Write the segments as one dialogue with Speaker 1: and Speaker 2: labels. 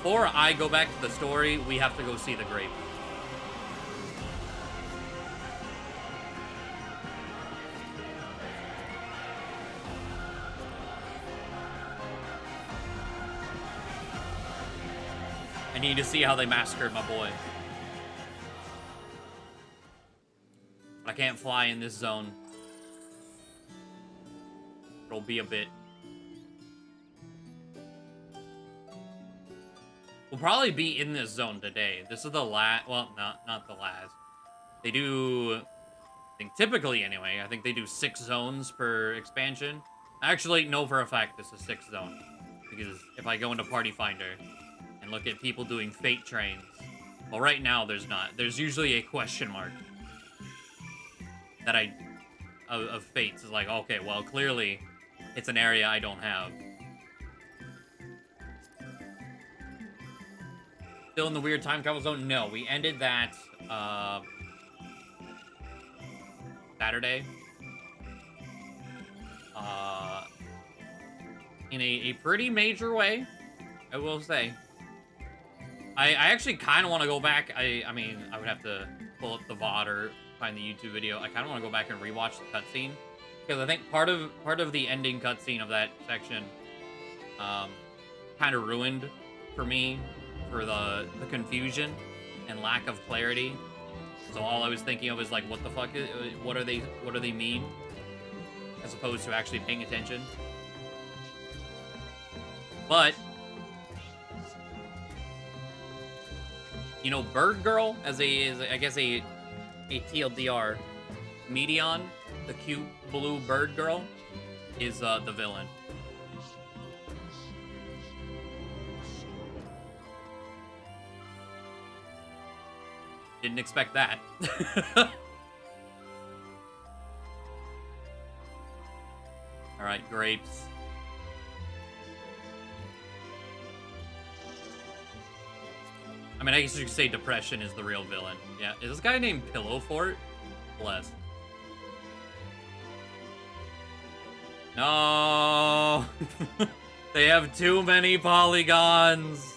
Speaker 1: before I go back to the story, we have to go see the grape. I need to see how they massacred my boy. I can't fly in this zone. It'll be a bit. We'll probably be in this zone today. This is the last. Well, not the last. They do. I think typically anyway. I think they do 6 zones per expansion. Actually, no, for a fact this is 6th zone, because if I go into Party Finder and look at people doing fate trains, well, right now there's not. There's usually a question mark that of fates is like, okay, well, clearly it's an area I don't have. Still in the weird time travel zone? No, we ended that Saturday. In a pretty major way, I will say. I actually kind of want to go back. I mean, I would have to pull up the VOD or find the YouTube video. I kind of want to go back and rewatch the cutscene, because I think part of the ending cutscene of that section kind of ruined for me for the confusion and lack of clarity. So all I was thinking of is like, what the fuck is, what do they mean, as opposed to actually paying attention. But you know, Bird Girl as I guess a TLDR, Medion, the cute blue bird girl, is the villain. Didn't expect that. All right, grapes. I mean, I guess you could say depression is the real villain. Yeah, is this guy named Pillow Fort? Bless. No! They have too many polygons!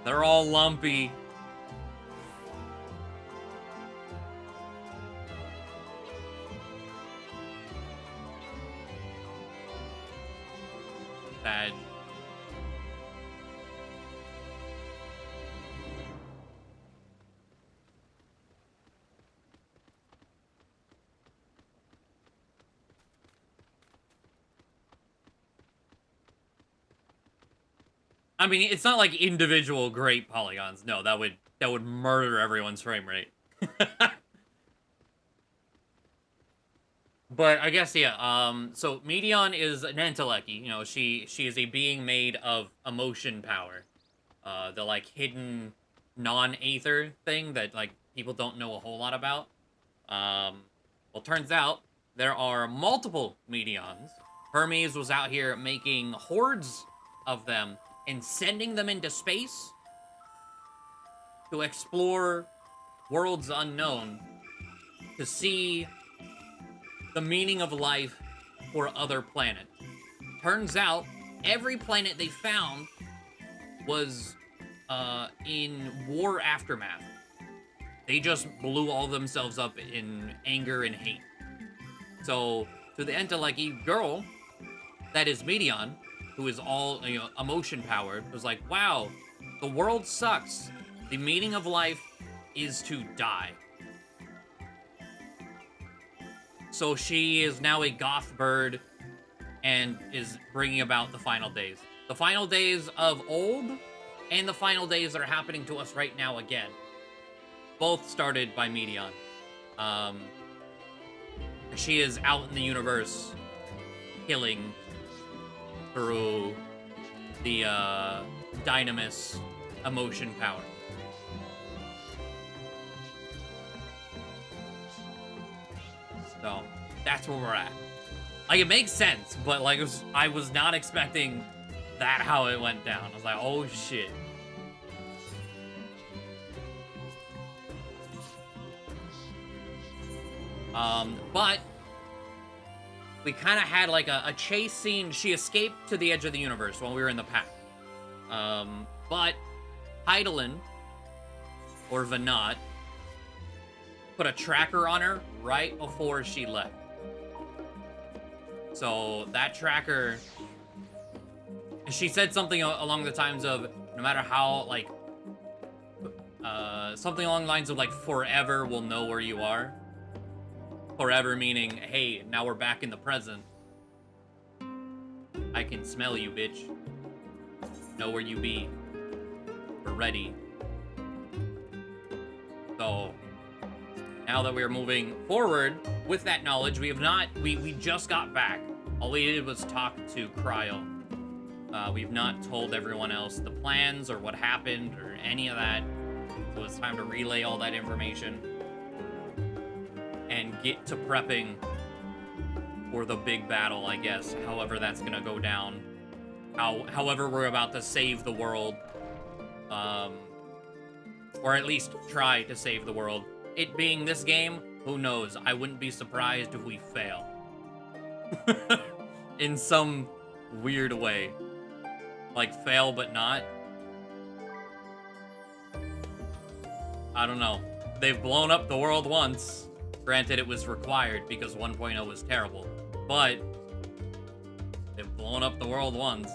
Speaker 1: They're all lumpy. Bad. I mean, it's not like individual great polygons. No, that would murder everyone's frame rate. But I guess, yeah, so Medion is an Enteleki. You know, she is a being made of emotion power. The, like, hidden non-aether thing that, like, people don't know a whole lot about. Well, turns out there are multiple Medions. Hermes was out here making hordes of them and sending them into space to explore worlds unknown, to see the meaning of life for other planets. Turns out, every planet they found was in war aftermath. They just blew all themselves up in anger and hate. So, to the Enteleki girl, that is Medion, who is all, you know, emotion powered, was like, wow, the world sucks. The meaning of life is to die. So she is now a goth bird and is bringing about the final days. The final days of old and the final days that are happening to us right now again. Both started by Medion. She is out in the universe killing through the Dynamis emotion power. So that's where we're at. Like, it makes sense, but like I was not expecting that how it went down. I was like, oh shit. But we kind of had like a chase scene. She escaped to the edge of the universe while we were in the pack. But Heidelin, or Vanat, put a tracker on her right before she left. So that tracker, she said something along the times of, no matter how, like, something along the lines of, like, forever will know where you are. Forever meaning, hey, now we're back in the present. I can smell you, bitch. Know where you be. We're ready. So, now that we're moving forward with that knowledge, we just got back. All we did was talk to Cryo. We've not told everyone else the plans or what happened or any of that. So it's time to relay all that information and get to prepping for the big battle, I guess. However that's gonna go down. However we're about to save the world. Or at least try to save the world. It being this game, who knows? I wouldn't be surprised if we fail. In some weird way. Like, fail but not. I don't know. They've blown up the world once. Granted, it was required because 1.0 was terrible. But they've blown up the world once.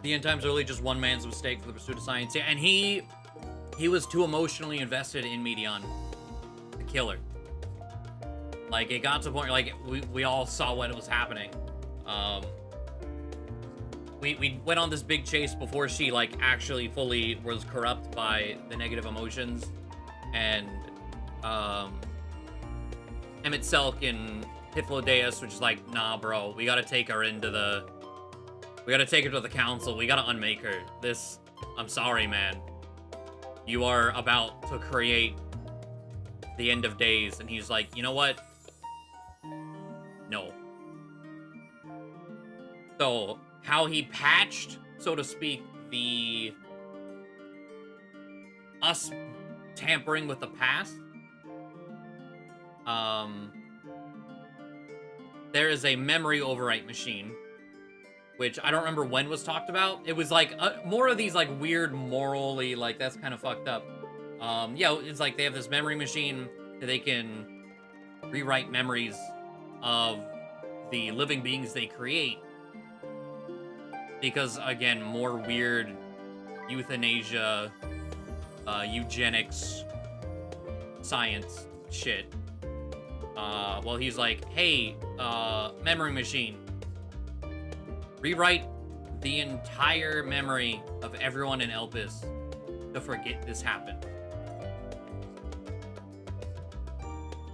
Speaker 1: The end times are really just one man's mistake for the pursuit of science. Yeah, and he was too emotionally invested in Medion, the killer. Like, it got to the point, like, we all saw what was happening. We went on this big chase before she, like, actually fully was corrupt by the negative emotions. And, Emmett Selk and Tiflodeus were just like, nah, bro, we gotta take her into the... We gotta take her to the council. We gotta unmake her. This... I'm sorry, man. You are about to create the end of days. And he's like, you know what? No. So, how he patched, so to speak, the... us tampering with the past. There is a memory overwrite machine, which I don't remember when was talked about. It was like more of these like weird morally, like that's kind of fucked up. Yeah, it's like they have this memory machine that they can rewrite memories of the living beings they create. Because again, more weird euthanasia, eugenics, science shit. Well, he's like, hey, memory machine, rewrite the entire memory of everyone in Elpis to forget this happened.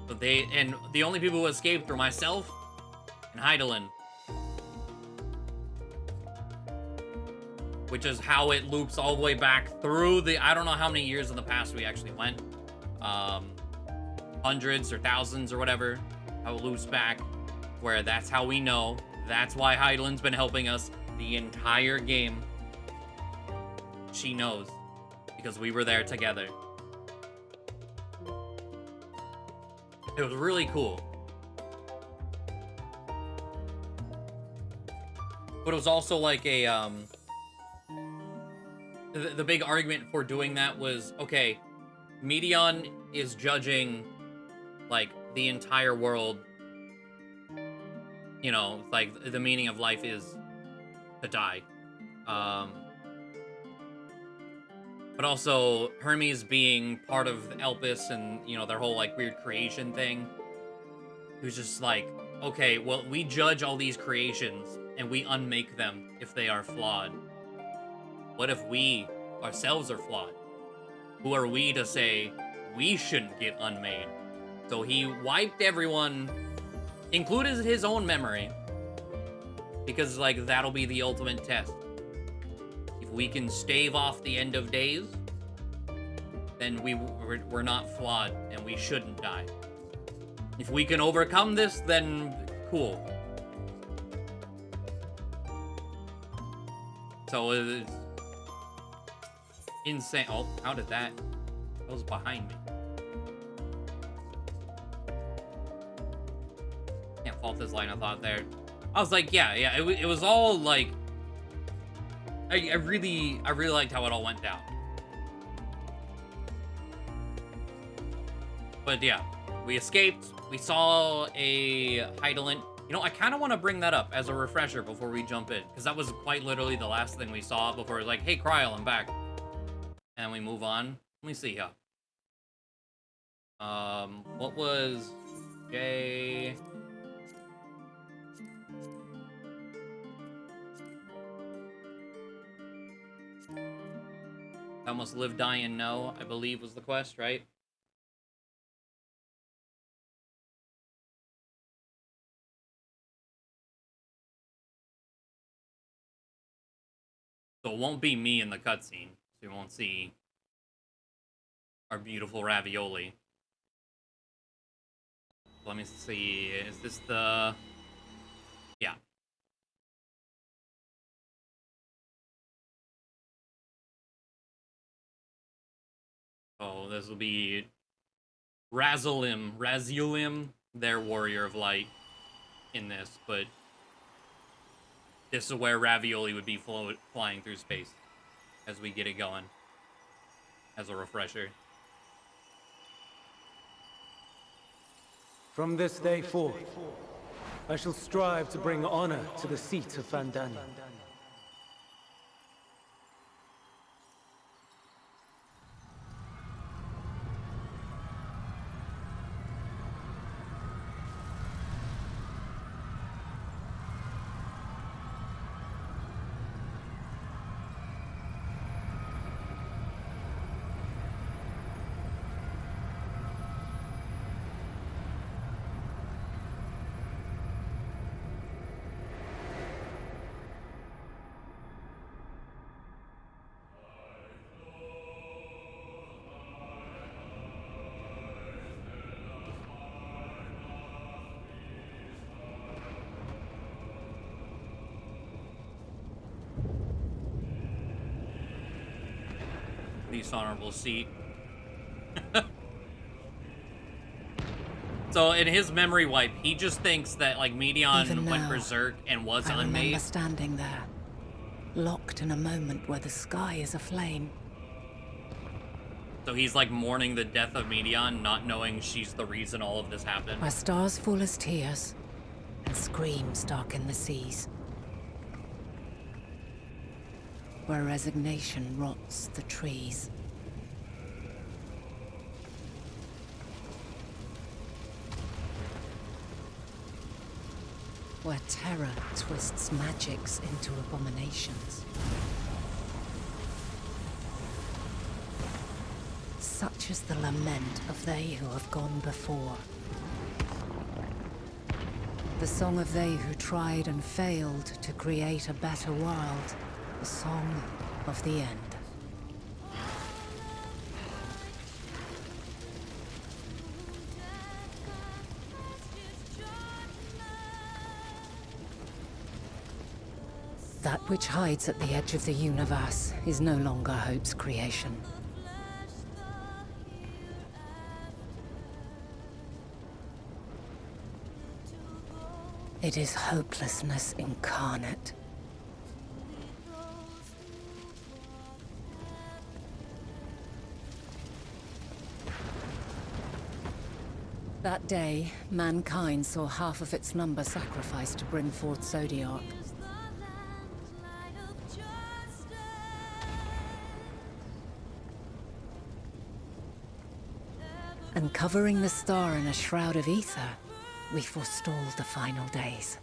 Speaker 1: So and the only people who escaped were myself and Heidelin. Which is how it loops all the way back through the, I don't know how many years in the past we actually went. Hundreds or thousands or whatever. How it loops back, where that's how we know. That's why Heidelin's been helping us the entire game. She knows, because we were there together. It was really cool. But it was also like a, the big argument for doing that was, okay, Medion is judging, like, the entire world. You know, like, the meaning of life is to die. But also, Hermes being part of Elpis and, you know, their whole, like, weird creation thing. It was just like, okay, well, we judge all these creations, and we unmake them if they are flawed. What if we ourselves are flawed? Who are we to say we shouldn't get unmade? So he wiped everyone, included his own memory, because, like, that'll be the ultimate test. If we can stave off the end of days, then we're not flawed, and we shouldn't die. If we can overcome this, then cool. So it's insane. Oh, how did that? What was behind me? Can't fault this line of thought there. I was like, yeah, it was all like, I really liked how it all went down. But yeah, we escaped. We saw a Heidelant. You know, I kind of want to bring that up as a refresher before we jump in, because that was quite literally the last thing we saw before it was like, hey, Kryl, I'm back. And we move on. Let me see here. What was J? Almost live, die, and know, I believe was the quest, right? So it won't be me in the cutscene. So you won't see our beautiful ravioli. Let me see. Is this the... Yeah. Oh, this will be Razulim, their warrior of light in this, but this is where Ravioli would be flying through space as we get it going, as a refresher.
Speaker 2: From this day forth, I shall strive to bring honor to the seat of Vandania.
Speaker 1: Least honorable seat. So in his memory wipe, he just thinks that like Medion went berserk and was unmade.
Speaker 3: I remember standing there, locked in a moment where the sky is aflame.
Speaker 1: So he's like mourning the death of Medion, not knowing she's the reason all of this happened.
Speaker 3: Where stars fall as tears, and screams darken the seas. Where resignation rots the trees. Where terror twists magics into abominations. Such is the lament of they who have gone before. The song of they who tried and failed to create a better world. The song of the end. That which hides at the edge of the universe is no longer hope's creation. It is hopelessness incarnate. That day, mankind saw half of its number sacrificed to bring forth Zodiac. And covering the star in a shroud of ether, we forestalled the final days.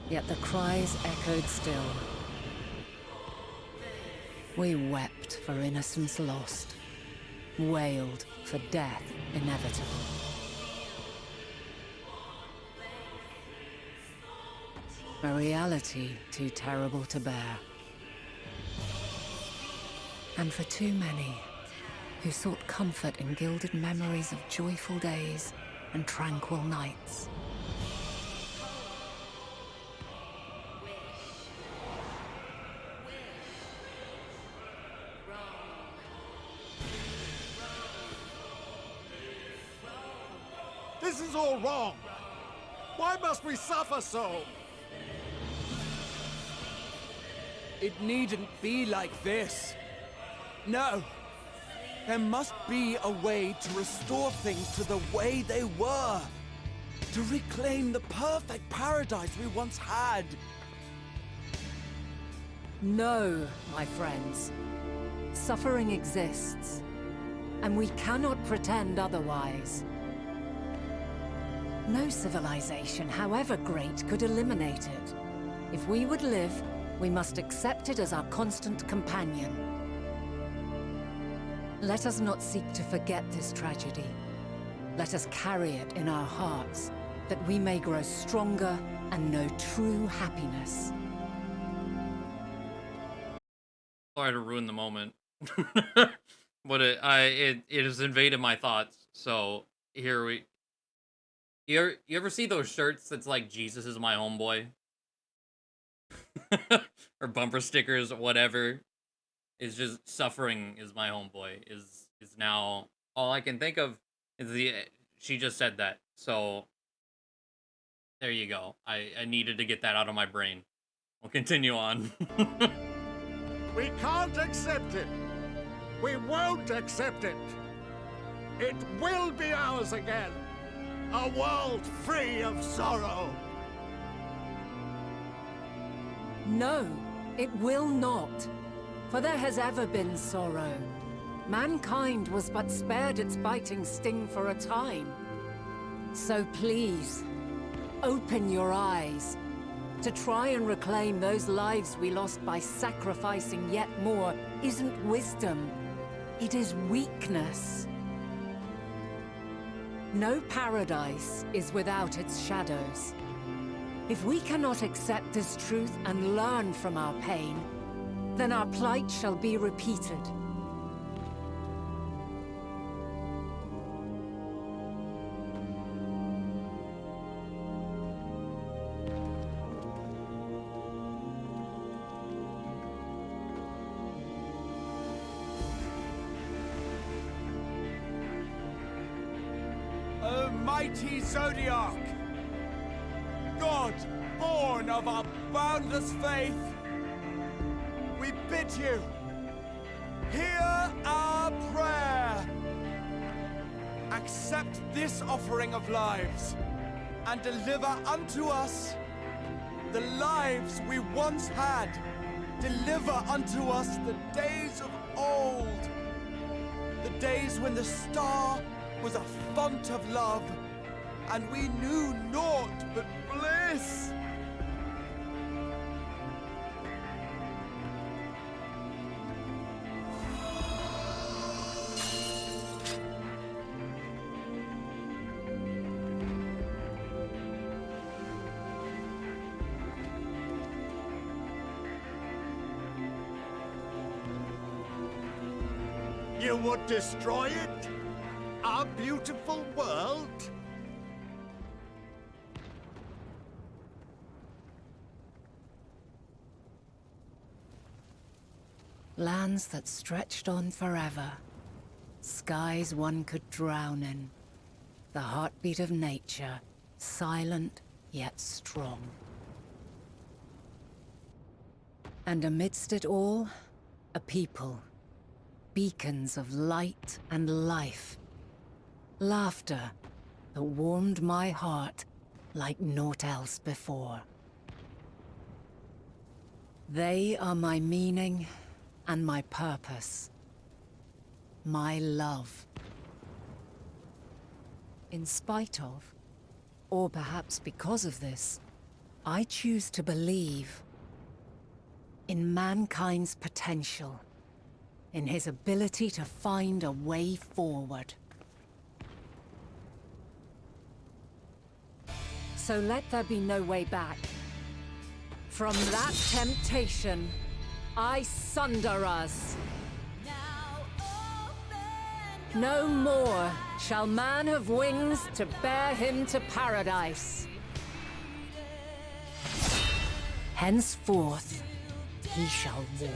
Speaker 3: Yet the cries echoed still. We wept for innocence lost, wailed for death inevitable. A reality too terrible to bear. And for too many who sought comfort in gilded memories of joyful days and tranquil nights.
Speaker 4: This is all wrong! Why must we suffer so?
Speaker 5: It needn't be like this. No. There must be a way to restore things to the way they were. To reclaim the perfect paradise we once had.
Speaker 3: No, my friends. Suffering exists, and we cannot pretend otherwise. No civilization, however great, could eliminate it. If we would live, we must accept it as our constant companion. Let us not seek to forget this tragedy. Let us carry it in our hearts, that we may grow stronger and know true happiness.
Speaker 1: Sorry to ruin the moment. But it has invaded my thoughts, so here we... You ever see those shirts that's like, Jesus is my homeboy? Or bumper stickers, whatever. It's just, suffering is my homeboy, is now all I can think of. Is she just said that, so there you go. I needed to get that out of my brain. We'll continue on.
Speaker 4: We can't accept it! We won't accept it! It will be ours again! A world free of sorrow!
Speaker 3: No, it will not. For there has ever been sorrow. Mankind was but spared its biting sting for a time. So please, open your eyes. To try and reclaim those lives we lost by sacrificing yet more isn't wisdom. It is weakness. No paradise is without its shadows. If we cannot accept this truth and learn from our pain, then our plight shall be repeated.
Speaker 5: O mighty Zodiac! God, born of our boundless faith, we bid you, hear our prayer. Accept this offering of lives, and deliver unto us the lives we once had. Deliver unto us the days of old, the days when the star was a font of love, and we knew naught but bliss.
Speaker 4: You would destroy it? Our beautiful world?
Speaker 3: Lands that stretched on forever. Skies one could drown in. The heartbeat of nature, silent yet strong. And amidst it all, a people. Beacons of light and life. Laughter that warmed my heart like naught else before. They are my meaning and my purpose. My love. In spite of, or perhaps because of this, I choose to believe in mankind's potential, in his ability to find a way forward. So let there be no way back. From that temptation, I sunder us. No more shall man have wings to bear him to paradise. Henceforth, he shall walk.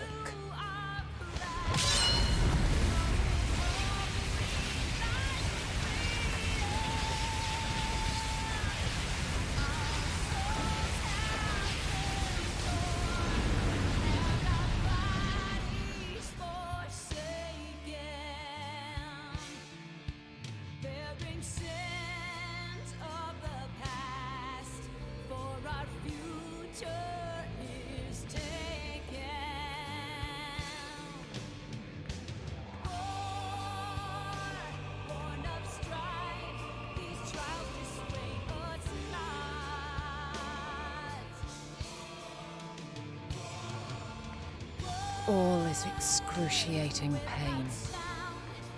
Speaker 3: All is excruciating pain.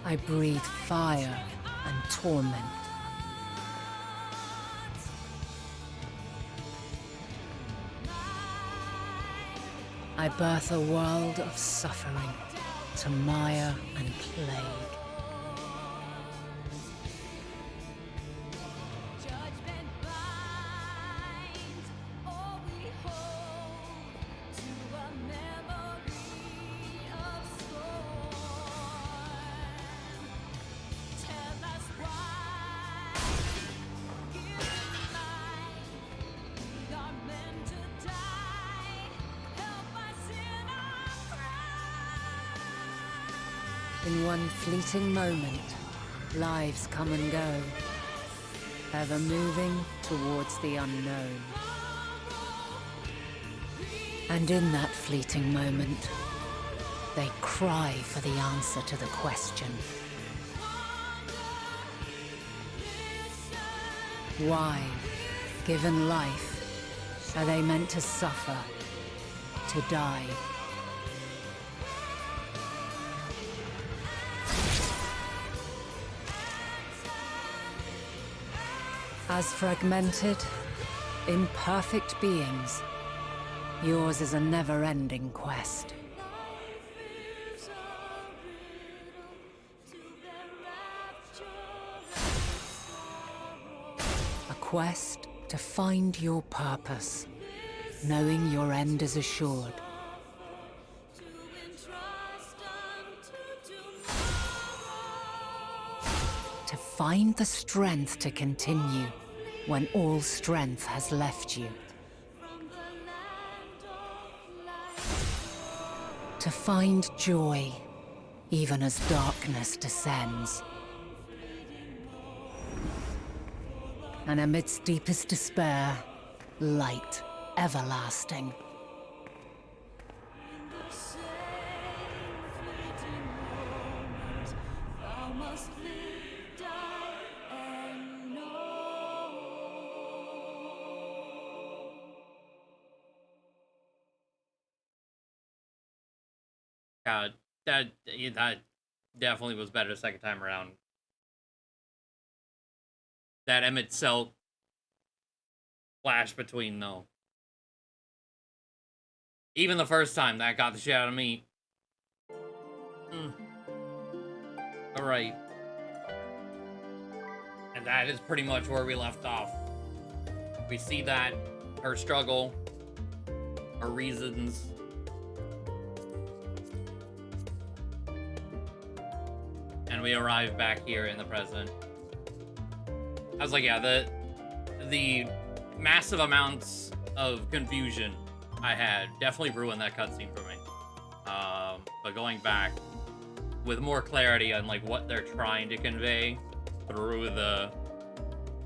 Speaker 3: I breathe fire and torment. I birth a world of suffering to mire and plague. In one fleeting moment, lives come and go, ever moving towards the unknown. And in that fleeting moment, they cry for the answer to the question. Why, given life, are they meant to suffer, to die? As fragmented, imperfect beings, yours is a never-ending quest. A quest to find your purpose, knowing your end is assured. To find the strength to continue when all strength has left you. To find joy, even as darkness descends. And amidst deepest despair, light everlasting.
Speaker 1: God, that definitely was better the second time around. That Emmett Cell flash between, though. Even the first time, that got the shit out of me. Alright. And that is pretty much where we left off. We see that, her struggle, her reasons. And we arrive back here in the present. I was like, yeah, the massive amounts of confusion I had definitely ruined that cutscene for me. But going back with more clarity on like what they're trying to convey through the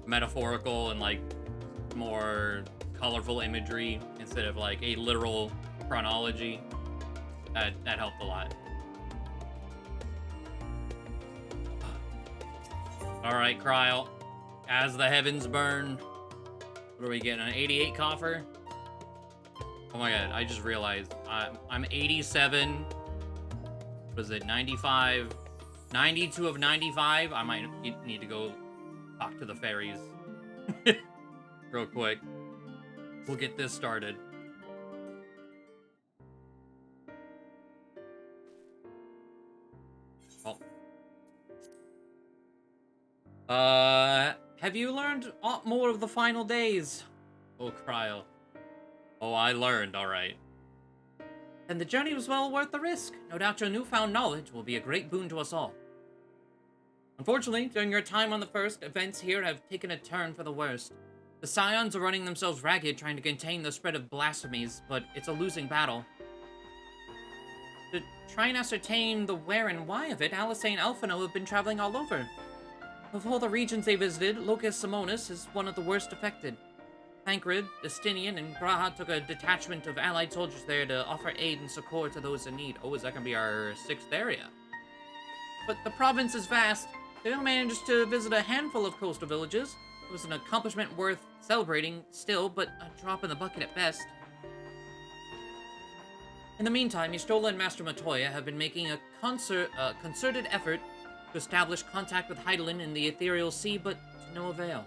Speaker 1: metaphorical and like more colorful imagery instead of like a literal chronology, that helped a lot. All right, Kryl. As the heavens burn. What are we getting? An 88 coffer? Oh my god, I just realized. I'm 87. What is it? 95? 92 of 95? I might need to go talk to the fairies. Real quick. We'll get this started. Have you learned aught more of the final days? Oh, Cryo. Oh, I learned, alright. Then the journey was well worth the risk. No doubt your newfound knowledge will be a great boon to us all. Unfortunately, during your time on the First, events here have taken a turn for the worst. The Scions are running themselves ragged trying to contain the spread of blasphemies, but it's a losing battle. To try and ascertain the where and why of it, Alice and Alphino have been traveling all over. Of all the regions they visited, Locus Simonis is one of the worst affected. Tancred, Justinian, and Graha took a detachment of allied soldiers there to offer aid and succor to those in need. Oh, is that gonna be our 6th area? But the province is vast. They only managed to visit a handful of coastal villages. It was an accomplishment worth celebrating still, but a drop in the bucket at best. In the meantime, Y'shtola and Master Matoya have been making a concerted effort to establish contact with Heidelin in the Ethereal Sea, but to no avail.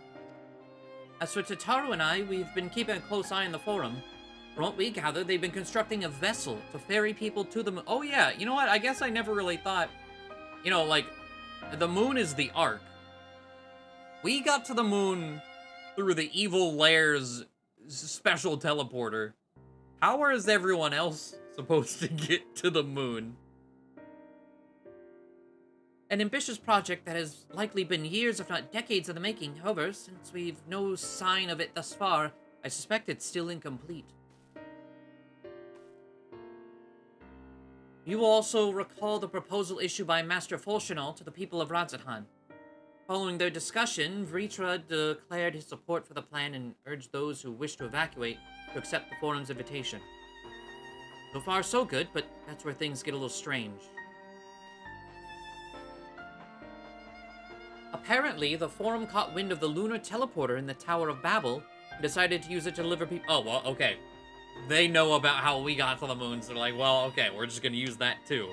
Speaker 1: As for Tataru and I, we've been keeping a close eye on the Forum. From what we gather, they've been constructing a vessel to ferry people to the moon. Oh yeah, you know what? I guess I never really thought... You know, like, the moon is the Ark. We got to the moon through the Evil Lair's special teleporter. How is everyone else supposed to get to the moon? An ambitious project that has likely been years, if not decades, in the making. However, since we've no sign of it thus far, I suspect it's still incomplete. You will also recall the proposal issued by Master Folchenal to the people of Radzahan. Following their discussion, Vritra declared his support for the plan and urged those who wish to evacuate to accept the Forum's invitation. So far, so good, but that's where things get a little strange. Apparently, the Forum caught wind of the lunar teleporter in the Tower of Babel and decided to use it to deliver people. Oh, well, okay. They know about how we got to the moon, so they're like, well, okay, we're just gonna use that too.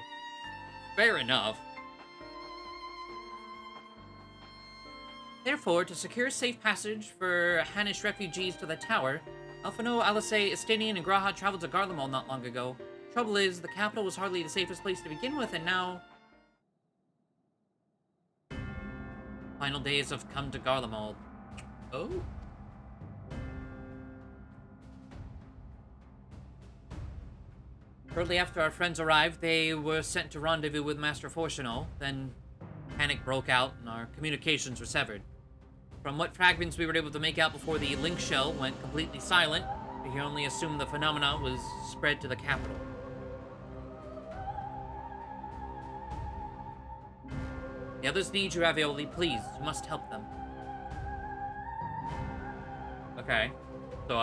Speaker 1: Fair enough. Therefore, to secure safe passage for Hanish refugees to the tower, Alphino, Alice, Estinian, and Graha traveled to Garlemald not long ago. Trouble is, the capital was hardly the safest place to begin with, and now... Final days have come to Garlemald. Oh? Shortly after our friends arrived, they were sent to rendezvous with Master Forchenal. Then panic broke out and our communications were severed. From what fragments we were able to make out before the link shell went completely silent, we can only assume the phenomena was spread to the capital. The others need you, Ravioli. Please, you must help them. Okay. So,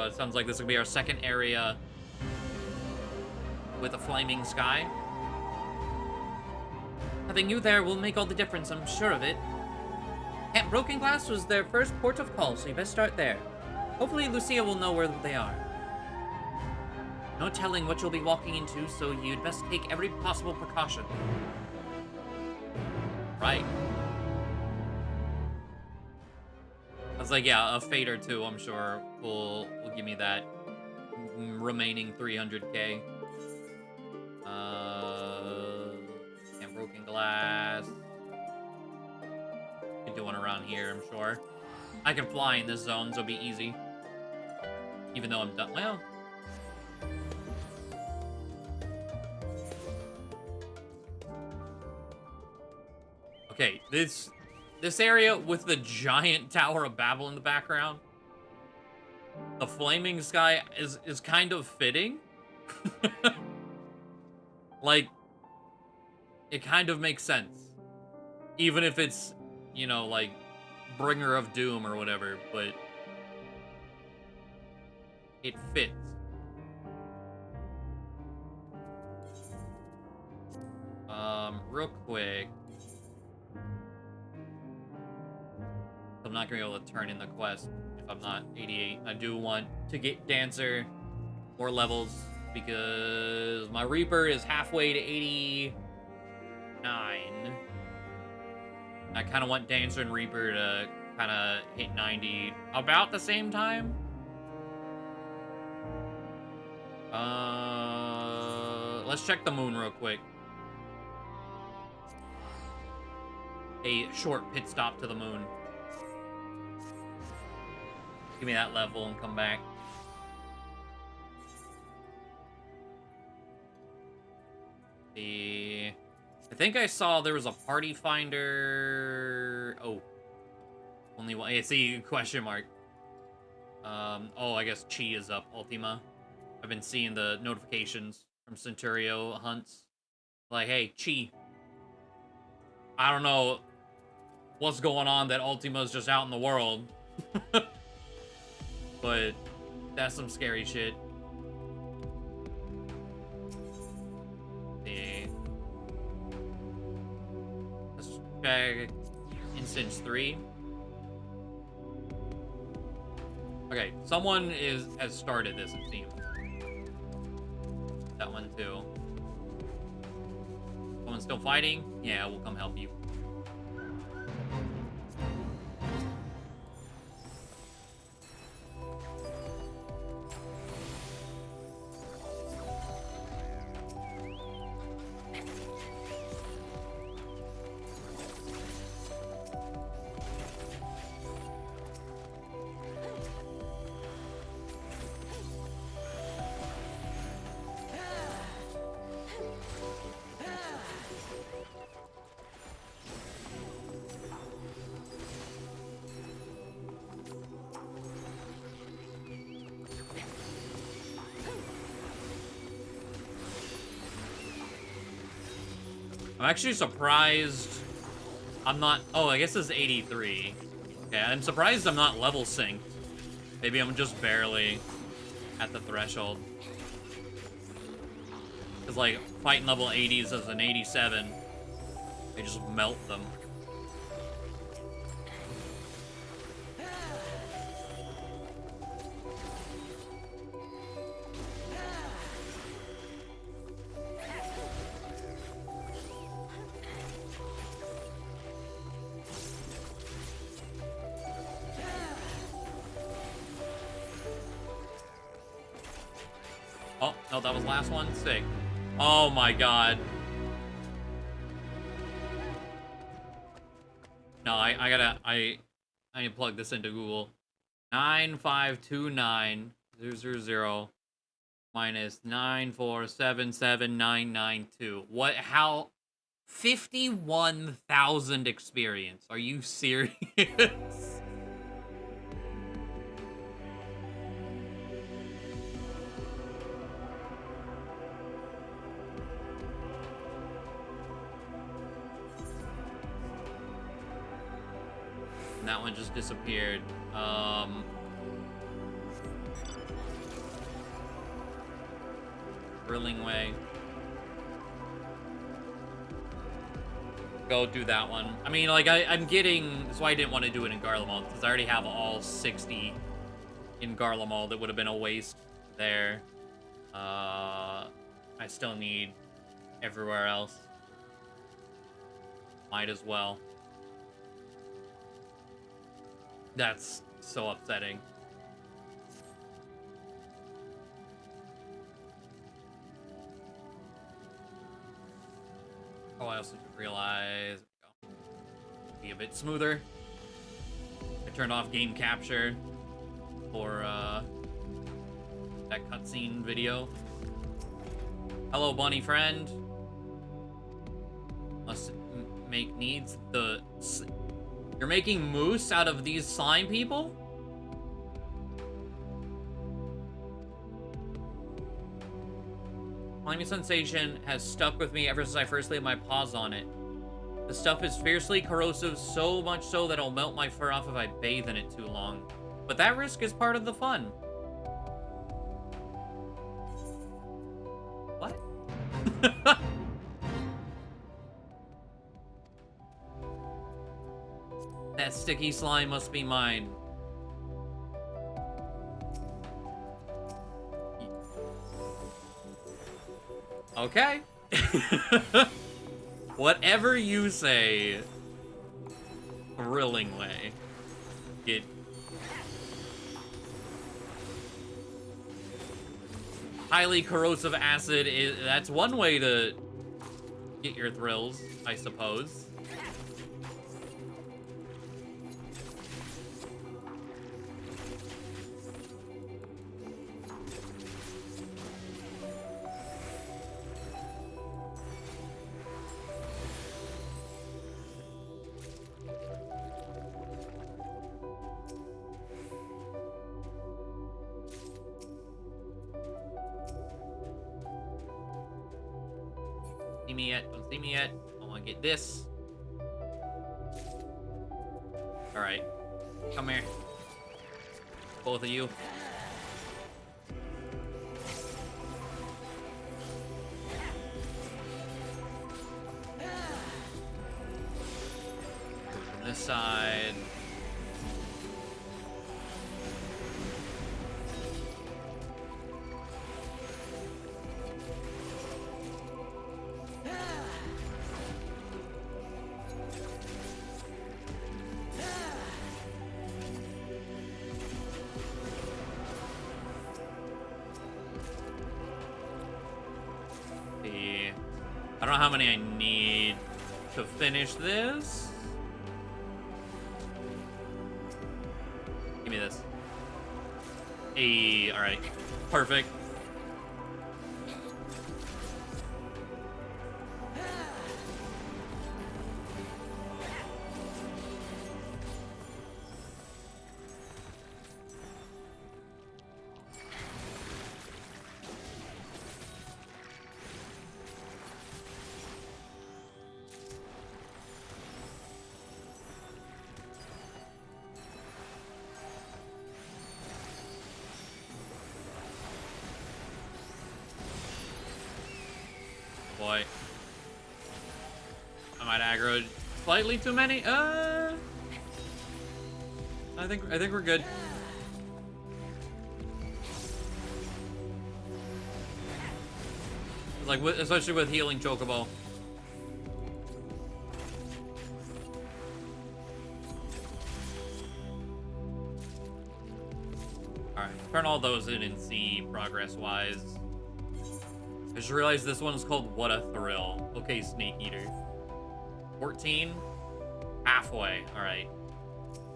Speaker 1: it sounds like this will be our second area with a flaming sky. Having you there will make all the difference, I'm sure of it. Camp Broken Glass was their first port of call, so you best start there. Hopefully Lucia will know where they are. No telling what you'll be walking into, so you'd best take every possible precaution. Right. I was like, yeah, a fade or two, I'm sure, will give me that remaining 300k. And Broken Glass. Could do one around here, I'm sure. I can fly in this zone, so it'll be easy. Even though I'm done. Well. Okay, this area with the giant Tower of Babel in the background, the flaming sky is kind of fitting. Like, it kind of makes sense. Even if it's, you know, like, Bringer of Doom or whatever, but it fits. Real quick. I'm not gonna be able to turn in the quest if I'm not 88. I do want to get Dancer more levels because my Reaper is halfway to 89. I kind of want Dancer and Reaper to kind of hit 90 about the same time. Let's check the moon real quick. a short pit stop to the moon. Give me that level and come back. I think I saw there was a party finder. Oh. Only one. I see question mark. Oh, I guess Chi is up, Ultima. I've been seeing the notifications from Centurio hunts. Like, hey, Chi. I don't know what's going on that Ultima's just out in the world. But that's some scary shit. Let's check instance 3. Okay, someone has started this, it seems. That one too. Someone still fighting? Yeah, we'll come help you. I'm actually surprised I'm not... Oh, I guess it's 83. Okay, I'm surprised I'm not level synced. Maybe I'm just barely at the threshold. Because, like, fighting level 80s as an 87, they just melt them. Oh, no, that was the last one? Sick. Oh my god. No, I need to plug this into Google. 9529000 minus 9477992. What, how? 51,000 experience. Are you serious? And that one just disappeared. Drilling way. Go do that one. I mean, like, I'm getting... That's why I didn't want to do it in Garlemald, because I already have all 60 in Garlemald. That would have been a waste there. I still need everywhere else. Might as well. That's so upsetting. Oh, I also realized be a bit smoother. I turned off game capture for that cutscene video. Hello, bunny friend. Must make needs the. You're making moose out of these slime people? Slimy sensation has stuck with me ever since I first laid my paws on it. The stuff is fiercely corrosive, so much so that it'll melt my fur off if I bathe in it too long. But that risk is part of the fun. What? That sticky slime must be mine. Okay. Whatever you say. Thrilling way. Get... Highly corrosive acid is... That's one way to get your thrills, I suppose. see me yet. Don't see me yet. I want to get this. All right. Come here. Both of you. From this side. I don't know how many I need to finish this. Give me this. Hey, all right, perfect. Boy, I might aggro slightly too many. I think we're good. Like, especially with healing Chocobo. All right, turn all those in and see progress-wise. I just realized this one is called What a Thrill. Okay, Snake Eater. 14? Halfway. Alright.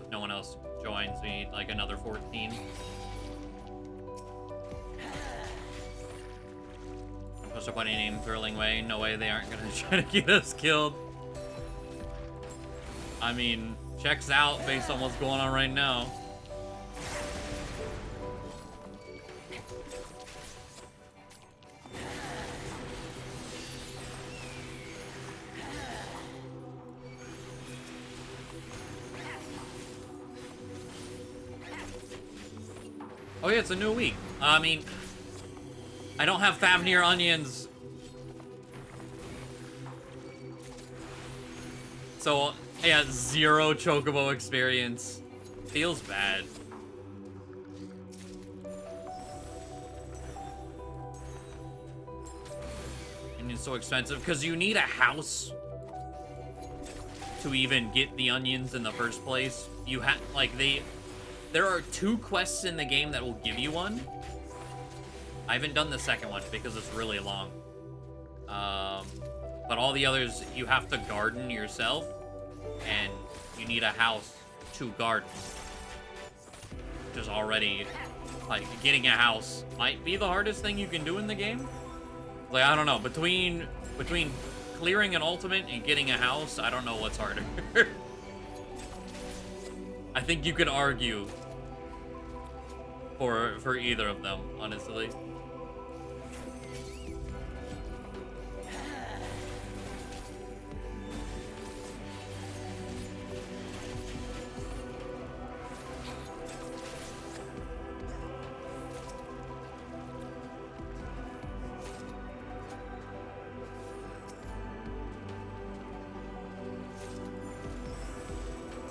Speaker 1: If no one else joins, we need like another 14. Such a funny name, Thrilling Way. No way they aren't gonna try to get us killed. I mean, checks out based on what's going on right now. Oh yeah, it's a new week. I mean, I don't have Fafnir onions. So, yeah, 0 Chocobo experience. Feels bad. And it's so expensive because you need a house to even get the onions in the first place. You have, like, there are 2 quests in the game that will give you one. I haven't done the second one because it's really long. But all the others, you have to garden yourself, and you need a house to garden. Which is already, like, getting a house might be the hardest thing you can do in the game. Like, I don't know, between clearing an ultimate and getting a house, I don't know what's harder. I think you could argue for either of them, honestly.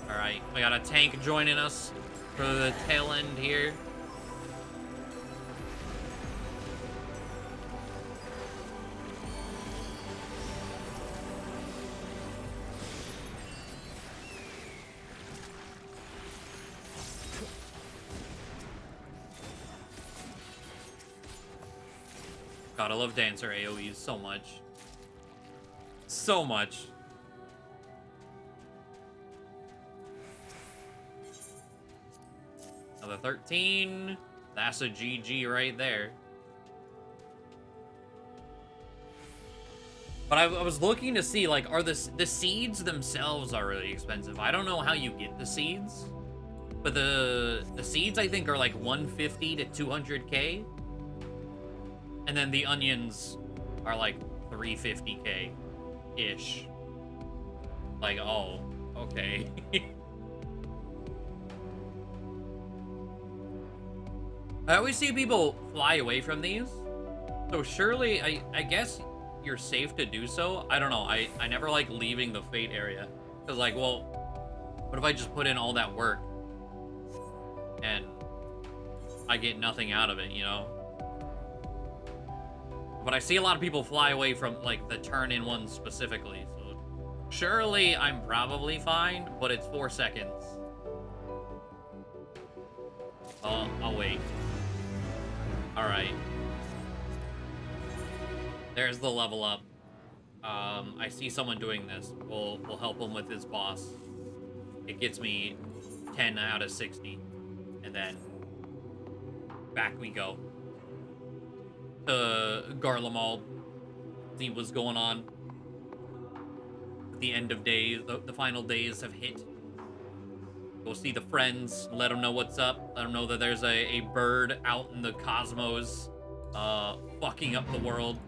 Speaker 1: All right, we got a tank joining us for the tail end here. God, I love Dancer AoEs so much. So much. Another 13. That's a GG right there. But I was looking to see, like, are the seeds themselves are really expensive. I don't know how you get the seeds. But the seeds, I think, are like 150 to 200k. And then the onions are like 350k-ish. Like, oh, okay. I always see people fly away from these. So surely, I guess you're safe to do so. I don't know. I never like leaving the fate area. Because like, well, what if I just put in all that work and I get nothing out of it, you know? But I see a lot of people fly away from like the turn-in ones specifically. So surely I'm probably fine, but it's 4 seconds. I'll wait. All right. There's the level up. I see someone doing this. We'll help him with his boss. It gets me 10 out of 60. And then back we go to Garlemald. See what's going on. The end of days, the final days have hit. Go see the friends, let them know what's up. Let them know that there's a bird out in the cosmos, fucking up the world.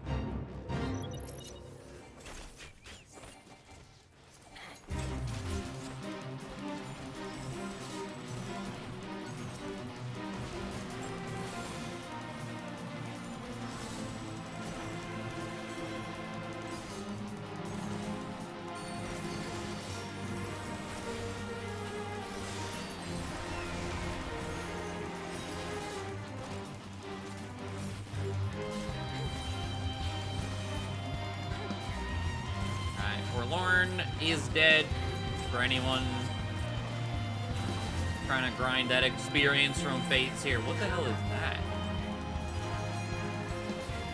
Speaker 1: Forlorn is dead. For anyone trying to grind that experience from Fates here. What the hell is that?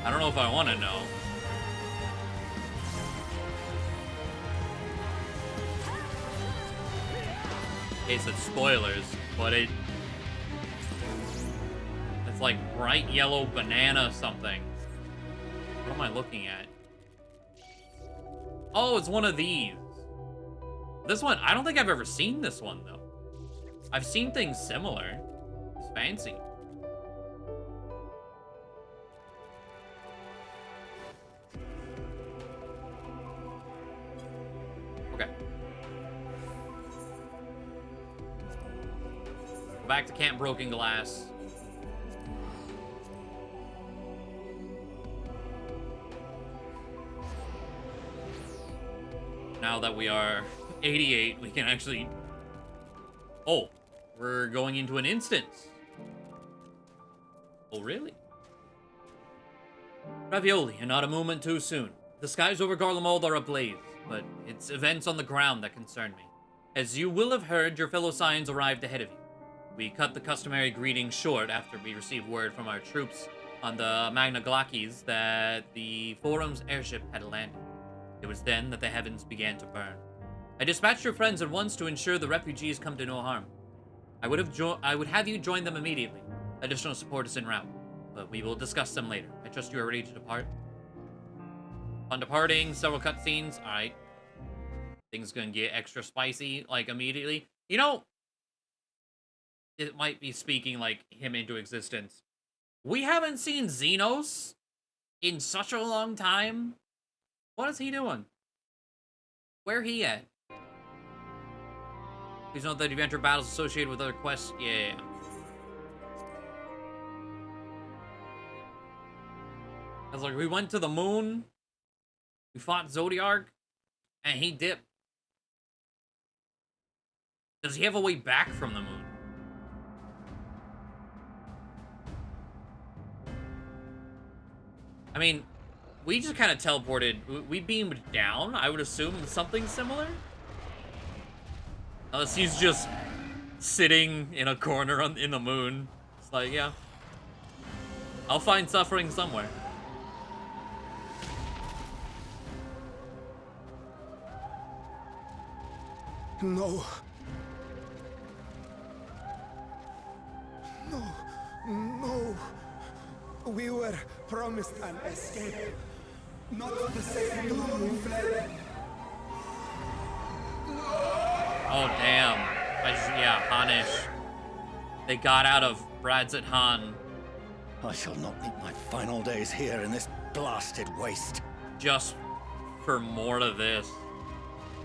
Speaker 1: I don't know if I want to know. In case it's spoilers, but it's like bright yellow banana something. What am I looking at? Oh, it's one of these. This one, I don't think I've ever seen this one, though. I've seen things similar. It's fancy. Okay. Go back to Camp Broken Glass. Now that we are 88, we can actually... Oh, we're going into an instance. Oh, really? Ravioli, and not a moment too soon. The skies over Garlemald are ablaze, but it's events on the ground that concern me. As you will have heard, your fellow Scions arrived ahead of you. We cut the customary greetings short after we received word from our troops on the Magna Glakis that the Forum's airship had landed. It was then that the heavens began to burn. I dispatched your friends at once to ensure the refugees come to no harm. I would have you join them immediately. Additional support is en route, but we will discuss them later. I trust you are ready to depart. On departing, several cutscenes. All right, things gonna get extra spicy like immediately. You know, it might be speaking like him into existence. We haven't seen Xenos in such a long time. What is he doing? Where he at? Please note that you've entered battles associated with other quests. Yeah. I was like, we went to the moon. We fought Zodiark. And he dipped. Does he have a way back from the moon? I mean... We just kind of teleported. We beamed down. I would assume something similar. Unless he's just sitting in a corner in the moon. It's like, yeah. I'll find suffering somewhere.
Speaker 5: No. No. No. We were promised an escape. Not the same doom we fled.
Speaker 1: Oh, damn. Yeah, Hanish. They got out of Brad's Han.
Speaker 6: I shall not meet my final days here in this blasted waste.
Speaker 1: just for more of this.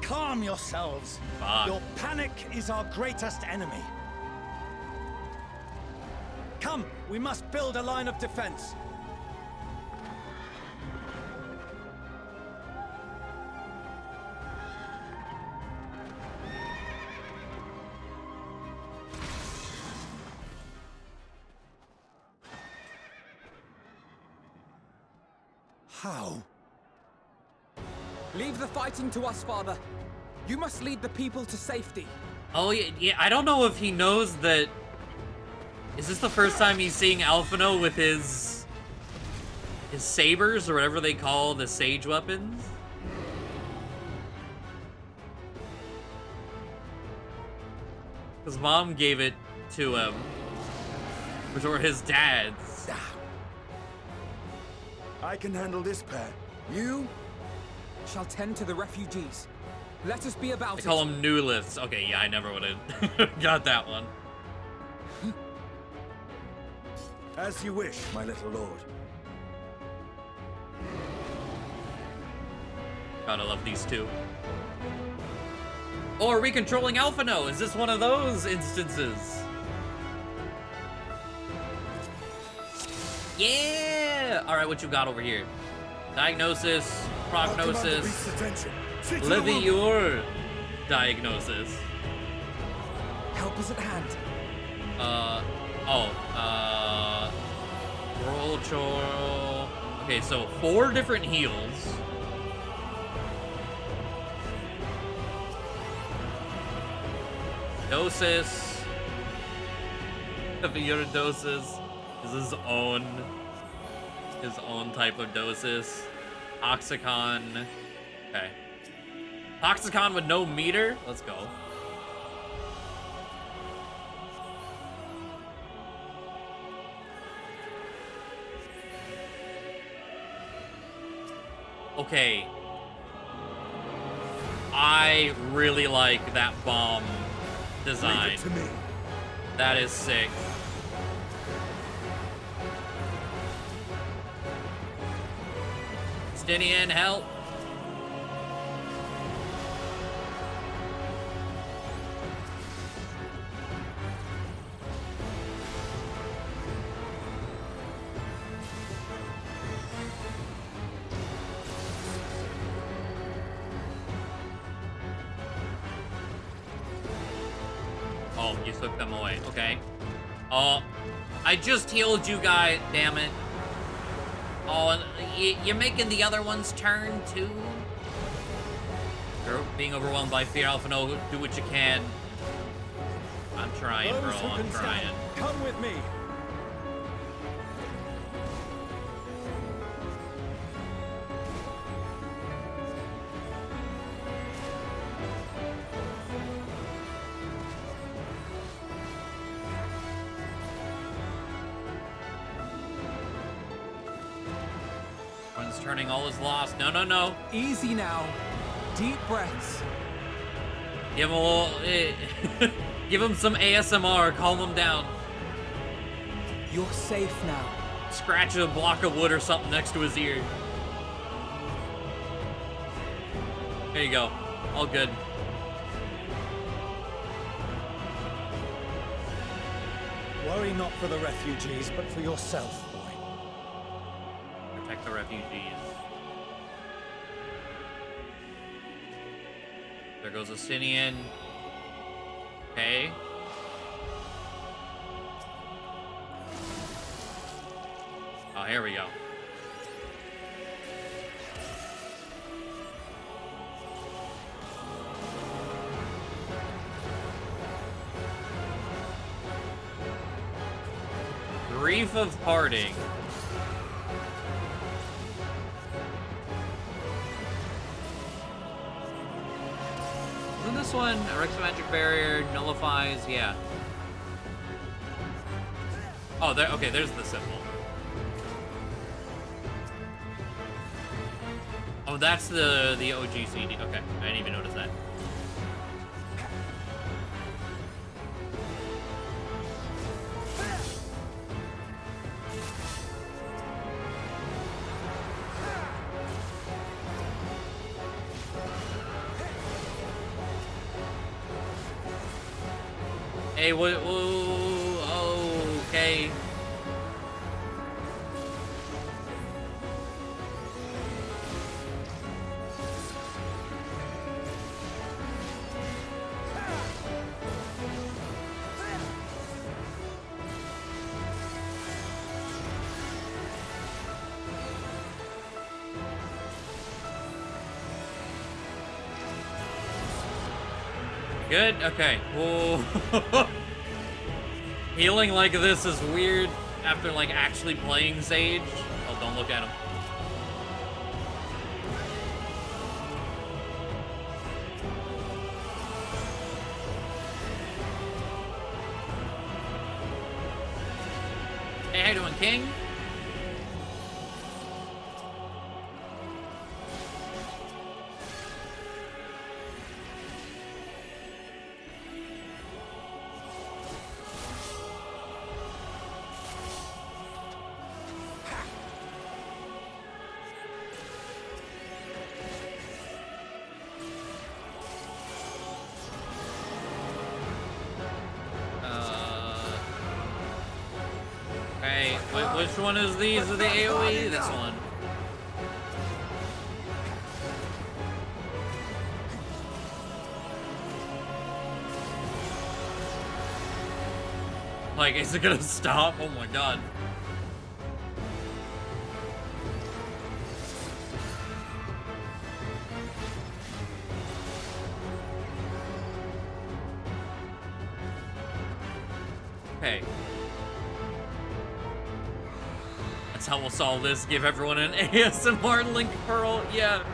Speaker 6: Calm yourselves.
Speaker 1: Fuck.
Speaker 6: Your panic is our greatest enemy. Come, we must build a line of defense.
Speaker 5: How?
Speaker 7: Leave the fighting to us, Father. You must lead the people to safety.
Speaker 1: Oh, yeah, I don't know if he knows that... Is this the first time he's seeing Alphino with his sabers, or whatever they call the sage weapons? His mom gave it to him, which were his dad's.
Speaker 5: I can handle this pair. You?
Speaker 7: Shall tend to the refugees. Let us be about
Speaker 1: They
Speaker 7: it.
Speaker 1: call them new lifts. Okay, yeah, I never would have got that one.
Speaker 5: As you wish, my little lord.
Speaker 1: Gotta love these two. Oh, are we controlling Alphino? Is this one of those instances? Yeah! Alright, what you got over here? Diagnosis, prognosis. Livy your diagnosis.
Speaker 7: Help is at hand.
Speaker 1: Roll choro. Okay, so 4 different heals. Dosis. Your dosis is his own type of dosis. Toxicon. Okay. Toxicon with no meter? Let's go. Okay. I really like that bomb design.
Speaker 5: Leave it to me.
Speaker 1: That is sick. Stinian, help. Oh, you took them away. Okay. Oh, I just healed you guys, damn it. Oh, and you're making the other ones turn too? You're being overwhelmed by fear, Alphino. Do what you can. I'm trying, bro.
Speaker 6: Those who
Speaker 1: I'm
Speaker 6: can
Speaker 1: trying.
Speaker 6: stand, come with me.
Speaker 1: One's turning, all is lost. No, no, no.
Speaker 7: Easy now. Deep breaths.
Speaker 1: Give him a little... give him some ASMR. Calm him down.
Speaker 7: You're safe now.
Speaker 1: Scratch a block of wood or something next to his ear. There you go. All good.
Speaker 6: Worry not for the refugees, but for yourself, boy.
Speaker 1: Protect the refugees. There goes Astinian. Okay. Oh, here we go. Grief of parting. Isn't this one Erects Magic Barrier nullifies? Yeah. Oh, there. Okay, there's the symbol. Oh, that's the OG CD. Okay, I didn't even notice that. Hey, what? Oh, okay. Good? Okay. Whoa. Healing like this is weird after, like, actually playing Sage. Oh, don't look at him. Hey, how you doing, King? Which one is these? Are the AoE? This one. Like, is it gonna stop? Oh my god. Okay. That's how we'll solve this. Give everyone an ASMR link pearl. Yeah.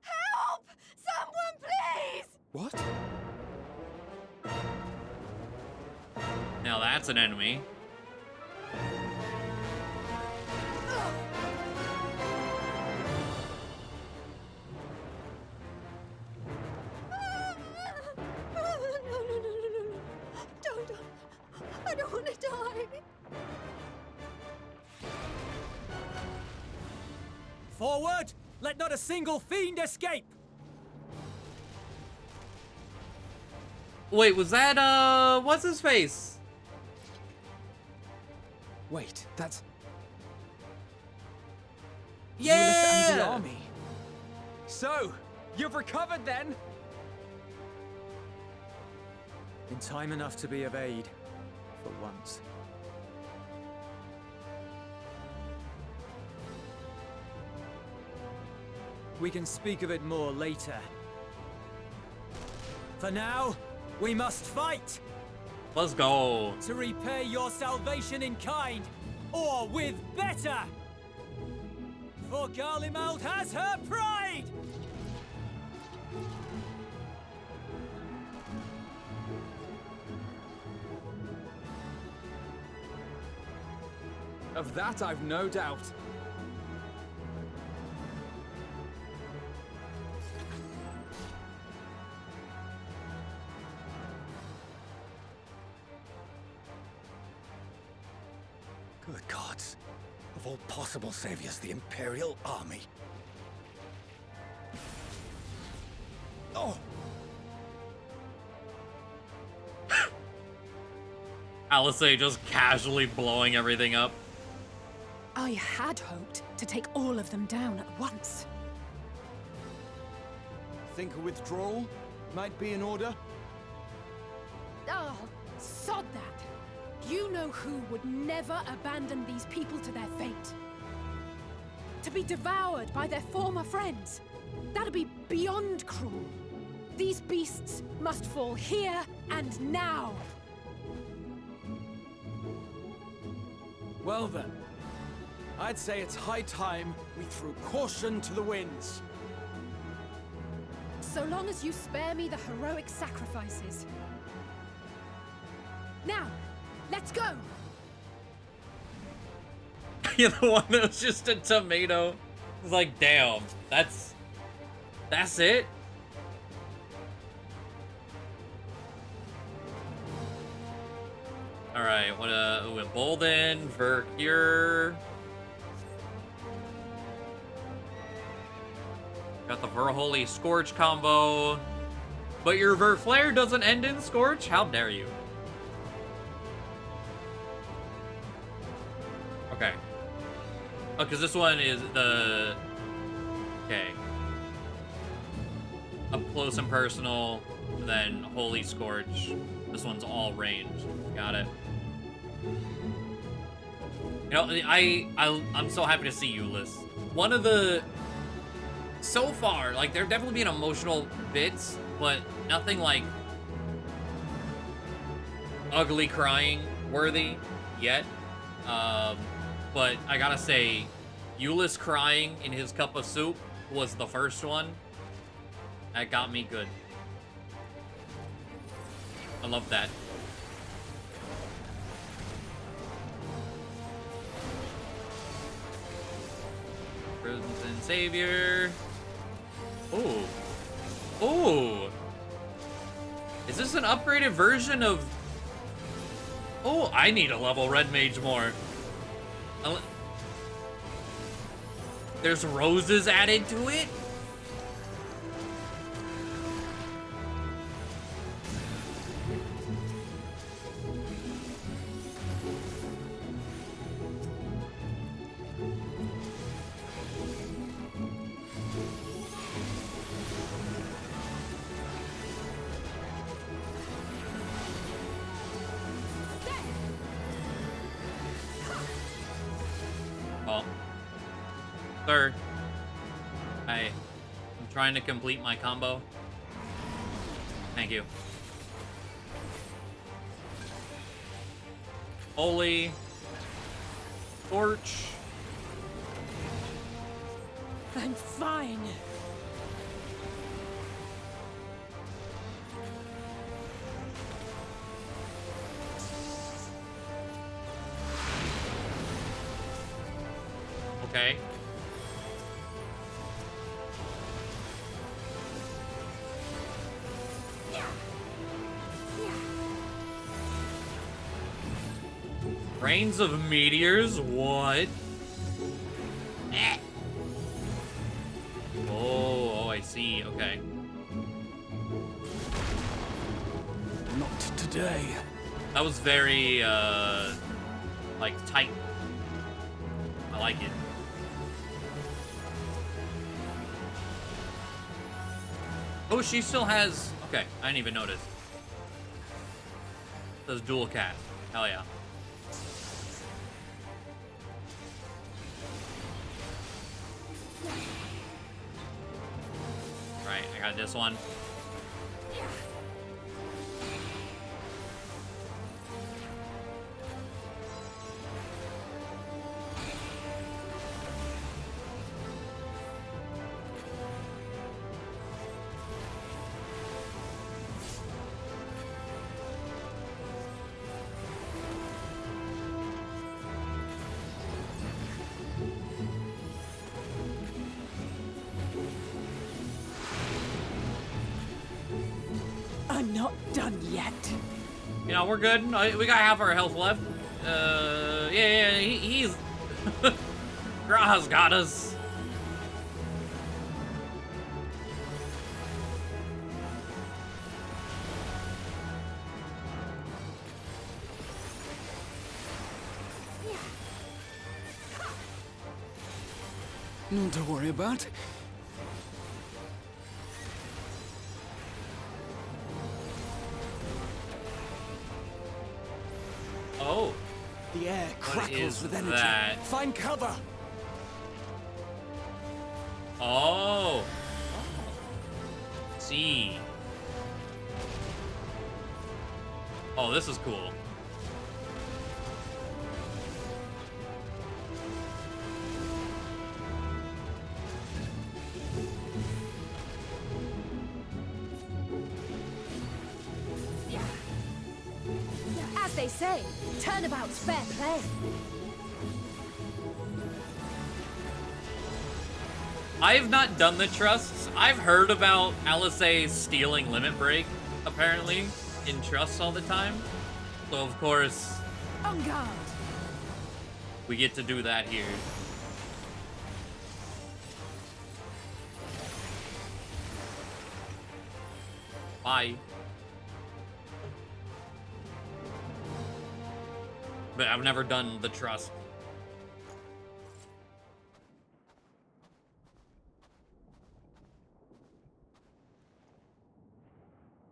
Speaker 8: Help! Someone, please!
Speaker 7: What?
Speaker 1: Now that's an enemy.
Speaker 8: I don't want to die.
Speaker 6: Forward! Let not a single fiend escape!
Speaker 1: Wait, was that, what's his face?
Speaker 7: Wait, that's
Speaker 1: Yeah!
Speaker 7: and the army. So, you've recovered then?
Speaker 6: In time enough to be of aid, for once. We can speak of it more later. For now, we must fight!
Speaker 1: Let's go.
Speaker 6: To repay your salvation in kind, or with better! For Garlemald has her pride!
Speaker 7: Of that I've no doubt.
Speaker 6: Good gods. Of all possible saviors, the Imperial Army. Oh!
Speaker 1: Alisei just casually blowing everything up.
Speaker 8: I had hoped to take all of them down at once.
Speaker 5: Think a withdrawal might be in order?
Speaker 8: Oh, sod that. You know who would never abandon these people to their fate. To be devoured by their former friends. That'd be beyond cruel. These beasts must fall here and now.
Speaker 5: Well then, I'd say it's high time we threw caution to the winds.
Speaker 8: So long as you spare me the heroic sacrifices. Now, let's go!
Speaker 1: You're the one that was just a tomato. It's like, damn, that's it? All right, what Embolden, Vercure. Got the Verholy Scorch combo. But your Verflare doesn't end in Scorch? How dare you? Okay. Oh, because this one is the... Okay. Up close and personal, then Holy Scorch. This one's all range. Got it. You know, I'm so happy to see you, Liz. One of the... So far, like, there definitely been emotional bits, but nothing, like, ugly crying worthy yet. But I gotta say, Euless crying in his cup of soup was the first one. That got me good. I love that. Prudence and Savior. Oh. Oh. Is this an upgraded version of... Oh, I need a level Red Mage more. There's roses added to it? Sir, I'm trying to complete my combo. Thank you. Holy Torch.
Speaker 8: I'm fine.
Speaker 1: Okay. Rains of meteors? What? Oh, I see. Okay.
Speaker 5: Not today.
Speaker 1: That was very, like, tight. I like it. Oh, she still has... Okay, I didn't even notice. Does dual cast. Hell yeah. Right, I got this one.
Speaker 8: I'm not done yet.
Speaker 1: You know, we're good. We got half our health left. Yeah, he's... Graha's got us.
Speaker 7: None to worry about.
Speaker 1: Oh.
Speaker 5: The air
Speaker 1: What
Speaker 5: crackles
Speaker 1: is
Speaker 5: with energy.
Speaker 1: that?
Speaker 5: Find cover.
Speaker 1: Oh. See. Oh, this is cool.
Speaker 8: As they say, turnabout's fair play.
Speaker 1: I've not done the trusts. I've heard about Alisei stealing Limit Break, apparently, in trusts all the time. So, of course,
Speaker 8: On guard.
Speaker 1: We get to do that here. Bye. But I've never done the trust.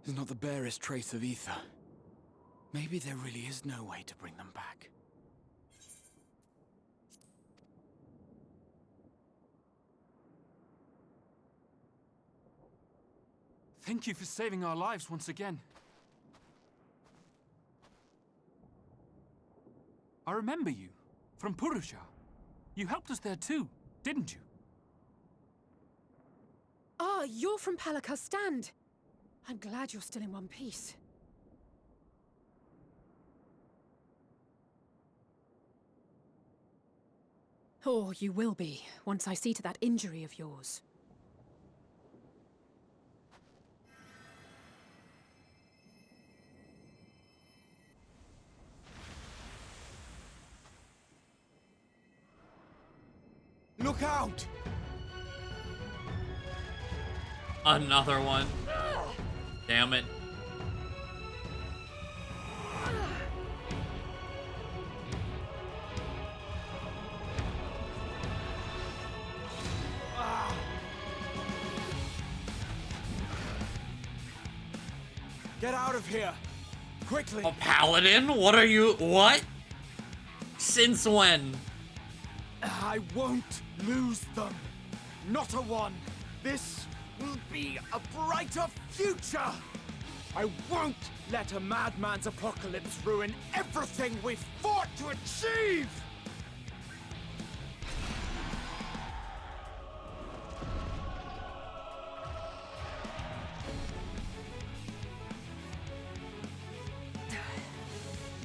Speaker 5: There's not the barest trace of ether. Maybe there really is no way to bring them back.
Speaker 7: Thank you for saving our lives once again. I remember you from Purusha. You helped us there too, didn't you?
Speaker 8: Ah, you're from Palaka's stand. I'm glad you're still in one piece. Or you will be, once I see to that injury of yours.
Speaker 5: Look out!
Speaker 1: Another one. Damn it.
Speaker 5: Get out of here! Quickly!
Speaker 1: A paladin? What are you? What? Since when?
Speaker 5: I won't lose them. Not a one. This will be a brighter future. I won't let a madman's apocalypse ruin everything we've fought to achieve.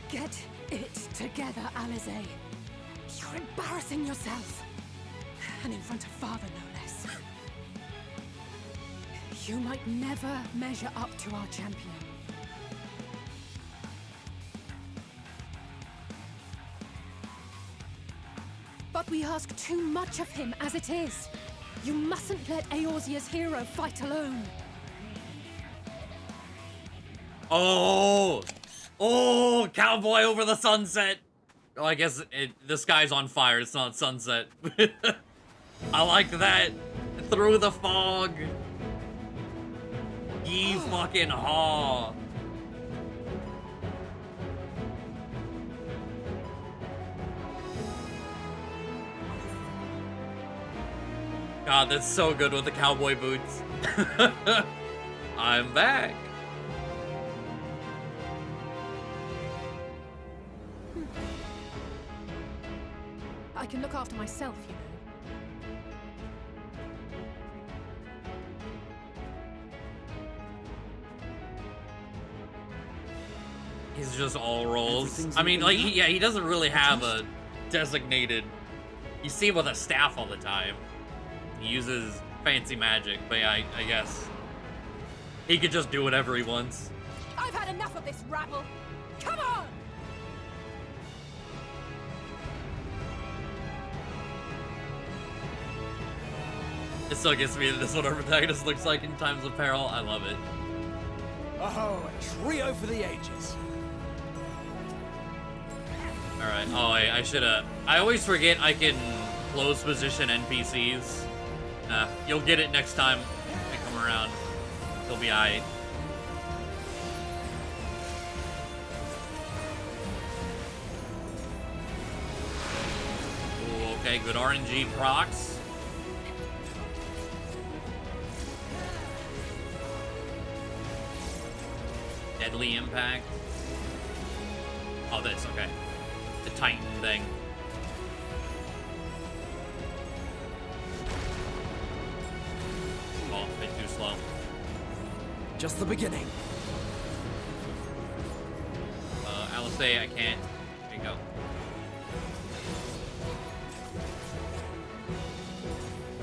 Speaker 8: Get it together, Alizé. You're embarrassing yourself. And in front of Father, no less. You might never measure up to our champion. But we ask too much of him as it is. You mustn't let Eorzea's hero fight alone.
Speaker 1: Oh! Oh! Cowboy over the sunset! Oh, I guess the sky's on fire, it's not sunset. I like that. Through the fog. Ye fucking haw. God, that's so good with the cowboy boots. I'm back.
Speaker 8: I can look after myself, you know.
Speaker 1: He's just all rolls. I mean, like, he doesn't really have a designated... You see him with a staff all the time. He uses fancy magic, but yeah, I guess he could just do whatever he wants.
Speaker 8: I've had enough of this rabble. Come on!
Speaker 1: It still gets me that this is what our protagonist looks like in times of peril. I love it.
Speaker 5: Oh, a trio for the ages.
Speaker 1: Alright, oh, I should've... I always forget I can close position NPCs. You'll get it next time I come around. You'll be aight. Ooh, okay, good RNG procs. Deadly impact. Oh, this, okay. The Titan thing. Oh, a bit too slow.
Speaker 5: Just the beginning.
Speaker 1: Alizé, I can't. There you go.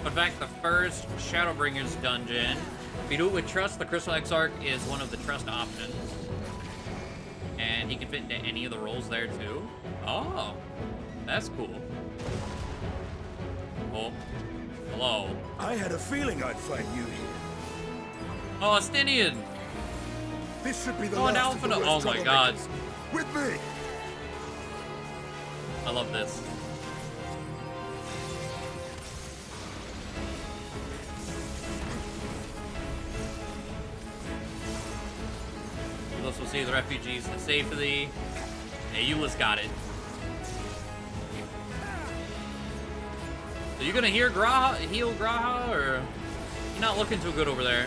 Speaker 1: Fun fact, the first Shadowbringers dungeon, if you do it with Trust, the Crystal Exarch is one of the Trust options. And he can fit into any of the roles there too. Oh, that's cool. Oh, hello.
Speaker 4: I had a feeling I'd find you here.
Speaker 1: Oh, a Stinian.
Speaker 4: This should be the
Speaker 1: Oh, an
Speaker 4: last of the
Speaker 1: Alpha.
Speaker 4: worst
Speaker 1: Oh my god.
Speaker 4: troublemakers. With me!
Speaker 1: I love this. Let's receive the refugees to safety. Hey, Eula's got it. So you gonna heal Graha, or you're not looking too good over there?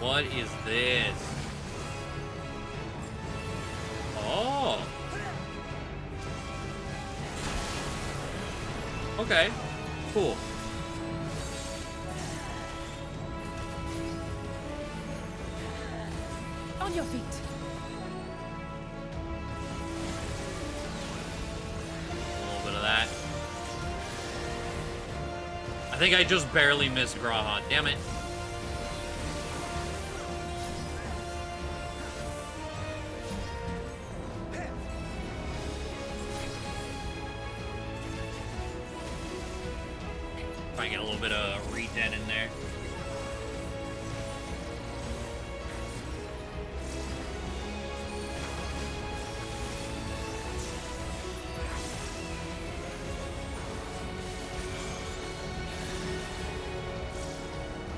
Speaker 1: What is this? Oh. Okay. Cool.
Speaker 8: On your feet.
Speaker 1: A little bit of that. I think I just barely missed Graha. Damn it. Try and get a little bit of regen in there.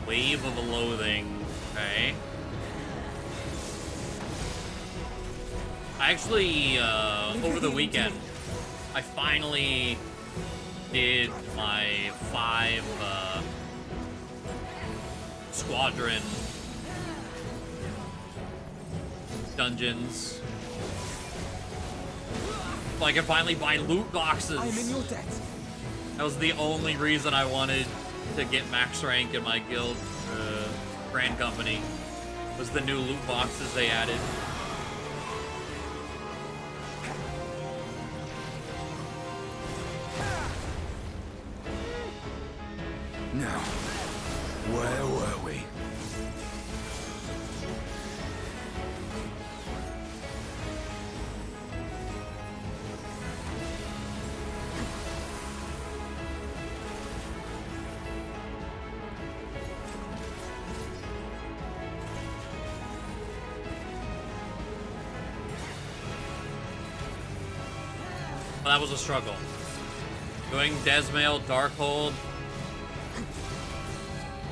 Speaker 1: Wave of Loathing. Okay. I actually, over the weekend, I finally did my 5 squadron dungeons. So I could finally buy loot boxes.
Speaker 5: I'm in your debt.
Speaker 1: That was the only reason I wanted to get max rank in my guild, Grand Company, was the new loot boxes they added.
Speaker 4: Now, where were we?
Speaker 1: Well, that was a struggle. Going Desmail, Darkhold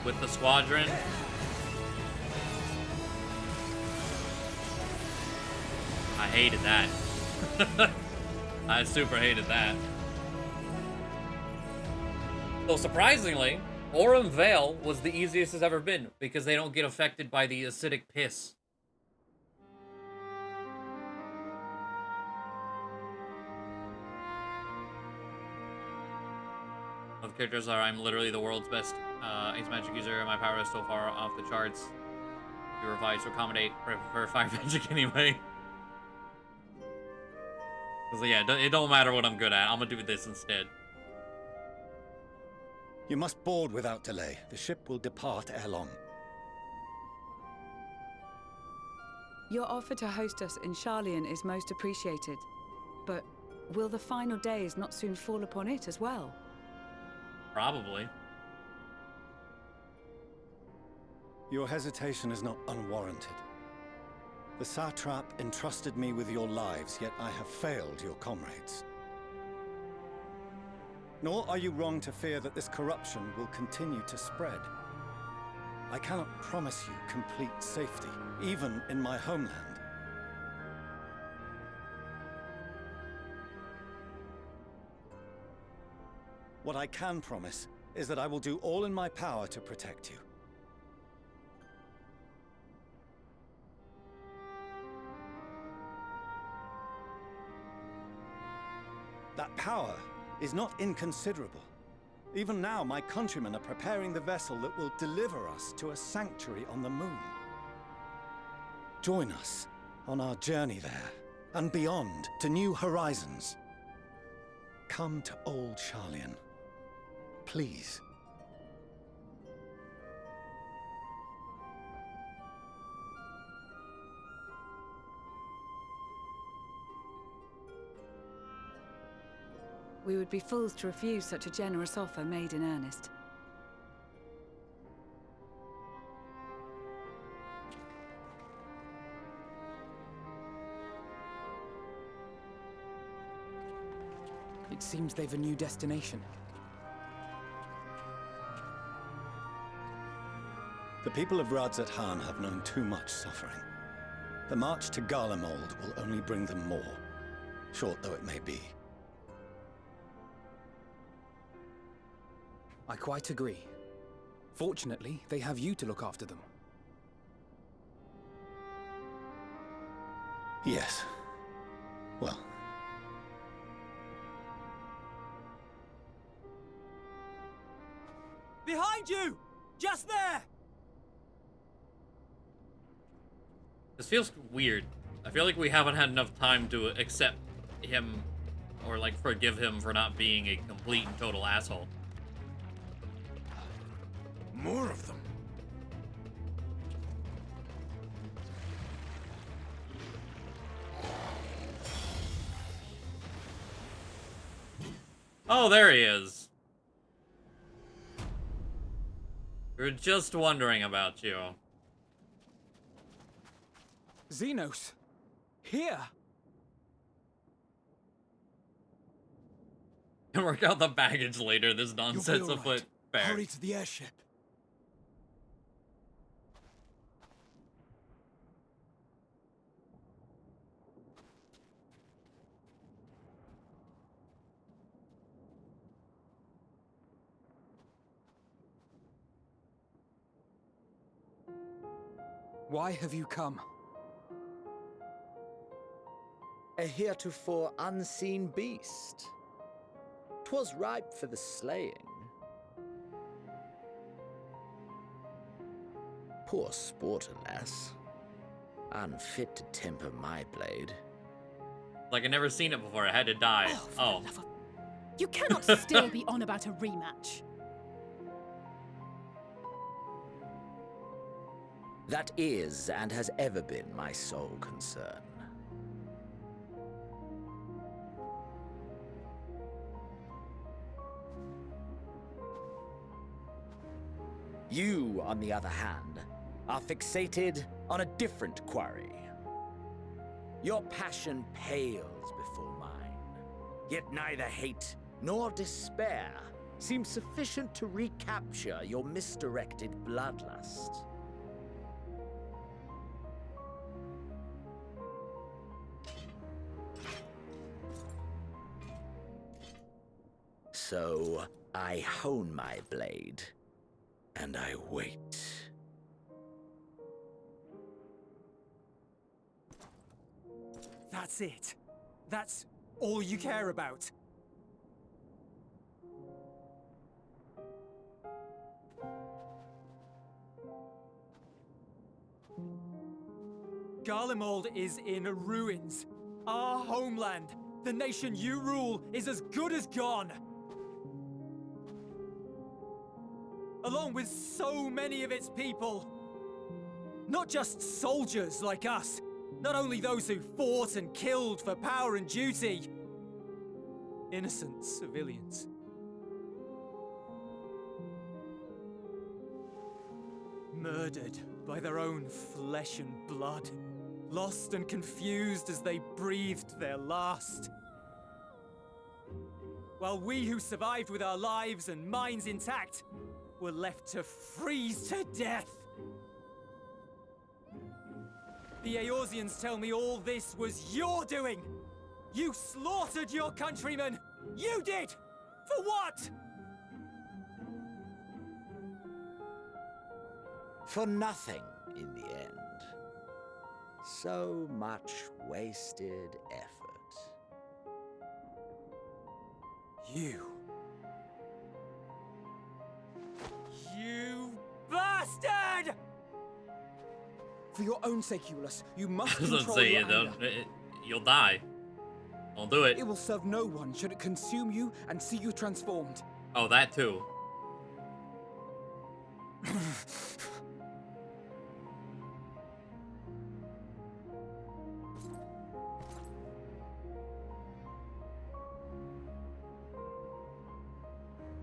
Speaker 1: with the squadron. I hated that. I super hated that. So surprisingly, Aurum Vale was the easiest it's ever been because they don't get affected by the acidic piss. Both characters are, I'm literally the world's best Ace Magic user, and my power is so far off the charts. You revised to accommodate for Fire Magic anyway. So yeah, it don't matter what I'm good at. I'm gonna do this instead.
Speaker 9: You must board without delay. The ship will depart ere long.
Speaker 10: Your offer to host us in Sharlayan is most appreciated. But will the final days not soon fall upon it as well?
Speaker 1: Probably.
Speaker 9: Your hesitation is not unwarranted. The satrap entrusted me with your lives, yet I have failed your comrades. Nor are you wrong to fear that this corruption will continue to spread. I cannot promise you complete safety, even in my homeland. What I can promise is that I will do all in my power to protect you. That power is not inconsiderable. Even now, my countrymen are preparing the vessel that will deliver us to a sanctuary on the moon. Join us on our journey there, and beyond, to new horizons. Come to old Sharlayan. Please.
Speaker 10: We would be fools to refuse such a generous offer made in earnest.
Speaker 11: It seems they've a new destination.
Speaker 9: The people of Radzat-Han have known too much suffering. The march to Garlemald will only bring them more, short though it may be.
Speaker 11: I quite agree. Fortunately, they have you to look after them.
Speaker 9: Yes. Well.
Speaker 6: Behind you! Just there!
Speaker 1: This feels weird. I feel like we haven't had enough time to accept him or like forgive him for not being a complete and total asshole.
Speaker 4: More of them.
Speaker 1: Oh, there he is. We were just wondering about you.
Speaker 11: Xenos! Here!
Speaker 1: Can work out the baggage later, this nonsense
Speaker 5: You'll be all
Speaker 1: afoot. Fair.
Speaker 5: Hurry to the airship.
Speaker 11: Why have you come?
Speaker 12: A heretofore unseen beast. 'Twas ripe for the slaying. Poor sport, alas. Unfit to temper my blade.
Speaker 1: Like I never seen it before, I had to die. Oh.
Speaker 8: You cannot still be on about a rematch.
Speaker 12: That is and has ever been my sole concern. You, on the other hand, are fixated on a different quarry. Your passion pales before mine, yet neither hate nor despair seems sufficient to recapture your misdirected bloodlust. So I hone my blade, and I wait.
Speaker 6: That's it. That's all you care about. Garlemald is in ruins. Our homeland, the nation you rule, is as good as gone. Along with so many of its people. Not just soldiers like us. Not only those who fought and killed for power and duty. Innocent civilians. Murdered by their own flesh and blood. Lost and confused as they breathed their last. While we who survived with our lives and minds intact were left to freeze to death. The Eorzeans tell me all this was your doing! You slaughtered your countrymen! You did! For what?
Speaker 12: For nothing in the end. So much wasted effort.
Speaker 6: You bastard!
Speaker 11: For your own sake, Euless, you must
Speaker 1: Doesn't
Speaker 11: control
Speaker 1: say
Speaker 11: your
Speaker 1: you
Speaker 11: anger.
Speaker 1: don't. You'll die. Don't do it.
Speaker 11: It will serve no one should it consume you and see you transformed.
Speaker 1: Oh, that too.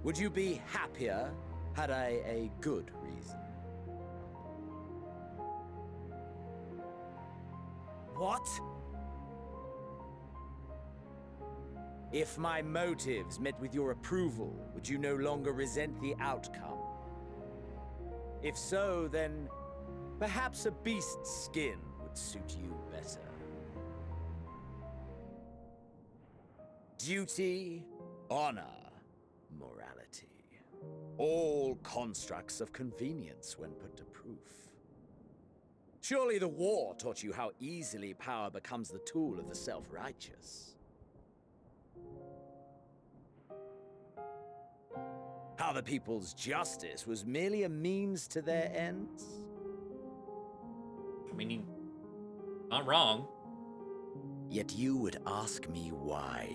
Speaker 12: Would you be happier had I a good reason?
Speaker 6: What?
Speaker 12: If my motives met with your approval, would you no longer resent the outcome? If so, then perhaps a beast's skin would suit you better. Duty, honor, morality. All constructs of convenience when put to proof. Surely the war taught you how easily power becomes the tool of the self-righteous. How the people's justice was merely a means to their ends?
Speaker 1: I mean, he's not wrong.
Speaker 12: Yet you would ask me why.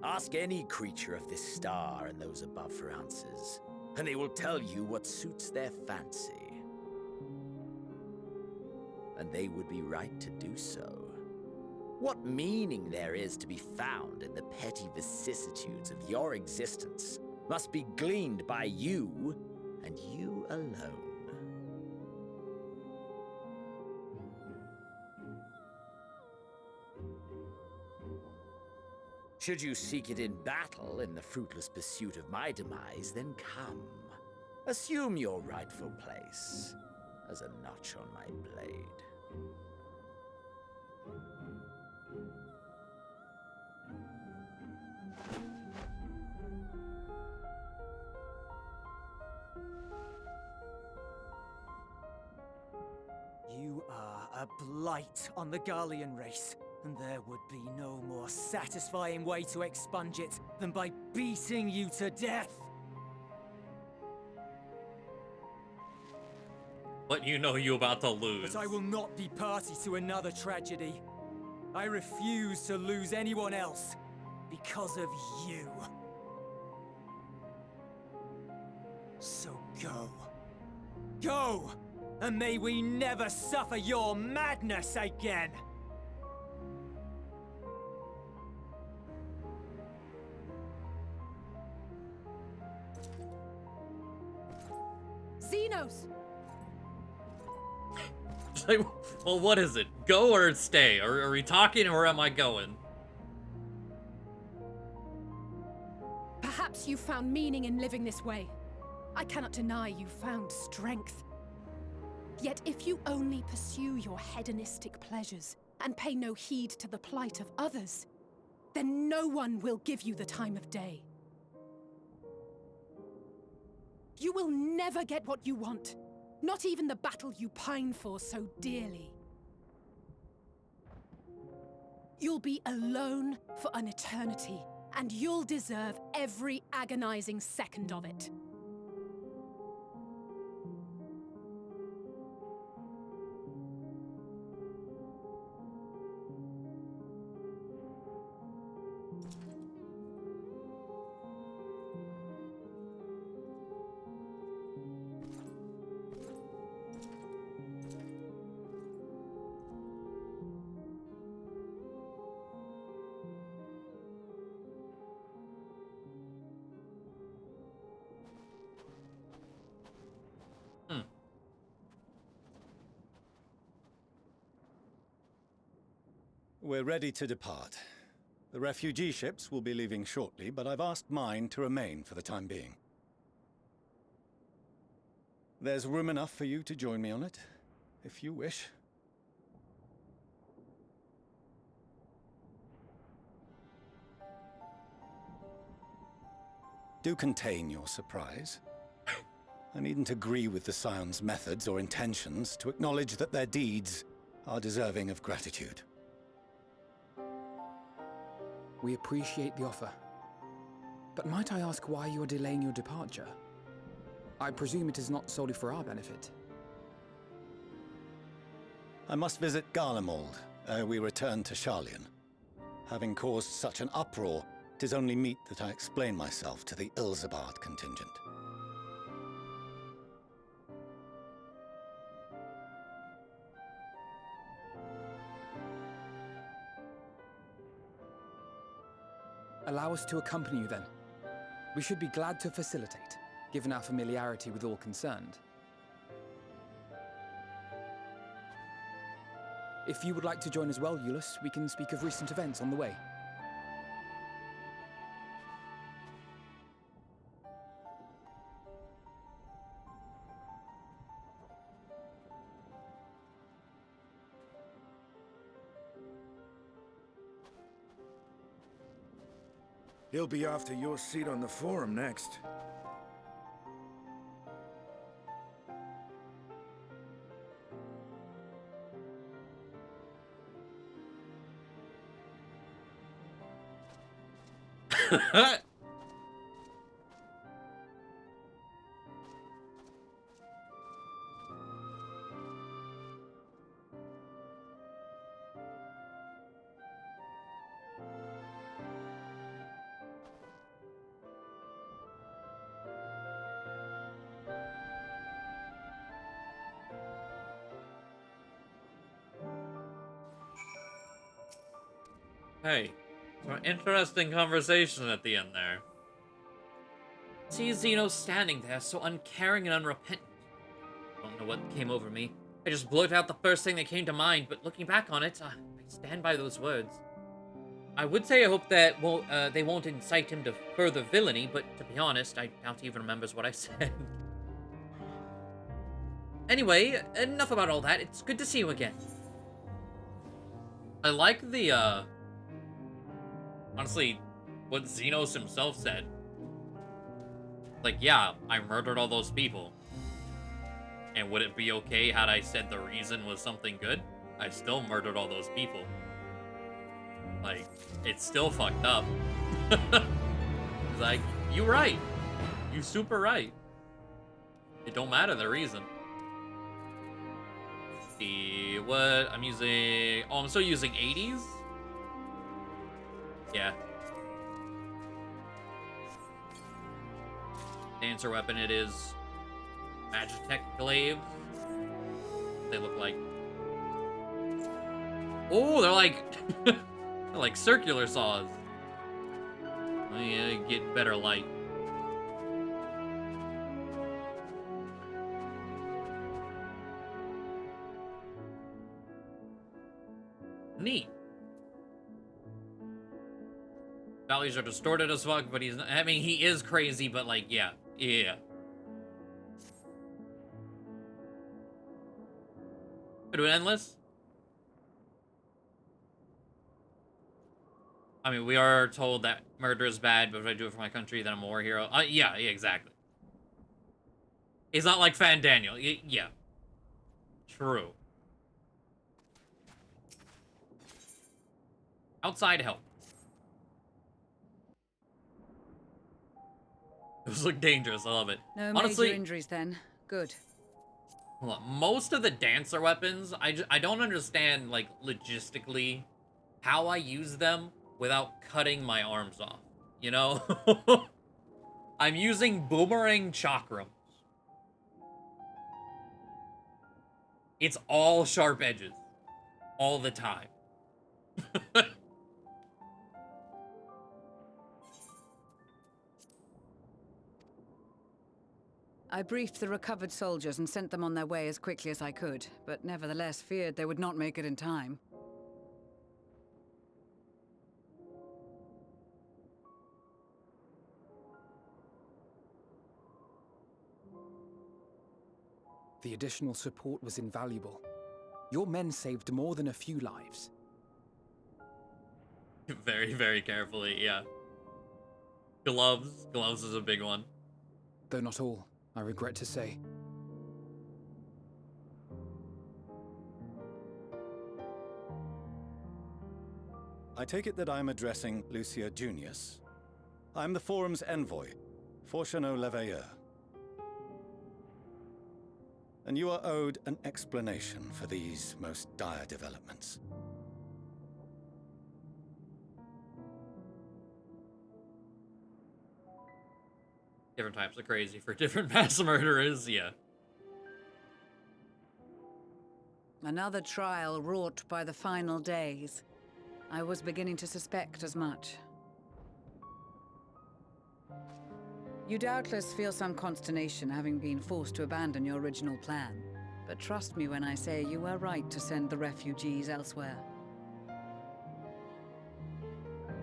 Speaker 12: Ask any creature of this star and those above for answers, and they will tell you what suits their fancy. And they would be right to do so. What meaning there is to be found in the petty vicissitudes of your existence must be gleaned by you, and you alone. Should you seek it in battle in the fruitless pursuit of my demise, then come. Assume your rightful place as a notch on my blade.
Speaker 6: You are a blight on the Garlean race, and there would be no more satisfying way to expunge it than by beating you to death.
Speaker 1: But you know you about to lose.
Speaker 6: But I will not be party to another tragedy. I refuse to lose anyone else because of you. So go. Go! And may we never suffer your madness again!
Speaker 8: Xenos!
Speaker 1: Like, well, what is it? Go or stay? Are we talking or am I going?
Speaker 8: Perhaps you found meaning in living this way. I cannot deny you found strength. Yet if you only pursue your hedonistic pleasures and pay no heed to the plight of others, then no one will give you the time of day. You will never get what you want, not even the battle you pine for so dearly. You'll be alone for an eternity, and you'll deserve every agonizing second of it.
Speaker 9: We're ready to depart. The refugee ships will be leaving shortly, but I've asked mine to remain for the time being. There's room enough for you to join me on it, if you wish. Do contain your surprise. I needn't agree with the Scion's methods or intentions to acknowledge that their deeds are deserving of gratitude.
Speaker 11: We appreciate the offer. But might I ask why you are delaying your departure? I presume it is not solely for our benefit.
Speaker 9: I must visit Garlemald ere we return to Sharlayan. Having caused such an uproar, 'tis only meet that I explain myself to the Ilzabard contingent.
Speaker 11: Allow us to accompany you then. We should be glad to facilitate, given our familiarity with all concerned. If you would like to join as well, Eulus, we can speak of recent events on the way.
Speaker 13: He'll be after your seat on the forum next.
Speaker 1: Hey, some interesting conversation at the end there. See Zeno standing there, so uncaring and unrepentant. Don't know what came over me. I just blurted out the first thing that came to mind, but looking back on it, I stand by those words. I would say I hope that they won't incite him to further villainy, but to be honest, I doubt he even remembers what I said. Anyway, enough about all that. It's good to see you again. I like the, honestly, what Xenos himself said. Like, yeah, I murdered all those people. And would it be okay had I said the reason was something good? I still murdered all those people. Like, it's still fucked up. It's like, you right. You super right. It don't matter the reason. See what I'm using. Oh, I'm still using 80s? Yeah. Dancer weapon it is. Magitech glaives. They look like. Oh, they're like they're like circular saws. Oh, yeah, get better light. Neat. Values are distorted as fuck, but he's not, I mean, he is crazy, but like, yeah. Yeah. Do it endless? I mean, we are told that murder is bad, but if I do it for my country, then I'm a war hero. Yeah, exactly. It's not like Fan Daniel. Yeah. True. Outside help. Those look dangerous. I love it.
Speaker 10: No
Speaker 1: Honestly,
Speaker 10: major injuries then. Good.
Speaker 1: Look, most of the dancer weapons, I don't understand, like, logistically, how I use them without cutting my arms off. You know? I'm using boomerang chakrams. It's all sharp edges. All the time.
Speaker 10: I briefed the recovered soldiers and sent them on their way as quickly as I could, but nevertheless feared they would not make it in time.
Speaker 11: The additional support was invaluable. Your men saved more than a few lives.
Speaker 1: Very, very carefully, yeah. Gloves. Gloves is a big one.
Speaker 11: Though not all, I regret to say.
Speaker 9: I take it that I'm addressing Lucia Junius. I'm the forum's envoy, Fortuneau Leveilleur. And you are owed an explanation for these most dire developments.
Speaker 1: Different types of crazy for different mass murderers, yeah.
Speaker 10: Another trial wrought by the final days. I was beginning to suspect as much. You doubtless feel some consternation having been forced to abandon your original plan. But trust me when I say you were right to send the refugees elsewhere.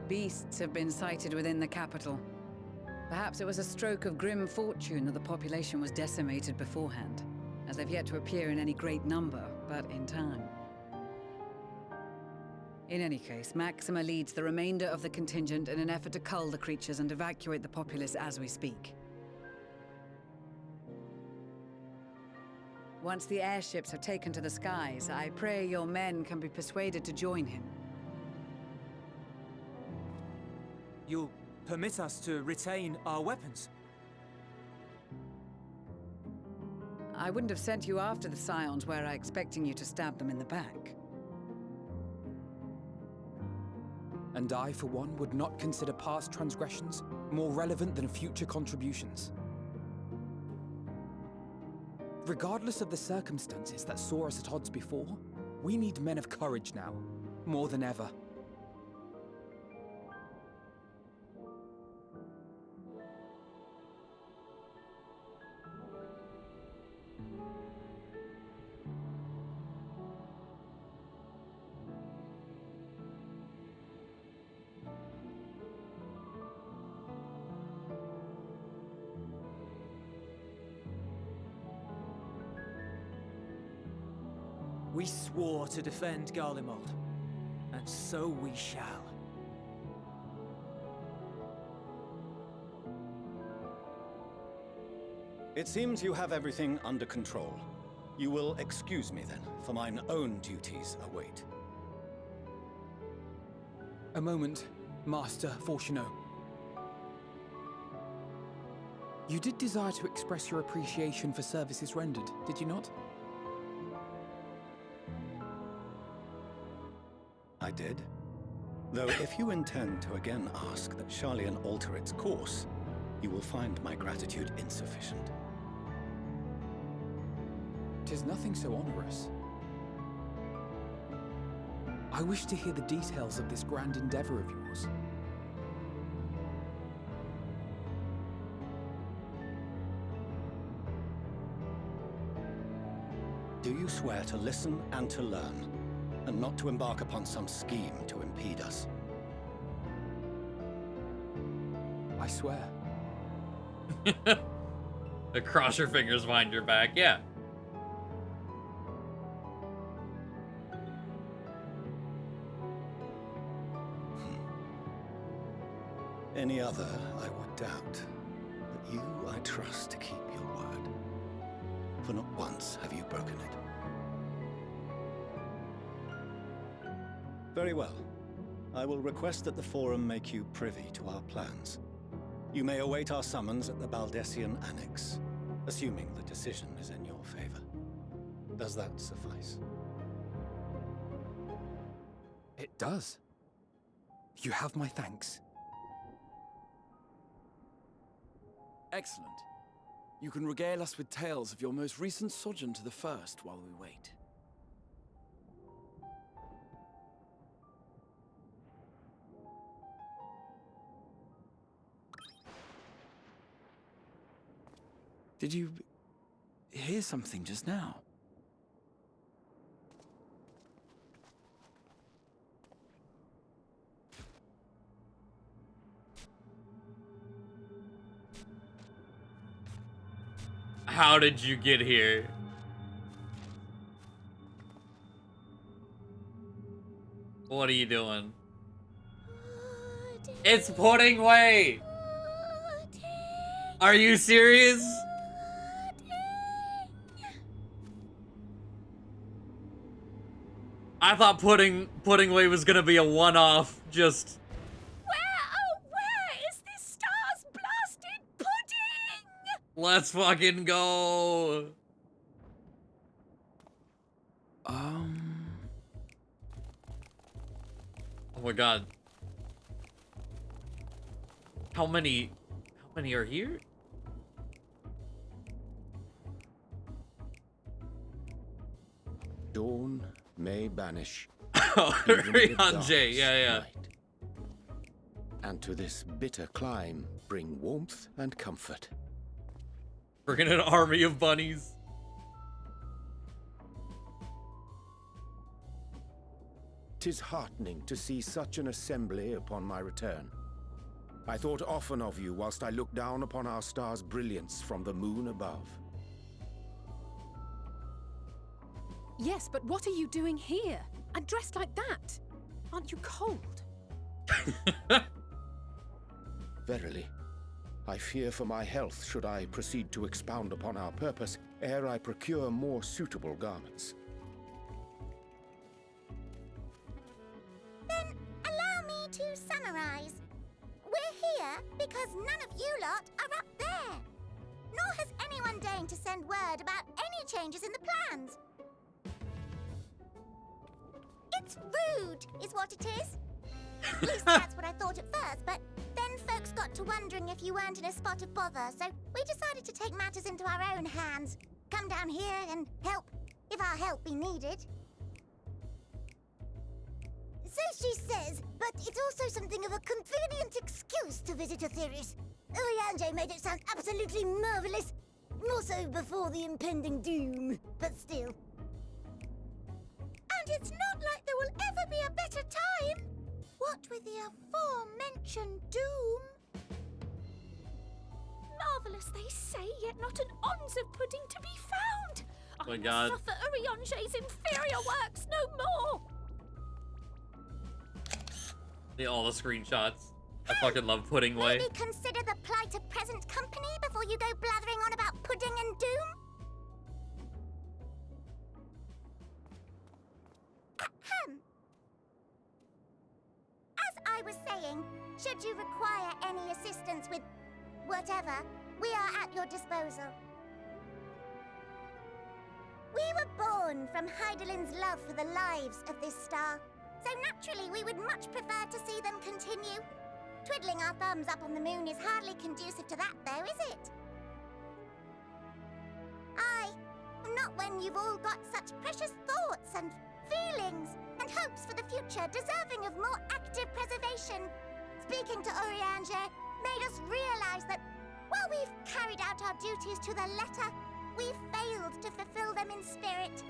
Speaker 10: Beasts have been sighted within the capital. Perhaps it was a stroke of grim fortune that the population was decimated beforehand, as they've yet to appear in any great number, but in time. In any case, Maxima leads the remainder of the contingent in an effort to cull the creatures and evacuate the populace as we speak. Once the airships have taken to the skies, I pray your men can be persuaded to join him.
Speaker 6: You'll permit us to retain our weapons?
Speaker 10: I wouldn't have sent you after the Scions were I expecting you to stab them in the back.
Speaker 11: And I, for one, would not consider past transgressions more relevant than future contributions. Regardless of the circumstances that saw us at odds before, we need men of courage now, more than ever.
Speaker 6: We swore to defend Garlemald, and so we shall.
Speaker 9: It seems you have everything under control. You will excuse me then, for mine own duties await.
Speaker 11: A moment, Master Fortuneau. You did desire to express your appreciation for services rendered, did you not?
Speaker 9: I did. Though if you intend to again ask that Charlian alter its course, you will find my gratitude insufficient.
Speaker 11: 'Tis nothing so onerous. I wish to hear the details of this grand endeavor of yours.
Speaker 9: Do you swear to listen and to learn, and not to embark upon some scheme to impede us?
Speaker 11: I swear.
Speaker 1: Cross your fingers behind your back, yeah.
Speaker 9: Any other, I would doubt. But you, I trust to keep your word. For not once have you broken it. Very well. I will request that the Forum make you privy to our plans. You may await our summons at the Baldessian Annex, assuming the decision is in your favor. Does that suffice?
Speaker 11: It does. You have my thanks.
Speaker 5: Excellent. You can regale us with tales of your most recent sojourn to the First while we wait. Did you hear something just now?
Speaker 1: How did you get here? What are you doing? It's putting way. Are you serious? I thought pudding way was gonna be a one-off. Just.
Speaker 8: Where is this star's blasted pudding?
Speaker 1: Let's fucking go. Oh my god. How many are here?
Speaker 13: Dawn may banish.
Speaker 1: Oh, Rion J, yeah.
Speaker 13: and to this bitter climb bring warmth and comfort.
Speaker 1: Bringing an army of bunnies.
Speaker 13: 'Tis heartening to see such an assembly upon my return. I thought often of you whilst I looked down upon our star's brilliance from the moon above.
Speaker 8: Yes, but what are you doing here? And dressed like that? Aren't you cold?
Speaker 13: Verily, I fear for my health should I proceed to expound upon our purpose ere I procure more suitable garments.
Speaker 14: Then allow me to summarize. We're here because none of you lot are up there. Nor has anyone deigned to send word about any changes in the plans. It's rude, is what it is. At least that's what I thought at first, but then folks got to wondering if you weren't in a spot of bother, so we decided to take matters into our own hands. Come down here and help, if our help be needed. So she says, but it's also something of a convenient excuse to visit Aetheris. Urianger made it sound absolutely marvelous. More so before the impending doom, but still. And it's not like there will ever be a better time. What with the aforementioned doom?
Speaker 8: Marvellous, they say, yet not an ounce of pudding to be found.
Speaker 1: Oh my
Speaker 8: I
Speaker 1: God.
Speaker 8: must suffer Urianger's inferior works no more.
Speaker 1: All the screenshots. I fucking love Pudding Way.
Speaker 14: Maybe consider the plight of present company before you go blathering on about pudding and doom? Ahem. As I was saying, should you require any assistance with whatever, we are at your disposal. We were born from Hydaelyn's love for the lives of this star, so naturally we would much prefer to see them continue. Twiddling our thumbs up on the moon is hardly conducive to that, though, is it? Aye, not when you've all got such precious thoughts and feelings and hopes for the future deserving of more active preservation. Speaking to Urianger made us realize that while we've carried out our duties to the letter, we've failed to fulfill them in spirit.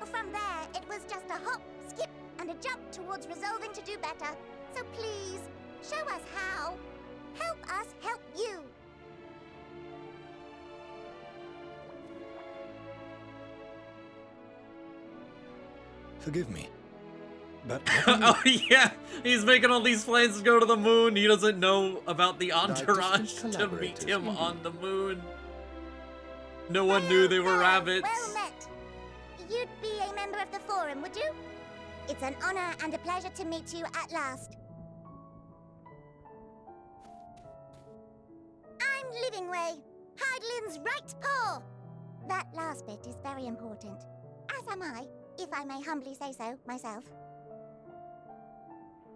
Speaker 14: From there, it was just a hop, skip, and a jump towards resolving to do better. So please, show us how. Help us help you.
Speaker 9: Forgive me, but...
Speaker 1: Oh yeah, he's making all these plans to go to the moon. He doesn't know about the entourage to meet him on the moon. No one knew they were rabbits.
Speaker 14: Well met. You'd be a member of the Forum, would you? It's an honor and a pleasure to meet you at last. I'm Livingway, Hydaelyn's right paw. That last bit is very important, as am I, if I may humbly say so myself.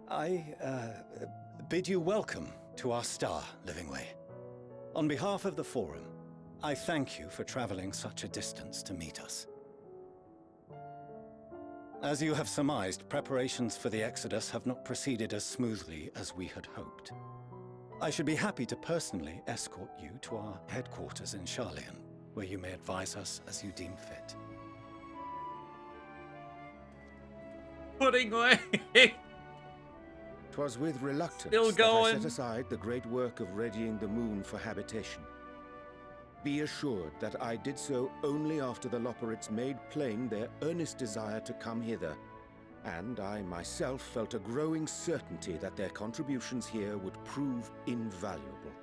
Speaker 9: I bid you welcome to our star, Livingway. On behalf of the Forum, I thank you for traveling such a distance to meet us. As you have surmised, preparations for the Exodus have not proceeded as smoothly as we had hoped. I should be happy to personally escort you to our headquarters in Sharlayan, where you may advise us as you deem fit.
Speaker 1: Pudding Way.
Speaker 13: 'Twas with reluctance
Speaker 1: Still
Speaker 13: that I
Speaker 1: going.
Speaker 13: set aside the great work of readying the moon for habitation. Be assured that I did so only after the Loperites made plain their earnest desire to come hither, and I myself felt a growing certainty that their contributions here would prove invaluable.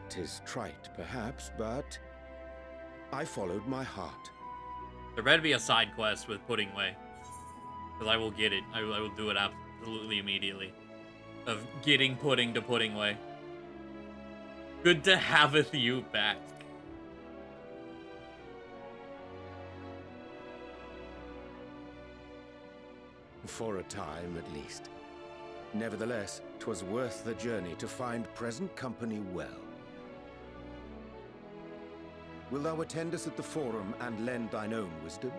Speaker 13: 'Tis trite, perhaps, but I followed my heart.
Speaker 1: There better be a side quest with Pudding Way, because I will get it. I will do it absolutely immediately. Of getting pudding to Pudding Way. Good to haveth you back.
Speaker 13: For a time, at least. Nevertheless, 'twas worth the journey to find present company well. Wilt thou attend us at the Forum and lend thine own wisdom?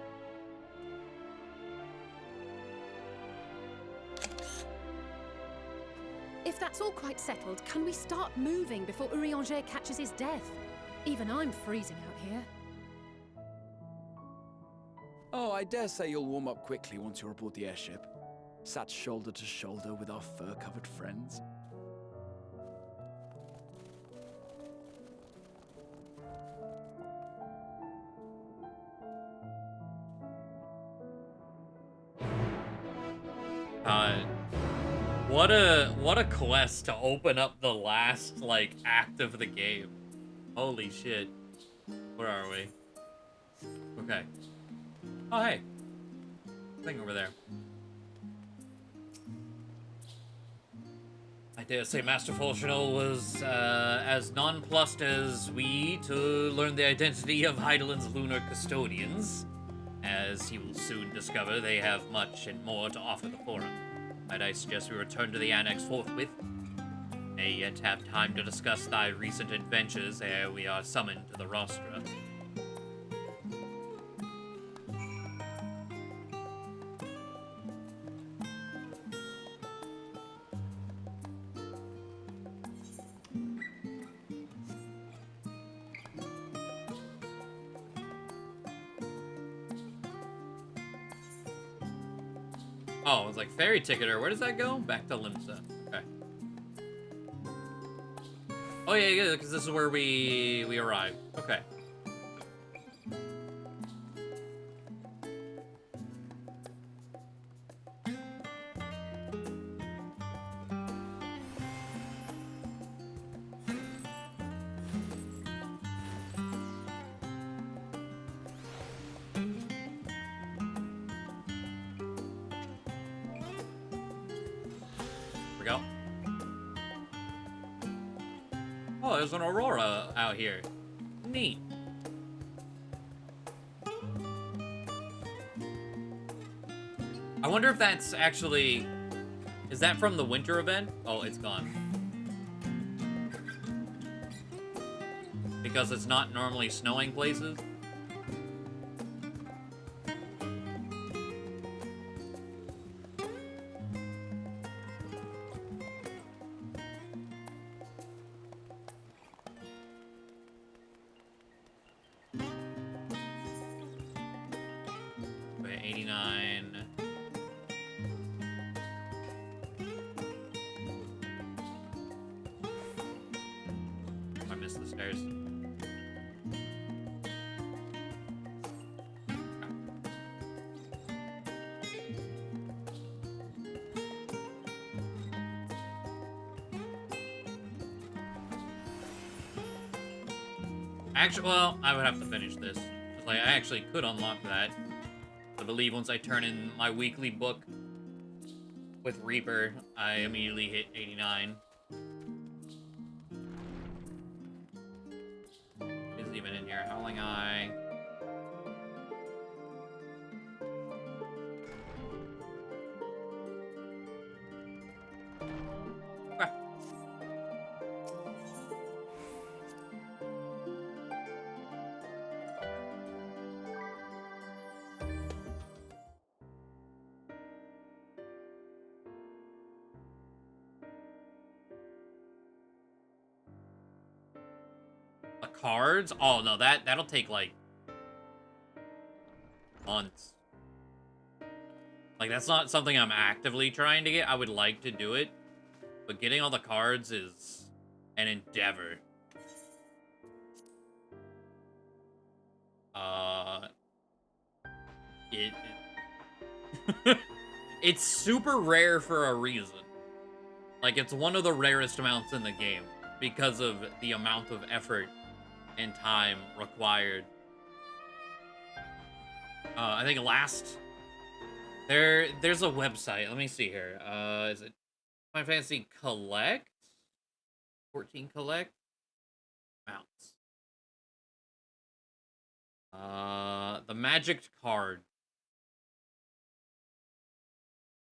Speaker 8: If that's all quite settled, can we start moving before Urianger catches his death? Even I'm freezing out here.
Speaker 11: Oh, I dare say you'll warm up quickly once you're aboard the airship. Sat shoulder to shoulder with our fur-covered friends.
Speaker 1: What a quest to open up the last, like, act of the game. Holy shit. Where are we? Okay. Oh, hey. Thing over there. I dare say Master Fulchinal was as nonplussed as we to learn the identity of Heidelin's lunar custodians. As he will soon discover, they have much and more to offer the Forum. Might I suggest we return to the Annex forthwith? May yet have time to discuss thy recent adventures ere we are summoned to the rostra. Oh, it's like ferry ticketer. Where does that go? Back to Limsa. Okay. Oh yeah, because this is where we arrived. Okay. We go. Oh, there's an aurora out here. Neat. I wonder if that's actually... Is that from the winter event? Oh, it's gone. Because it's not normally snowing places? Okay, 89. I missed the stairs. Actually, well, I would have to finish this. 'Cause, like, I actually could unlock that. I believe once I turn in my weekly book with Reaper, I immediately hit 89. Isn't even in here. Howling Eye. Okay. The cards? Oh no, that'll take like months. Like, that's not something I'm actively trying to get. I would like to do it, but getting all the cards is an endeavor. It it's super rare for a reason. Like, it's one of the rarest amounts in the game because of the amount of effort and time required. I think there's a website. Let me see here. Is it Final Fantasy Collect? 14 Collect? Mounts. The magic card.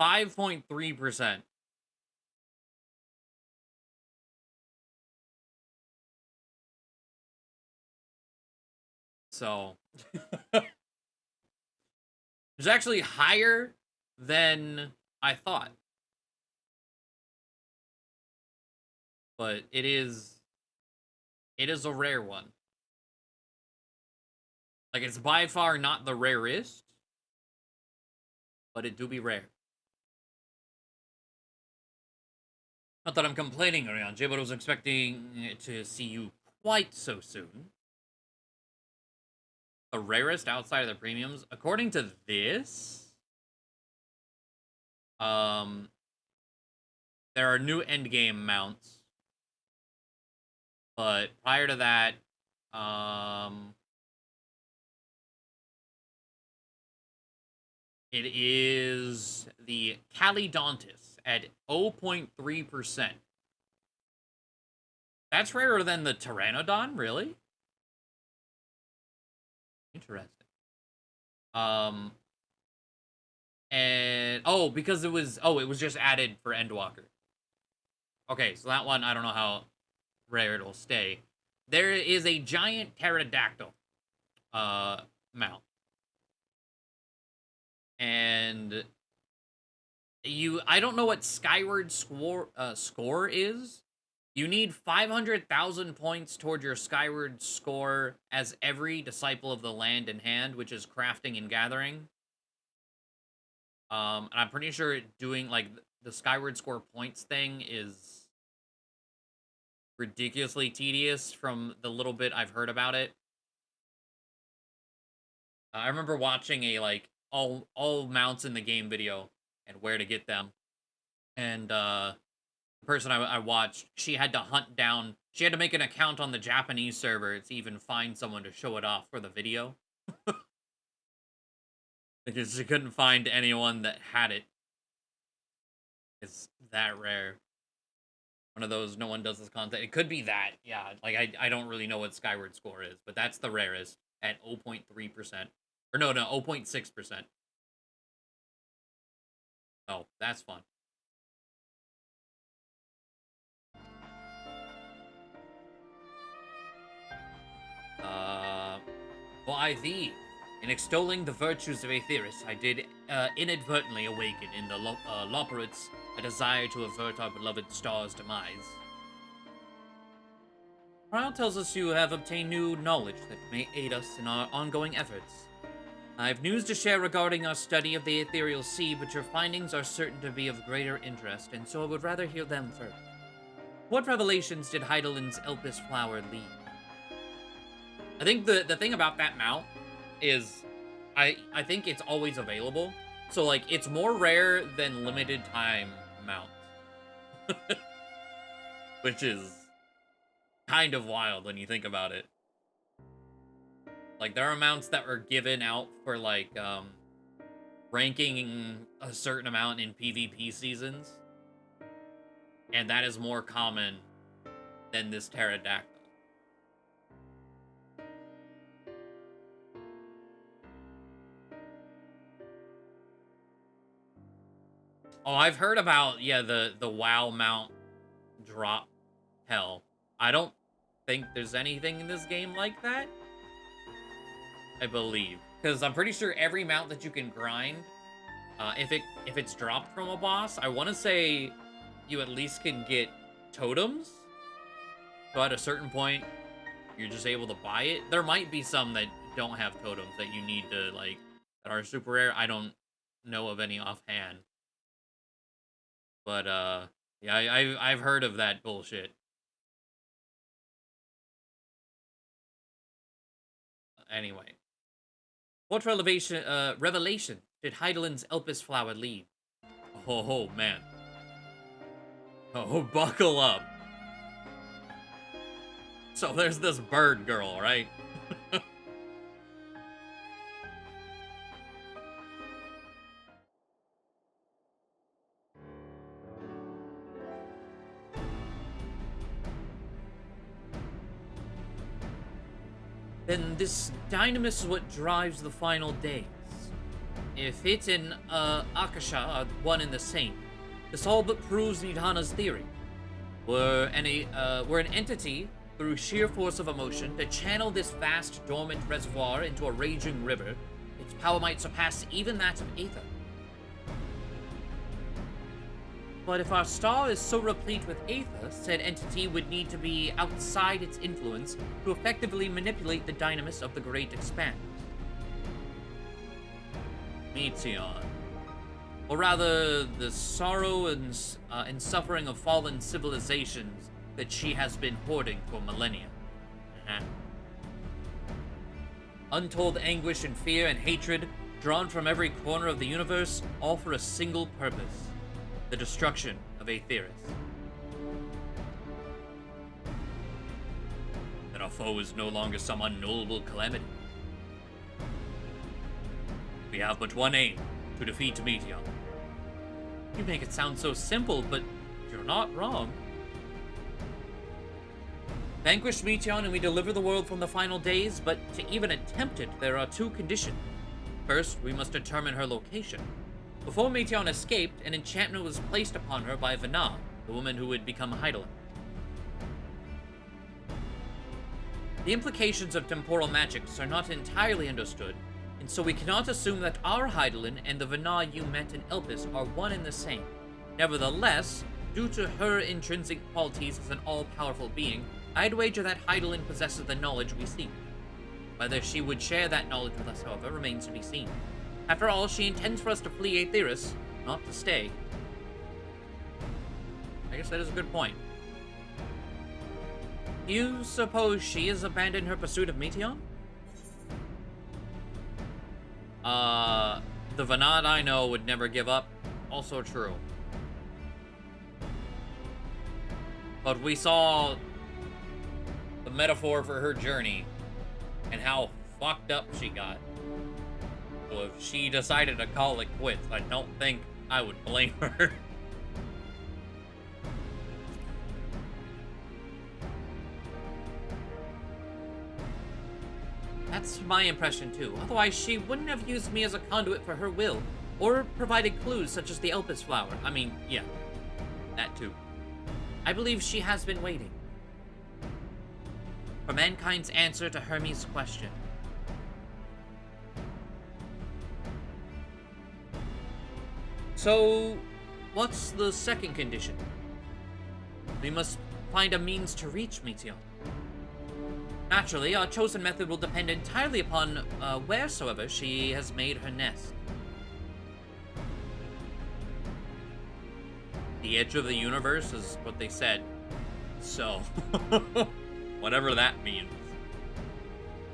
Speaker 1: 5.3%. So it's actually higher than I thought. but it is a rare one. Like, it's by far not the rarest, but it do be rare. Not that I'm complaining, Oriange, but I was expecting to see you quite so soon. The rarest outside of the premiums, according to this, there are new endgame mounts, but prior to that, it is the Calidontis at 0.3%. That's rarer than the Pteranodon, really? Interesting. And oh, because it was just added for Endwalker. Okay, so that one I don't know how rare it'll stay. There is a giant pterodactyl mount. And I don't know what Skyward score is. You need 500,000 points toward your Skyward score as every Disciple of the Land in hand, which is crafting and gathering. And I'm pretty sure doing, like, the Skyward score points thing is ridiculously tedious from the little bit I've heard about it. I remember watching a, like, all mounts in the game video and where to get them. And, the person I watched, she had to hunt down, she had to make an account on the Japanese server to even find someone to show it off for the video. Because she couldn't find anyone that had it. It's that rare. One of those, no one does this content. It could be that, yeah. Like, I don't really know what Skyward score is, but that's the rarest at 0.3%. Or no, 0.6%. Oh, that's fun. Well, IV. In extolling the virtues of Aetheris, I did inadvertently awaken in the Loperites a desire to avert our beloved star's demise. Morale tells us you have obtained new knowledge that may aid us in our ongoing efforts. I have news to share regarding our study of the Ethereal Sea, but your findings are certain to be of greater interest, and so I would rather hear them first. What revelations did Heidelin's Elpis flower lead? I think the thing about that mount is I think it's always available. So, like, it's more rare than limited time mounts. Which is kind of wild when you think about it. Like, there are mounts that were given out for, like, ranking a certain amount in PvP seasons. And that is more common than this pterodactyl. Oh, I've heard about, yeah, the WoW mount drop hell. I don't think there's anything in this game like that. I believe. Because I'm pretty sure every mount that you can grind, if it's dropped from a boss, I want to say you at least can get totems. So at a certain point, you're just able to buy it. There might be some that don't have totems that you need to, like, that are super rare. I don't know of any offhand. But, yeah, I've heard of that bullshit. Anyway. What revelation did Heidelin's Elpis flower lead? Oh, man. Oh, buckle up. So there's this bird girl, right? Then this dynamis is what drives the final days. If it and Akasha are one and the same, this all but proves Nidhana's theory. We're an entity through sheer force of emotion to channel this vast dormant reservoir into a raging river. Its power might surpass even that of Aether. but if our star is so replete with aether, said entity would need to be outside its influence to effectively manipulate the dynamis of the Great Expanse. Meteion. Or rather, the sorrow and suffering of fallen civilizations that she has been hoarding for millennia. Untold anguish and fear and hatred, drawn from every corner of the universe, all for a single purpose: the destruction of Aetheris. That our foe is no longer some unknowable calamity. We have but one aim: to defeat Meteion. You make it sound so simple, but you're not wrong. Vanquish Meteion and we deliver the world from the final days, but to even attempt it, there are two conditions. First, we must determine her location. Before Meteion escaped, an enchantment was placed upon her by Vana, the woman who would become Hydaelyn. The implications of temporal magics are not entirely understood, and so we cannot assume that our Hydaelyn and the Vana you met in Elpis are one and the same. Nevertheless, due to her intrinsic qualities as an all-powerful being, I'd wager that Hydaelyn possesses the knowledge we seek. Whether she would share that knowledge with us, however, remains to be seen. After all, she intends for us to flee Aetheris, not to stay. I guess that is a good point. You suppose she has abandoned her pursuit of Meteion? The Vanad I know would never give up. Also true. But we saw the metaphor for her journey and how fucked up she got. So if she decided to call it quits, I don't think I would blame her. That's my impression too. Otherwise, she wouldn't have used me as a conduit for her will, or provided clues such as the Elpis flower. I mean, yeah, that too. I believe she has been waiting for mankind's answer to Hermes' question. So, what's the second condition? We must find a means to reach Meteion. Naturally, our chosen method will depend entirely upon wheresoever she has made her nest. The edge of the universe is what they said. So, whatever that means.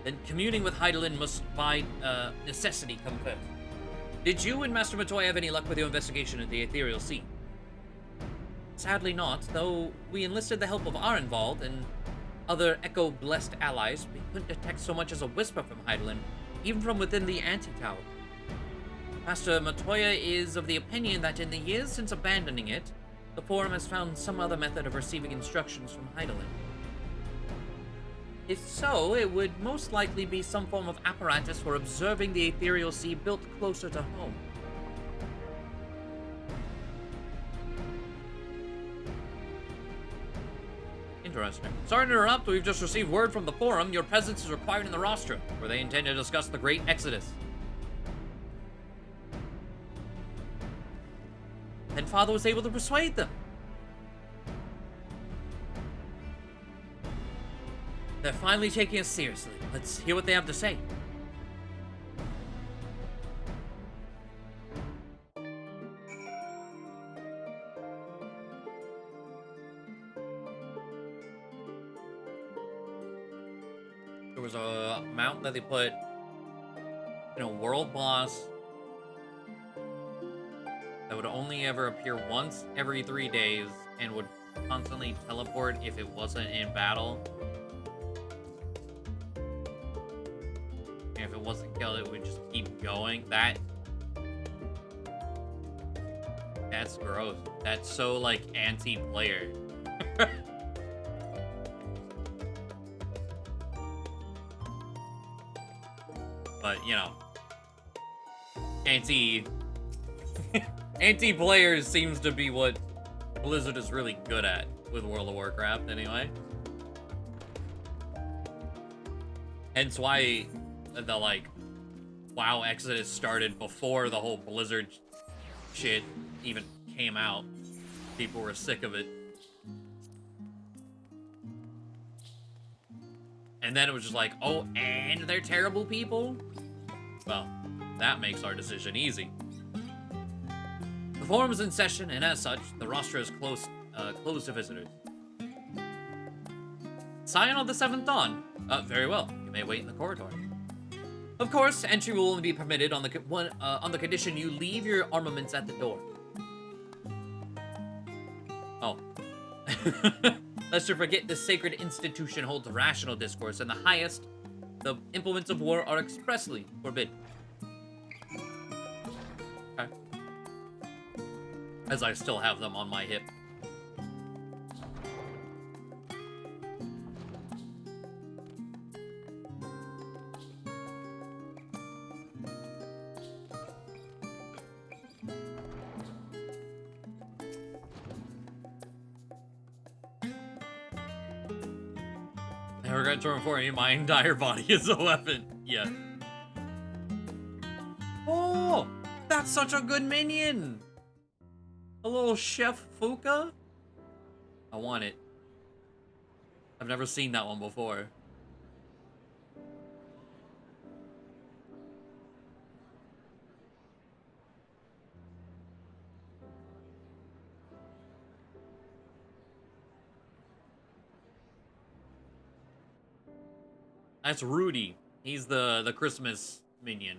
Speaker 1: Then communing with Hydaelyn must by necessity come first. Did you and Master Matoy have any luck with your investigation of the Ethereal Sea? Sadly not, though we enlisted the help of Arenvald and other Echo-blessed allies. We couldn't detect so much as a whisper from Hydaelyn, even from within the Anti-Tower. Master Matoya is of the opinion that in the years since abandoning it, the Forum has found some other method of receiving instructions from Hydaelyn. If so, it would most likely be some form of apparatus for observing the Ethereal Sea built closer to home. Interesting. Sorry to interrupt, we've just received word from the Forum. Your presence is required in the rostrum, where they intend to discuss the Great Exodus. Then Father was able to persuade them. They're finally taking us seriously. Let's hear what they have to say. There was a mount that they put in a world boss that would only ever appear once every 3 days and would constantly teleport if it wasn't in battle. And if it wasn't killed, it would just keep going. That's gross. That's so, like, anti-player. But, you know, anti-players seems to be what Blizzard is really good at with World of Warcraft, anyway. Hence why the, like, WoW Exodus started before the whole Blizzard shit even came out. People were sick of it. And then it was just like, oh, and they're terrible people? Well, that makes our decision easy. The forum is in session, and as such, the roster is closed to visitors. Scion of the Seventh Dawn. Very well. You may wait in the corridor. Of course, entry will only be permitted on the condition you leave your armaments at the door. Oh. Lest you forget, this sacred institution holds rational discourse, and the highest, the implements of war are expressly forbidden. Okay. As I still have them on my hip. I regret to inform you, my entire body is a weapon. Yeah. Oh, that's such a good minion. A little Chef Fuka. I want it. I've never seen that one before. That's Rudy. He's the Christmas minion.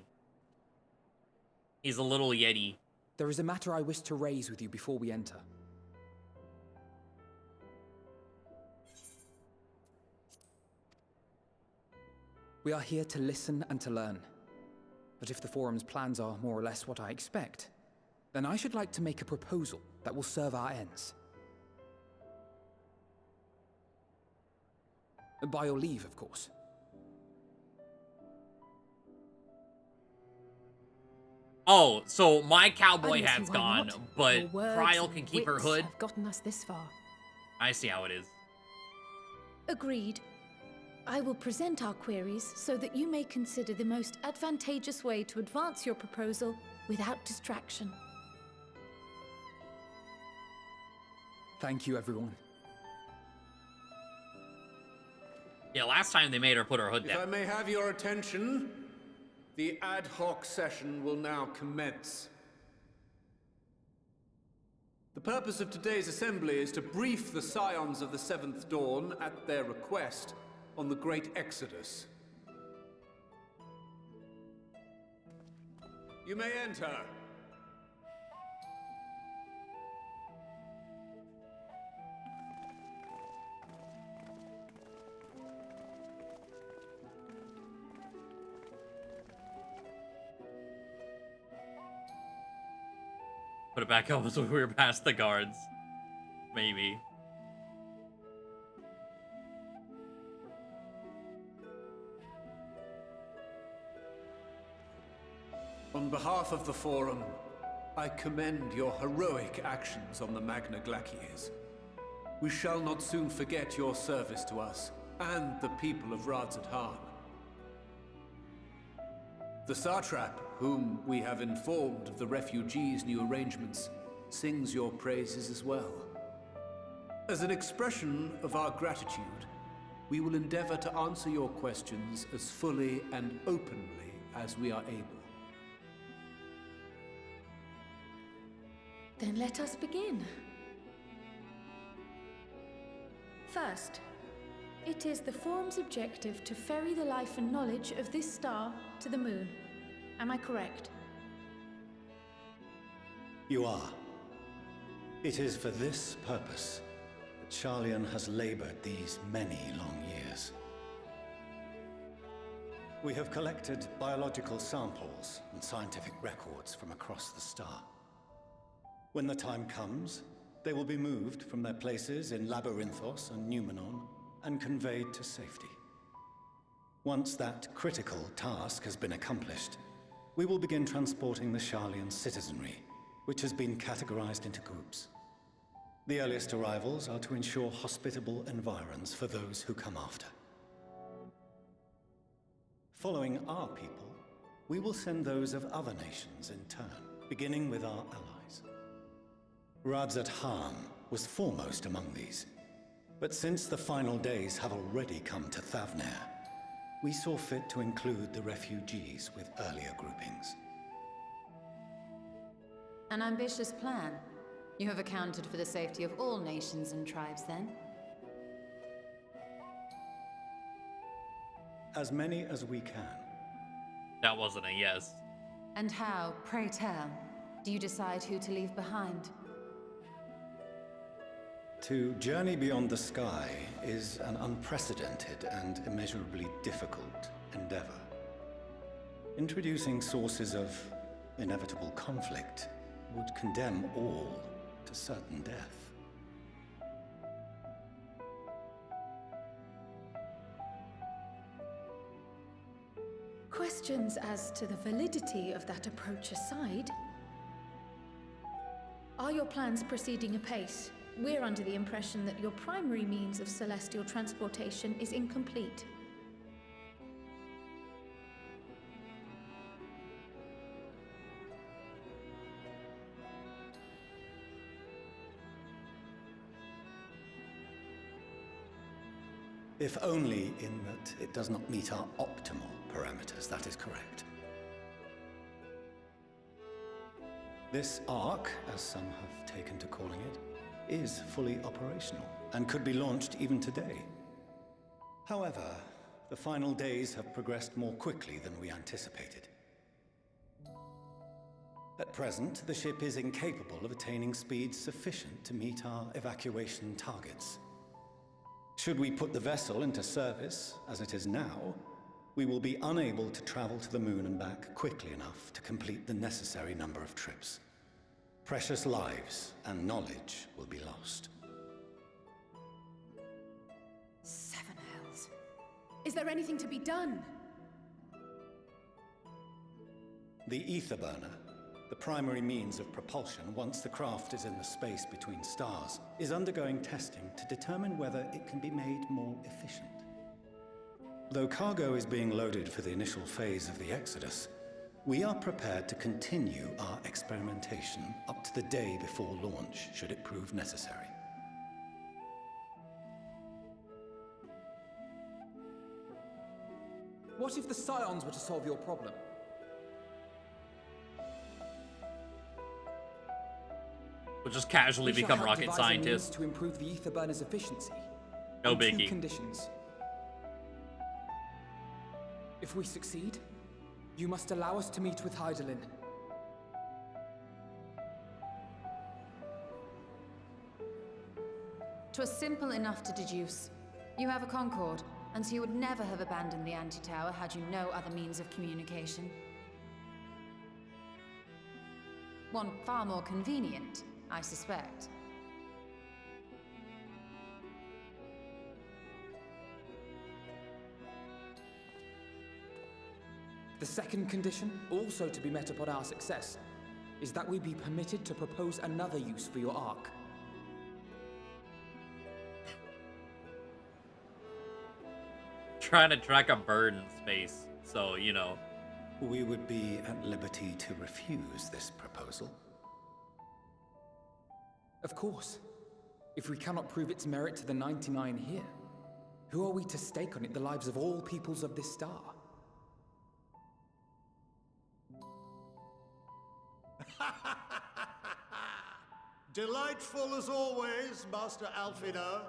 Speaker 1: He's a little Yeti.
Speaker 11: There is a matter I wish to raise with you before we enter. We are here to listen and to learn. But if the forum's plans are more or less what I expect, then I should like to make a proposal that will serve our ends. By your leave, of course.
Speaker 1: Oh, so my cowboy
Speaker 8: I don't see
Speaker 1: hat's
Speaker 8: why
Speaker 1: gone,
Speaker 8: not.
Speaker 1: but
Speaker 8: Your words
Speaker 1: Kryl
Speaker 8: and
Speaker 1: can keep her
Speaker 8: wits
Speaker 1: hood.
Speaker 8: have gotten us this far.
Speaker 1: I see how it is.
Speaker 15: Agreed. I will present our queries so that you may consider the most advantageous way to advance your proposal without distraction.
Speaker 11: Thank you, everyone.
Speaker 1: Yeah, last time they made her put her hood
Speaker 16: If I
Speaker 1: down.
Speaker 16: may have your attention, the ad hoc session will now commence. The purpose of today's assembly is to brief the Scions of the Seventh Dawn, at their request, on the Great Exodus. You may enter.
Speaker 1: Put it back up so we were past the guards. Maybe.
Speaker 16: On behalf of the Forum, I commend your heroic actions on the Magna Glaciers. We shall not soon forget your service to us and the people of Radzat-Han. The Satrap, whom we have informed of the refugees' new arrangements, sings your praises as well. As an expression of our gratitude, we will endeavor to answer your questions as fully and openly as we are able.
Speaker 15: Then let us begin. First, it is the Forum's objective to ferry the life and knowledge of this star to the moon. Am I correct?
Speaker 9: You are. It is for this purpose that Sharlayan has labored these many long years. We have collected biological samples and scientific records from across the star. When the time comes, they will be moved from their places in Labyrinthos and Numenon and conveyed to safety. Once that critical task has been accomplished, we will begin transporting the Sharlayan citizenry, which has been categorized into groups. The earliest arrivals are to ensure hospitable environs for those who come after. Following our people, we will send those of other nations in turn, beginning with our allies. Radzat Han was foremost among these. But since the final days have already come to Thavnair, we saw fit to include the refugees with earlier groupings.
Speaker 17: An ambitious plan. You have accounted for the safety of all nations and tribes, then?
Speaker 9: As many as we can.
Speaker 1: That wasn't a yes.
Speaker 17: And how, pray tell, do you decide who to leave behind?
Speaker 9: To journey beyond the sky is an unprecedented and immeasurably difficult endeavor. Introducing sources of inevitable conflict would condemn all to certain death.
Speaker 15: Questions as to the validity of that approach aside, are your plans proceeding apace? We're under the impression that your primary means of celestial transportation is incomplete.
Speaker 9: If only in that it does not meet our optimal parameters, that is correct. This Ark, as some have taken to calling it, is fully operational and could be launched even today. However, the final days have progressed more quickly than we anticipated. At present, the ship is incapable of attaining speeds sufficient to meet our evacuation targets. Should we put the vessel into service, as it is now, we will be unable to travel to the moon and back quickly enough to complete the necessary number of trips. Precious lives and knowledge will be lost.
Speaker 8: Seven hells. Is there anything to be done?
Speaker 9: The ether burner, the primary means of propulsion once the craft is in the space between stars, is undergoing testing to determine whether it can be made more efficient. Though cargo is being loaded for the initial phase of the Exodus, we are prepared to continue our experimentation up to the day before launch, should it prove necessary.
Speaker 11: What if the Scions were to solve your problem?
Speaker 1: We'll just casually
Speaker 11: We shall
Speaker 1: become
Speaker 11: help
Speaker 1: rocket
Speaker 11: devise a means
Speaker 1: scientists.
Speaker 11: to improve the ether burner's efficiency.
Speaker 1: No
Speaker 11: On two
Speaker 1: biggie.
Speaker 11: conditions. If we succeed, you must allow us to meet with Hydaelyn.
Speaker 17: 'Twas simple enough to deduce. You have a Concord, and so you would never have abandoned the anti-tower had you no other means of communication. One far more convenient, I suspect.
Speaker 11: The second condition, also to be met upon our success, is that we be permitted to propose another use for your Ark.
Speaker 1: Trying to track a bird in space, so, you know.
Speaker 9: We would be at liberty to refuse this proposal.
Speaker 11: Of course. If we cannot prove its merit to the 99 here, who are we to stake on it the lives of all peoples of this star?
Speaker 4: Delightful as always, Master Alfino.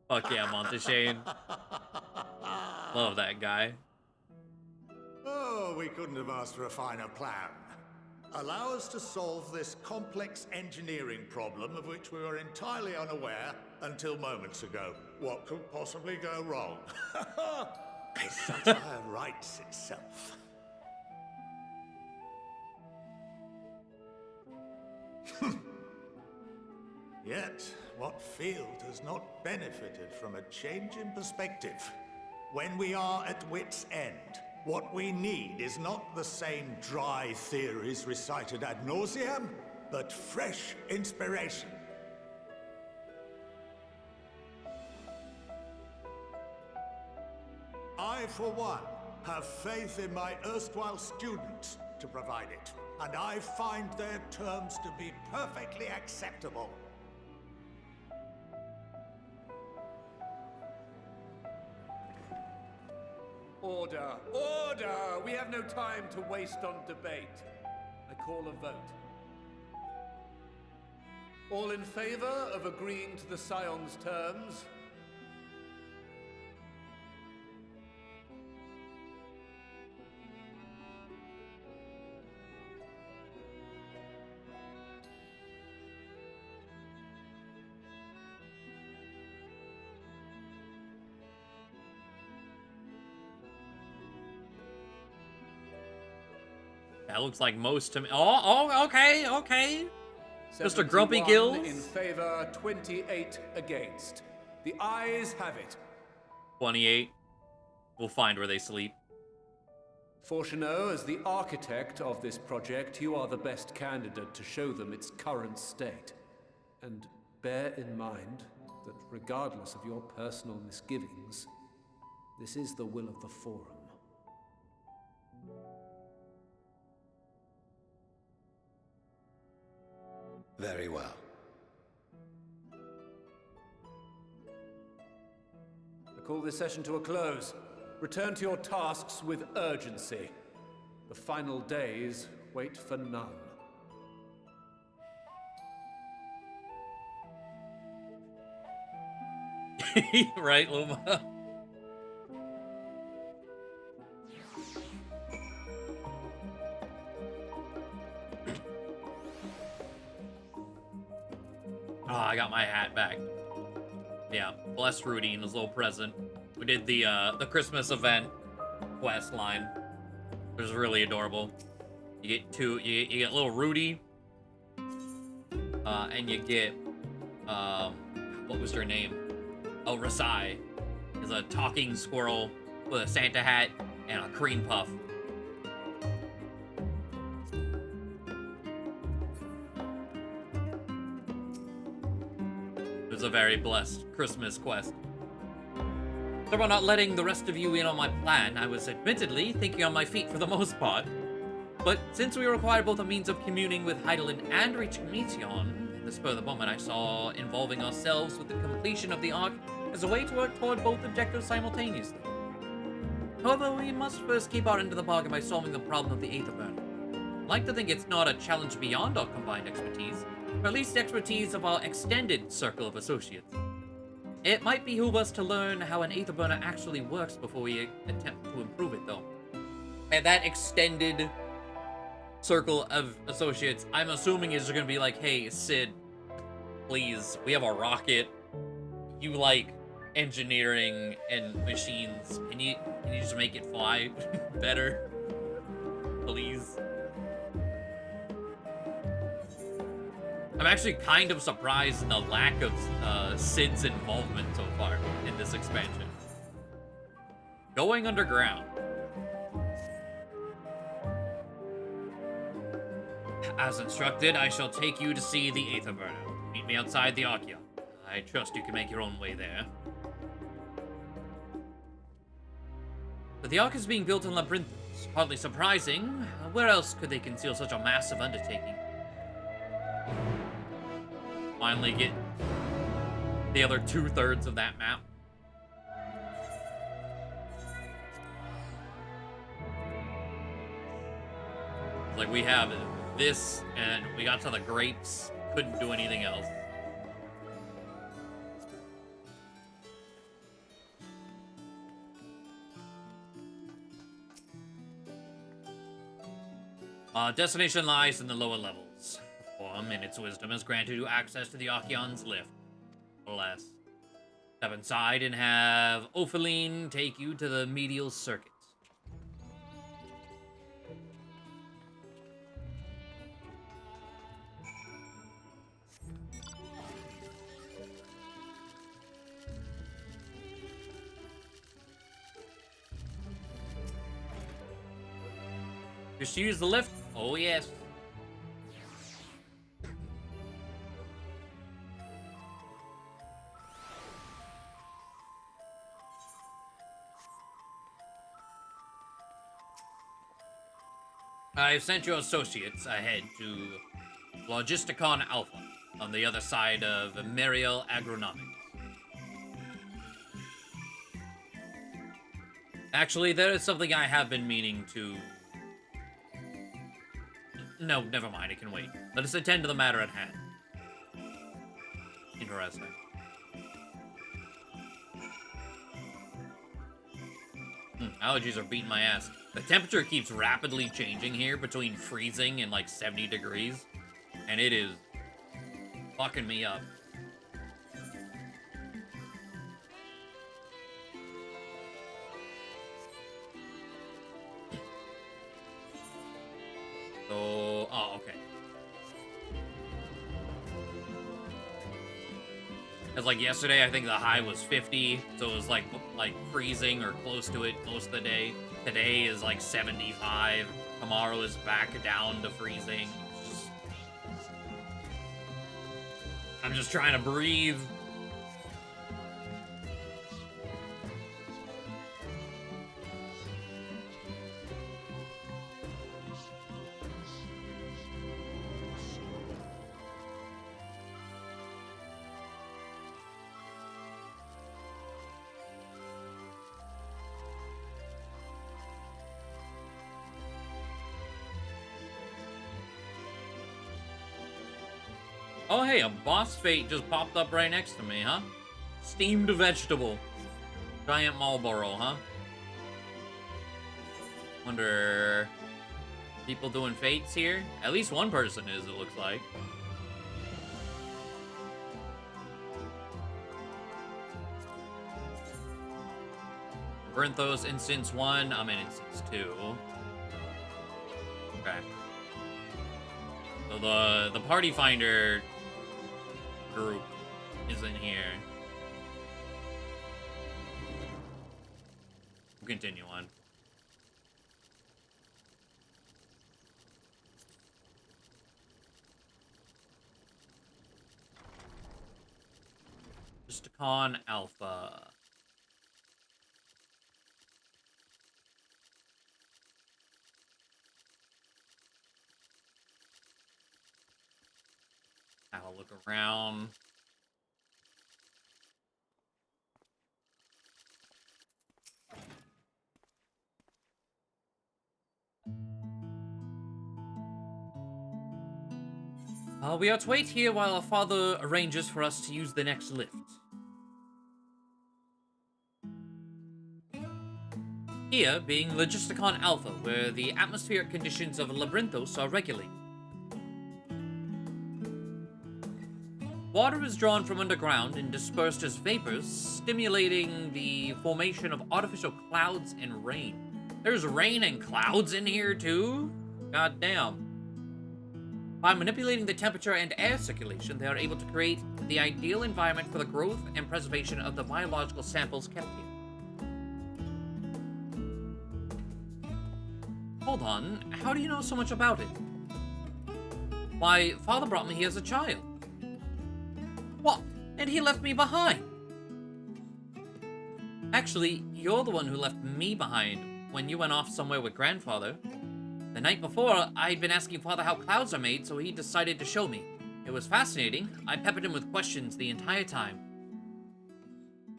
Speaker 1: Fuck yeah, Monteshane. Love that guy.
Speaker 4: Oh, we couldn't have asked for a finer plan. Allow us to solve this complex engineering problem of which we were entirely unaware until moments ago. What could possibly go wrong? As satire writes itself. Yet, what field has not benefited from a change in perspective? When we are at wit's end, what we need is not the same dry theories recited ad nauseam, but fresh inspiration. I, for one, have faith in my erstwhile students to provide it. and I find their terms to be perfectly acceptable.
Speaker 16: Order! Order! We have no time to waste on debate. I call a vote. All in favor of agreeing to the Scion's terms?
Speaker 1: That looks like most to me. Oh, okay, okay. Mr. Grumpy Gills?
Speaker 16: In favor, 28 against. The ayes have it.
Speaker 1: 28. We'll find where they sleep.
Speaker 16: Fortuneau, as the architect of this project, you are the best candidate to show them its current state. And bear in mind that regardless of your personal misgivings, this is the will of the Forum.
Speaker 9: Very well.
Speaker 16: I call this session to a close. Return to your tasks with urgency. The final days wait for none.
Speaker 1: Right, Luma? Oh, I got my hat back. Yeah, bless Rudy and his little present. We did the Christmas event quest line. It was really adorable. You get you get little Rudy, and you get what was her name? Oh, Rasai is a talking squirrel with a Santa hat and a cream puff. It was a very blessed Christmas quest. So about not letting the rest of you in on my plan, I was admittedly thinking on my feet for the most part. But since we require both a means of communing with Hydaelyn and reaching Meteion, in the spur of the moment I saw involving ourselves with the completion of the arc as a way to work toward both objectives simultaneously. However, we must first keep our end of the bargain by solving the problem of the Aether Burner. I'd like to think it's not a challenge beyond our combined expertise, or at least the expertise of our extended circle of associates. It might behoove us to learn how an Aether Burner actually works before we attempt to improve it, though. And that extended circle of associates, I'm assuming is going to be like, hey, Sid, please, we have a rocket. You like engineering and machines. Can you just make it fly better? Please. I'm actually kind of surprised in the lack of Sid's involvement so far in this expansion. Going underground. As instructed, I shall take you to see the Aether Burner. Meet me outside the Archeon. I trust you can make your own way there. But the Ark is being built in Labyrinthus. Hardly surprising. Where else could they conceal such a massive undertaking? Finally get the other 2/3 of that map. Like, we have this, and we got to the grapes. Couldn't do anything else. Our destination lies in the lower levels. The Forum, in its wisdom, has granted you access to the Archeon's lift. Alas. Step inside and have Ophaline take you to the medial circuits. Just use the lift? Oh, yes. I've sent your associates ahead to Logisticon Alpha on the other side of Meriel Agronomics. Actually, there is something I have been meaning to... No, never mind, it can wait. Let us attend to the matter at hand. Interesting. Allergies are beating my ass. The temperature keeps rapidly changing here between freezing and like 70 degrees. And it is fucking me up. So, oh, okay. Because like yesterday, I think the high was 50, so it was like freezing or close to it most of the day. Today is like 75. Tomorrow is back down to freezing. I'm just trying to breathe. Oh, hey, a boss fate just popped up right next to me, huh? Steamed vegetable. Giant Marlboro, huh? Wonder... people doing fates here? At least one person is, it looks like. Brinthos Instance 1, I'm in Instance 2. Okay. So the Party Finder group isn't here. We'll continue on. Justicon Alpha. Have a look around. We are to wait here while our father arranges for us to use the next lift. Here being Logisticon Alpha, where the atmospheric conditions of Labyrinthos are regulated. Water is drawn from underground and dispersed as vapors, stimulating the formation of artificial clouds and rain. There's rain and clouds in here too? God damn. By manipulating the temperature and air circulation, they are able to create the ideal environment for the growth and preservation of the biological samples kept here. Hold on, how do you know so much about it? Why, Father brought me here as a child. What? And he left me behind? Actually, you're the one who left me behind when you went off somewhere with Grandfather. The night before, I'd been asking Father how clouds are made, so he decided to show me. It was fascinating. I peppered him with questions the entire time.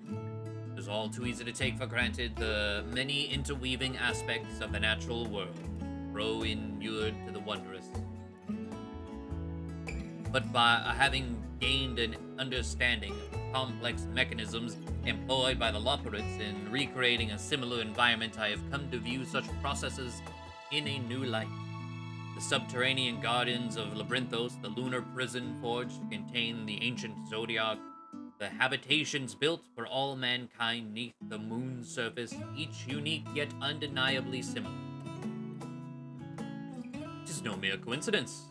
Speaker 1: It was all too easy to take for granted the many interweaving aspects of the natural world, grow inured to the wondrous. But by having gained an understanding of complex mechanisms employed by the Loperites in recreating a similar environment, I have come to view such processes in a new light. The subterranean gardens of Labyrinthos, the lunar prison forged to contain the ancient Zodiac, the habitations built for all mankind neath the moon's surface, each unique yet undeniably similar. It is no mere coincidence.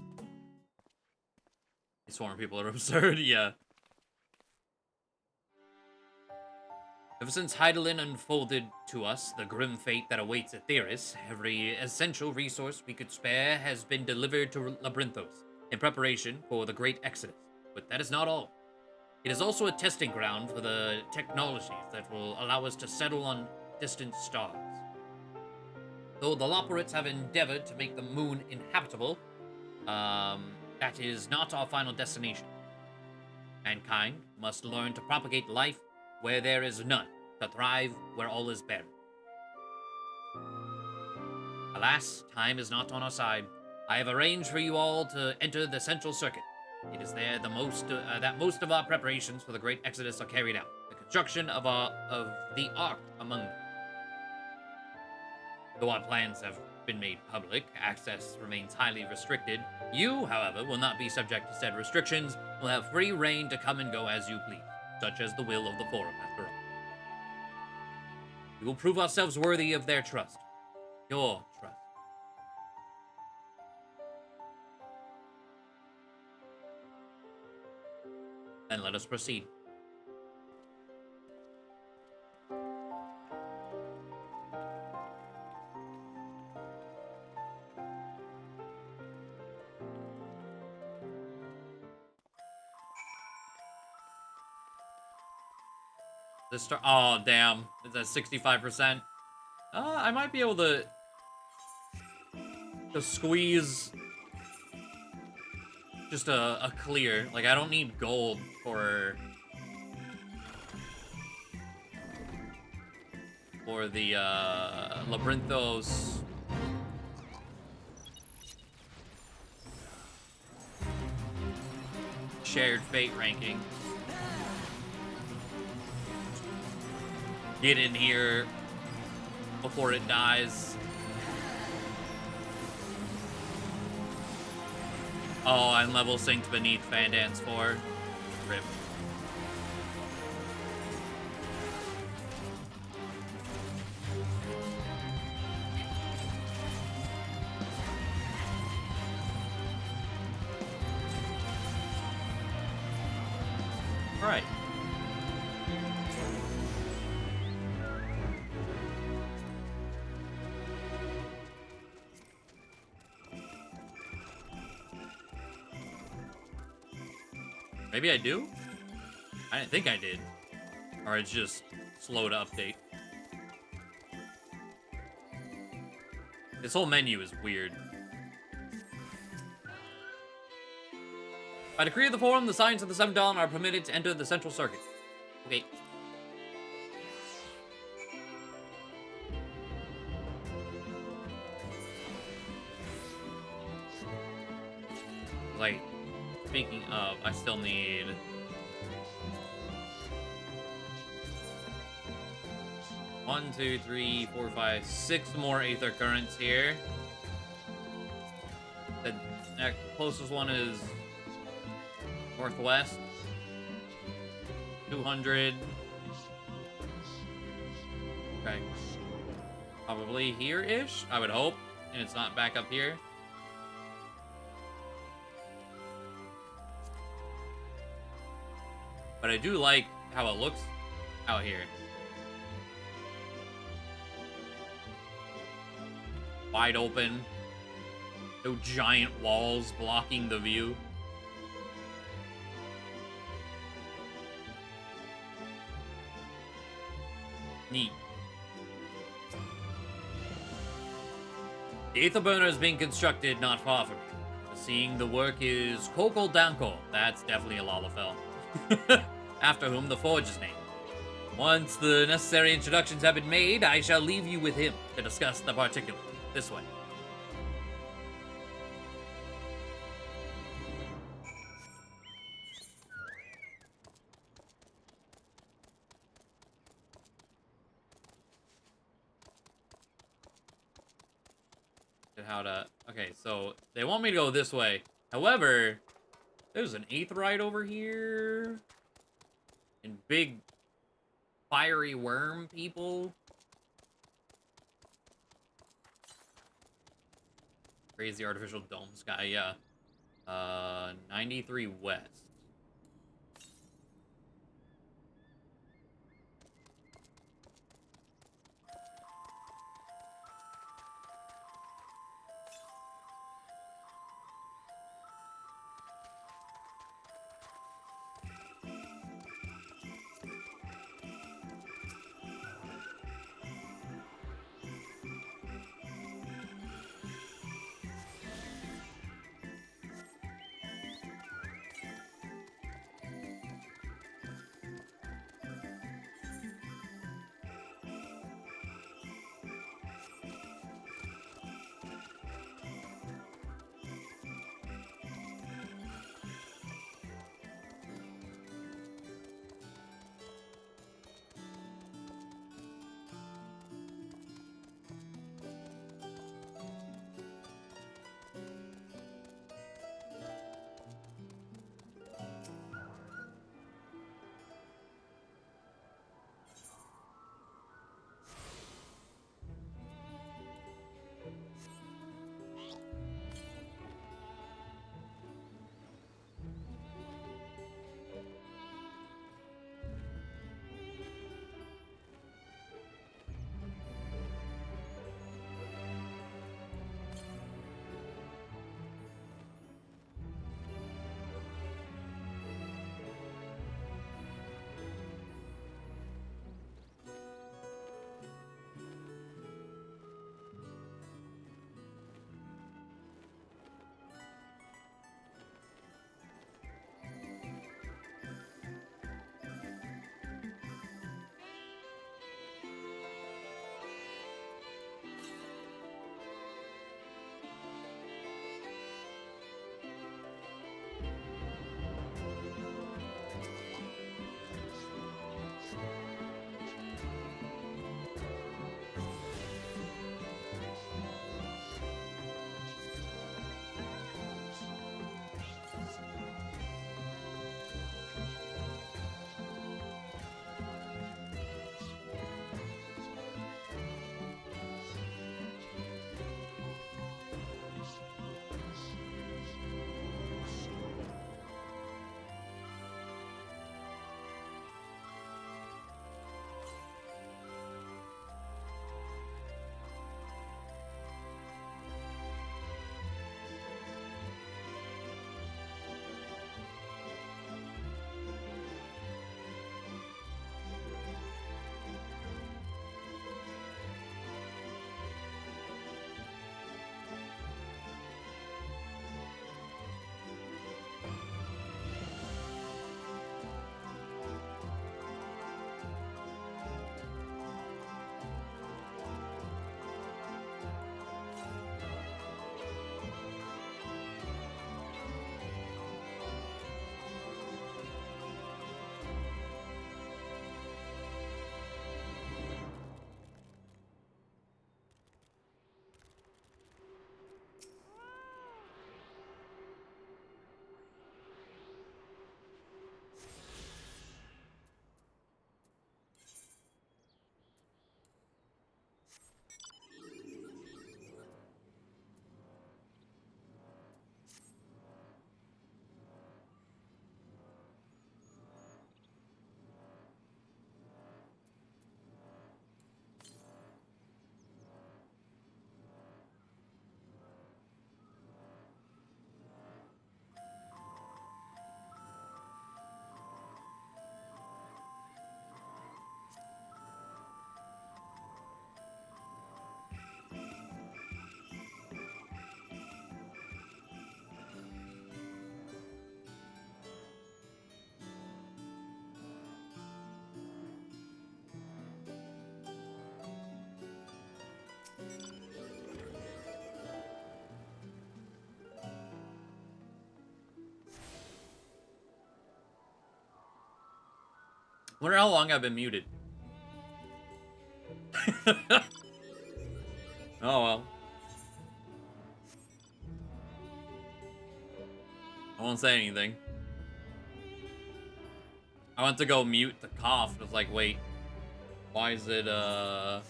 Speaker 1: These foreign people are absurd, yeah. Ever since Heidelin unfolded to us the grim fate that awaits Aetheris, every essential resource we could spare has been delivered to Labyrinthos in preparation for the Great Exodus. But that is not all. It is also a testing ground for the technologies that will allow us to settle on distant stars. Though the Loperites have endeavored to make the moon inhabitable, that is not our final destination. Mankind must learn to propagate life where there is none, to thrive where all is barren. Alas, time is not on our side. I have arranged for you all to enter the Central Circuit. It is there that most of our preparations for the Great Exodus are carried out. The construction of the Ark among them. Though our plans have been made public, access remains highly restricted. You, however, will not be subject to said restrictions, will have free reign to come and go as you please, such as the will of the Forum, after all. We will prove ourselves worthy of their trust. Your trust. Then let us proceed. Oh, damn. It's at 65%. I might be able to squeeze just a clear. Like, I don't need gold for the Labyrinthos shared fate ranking. Get in here before it dies. Oh, I'm level synced beneath Fandance 4. Rip. Alright. Maybe I do? I didn't think I did. Or it's just slow to update. This whole menu is weird. By decree of the Forum, the Scions of the Seventh Dawn are permitted to enter the Central Circuit. Okay. Like, speaking of, I still need... One, two, three, four, five, 6 more Aether Currents here. The next closest one is northwest. 200. Okay. Probably here-ish, I would hope. And it's not back up here. But I do like how it looks out here. Wide open. No giant walls blocking the view. Neat. The Aether Burner is being constructed not far from here. Seeing the work is Kokol Danko. That's definitely a Lalafell. After whom the forge is named. Once the necessary introductions have been made, I shall leave you with him to discuss the particulars. This way. How to... Okay, so they want me to go this way. However, there's an Aetherite over here. And big fiery worm people. Crazy artificial dome sky, yeah. 93 west. Wonder how long I've been muted. Oh well. I won't say anything. I went to go mute the cough. It was like, wait, why is it, that?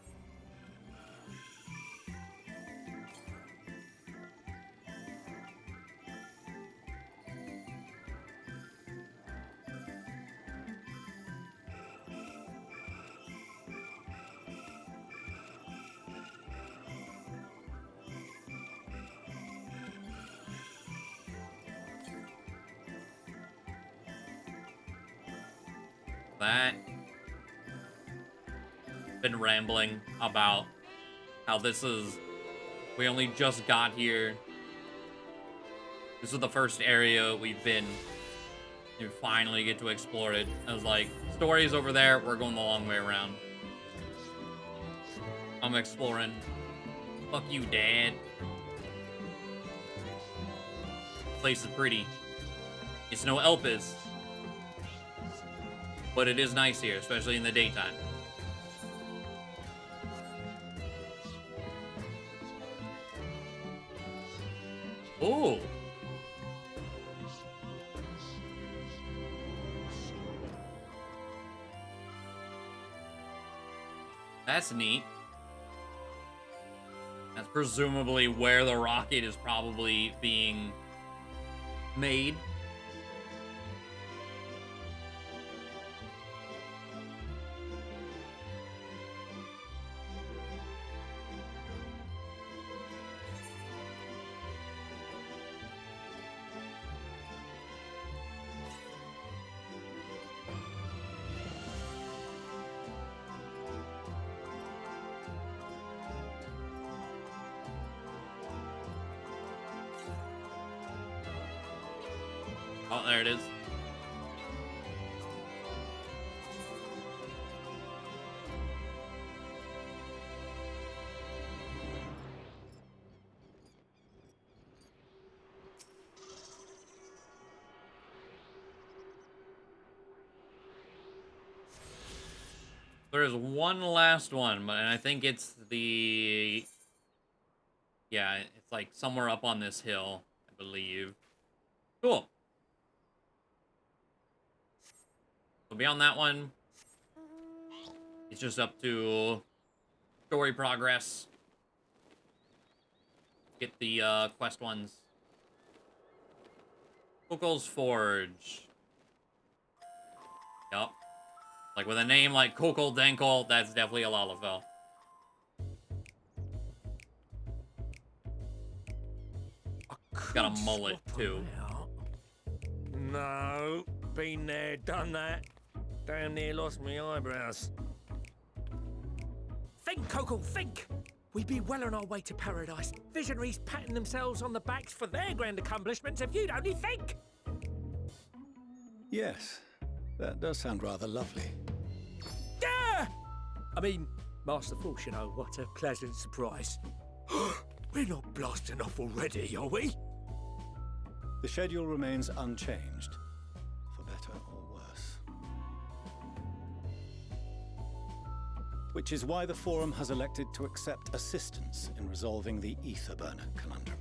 Speaker 1: Been rambling about how this is, we only just got here. This is the first area we've been. You finally get to explore it. I was like, stories over there, we're going the long way around. I'm exploring. Fuck you, Dad. Place is pretty. It's no Elpis. But it is nice here, especially in the daytime. Ooh. That's neat. That's presumably where the rocket is probably being made. Oh, there it is. There's one last one, but I think it's the... Yeah, it's like somewhere up on this hill, I believe. Cool. So beyond that one, it's just up to story progress. Get the quest ones. Kokol's Forge. Yup. Like with a name like Kokol Denkol, that's definitely a Lalafell. Got a mullet too.
Speaker 18: No, been there, done that. Damn near lost me eyebrows.
Speaker 19: Think, Kokol, think! We'd be well on our way to paradise. Visionaries patting themselves on the backs for their grand accomplishments if you'd only think!
Speaker 9: Yes, that does sound rather lovely.
Speaker 19: Yeah! I mean, Master Force, you know, what a pleasant surprise. We're not blasting off already, are we?
Speaker 9: The schedule remains unchanged, for better or worse. Which is why the Forum has elected to accept assistance in resolving the Ether Burner conundrum.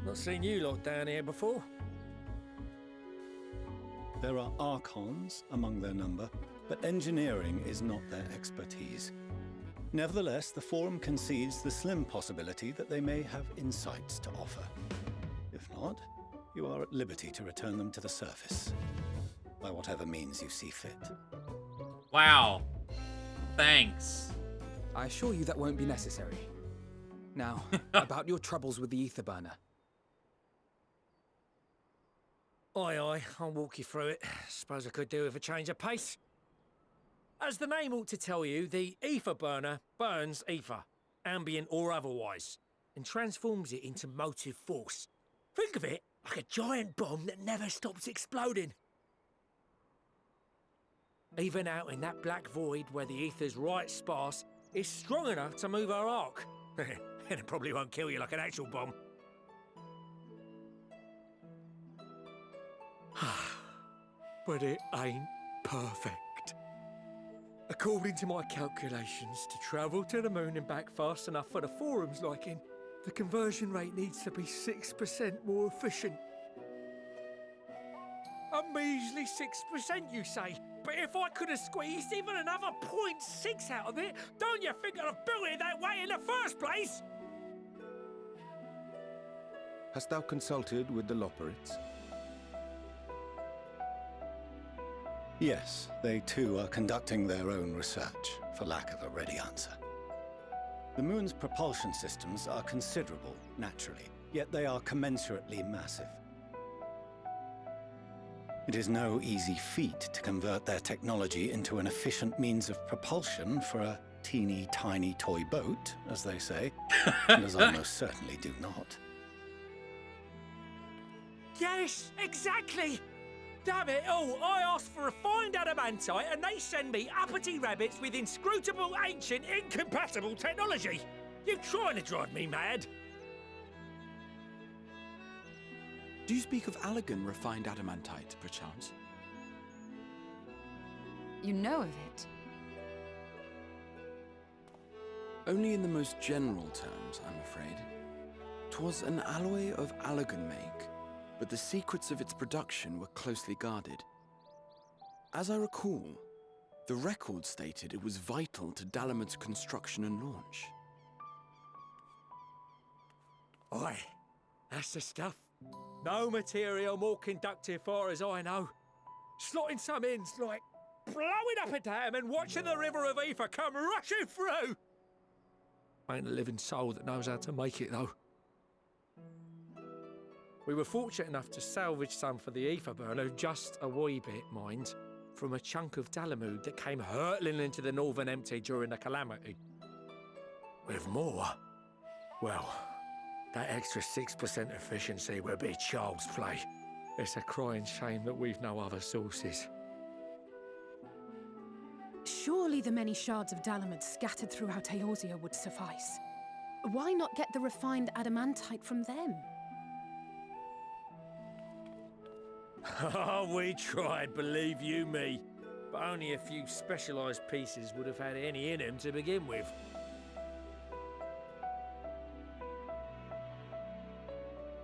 Speaker 18: Not seen you lot down here before.
Speaker 9: There are Archons among their number, but engineering is not their expertise. Nevertheless, the Forum concedes the slim possibility that they may have insights to offer. If not, you are at liberty to return them to the surface, by whatever means you see fit.
Speaker 1: Wow. Thanks.
Speaker 11: I assure you that won't be necessary. Now, about your troubles with the Ether Burner.
Speaker 18: Aye, aye, I'll walk you through it. Suppose I could do with a change of pace. As the name ought to tell you, the Ether Burner burns ether, ambient or otherwise, and transforms it into motive force. Think of it like a giant bomb that never stops exploding. Even out in that black void where the ether's right sparse, it's strong enough to move our arc. And it probably won't kill you like an actual bomb.
Speaker 19: but it ain't perfect. According to my calculations, to travel to the moon and back fast enough for the forum's liking, the conversion rate needs to be 6% more efficient. A measly 6%, you say? But if I could have squeezed even another 0.6 out of it, don't you think I'd have built it that way in the first place?
Speaker 13: Hast thou consulted with the Loperites?
Speaker 9: Yes, they too are conducting their own research, for lack of a ready answer. The moon's propulsion systems are considerable, naturally, yet they are commensurately massive. It is no easy feat to convert their technology into an efficient means of propulsion for a teeny tiny toy boat, as they say, and as I most certainly do not.
Speaker 19: Yes, exactly! Damn it all, I asked for refined adamantite and they send me uppity rabbits with inscrutable, ancient, incompatible technology! You're trying to drive me mad!
Speaker 20: Do you speak of Allegan refined adamantite, perchance?
Speaker 17: You know of it?
Speaker 20: Only in the most general terms, I'm afraid. 'Twas an alloy of Allegan make, but the secrets of its production were closely guarded. As I recall, the record stated it was vital to Dalamud's construction and launch.
Speaker 19: Aye, that's the stuff. No material more conductive far as I know. Slotting some ends like blowing up a dam and watching the river of ether come rushing through. Ain't a living soul that knows how to make it though. We were fortunate enough to salvage some for the ether burner, just a wee bit, mind, from a chunk of Dalamud that came hurtling into the Northern Empty during the calamity. With more, well, that extra 6% efficiency would be child's play. It's a crying shame that we've no other sources.
Speaker 8: Surely the many shards of Dalamud scattered throughout Eorzea would suffice. Why not get the refined adamantite from them?
Speaker 19: Oh, we tried, believe you me. But only a few specialised pieces would have had any in them to begin with.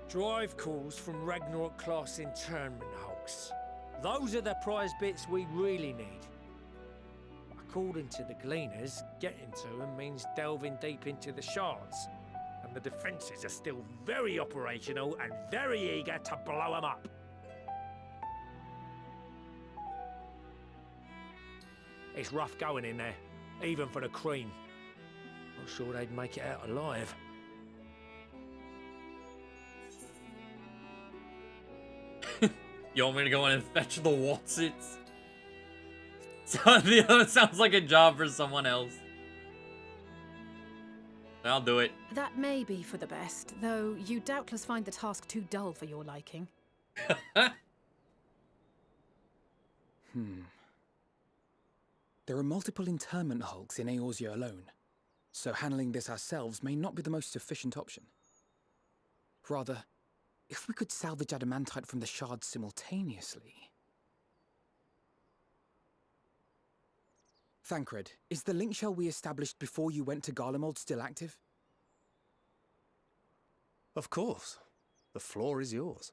Speaker 19: Drive calls from Ragnarok-class internment hulks. Those are the prize bits we really need. According to the Gleaners, getting to them means delving deep into the shards. And the defences are still very operational and very eager to blow them up. It's rough going in there, even for the cream. Not sure they'd make it out alive.
Speaker 1: You want me to go in and fetch the Watsits? Sounds like a job for someone else. I'll do it.
Speaker 8: That may be for the best, though you doubtless find the task too dull for your liking.
Speaker 11: There are multiple internment hulks in Eorzea alone, so handling this ourselves may not be the most efficient option. Rather, if we could salvage adamantite from the shards simultaneously... Thancred, is the link shell we established before you went to Garlemald still active?
Speaker 21: Of course. The floor is yours.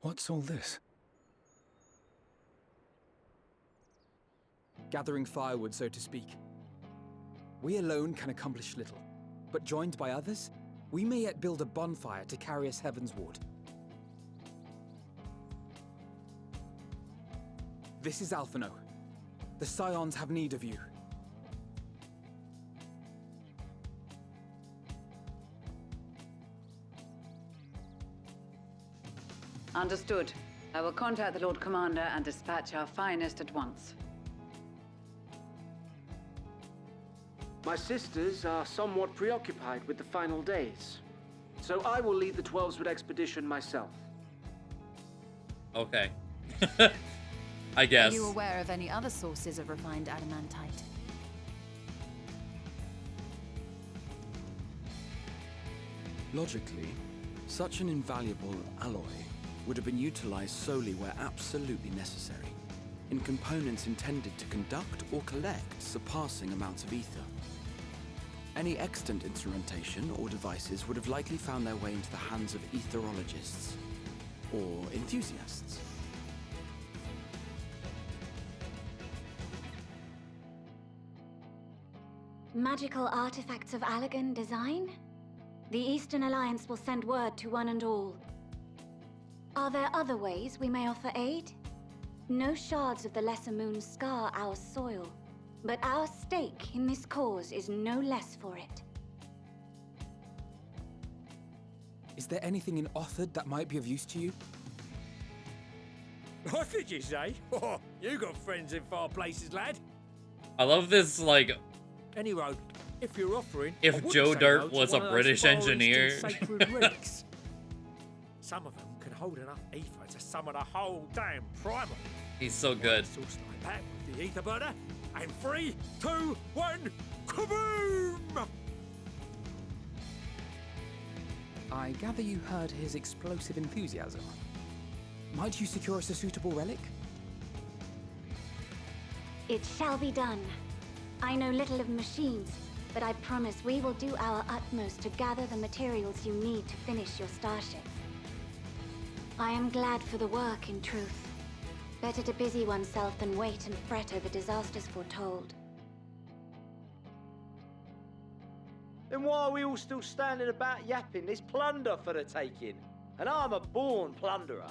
Speaker 9: What's all this?
Speaker 11: Gathering firewood, so to speak. We alone can accomplish little, but joined by others, we may yet build a bonfire to carry us heavensward. This is Alphino. The Scions have need of you.
Speaker 10: Understood. I will contact the Lord Commander and dispatch our finest at once.
Speaker 22: My sisters are somewhat preoccupied with the final days, so I will lead the 12-Sword expedition myself.
Speaker 1: Okay. I guess.
Speaker 17: Are you aware of any other sources of refined adamantite?
Speaker 20: Logically, such an invaluable alloy would have been utilized solely where absolutely necessary, in components intended to conduct or collect surpassing amounts of ether. Any extant instrumentation or devices would have likely found their way into the hands of etherologists, or enthusiasts.
Speaker 2: Magical artifacts of Allagan design? The Eastern Alliance will send word to one and all. Are there other ways we may offer aid? No shards of the Lesser Moon scar our soil, but our stake in this cause is no less for it.
Speaker 11: Is there anything in Othard that might be of use to you?
Speaker 18: What did you say? Oh, you got friends in far places, lad.
Speaker 1: I love this, like,
Speaker 18: Any road, if you're offering,
Speaker 1: if
Speaker 18: I wouldn't
Speaker 1: Joe
Speaker 18: say
Speaker 1: Dirt
Speaker 18: no to
Speaker 1: was
Speaker 18: one
Speaker 1: a
Speaker 18: of those
Speaker 1: British
Speaker 18: forest and
Speaker 1: engineer.
Speaker 18: sacred relics. Some of them can hold enough ether to summon a whole damn primal.
Speaker 1: He's so good.
Speaker 18: Source like that with the ether burner. And 3, 2, 1, kaboom!
Speaker 11: I gather you heard his explosive enthusiasm. Might you secure us a suitable relic?
Speaker 2: It shall be done. I know little of machines, but I promise we will do our utmost to gather the materials you need to finish your starship. I am glad for the work, in truth. Better to busy oneself than wait and fret over disasters foretold.
Speaker 12: Then why are we all still standing about yapping? There's plunder for the taking. And I'm a born plunderer.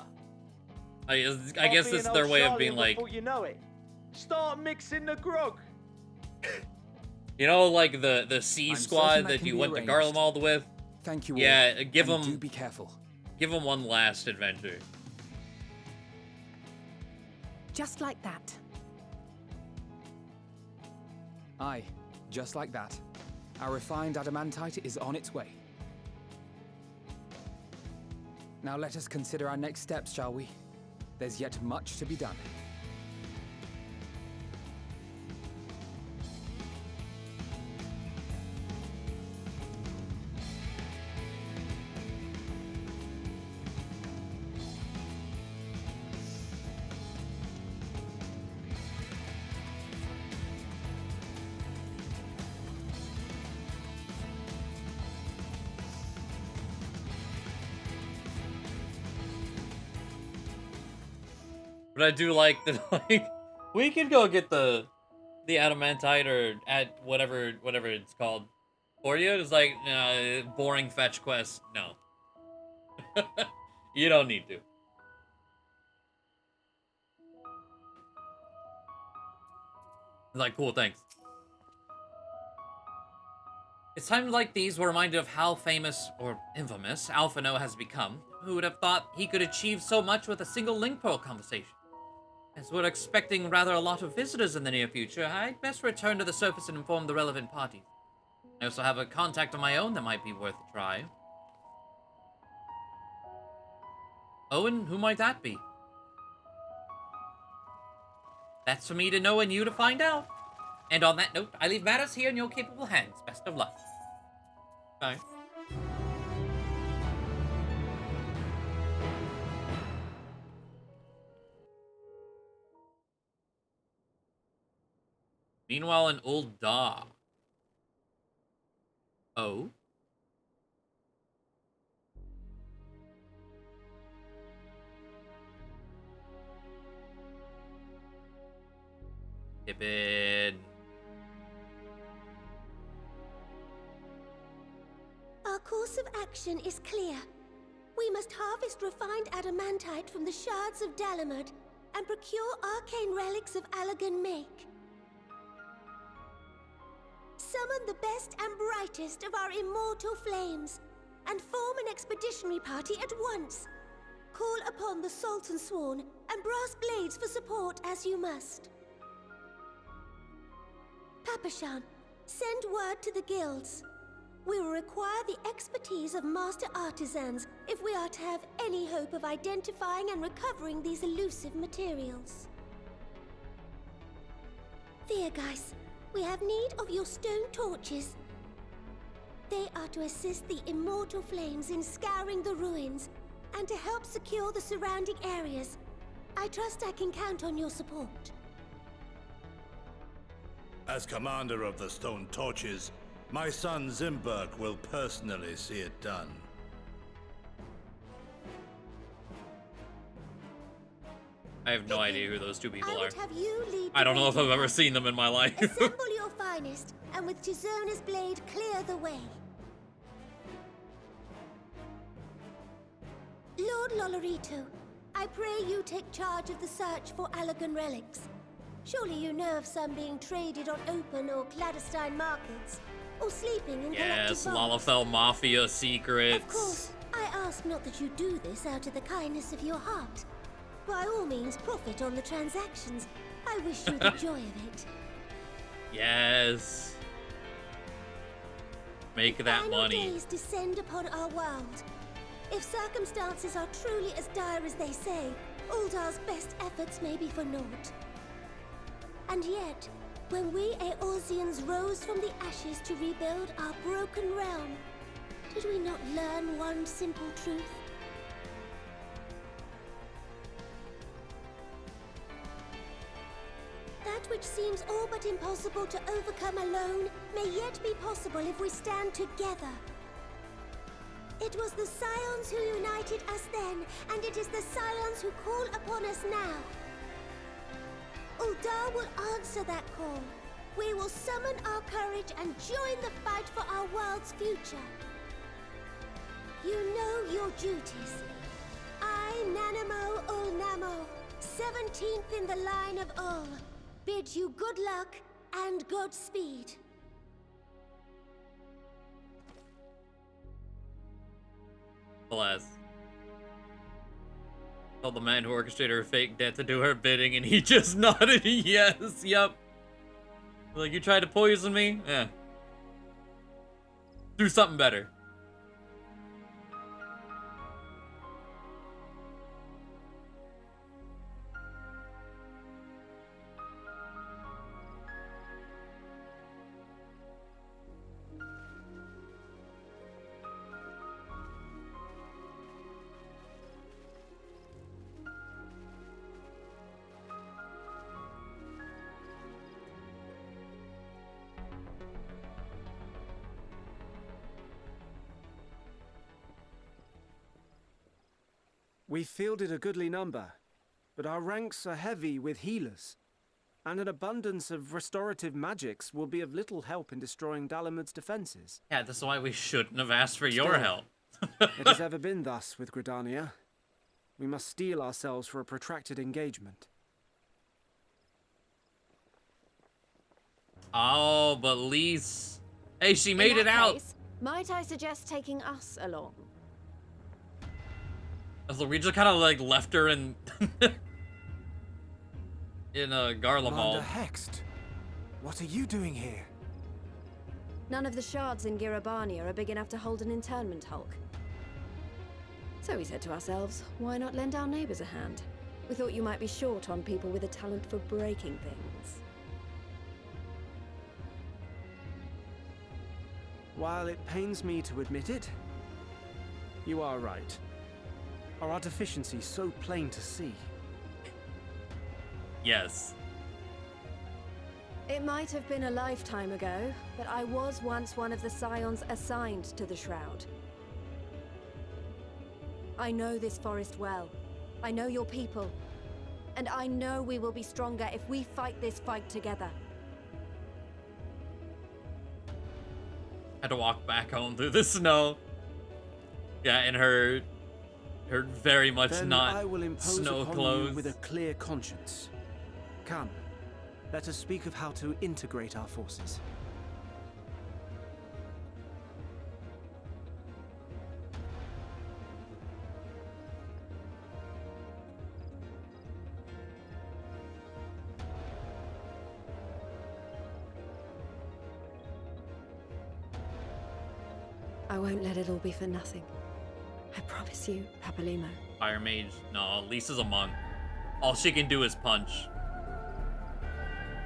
Speaker 1: I
Speaker 12: I'll
Speaker 1: guess
Speaker 12: be
Speaker 1: this is
Speaker 12: an
Speaker 1: their
Speaker 12: old
Speaker 1: way of
Speaker 12: Charlie
Speaker 1: being like,
Speaker 12: before you know it. Start mixing the grog.
Speaker 1: you know, like the C
Speaker 11: I'm
Speaker 1: squad
Speaker 11: certain
Speaker 1: that
Speaker 11: can
Speaker 1: you
Speaker 11: be
Speaker 1: went to
Speaker 11: arranged.
Speaker 1: Garlemald with.
Speaker 11: Thank you all.
Speaker 1: Yeah, give
Speaker 11: and
Speaker 1: them.
Speaker 11: do be careful.
Speaker 1: Give them one last adventure.
Speaker 8: Just like that.
Speaker 11: Aye, just like that. Our refined adamantite is on its way. Now let us consider our next steps, shall we? There's yet much to be done.
Speaker 1: But I do like that, like, we could go get the adamantite or at whatever it's called for you. It's like, boring fetch quest. No. You don't need to. It's like, cool, thanks. It's times like these we're reminded of how famous, or infamous, Alphino has become. Who would have thought he could achieve so much with a single link pearl conversation? As we're expecting rather a lot of visitors in the near future, I'd best return to the surface and inform the relevant parties. I also have a contact of my own that might be worth a try. Oh, and who might that be? That's for me to know and you to find out. And on that note, I leave matters here in your capable hands. Best of luck. Bye. Meanwhile, in Old Da. Oh? Pippin.
Speaker 3: Our course of action is clear. We must harvest refined adamantite from the shards of Dalamud and procure arcane relics of Allagan make. Summon the best and brightest of our immortal flames and form an expeditionary party at once. Call upon the Sultan Sworn and Brass Blades for support as you must. Papashan, send word to the guilds. We will require the expertise of master artisans if we are to have any hope of identifying and recovering these elusive materials. Viergeist, we have need of your stone torches. They are to assist the immortal flames in scouring the ruins and to help secure the surrounding areas. I trust I can count on your support.
Speaker 6: As commander of the Stone Torches, my son Zimberg will personally see it done.
Speaker 1: I have no idea who those two people are.
Speaker 3: Have you lead
Speaker 1: I don't know if I've ever seen them in my life.
Speaker 3: Assemble your finest, and with Tizona's blade, clear the way. Lord Lolorito, I pray you take charge of the search for Allagan relics. Surely you know of some being traded on open or clandestine markets, or sleeping in
Speaker 1: Yes,
Speaker 3: collective vaults.
Speaker 1: Lalafell Mafia secrets.
Speaker 3: Of course, I ask not that you do this out of the kindness of your heart. By all means, profit on the transactions. I wish you the joy of it.
Speaker 1: Yes. Make that
Speaker 3: Final
Speaker 1: money.
Speaker 3: days descend upon our world. If circumstances are truly as dire as they say, Uldar's best efforts may be for naught. And yet, when we Eorzeans rose from the ashes to rebuild our broken realm, did we not learn one simple truth? That which seems all but impossible to overcome alone may yet be possible if we stand together. It was the Scions who united us then, and it is the Scions who call upon us now. Uldar will answer that call. We will summon our courage and join the fight for our world's future. You know your duties. I, Nanamo Ulnamo, 17th in the line of Ul, bid you good luck and Godspeed.
Speaker 1: Alas. Told the man who orchestrated her fake death to do her bidding, and he just nodded yes, yep. Like, you tried to poison me? Yeah. Do something better.
Speaker 5: We fielded a goodly number, but our ranks are heavy with healers, and an abundance of restorative magics will be of little help in destroying Dalamud's defenses.
Speaker 1: Yeah, that's why we shouldn't have asked for your
Speaker 5: Still,
Speaker 1: help.
Speaker 5: It has ever been thus with Gridania. We must steel ourselves for a protracted engagement.
Speaker 1: Oh, but Lise... Hey, she made
Speaker 7: In
Speaker 1: it
Speaker 7: that
Speaker 1: out!
Speaker 7: case, might I suggest taking us along?
Speaker 1: So we just kind of like left her in in Garlemald.
Speaker 5: Commander Hext, what are you doing here?
Speaker 7: None of the shards in Girabania are big enough to hold an internment hulk. So we said to ourselves, why not lend our neighbors a hand? We thought you might be short on people with a talent for breaking things.
Speaker 5: While it pains me to admit it, you are right. Are our deficiencies so plain to see?
Speaker 1: Yes.
Speaker 7: It might have been a lifetime ago, but I was once one of the Scions assigned to the Shroud. I know this forest well. I know your people. And I know we will be stronger if we fight this fight together.
Speaker 1: Had to walk back home through the snow. Yeah, in her very much
Speaker 5: Then
Speaker 1: not
Speaker 5: I will impose
Speaker 1: snow
Speaker 5: upon
Speaker 1: clothes.
Speaker 5: you with a clear conscience. Come, let us speak of how to integrate our forces.
Speaker 7: I won't let it all be for nothing. I promise you, Papalimo.
Speaker 1: Fire Mage. No, Lisa's a monk. All she can do is punch.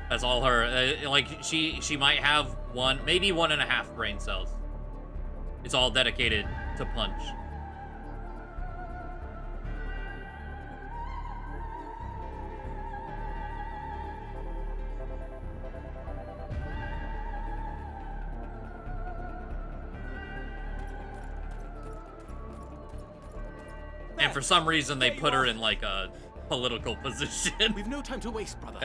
Speaker 1: That's all her. Like, she might have maybe 1.5 brain cells. It's all dedicated to Punch. And for some reason, they put her in like a political position.
Speaker 21: We've no time to waste, brother.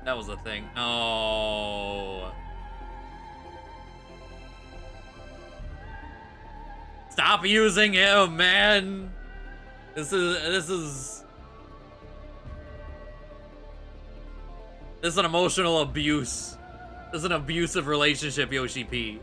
Speaker 1: That was a thing. Oh. Stop using him, man. This is an emotional abuse. This is an abusive relationship, Yoshi P.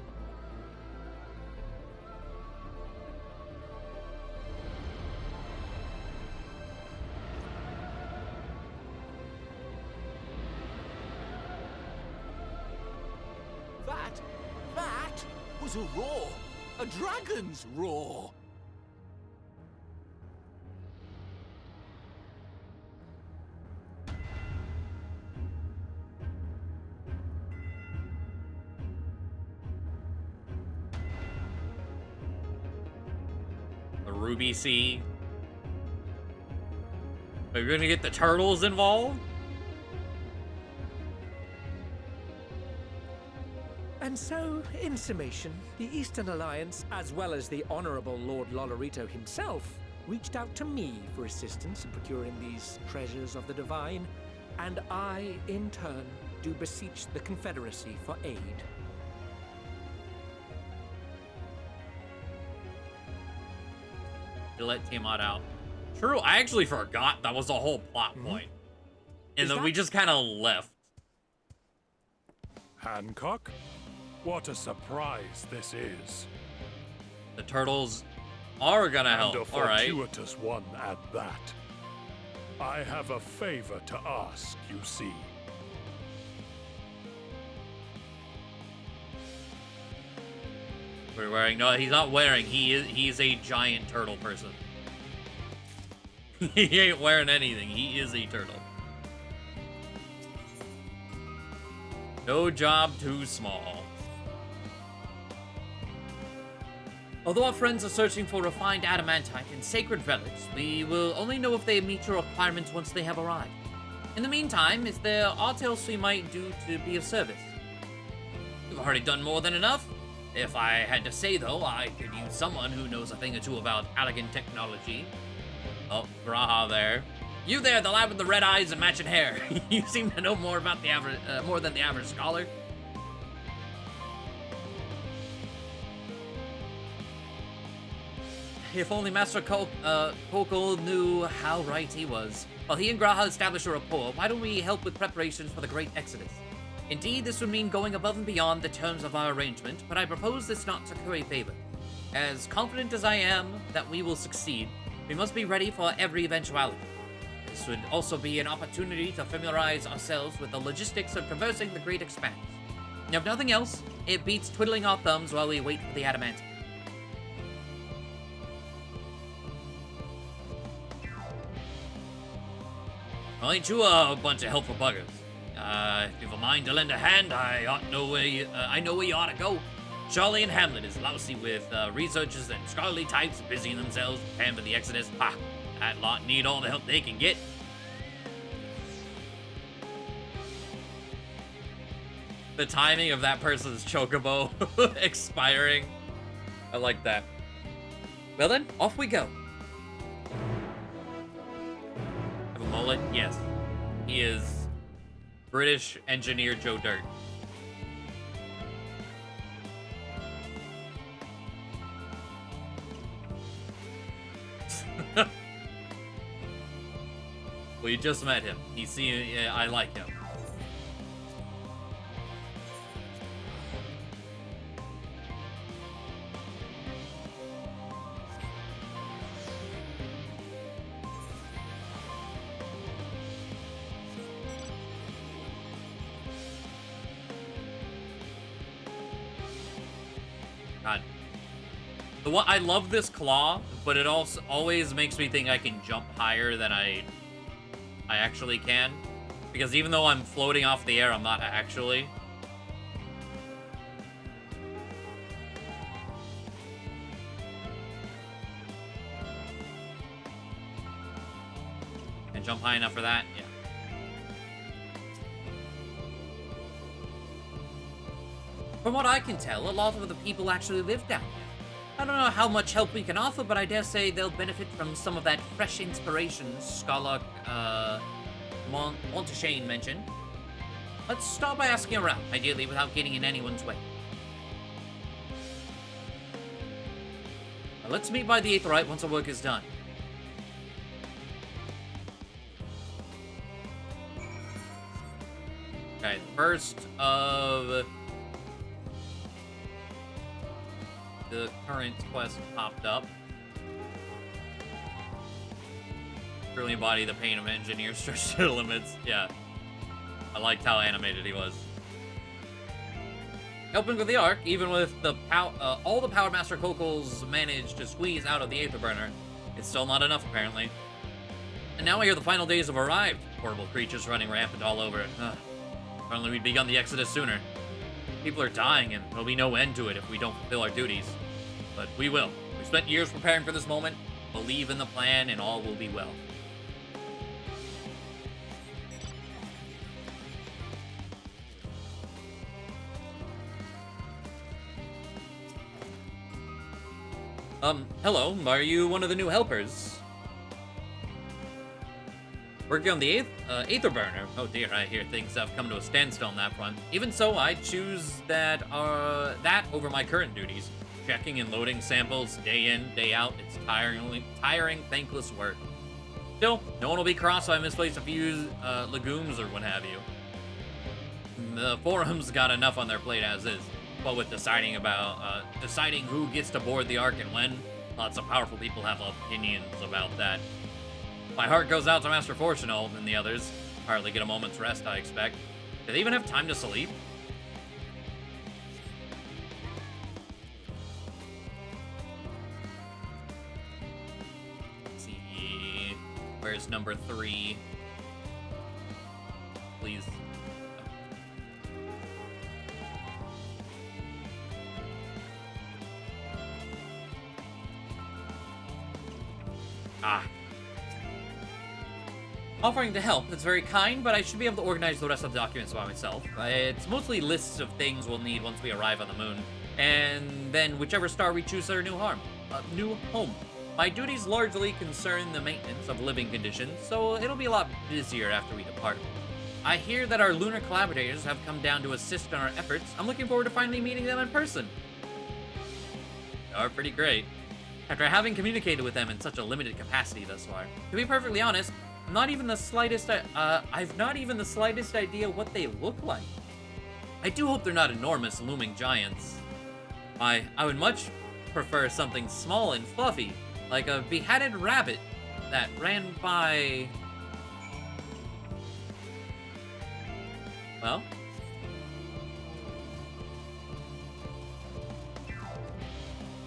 Speaker 21: That was a roar. A dragon's roar.
Speaker 1: A Ruby Sea. Are you gonna get the turtles involved?
Speaker 18: And so, in summation, the Eastern Alliance, as well as the Honorable Lord Lolorito himself, reached out to me for assistance in procuring these treasures of the divine, and I, in turn, do beseech the Confederacy for aid.
Speaker 1: To let Tiamat out. True, I actually forgot that was a whole plot point. And then we just kind of left.
Speaker 14: Hancock? What a surprise this is.
Speaker 1: The turtles are gonna help.
Speaker 14: And a
Speaker 1: All right.
Speaker 14: fortuitous one at that. I have a favor to ask, you see.
Speaker 1: We're wearing. No, he's not wearing. He's a giant turtle person. He ain't wearing anything. He is a turtle. No job too small. Although our friends are searching for refined adamantite and sacred relics, we will only know if they meet your requirements once they have arrived. In the meantime, is there aught else we might do to be of service? We've already done more than enough. If I had to say, though, I could use someone who knows a thing or two about elegant technology. Oh, Graha there. You there, the lad with the red eyes and matching hair. You seem to know more about the average, more than the average scholar. If only Master Kokol knew how right he was. While he and Graha established a rapport, why don't we help with preparations for the Great Exodus? Indeed, this would mean going above and beyond the terms of our arrangement, but I propose this not to curry favor. As confident as I am that we will succeed, we must be ready for every eventuality. This would also be an opportunity to familiarize ourselves with the logistics of traversing the Great Expanse. If nothing else, it beats twiddling our thumbs while we wait for the adamantite. Well, ain't you a bunch of helpful buggers? If you've a mind to lend a hand, I know where you ought to go. Charlie and Hamlet is lousy with researchers and scholarly types busying themselves preparing for the Exodus. Ha! That lot need all the help they can get. The timing of that person's chocobo expiring. I like that. Well then, off we go. Have a mullet? Yes. He is British engineer Joe Dirt. Well, you just met him. I like him. God. I love this claw, but it also always makes me think I can jump higher than I actually can. Because even though I'm floating off the air, I'm not actually. Can't jump high enough for that. Yeah. From what I can tell, a lot of the people actually live down here. I don't know how much help we can offer, but I dare say they'll benefit from some of that fresh inspiration Scholar Monteshane mentioned. Let's start by asking around, ideally without getting in anyone's way. Now, let's meet by the Aetheryte once our work is done. Okay, first of the current quest popped up. Really embody the pain of engineers stretched to the limits. Yeah. I liked how animated he was. Helping with the arc, even with the all the Power Master Cocals managed to squeeze out of the Aether Burner, it's still not enough apparently. And now I hear the final days have arrived. Horrible creatures running rampant all over. Ugh. If only we'd begun the exodus sooner. People are dying and there'll be no end to it if we don't fulfill our duties. But we will. We've spent years preparing for this moment. Believe in the plan and all will be well. Hello, are you one of the new helpers? Working on the Aether Burner. Oh dear, I hear things have come to a standstill on that front. Even so, I choose that over my current duties. Checking and loading samples day in, day out. It's tiring, thankless work. Still, no one will be cross if I misplace a few legumes or what have you. The forum's got enough on their plate as is. But with deciding who gets to board the Ark and when, lots of powerful people have opinions about that. My heart goes out to Master Fortunal and the others. Hardly get a moment's rest, I expect. Do they even have time to sleep? Let's see. Where's number 3? Please. Ah. Offering to help, that's very kind, but I should be able to organize the rest of the documents by myself. It's mostly lists of things we'll need once we arrive on the moon, and then whichever star we choose our new home. My duties largely concern the maintenance of living conditions, so it'll be a lot busier after we depart. I hear that our lunar collaborators have come down to assist in our efforts. I'm looking forward to finally meeting them in person. They are pretty great. After having communicated with them in such a limited capacity thus far. To be perfectly honest, I've not even the slightest idea what they look like. I do hope they're not enormous, looming giants. I would much prefer something small and fluffy, like a beheaded rabbit that ran by... Well...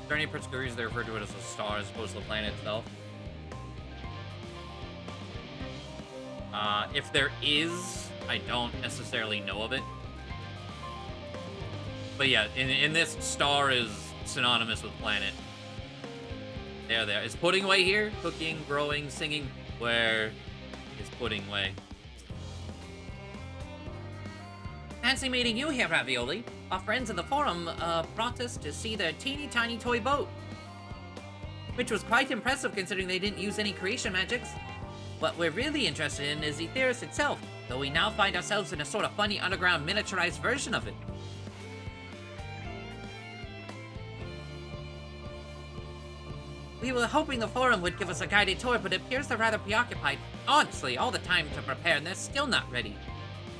Speaker 1: Is there any particular reason they refer to it as a star as opposed to the planet itself? If there is, I don't necessarily know of it. But yeah, in this, star is synonymous with planet. There. Is Pudding Way here? Cooking, growing, singing. Where is Pudding Way? Fancy meeting you here, Ravioli. Our friends in the forum brought us to see their teeny tiny toy boat. Which was quite impressive considering they didn't use any creation magics. What we're really interested in is Aetheris itself, though we now find ourselves in a sort of funny underground miniaturized version of it. We were hoping the forum would give us a guided tour, but it appears they're rather preoccupied. Honestly, all the time to prepare and they're still not ready.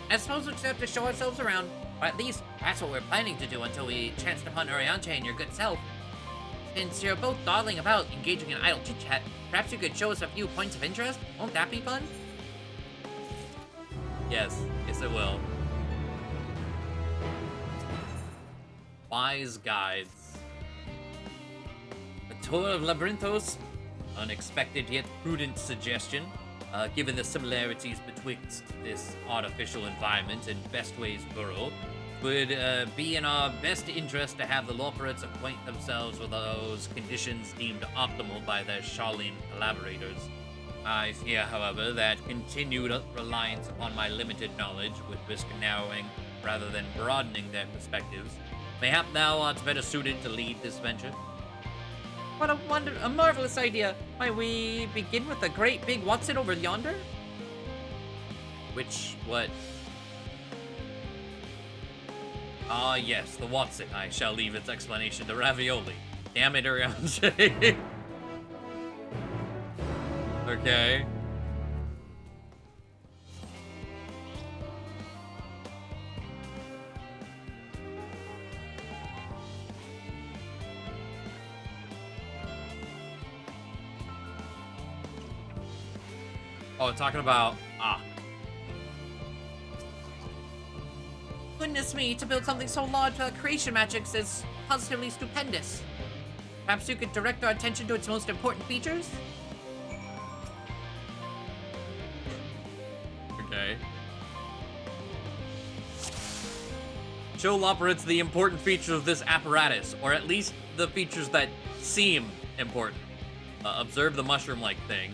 Speaker 1: I suppose we'll just have to show ourselves around, or at least that's what we're planning to do until we chanced upon Orianche and your good self. Since you're both dawdling about, engaging in idle chit-chat, perhaps you could show us a few points of interest? Won't that be fun? Yes it will. Wise guides. A tour of Labyrinthos? Unexpected yet prudent suggestion. Given the similarities betwixt this artificial environment and Bestway's burrow, would be in our best interest to have the Loperates acquaint themselves with those conditions deemed optimal by their Charlene collaborators. I fear, however, that continued reliance upon my limited knowledge would risk narrowing rather than broadening their perspectives. Mayhap thou art better suited to lead this venture.
Speaker 4: What a marvelous idea. Might we begin with the great big Watson over yonder?
Speaker 1: What? Ah, yes, the Watson. I shall leave its explanation to Ravioli. Damn it, Arianche. Okay. Oh, talking about...
Speaker 4: Goodness me, to build something so large without creation magics is positively stupendous. Perhaps you could direct our attention to its most important features?
Speaker 1: Okay. Show Loporritz the important features of this apparatus, or at least the features that seem important. Observe the mushroom-like thing.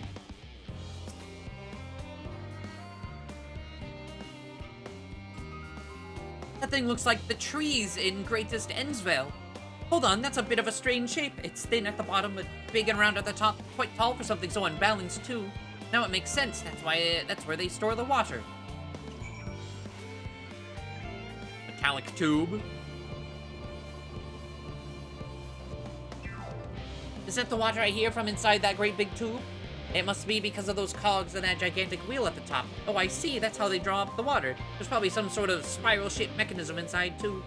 Speaker 4: That thing looks like the trees in Greatest Endsvale. Hold on, that's a bit of a strange shape. It's thin at the bottom, but big and round at the top. Quite tall for something so unbalanced, too. Now it makes sense. That's where they store the water.
Speaker 1: Metallic tube.
Speaker 4: Is that the water I hear from inside that great big tube? It must be because of those cogs and that gigantic wheel at the top. Oh, I see. That's how they draw up the water. There's probably some sort of spiral-shaped mechanism inside, too.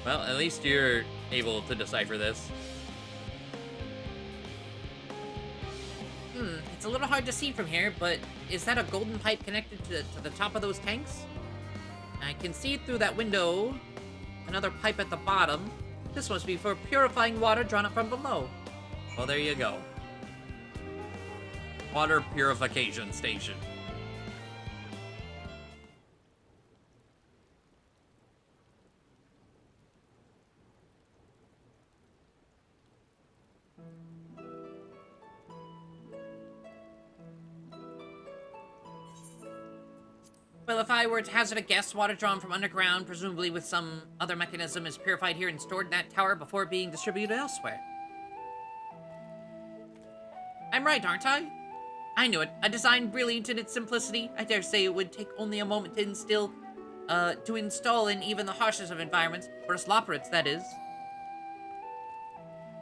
Speaker 1: Well, at least you're able to decipher this.
Speaker 4: It's a little hard to see from here, but is that a golden pipe connected to the top of those tanks? I can see through that window another pipe at the bottom. This must be for purifying water drawn up from below.
Speaker 1: Well, there you go. Water purification station.
Speaker 4: Well, if I were to hazard a guess, water drawn from underground, presumably with some other mechanism, is purified here and stored in that tower before being distributed elsewhere. I'm right, aren't I? I knew it. A design brilliant in its simplicity. I dare say it would take only a moment to install in even the harshest of environments, for us Loporritz, that is.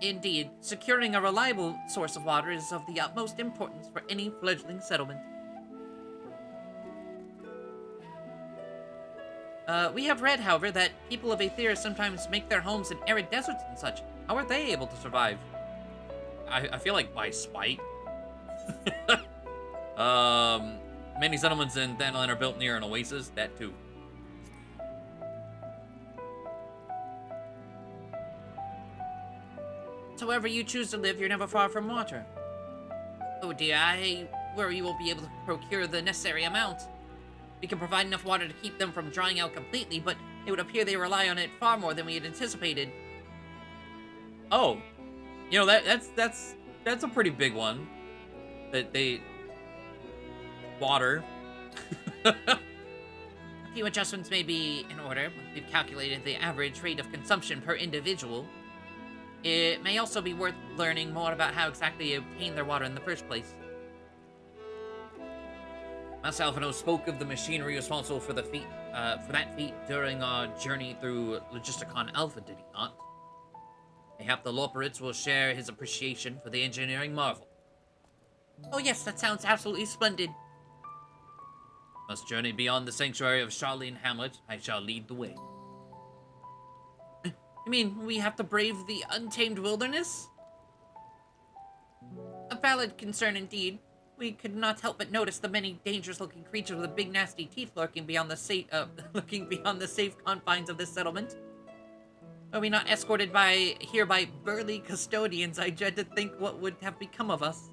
Speaker 4: Indeed, securing a reliable source of water is of the utmost importance for any fledgling settlement. We have read, however, that people of Aethera sometimes make their homes in arid deserts and such. How are they able to survive?
Speaker 1: I feel like by spite. Many settlements in Thanalan are built near an oasis. That too.
Speaker 4: So wherever you choose to live, you're never far from water. Oh dear, I worry you won't be able to procure the necessary amount. We can provide enough water to keep them from drying out completely, but it would appear they rely on it far more than we had anticipated.
Speaker 1: Oh, you know that's a pretty big one. That they water.
Speaker 4: A few adjustments may be in order. We've calculated the average rate of consumption per individual. It may also be worth learning more about how exactly they obtain their water in the first place.
Speaker 1: Master Alphino spoke of the machinery responsible for that feat during our journey through Logisticon Alpha, did he not? Mayhap the Loporritz will share his appreciation for the engineering marvel.
Speaker 4: Oh yes, that sounds absolutely splendid.
Speaker 1: Must journey beyond the sanctuary of Charlene Hamlet. I shall lead the way.
Speaker 4: You mean we have to brave the untamed wilderness? A valid concern indeed. We could not help but notice the many dangerous-looking creatures with big, nasty teeth lurking beyond the safe confines of this settlement. Are we not escorted by burly custodians? I dread to think what would have become of us.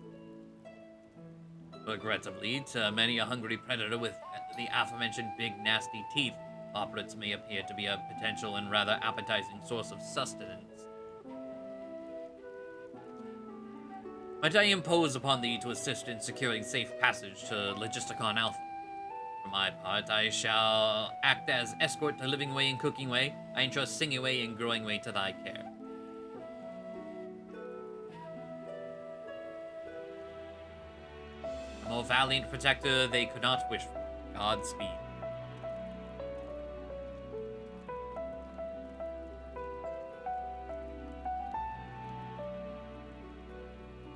Speaker 1: Regrettably, to many a hungry predator with the aforementioned big, nasty teeth, Loporritz may appear to be a potential and rather appetizing source of sustenance. Might I impose upon thee to assist in securing safe passage to Logisticon Alpha? For my part, I shall act as escort to Living Way and Cooking Way. I entrust Singing Way and Growing Way to thy care. A more valiant protector they could not wish for. Godspeed.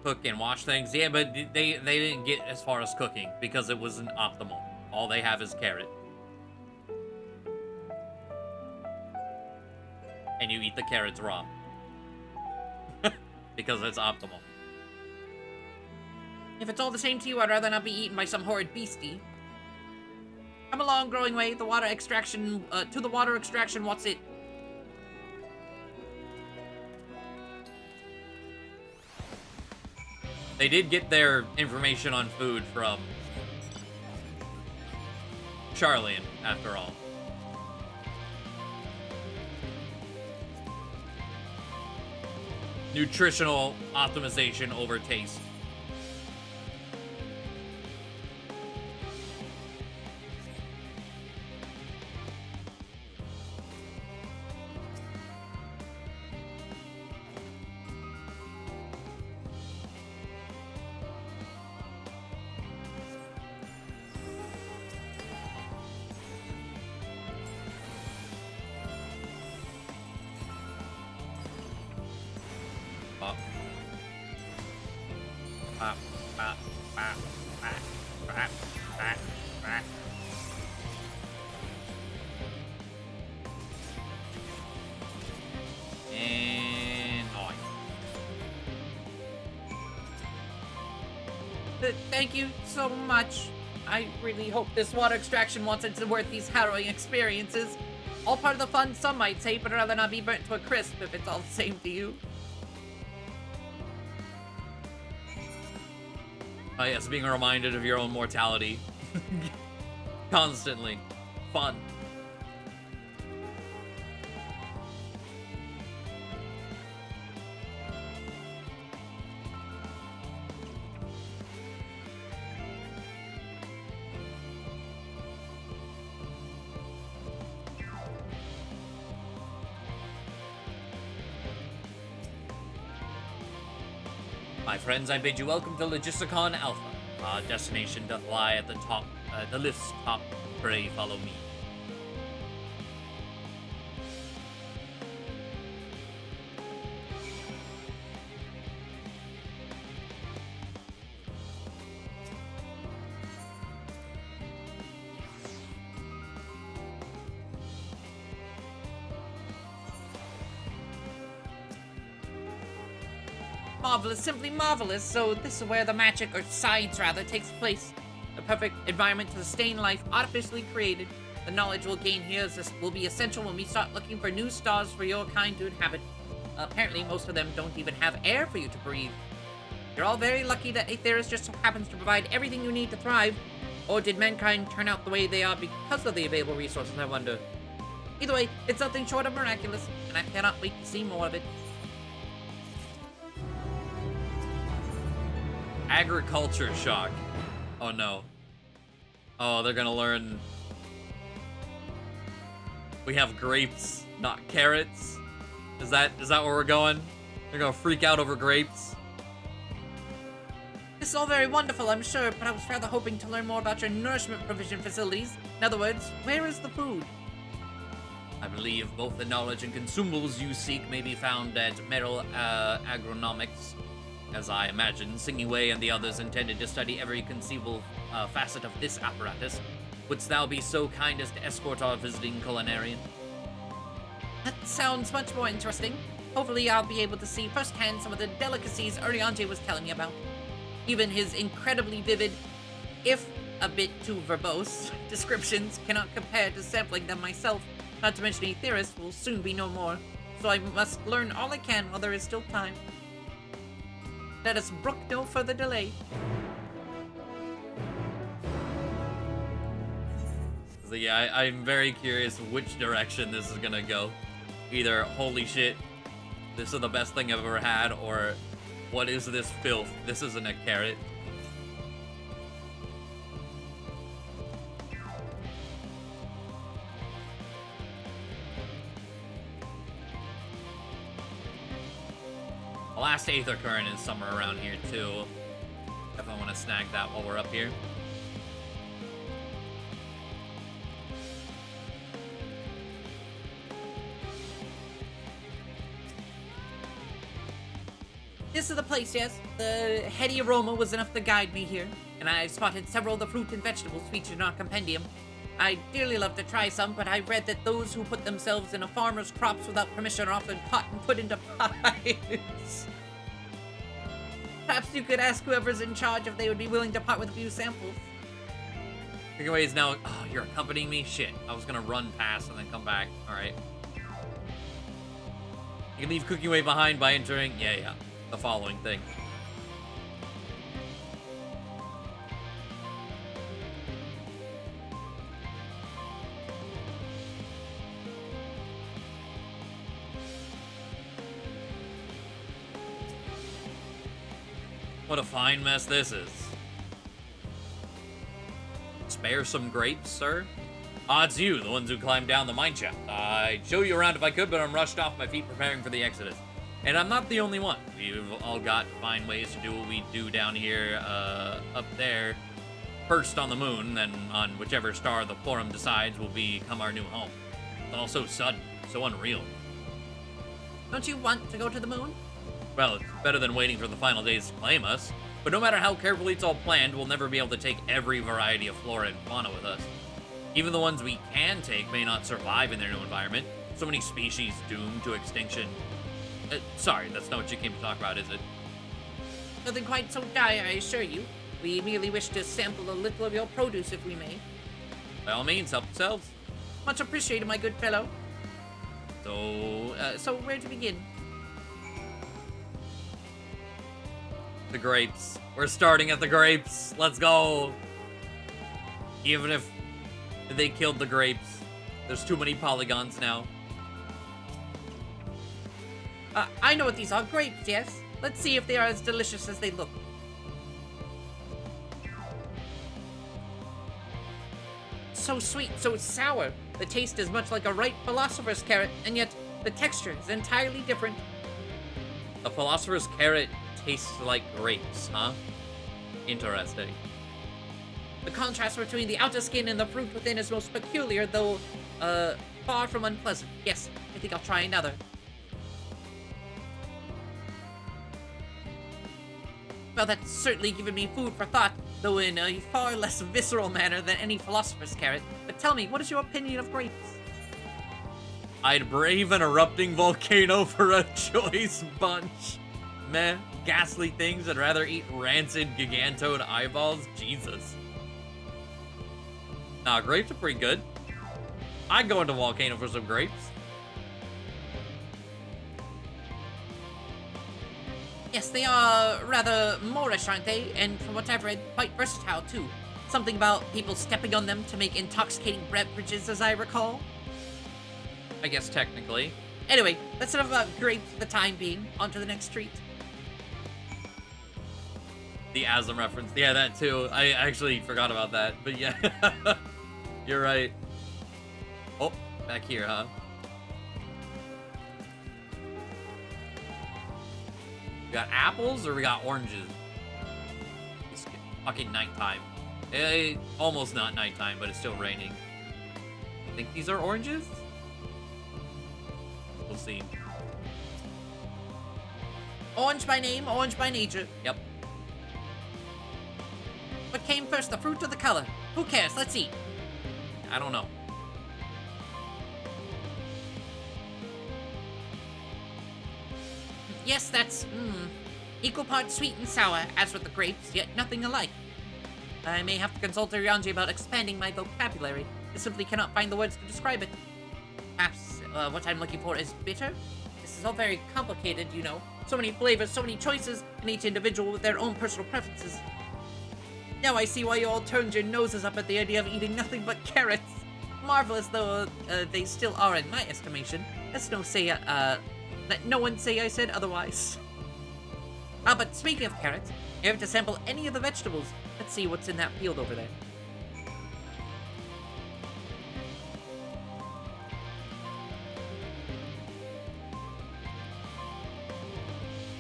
Speaker 1: Cook and wash things. Yeah, but they didn't get as far as cooking because it wasn't optimal. All they have is carrot. And you eat the carrots raw. Because it's optimal.
Speaker 4: If it's all the same to you, I'd rather not be eaten by some horrid beastie. Come along, Growing Way. The water extraction, to the water extraction, what's it?
Speaker 1: They did get their information on food from Charlian, after all. Nutritional optimization over taste.
Speaker 4: Thank you so much. I really hope this water extraction wasn't worth these harrowing experiences. All part of the fun, some might say, but I'd rather not be burnt to a crisp if it's all the same to you.
Speaker 1: Oh yes, being reminded of your own mortality. Constantly. Fun. My friends, I bid you welcome to Logisticon Alpha. Our destination doth lie at the top, the lift's top. Pray follow me.
Speaker 4: Marvelous, simply marvelous. So this is where the magic, or science rather, takes place. The perfect environment to sustain life artificially created. The knowledge we'll gain here will be essential when we start looking for new stars for your kind to inhabit. Apparently, most of them don't even have air for you to breathe. You're all very lucky that Aetheris just so happens to provide everything you need to thrive. Or did mankind turn out the way they are because of the available resources, I wonder? Either way, it's nothing short of miraculous, and I cannot wait to see more of it.
Speaker 1: Agriculture shock. Oh no. Oh, they're gonna learn. We have grapes, not carrots. Is that where we're going? They're gonna freak out over grapes.
Speaker 4: This is all very wonderful, I'm sure, but I was rather hoping to learn more about your nourishment provision facilities. In other words, where is the food?
Speaker 1: I believe both the knowledge and consumables you seek may be found at Merrill Agronomics. As I imagine, Singing Way and the others intended to study every conceivable facet of this apparatus. Wouldst thou be so kind as to escort our visiting culinarian?
Speaker 4: That sounds much more interesting. Hopefully I'll be able to see firsthand some of the delicacies Uriante was telling me about. Even his incredibly vivid, if a bit too verbose, descriptions cannot compare to sampling them myself. Not to mention Aetheris will soon be no more, so I must learn all I can while there is still time. Let us brook no further delay.
Speaker 1: So yeah, I'm very curious which direction this is gonna go. Either, holy shit, this is the best thing I've ever had, or What is this filth? This isn't a carrot. The last Aether Current is somewhere around here too. If I want to snag that while we're up here.
Speaker 4: This is the place, yes. The heady aroma was enough to guide me here, and I spotted several of the fruit and vegetables featured in our compendium. I'd dearly love to try some, but I read that those who put themselves in a farmer's crops without permission are often caught and put into pies. Perhaps you could ask whoever's in charge if they would be willing to part with a few samples.
Speaker 1: Cooking Away is now... Oh, you're accompanying me? Shit. I was gonna run past and then come back. Alright. You can leave Cooking Away behind by entering... Yeah. The following thing. What a fine mess this is. Spare some grapes, sir? Ah, it's you, the ones who climbed down the mine shaft. I'd show you around if I could, but I'm rushed off my feet preparing for the Exodus. And I'm not the only one. We've all got to find ways to do what we do down here, up there. First on the moon, then on whichever star the Forum decides will become our new home. It's all so sudden, so unreal.
Speaker 4: Don't you want to go to the moon?
Speaker 1: Well, it's better than waiting for the final days to claim us. But no matter how carefully it's all planned, we'll never be able to take every variety of flora and fauna with us. Even the ones we can take may not survive in their new environment. So many species doomed to extinction. Sorry, that's not what you came to talk about, is it?
Speaker 4: Nothing quite so dire, I assure you. We merely wish to sample a little of your produce, if we may.
Speaker 1: By all means, help yourselves.
Speaker 4: Much appreciated, my good fellow.
Speaker 1: So
Speaker 4: where to begin?
Speaker 1: The grapes. We're starting at the grapes. Let's go. Even if they killed the grapes, there's too many polygons now.
Speaker 4: I know what these are. Grapes, yes. Let's see if they are as delicious as they look. So sweet, so sour. The taste is much like a ripe philosopher's carrot, and yet the texture is entirely different.
Speaker 1: A philosopher's carrot tastes like grapes, huh? Interesting.
Speaker 4: The contrast between the outer skin and the fruit within is most peculiar, though, far from unpleasant. Yes, I think I'll try another. Well, that's certainly given me food for thought, though in a far less visceral manner than any philosopher's carrot. But tell me, what is your opinion of grapes?
Speaker 1: I'd brave an erupting volcano for a choice bunch. Meh, ghastly things. I'd rather eat rancid gigantode eyeballs. Jesus. Nah, grapes are pretty good. I'd go into volcano for some grapes.
Speaker 4: Yes, they are rather Moorish, aren't they? And from what I've read, quite versatile, too. Something about people stepping on them to make intoxicating beverages, as I recall.
Speaker 1: I guess technically.
Speaker 4: Anyway, that's enough about grapes for the time being. On to the next treat.
Speaker 1: The Asm reference. Yeah, that too. I actually forgot about that. But yeah. You're right. Oh, back here, huh? We got apples or we got oranges? It's fucking nighttime. Almost not nighttime, but it's still raining. I think these are oranges? We'll see.
Speaker 4: Orange by name, orange by nature.
Speaker 1: Yep.
Speaker 4: What came first, the fruit or the color? Who cares? Let's eat.
Speaker 1: I don't know.
Speaker 4: Yes, that's, equal parts sweet and sour, as with the grapes, yet nothing alike. I may have to consult Arianji about expanding my vocabulary. I simply cannot find the words to describe it. Perhaps, what I'm looking for is bitter? This is all very complicated, you know. So many flavors, so many choices, and each individual with their own personal preferences. Now I see why you all turned your noses up at the idea of eating nothing but carrots. Marvelous though they still are in my estimation. Let no one say I said otherwise. Ah, but speaking of carrots, you have to sample any of the vegetables. Let's see what's in that field over there.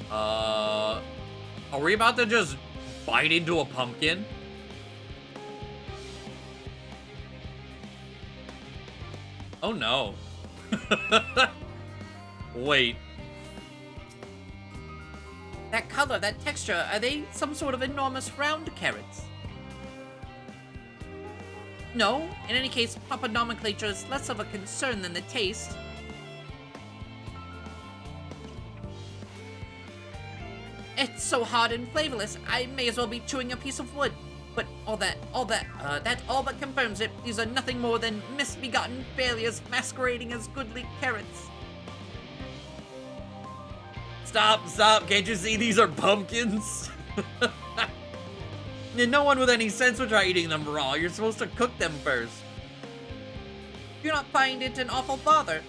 Speaker 1: Are we about to just bite into a pumpkin? Oh no. Wait.
Speaker 4: That color, that texture, are they some sort of enormous round carrots? No, in any case, proper nomenclature is less of a concern than the taste. It's so hard and flavorless, I may as well be chewing a piece of wood. But that all but confirms it. These are nothing more than misbegotten failures masquerading as goodly carrots.
Speaker 1: Stop, can't you see these are pumpkins? And no one with any sense would try eating them raw. You're supposed to cook them first.
Speaker 4: Do you not find it an awful bother?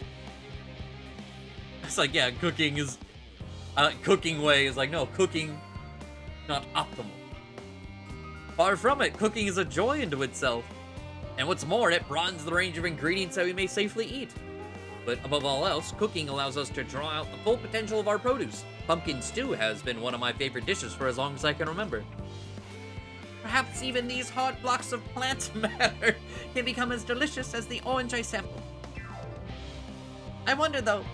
Speaker 1: It's like, yeah, cooking is... cooking way is like, no, cooking, not optimal. Far from it, cooking is a joy unto itself. And what's more, it broadens the range of ingredients that we may safely eat. But above all else, cooking allows us to draw out the full potential of our produce. Pumpkin stew has been one of my favorite dishes for as long as I can remember.
Speaker 4: Perhaps even these hard blocks of plant matter can become as delicious as the orange I sampled. I wonder though,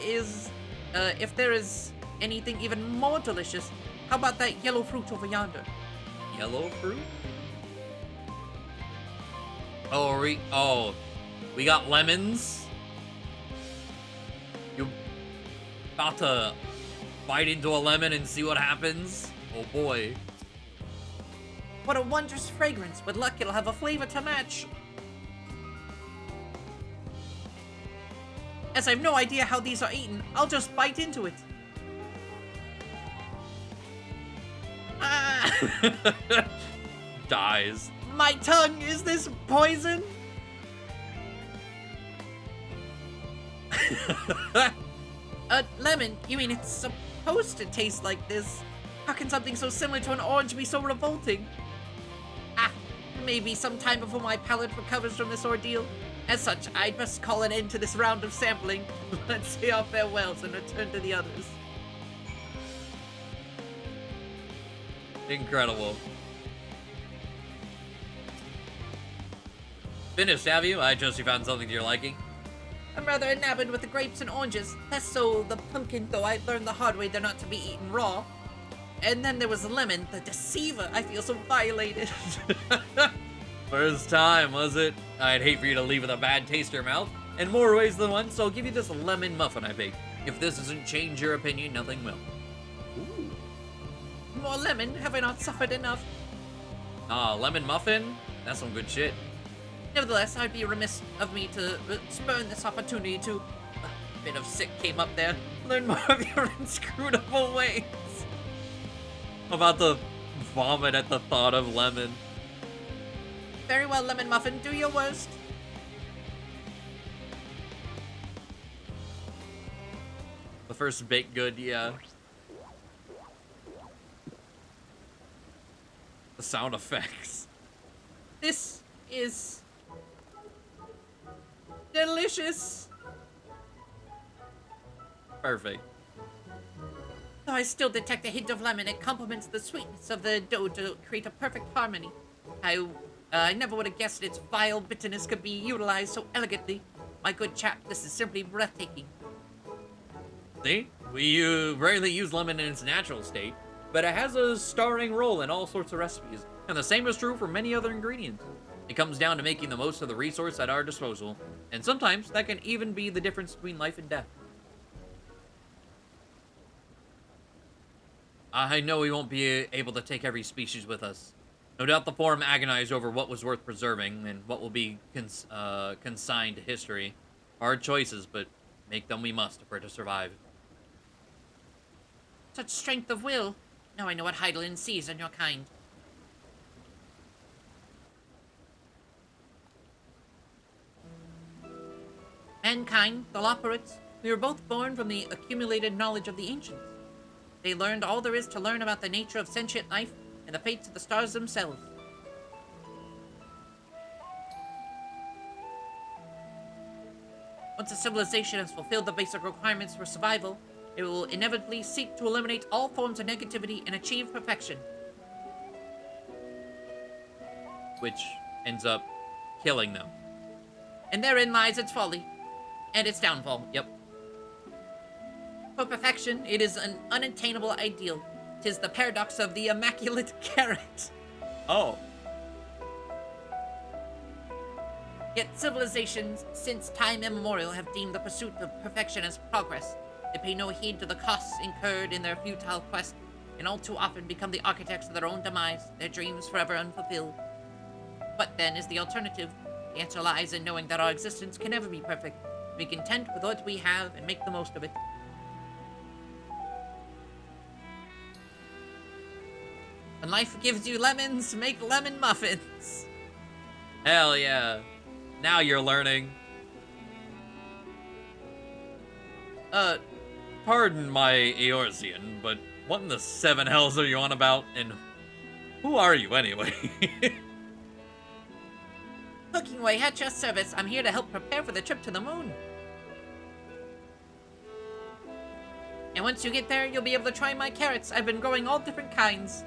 Speaker 4: if there is anything even more delicious, how about that yellow fruit over yonder?
Speaker 1: Yellow fruit? Oh, we got lemons? You about to bite into a lemon and see what happens? Oh boy.
Speaker 4: What a wondrous fragrance. With luck, it'll have a flavor to match. As I have no idea how these are eaten, I'll just bite into it. Ah!
Speaker 1: Dies.
Speaker 4: My tongue, is this poison? Lemon, you mean it's supposed to taste like this? How can something so similar to an orange be so revolting? Ah, maybe sometime before my palate recovers from this ordeal. As such, I must call an end to this round of sampling. Let's say our farewells and return to the others.
Speaker 1: Incredible. Finished, have you? I trust you found something to your liking.
Speaker 4: I'm rather enamored with the grapes and oranges. Less so the pumpkin, though I learned the hard way they're not to be eaten raw. And then there was the lemon, the deceiver. I feel so violated.
Speaker 1: First time, was it? I'd hate for you to leave with a bad taste in your mouth. In more ways than one, so I'll give you this lemon muffin I baked. If this doesn't change your opinion, nothing will.
Speaker 4: Ooh. More lemon? Have I not suffered enough?
Speaker 1: Lemon muffin? That's some good shit.
Speaker 4: Nevertheless, I'd be remiss of me to spurn this opportunity to... A bit of sick came up there. Learn more of your inscrutable ways.
Speaker 1: I'm about to vomit at the thought of lemon.
Speaker 4: Very well, Lemon Muffin, do your worst.
Speaker 1: The first baked good, yeah. The sound effects.
Speaker 4: This is... delicious.
Speaker 1: Perfect.
Speaker 4: Though I still detect a hint of lemon, it complements the sweetness of the dough to create a perfect harmony. I never would have guessed its vile bitterness could be utilized so elegantly. My good chap, this is simply breathtaking.
Speaker 1: See? We rarely use lemon in its natural state, but it has a starring role in all sorts of recipes, and the same is true for many other ingredients. It comes down to making the most of the resource at our disposal, and sometimes that can even be the difference between life and death. I know we won't be able to take every species with us. No doubt the Forum agonized over what was worth preserving and what will be consigned to history. Hard choices, but make them we must if we're to survive.
Speaker 4: Such strength of will. Now I know what Heidelin sees in your kind. Mankind, the Loperates, we were both born from the accumulated knowledge of the ancients. They learned all there is to learn about the nature of sentient life and the fates of the stars themselves. Once a civilization has fulfilled the basic requirements for survival, it will inevitably seek to eliminate all forms of negativity and achieve perfection.
Speaker 1: Which ends up killing them.
Speaker 4: And therein lies its folly. And its downfall.
Speaker 1: Yep.
Speaker 4: For perfection, it is an unattainable ideal. 'Tis the paradox of the immaculate carrot.
Speaker 1: Oh.
Speaker 4: Yet civilizations, since time immemorial, have deemed the pursuit of perfection as progress. They pay no heed to the costs incurred in their futile quest, and all too often become the architects of their own demise, their dreams forever unfulfilled. What then is the alternative? The answer lies in knowing that our existence can never be perfect. Be content with what we have and make the most of it. When life gives you lemons, make lemon muffins.
Speaker 1: Hell yeah. Now you're learning. Pardon my Eorzean, but what in the seven hells are you on about? And who are you anyway?
Speaker 4: Cooking away at your service. I'm here to help prepare for the trip to the moon. And once you get there, you'll be able to try my carrots. I've been growing all different kinds.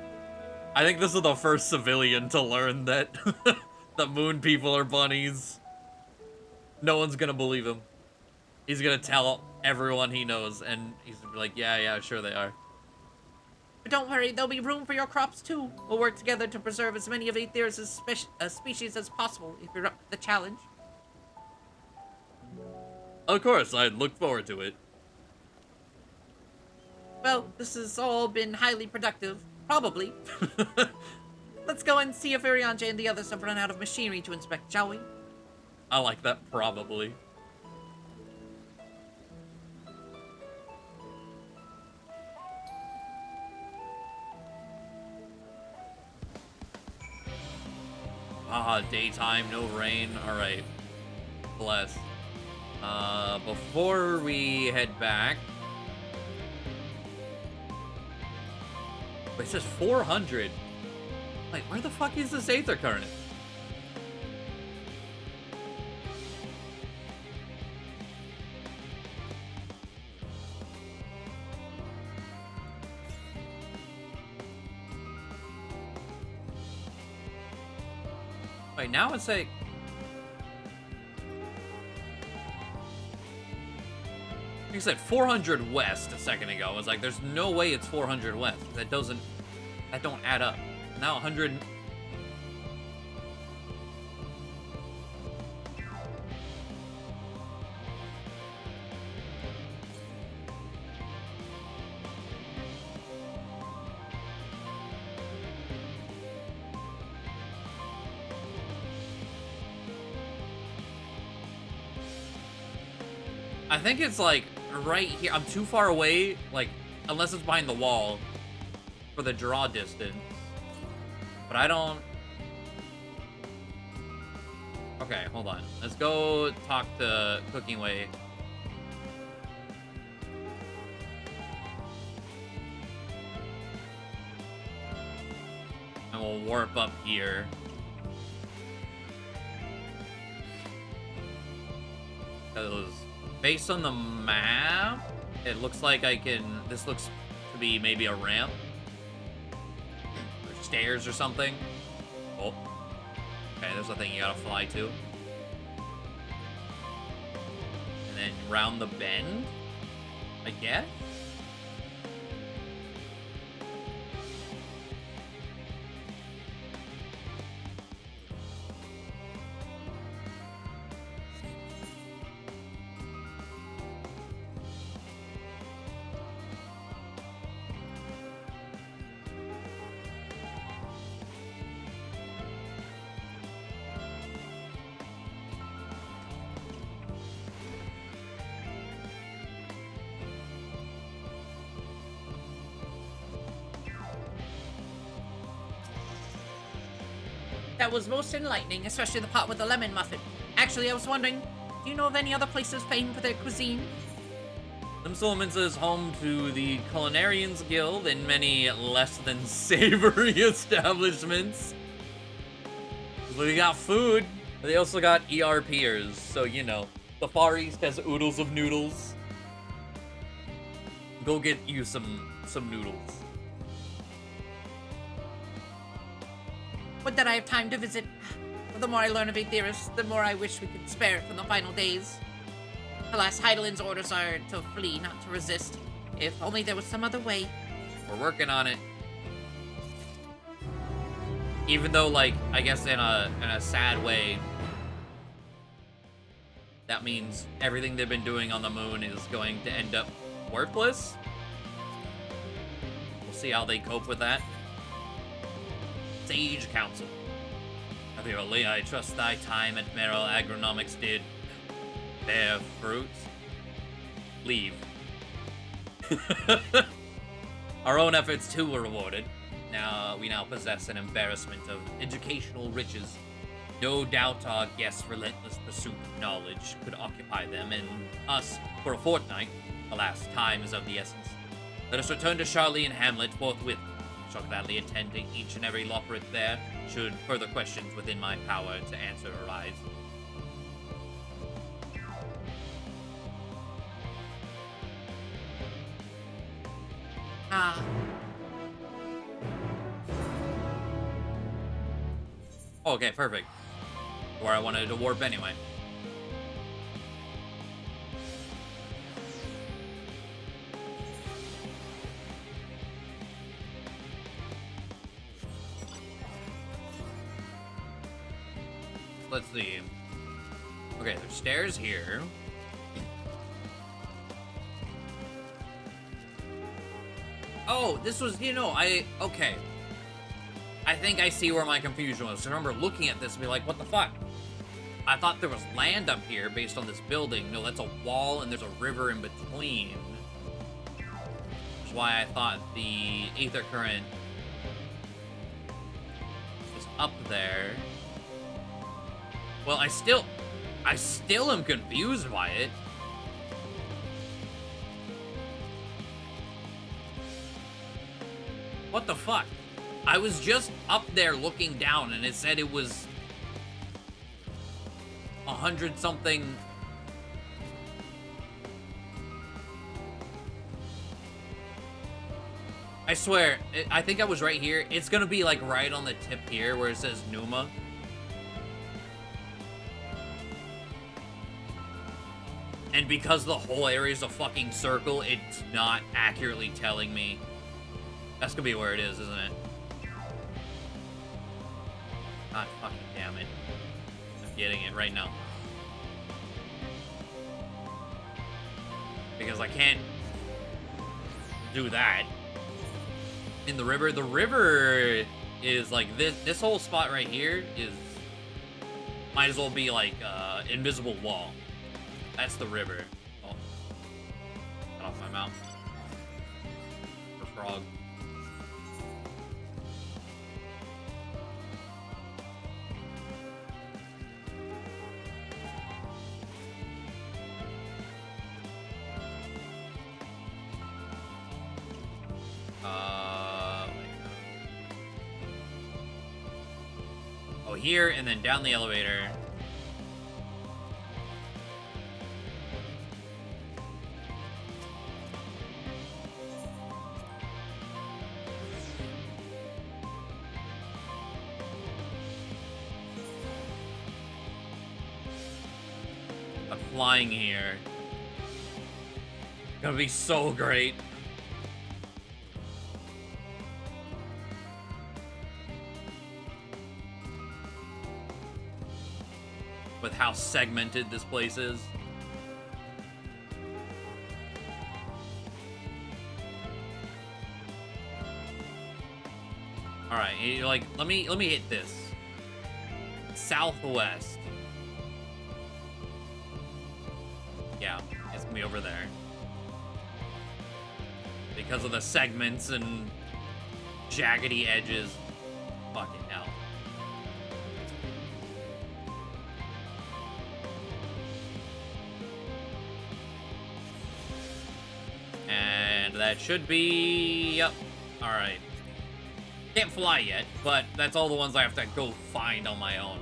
Speaker 1: I think this is the first civilian to learn that the moon people are bunnies. No one's gonna believe him. He's gonna tell everyone he knows, and he's gonna be like, yeah, sure they are.
Speaker 4: But don't worry, there'll be room for your crops too. We'll work together to preserve as many of Aether's species as possible, if you're up to the challenge.
Speaker 1: Of course, I'd look forward to it.
Speaker 4: Well, this has all been highly productive. Probably. Let's go and see if Irianja and the others have run out of machinery to inspect, shall we?
Speaker 1: I like that, probably. Ah, daytime, no rain. Alright. Bless. Before we head back... Wait, it says 400. Like, where the fuck is this Aether current? Wait, now it's like... You said 400 west a second ago. I was like, there's no way it's 400 west. That don't add up. Now 100... I think it's like right here. I'm too far away, like, unless it's behind the wall for the draw distance. But I don't... Okay, hold on. Let's go talk to Cooking Way. And we'll warp up here. Because based on the map, it looks like I can... This looks to be maybe a ramp. Or stairs or something. Oh. Okay, there's a thing you gotta fly to. And then round the bend, I guess?
Speaker 4: That was most enlightening, especially the part with the lemon muffin. Actually, I was wondering, do you know of any other places famed for their cuisine?
Speaker 1: Them Settlements is home to the Culinarians Guild and many less than savory establishments. We got food, but they also got ERPers, so you know, the Far East has oodles of noodles. Go get you some noodles.
Speaker 4: Would that I have time to visit. The more I learn of Aetheris, the more I wish we could spare it from the final days. Alas, Heidelin's orders are to flee, not to resist. If only there was some other way.
Speaker 1: We're working on it. Even though, like, I guess in a sad way, that means everything they've been doing on the moon is going to end up worthless. We'll see how they cope with that. Sage Council. Verily, I trust thy time at Merrill Agronomics did bear fruit. Leave. Our own efforts too were rewarded. We now possess an embarrassment of educational riches. No doubt our guests' relentless pursuit of knowledge could occupy them and us for a fortnight. Alas, time is of the essence. Let us return to Charlie and Hamlet forthwith. I shall gladly attend to each and every loperate there, should further questions within my power to answer arise. Okay, perfect. Where I wanted to warp anyway. Let's see. Okay, there's stairs here. Oh, this was, okay. I think I see where my confusion was. I remember looking at this and be like, what the fuck? I thought there was land up here based on this building. No, that's a wall and there's a river in between. Which is why I thought the Aether Current was up there. Well, I still am confused by it. What the fuck? I was just up there looking down and it said it was 100 something. I swear, I think I was right here. It's gonna be like right on the tip here where it says Numa. And because the whole area is a fucking circle, it's not accurately telling me. That's gonna be where it is, isn't it? God fucking damn it. I'm getting it right now. Because I can't do that. In the river is like this whole spot right here is might as well be like invisible wall. That's the river. Oh. Cut off my mouth. For frog. Oh, here and then down the elevator. Flying here. Gonna be so great. With how segmented this place is. All right, like let me hit this. Southwest. Yeah, it's gonna be over there. Because of the segments and jaggedy edges. Fucking hell. And that should be... Yep. Alright. Can't fly yet, but that's all the ones I have to go find on my own.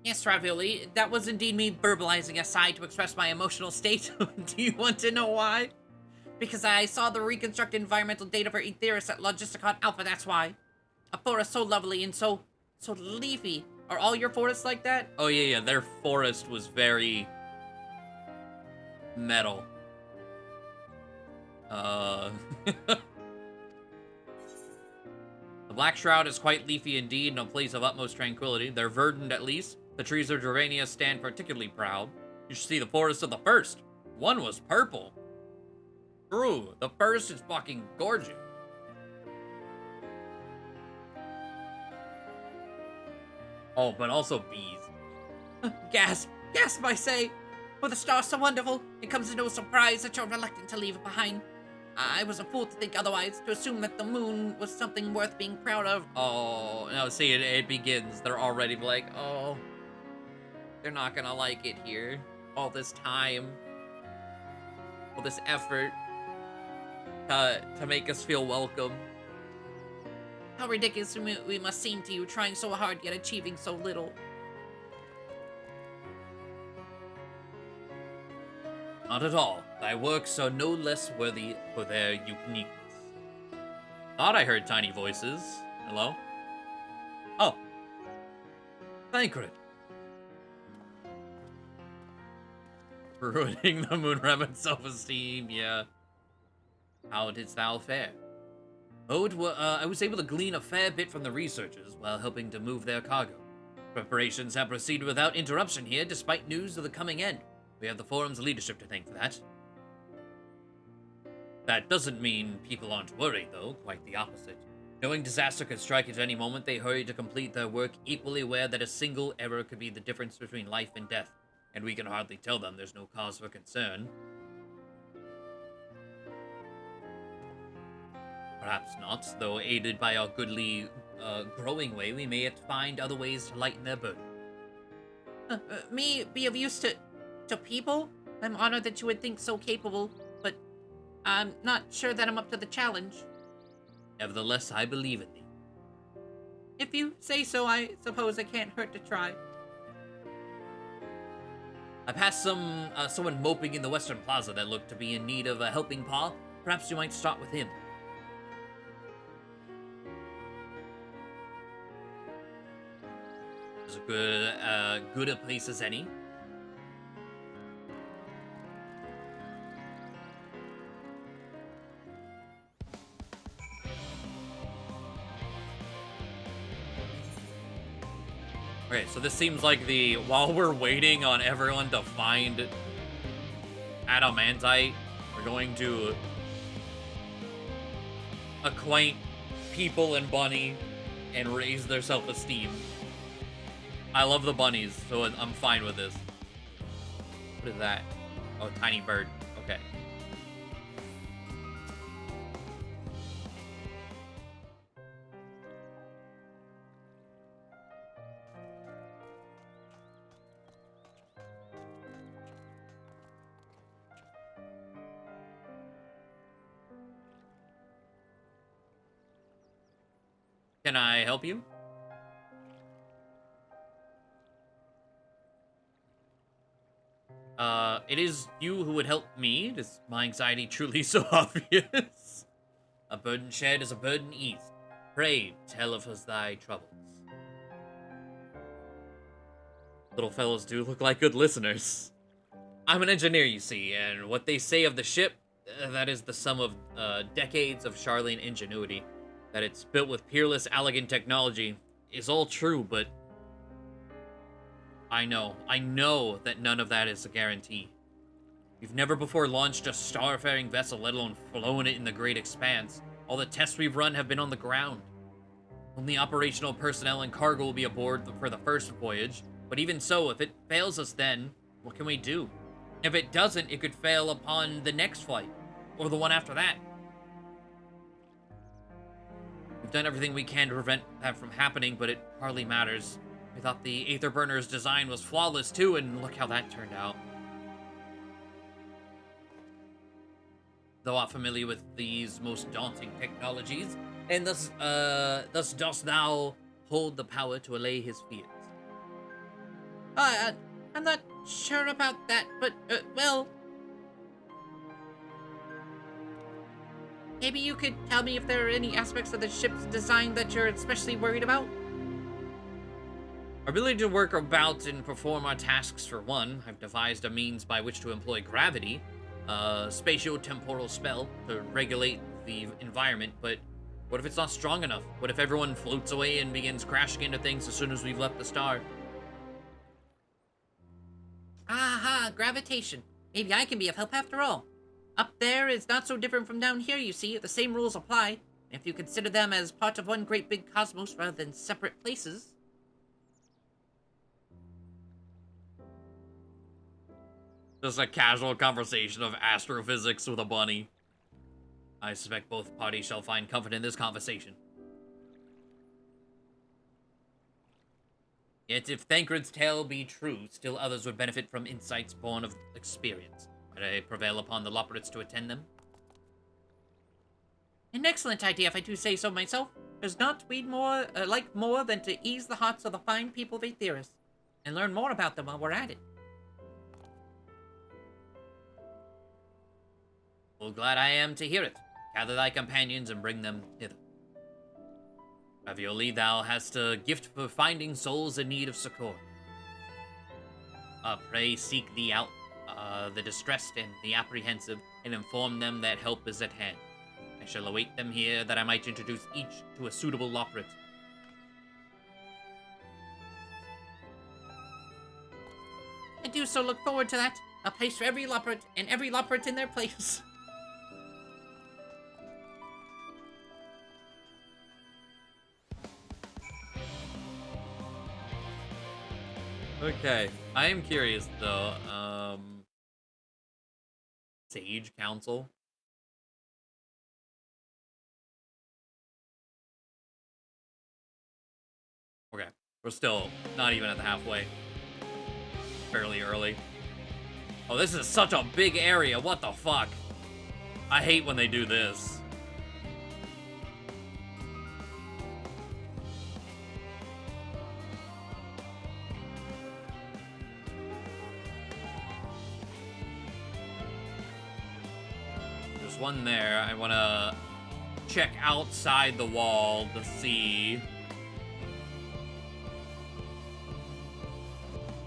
Speaker 4: Yes, Ravioli, that was indeed me verbalizing a sigh to express my emotional state. Do you want to know why? Because I saw the reconstructed environmental data for Aetheris at Logisticon Alpha, that's why. A forest so lovely and so leafy. Are all your forests like that?
Speaker 1: Oh, yeah, their forest was very... metal. The Black Shroud is quite leafy indeed, and a place of utmost tranquility. They're verdant at least. The trees of Dravania stand particularly proud. You should see the forest of the first. One was purple. True, the first is fucking gorgeous. Oh, but also bees.
Speaker 4: Gasp, I say. For the star so wonderful, it comes as no surprise that you're reluctant to leave it behind. I was a fool to think otherwise, to assume that the moon was something worth being proud of.
Speaker 1: Oh, no, see, it begins. They're already like, oh, they're not gonna like it here. All this time, all this effort to make us feel welcome.
Speaker 4: How ridiculous we must seem to you, trying so hard yet achieving so little.
Speaker 1: Not at all. Thy works are no less worthy for their uniqueness. Thought I heard tiny voices. Hello? Oh. Thancred. Ruining the Moonrabbit's self-esteem, yeah. How didst thou fare? Oh, I was able to glean a fair bit from the researchers while helping to move their cargo. Preparations have proceeded without interruption here, despite news of the coming end. We have the forum's leadership to thank for that. That doesn't mean people aren't worried, though. Quite the opposite. Knowing disaster could strike at any moment, they hurry to complete their work, equally aware that a single error could be the difference between life and death. And we can hardly tell them there's no cause for concern. Perhaps not, though aided by our goodly growing way, we may yet find other ways to lighten their burden.
Speaker 4: Me be of use to people? I'm honored that you would think so capable, but I'm not sure that I'm up to the challenge.
Speaker 1: Nevertheless, I believe in thee.
Speaker 4: If you say so, I suppose it can't hurt to try.
Speaker 1: I passed someone moping in the Western Plaza that looked to be in need of a helping paw. Perhaps you might start with him. As good a place as any. Okay, so this seems like while we're waiting on everyone to find adamantite, we're going to acquaint people and Bunny and raise their self-esteem. I love the bunnies, so I'm fine with this. What is that? Oh, tiny bird. Okay. Can I help you? It is you who would help me. Is my anxiety truly so obvious? A burden shared is a burden eased. Pray, tell of us thy troubles. Little fellows do look like good listeners. I'm an engineer, you see, and what they say of the ship, that is the sum of decades of Charlene ingenuity. That it's built with peerless, elegant technology is all true, but I know that none of that is a guarantee. We've never before launched a starfaring vessel, let alone flown it in the great expanse. All the tests we've run have been on the ground. Only operational personnel and cargo will be aboard for the first voyage, but even so, if it fails us then, what can we do? If it doesn't, it could fail upon the next flight, or the one after that. We've done everything we can to prevent that from happening, but it hardly matters. We thought the Aether Burner's design was flawless too, and look how that turned out. Though I'm familiar with these most daunting technologies, and thus dost thou hold the power to allay his fears.
Speaker 4: I'm not sure about that, but, well... Maybe you could tell me if there are any aspects of the ship's design that you're especially worried about?
Speaker 1: Our ability to work about and perform our tasks for one. I've devised a means by which to employ gravity, a spatio-temporal spell to regulate the environment, but what if it's not strong enough? What if everyone floats away and begins crashing into things as soon as we've left the star?
Speaker 4: Aha, gravitation. Maybe I can be of help after all. Up there is not so different from down here, you see. The same rules apply. If you consider them as part of one great big cosmos rather than separate places.
Speaker 1: Just a casual conversation of astrophysics with a bunny. I suspect both parties shall find comfort in this conversation. Yet if Thancred's tale be true, still others would benefit from insights born of experience. Might I prevail upon the Loporrits to attend them?
Speaker 4: An excellent idea, if I do say so myself. There's not we'd like more than to ease the hearts of the fine people of Aetheris, and learn more about them while we're at it.
Speaker 1: Well, glad I am to hear it. Gather thy companions and bring them hither. Ravioli, thou hast a gift for finding souls in need of succor. Pray seek thee out, the distressed and the apprehensive, and inform them that help is at hand. I shall await them here, that I might introduce each to a suitable Loporrit.
Speaker 4: I do so look forward to that. A place for every Loporrit, and every Loporrit in their place.
Speaker 1: Okay, I am curious though. Sage Council. Okay, we're still not even at the halfway. Fairly early. Oh, this is such a big area. What the fuck? I hate when they do this. There's one there. I want to check outside the wall to see. Is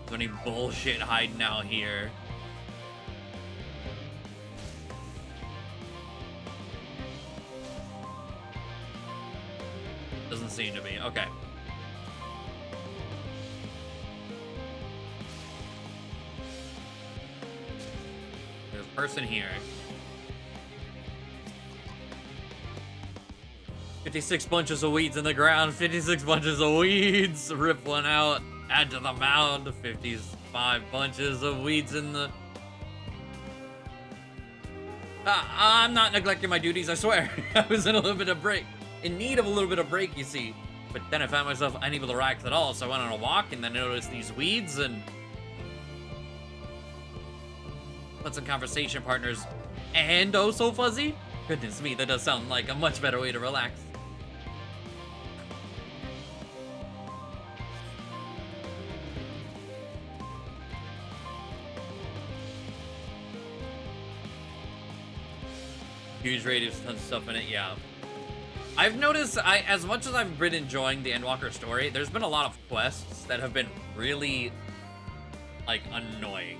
Speaker 1: there any bullshit hiding out here? Doesn't seem to be. Okay. There's a person here. 56 bunches of weeds in the ground. 56 bunches of weeds. Rip one out. Add to the mound. 55 bunches of weeds in the... I'm not neglecting my duties, I swear. I was in a little bit of break. In need of a little bit of break, you see. But then I found myself unable to relax at all, so I went on a walk and then I noticed these weeds and... Put some conversation partners. And oh so fuzzy? Goodness me, that does sound like a much better way to relax. Huge radius, tons of stuff in it, yeah. I've noticed, as much as I've been enjoying the Endwalker story, there's been a lot of quests that have been really, like, annoying.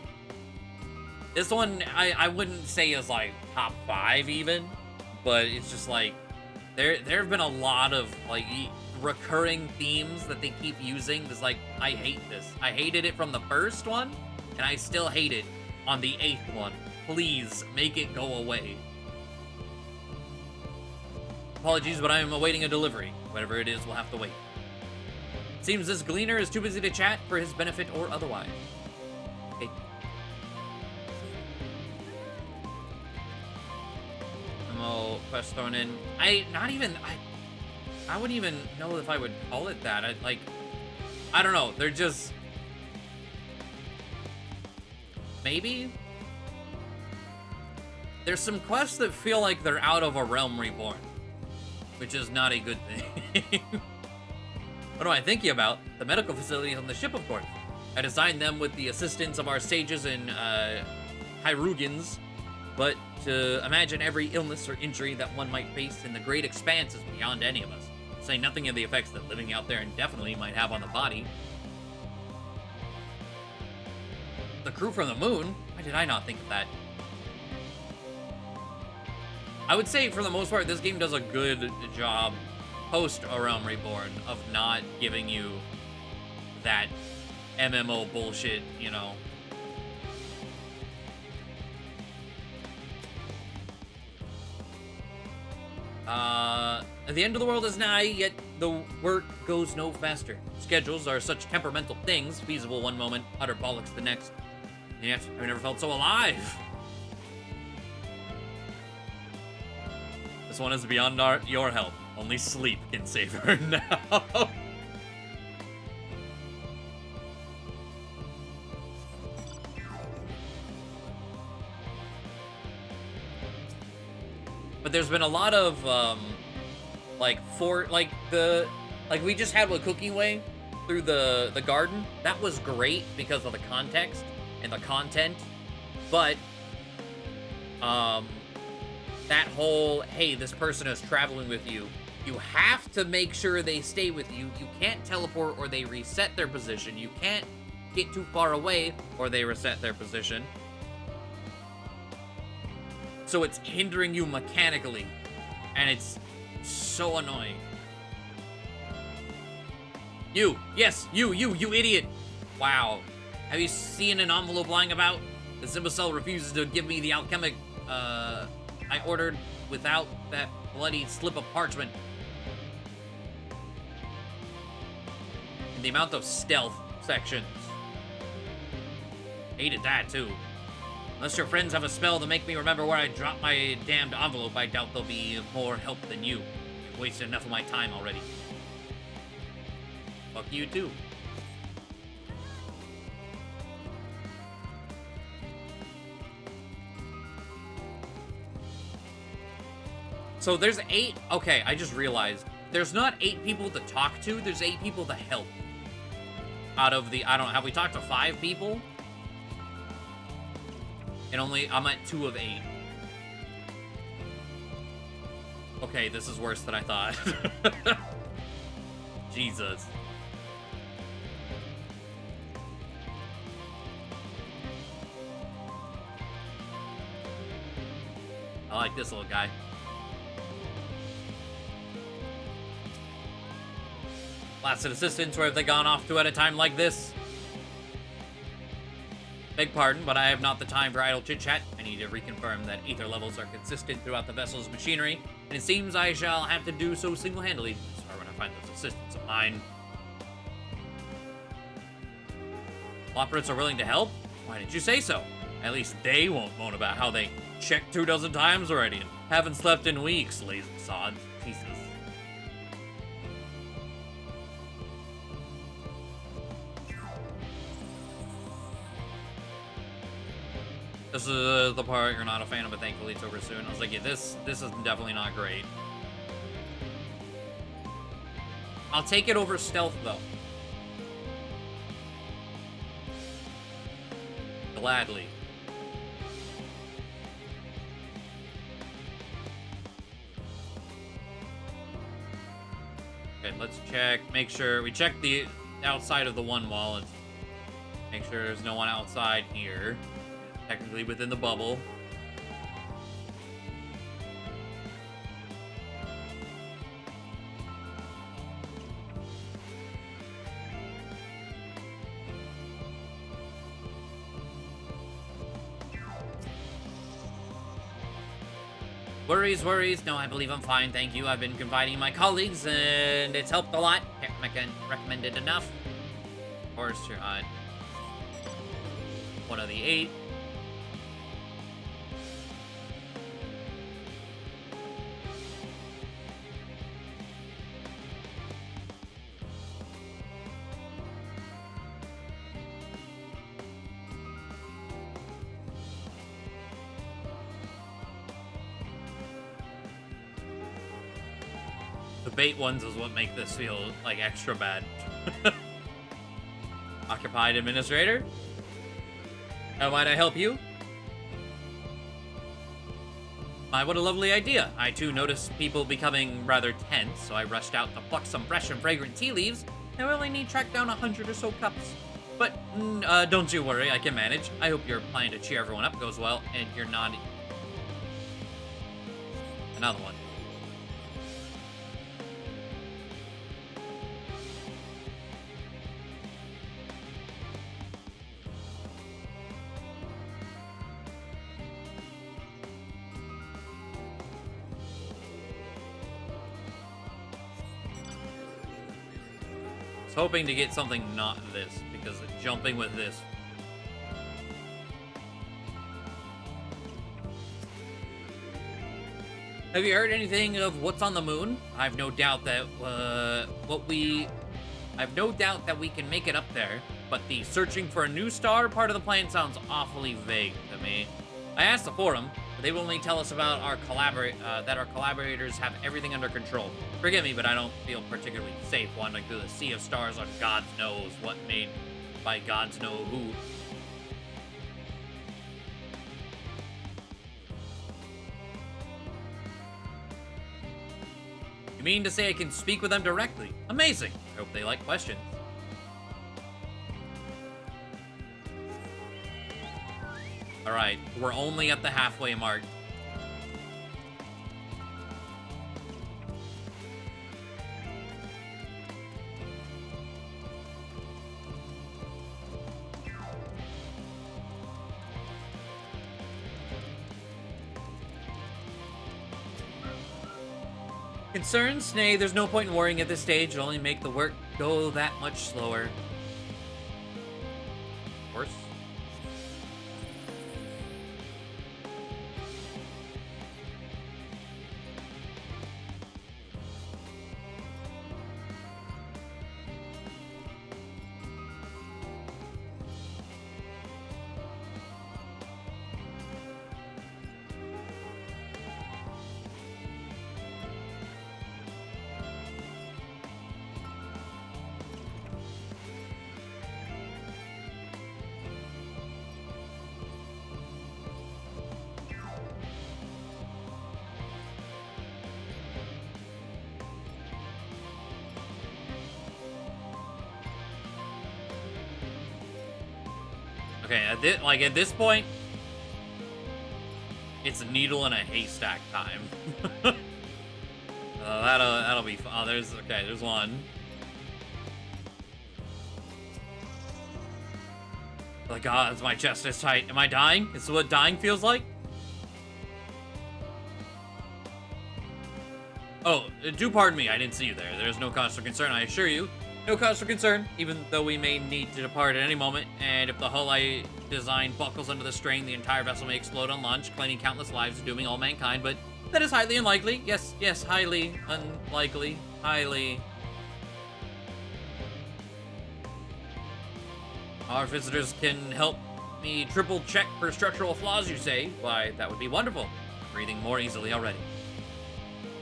Speaker 1: This one, I wouldn't say is, like, top 5 even, but it's just, like, there have been a lot of, like, recurring themes that they keep using. It's like, I hate this. I hated it from the first one, and I still hate it on the 8th one. Please, make it go away. Apologies, but I am awaiting a delivery. Whatever it is, we'll have to wait. Seems this gleaner is too busy to chat for his benefit or otherwise. Okay. MO quest thrown in. I wouldn't even know if I would call it that. I don't know. They're just... Maybe? There's some quests that feel like they're out of a Realm Reborn, which is not a good thing. What am I thinking about? The medical facilities on the ship, of course. I designed them with the assistance of our sages and Hyrugans, but to imagine every illness or injury that one might face in the great expanse is beyond any of us. Say nothing of the effects that living out there indefinitely might have on the body. The crew from the moon? Why did I not think of that? I would say, for the most part, this game does a good job post A Realm Reborn of not giving you that MMO bullshit, you know. The end of the world is nigh, yet the work goes no faster. Schedules are such temperamental things, feasible one moment, utter bollocks the next. And yet, I've never felt so alive. This one is beyond your help. Only sleep can save her now. But there's been a lot of, we just had with Cooking Way through the garden. That was great because of the context and the content. But, that whole, hey, this person is traveling with you. You have to make sure they stay with you. You can't teleport or they reset their position. You can't get too far away or they reset their position. So it's hindering you mechanically. And it's so annoying. You, yes, you idiot. Wow. Have you seen an envelope lying about? This imbecile refuses to give me the alchemic, I ordered without that bloody slip of parchment. And the amount of stealth sections. Hated that, too. Unless your friends have a spell to make me remember where I dropped my damned envelope, I doubt they'll be more help than you. You've wasted enough of my time already. Fuck you, too. So there's 8, okay, I just realized. There's not 8 people to talk to, there's 8 people to help. Out of the, I don't know, have we talked to 5 people? And I'm at 2 of 8. Okay, this is worse than I thought. Jesus. I like this little guy. Blasted assistants, where have they gone off to at a time like this? Beg pardon, but I have not the time for idle chit-chat. I need to reconfirm that ether levels are consistent throughout the vessel's machinery, and it seems I shall have to do so single-handedly. Sorry when I find those assistants of mine. Operates are willing to help? Why did you say so? At least they won't moan about how they checked 24 times already and haven't slept in weeks, lazy sods. Jesus. This is the part you're not a fan of, but thankfully it's over soon. I was like, yeah, this is definitely not great. I'll take it over stealth, though. Gladly. Okay, let's check. Make sure we check the outside of the one wall. Let's make sure there's no one outside here. Technically within the bubble. Worries, worries. No, I believe I'm fine, thank you. I've been confiding in my colleagues, and it's helped a lot. Can't recommend it enough. Of course, you're on one of the 8. The bait ones is what make this feel like extra bad. Occupied administrator? How might I help you? My, what a lovely idea. I too noticed people becoming rather tense, so I rushed out to pluck some fresh and fragrant tea leaves. Now I only need to track down 100 or so cups. But don't you worry, I can manage. I hope your plan to cheer everyone up goes well, and you're not... Another one. Hoping to get something not this, because jumping with this. Have you heard anything of what's on the moon? I've no doubt that we can make it up there, but the searching for a new star part of the plan sounds awfully vague to me. I asked the forum, but they will only tell us about our that our collaborators have everything under control. Forgive me, but I don't feel particularly safe wandering through the sea of stars on God knows what made by gods know who. You mean to say I can speak with them directly? Amazing. I hope they like questions. Alright, we're only at the halfway mark. Concerns? Nay, there's no point in worrying at this stage. It'll only make the work go that much slower. Of course. Okay, at this point, it's a needle in a haystack time. That'll be fun. Oh, there's one. Like, God, my chest is tight. Am I dying? Is this what dying feels like? Oh, do pardon me, I didn't see you there. There's no cause for concern, I assure you. No cause for concern, even though we may need to depart at any moment, and if the hull I designed buckles under the strain, the entire vessel may explode on launch, claiming countless lives and dooming all mankind, but that is highly unlikely. Yes, highly unlikely. Highly. Our visitors can help me triple check for structural flaws, you say? Why, that would be wonderful. I'm breathing more easily already.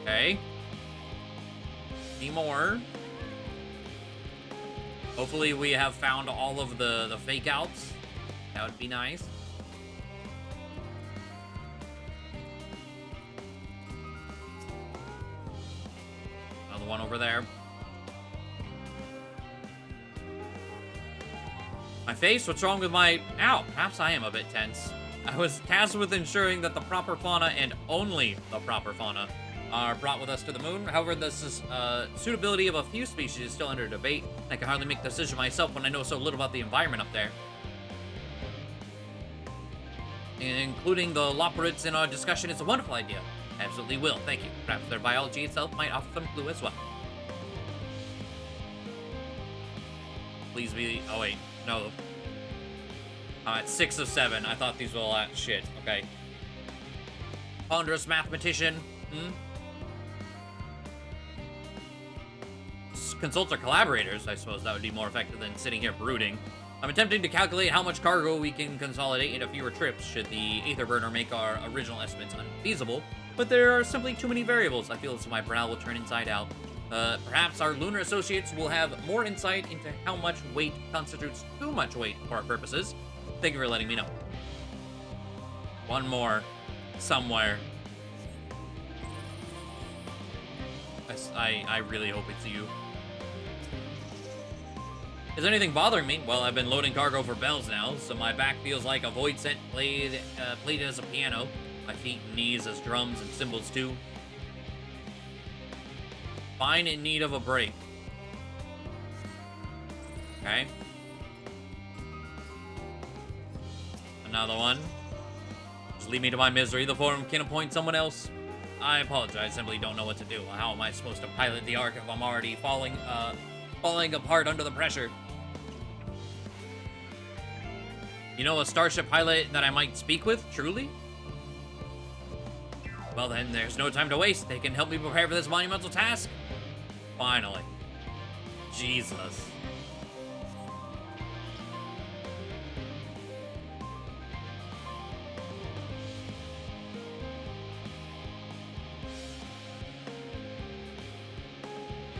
Speaker 1: Okay. Any more? Hopefully we have found all of the fake outs. That would be nice. Another one over there. My face? What's wrong with my... Ow! Perhaps I am a bit tense. I was tasked with ensuring that the proper fauna, and only the proper fauna, are brought with us to the moon. However, the suitability of a few species is still under debate. I can hardly make the decision myself when I know so little about the environment up there. Including the loperids in our discussion is a wonderful idea. Absolutely will, thank you. Perhaps their biology itself might offer some clue as well. Please be... Oh, wait. No. Alright, 6 of 7. I thought these were all that shit. Okay. Ponderous mathematician. Consult our collaborators. I suppose that would be more effective than sitting here brooding. I'm attempting to calculate how much cargo we can consolidate into fewer trips should the Aether Burner make our original estimates unfeasible, but there are simply too many variables. I feel as if my brow will turn inside out. Perhaps our lunar associates will have more insight into how much weight constitutes too much weight for our purposes. Thank you for letting me know. One more. Somewhere. I really hope it's you. Is anything bothering me? Well, I've been loading cargo for bells now, so my back feels like a void set played as a piano. My feet and knees as drums and cymbals too. Fine in need of a break. Okay. Another one. Just leave me to my misery. The forum can appoint someone else. I apologize. I simply don't know what to do. How am I supposed to pilot the Ark if I'm already falling apart under the pressure? You know a starship pilot that I might speak with, truly? Well then, there's no time to waste. They can help me prepare for this monumental task. Finally. Jesus.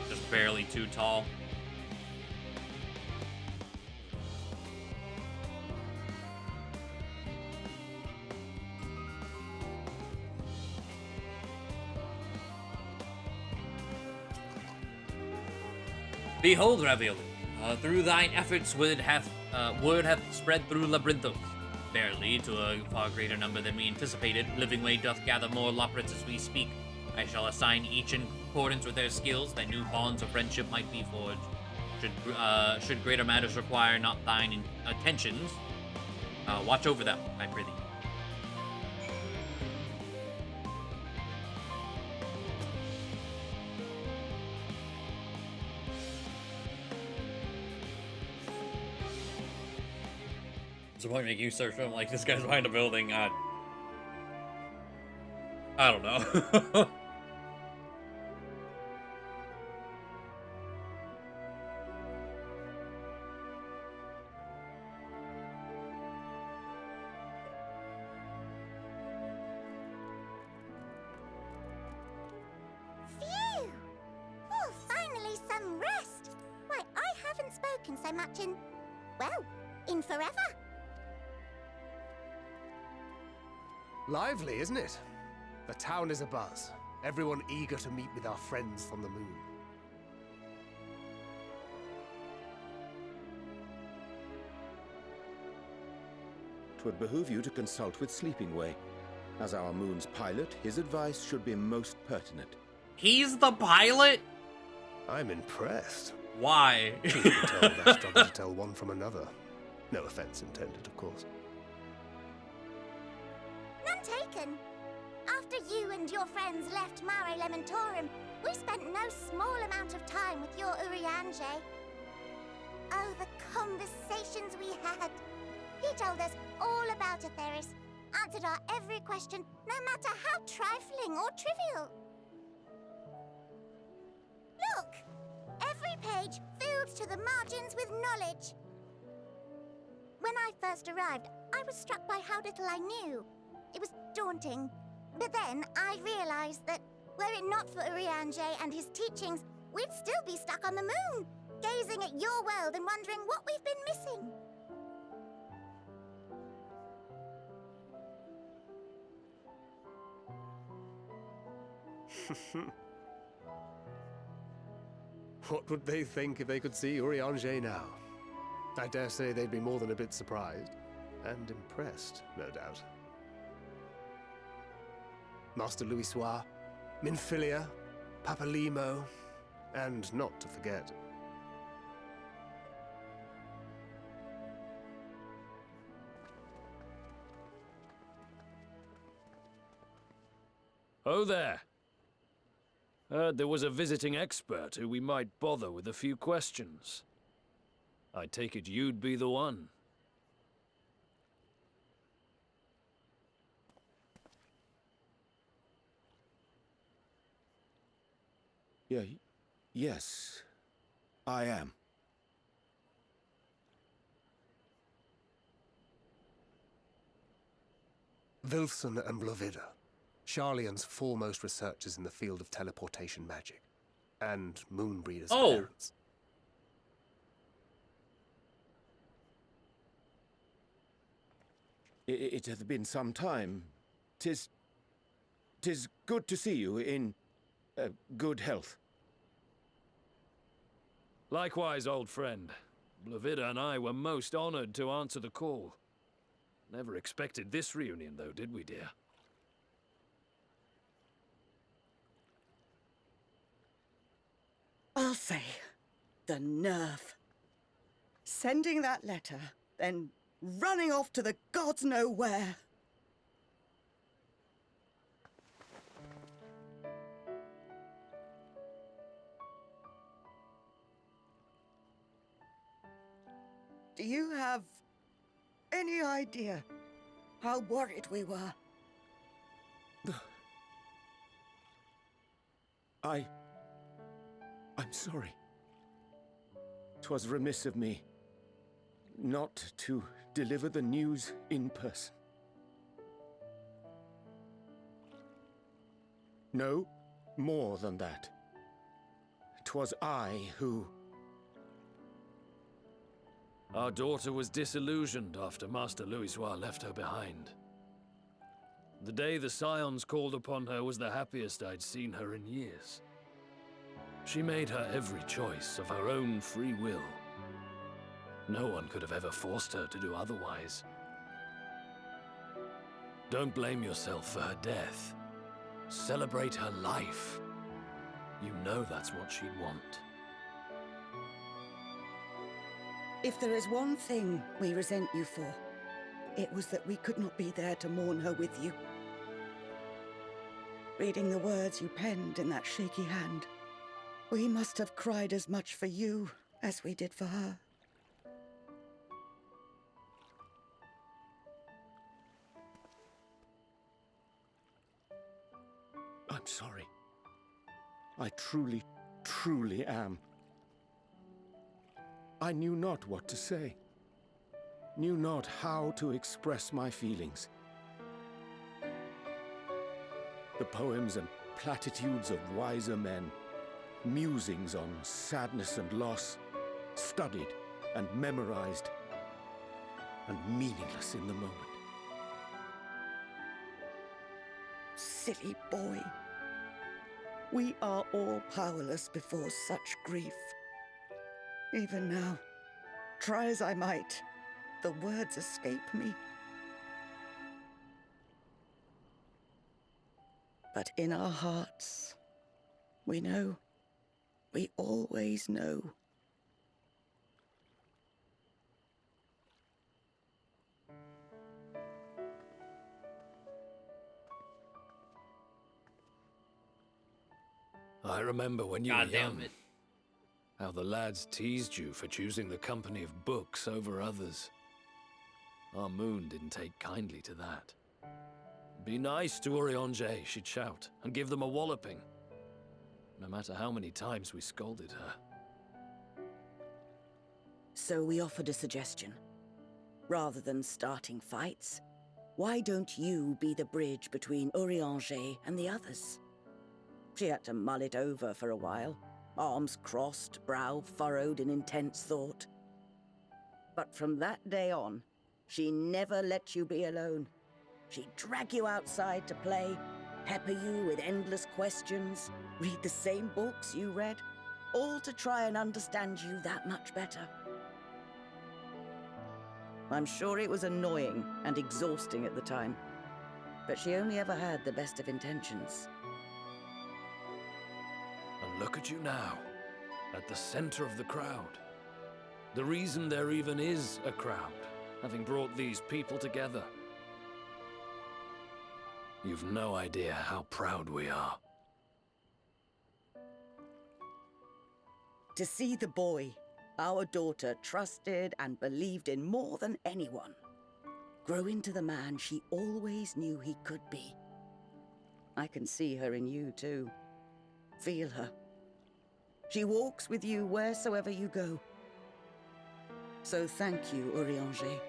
Speaker 1: Just barely too tall. Behold, Ravioli, through thine efforts word hath spread through Labyrinthos. Barely, to a far greater number than we anticipated, Living Way doth gather more loprits as we speak. I shall assign each in accordance with their skills, that new bonds of friendship might be forged. Should greater matters require not thine attentions, watch over them, I prithee. What's the point making you search for him like this guy's behind a building? I don't know.
Speaker 3: Phew! Oh, finally some rest. Why, I haven't spoken so much in forever.
Speaker 15: Lively, isn't it? The town is abuzz. Everyone eager to meet with our friends from the moon.
Speaker 13: Twould behoove you to consult with Sleeping Way. As our moon's pilot, his advice should be most pertinent.
Speaker 1: He's the pilot?
Speaker 15: I'm impressed.
Speaker 1: Why?
Speaker 15: You can tell I struggle to tell one from another. No offense intended, of course.
Speaker 3: None taken. After you and your friends left Mare Elementorum, we spent no small amount of time with your Urianger. Oh, the conversations we had. He told us all about Atheris, answered our every question, no matter how trifling or trivial. Look! Every page filled to the margins with knowledge. When I first arrived, I was struck by how little I knew. It was daunting. But then I realized that, were it not for Urianger and his teachings, we'd still be stuck on the moon, gazing at your world and wondering what we've been missing.
Speaker 15: What would they think if they could see Urianger now? I dare say they'd be more than a bit surprised. And impressed, no doubt. Master Louisoix, Minfilia, Papalimo, and not to forget...
Speaker 14: Oh there. Heard there was a visiting expert who we might bother with a few questions. I take it you'd be the one.
Speaker 13: Yes, I am.
Speaker 15: Wilson and Blovida, Sharlayan's foremost researchers in the field of teleportation magic, and Moonbreeder's parents.
Speaker 13: It hath been some time. 'Tis good to see you in good health.
Speaker 14: Likewise, old friend. Blovida and I were most honored to answer the call. Never expected this reunion, though, did we, dear?
Speaker 16: I'll say, the nerve. Sending that letter, then running off to the gods know where. Do you have any idea how worried we were?
Speaker 13: I'm sorry. 'Twas remiss of me not to deliver the news in person. No, more than that. 'Twas I who...
Speaker 14: Our daughter was disillusioned after Master Louisoix left her behind. The day the Scions called upon her was the happiest I'd seen her in years. She made her every choice of her own free will. No one could have ever forced her to do otherwise. Don't blame yourself for her death. Celebrate her life. You know that's what she'd want.
Speaker 16: If there is one thing we resent you for, it was that we could not be there to mourn her with you. Reading the words you penned in that shaky hand, we must have cried as much for you as we did for her.
Speaker 13: I'm sorry. I truly, truly am. I knew not what to say. Knew not how to express my feelings. The poems and platitudes of wiser men, musings on sadness and loss, studied and memorized, and meaningless in the moment.
Speaker 16: Silly boy. We are all powerless before such grief. Even now, try as I might, the words escape me. But in our hearts, we know, we always know.
Speaker 14: I remember when you were
Speaker 1: God damn
Speaker 14: young,
Speaker 1: it.
Speaker 14: how the lads teased you for choosing the company of books over others. Our moon didn't take kindly to that. Be nice to Urianger, she'd shout, and give them a walloping. No matter how many times we scolded her.
Speaker 16: So we offered a suggestion. Rather than starting fights, why don't you be the bridge between Urianger and the others? She had to mull it over for a while, arms crossed, brow furrowed in intense thought. But from that day on, she never let you be alone. She'd drag you outside to play, pepper you with endless questions, read the same books you read, all to try and understand you that much better. I'm sure it was annoying and exhausting at the time, but she only ever had the best of intentions.
Speaker 14: And look at you now, at the center of the crowd. The reason there even is a crowd, having brought these people together. You've no idea how proud we are.
Speaker 16: To see the boy our daughter trusted and believed in more than anyone grow into the man she always knew he could be. I can see her in you too. Feel her. She walks with you wheresoever you go. So thank you, Urianger,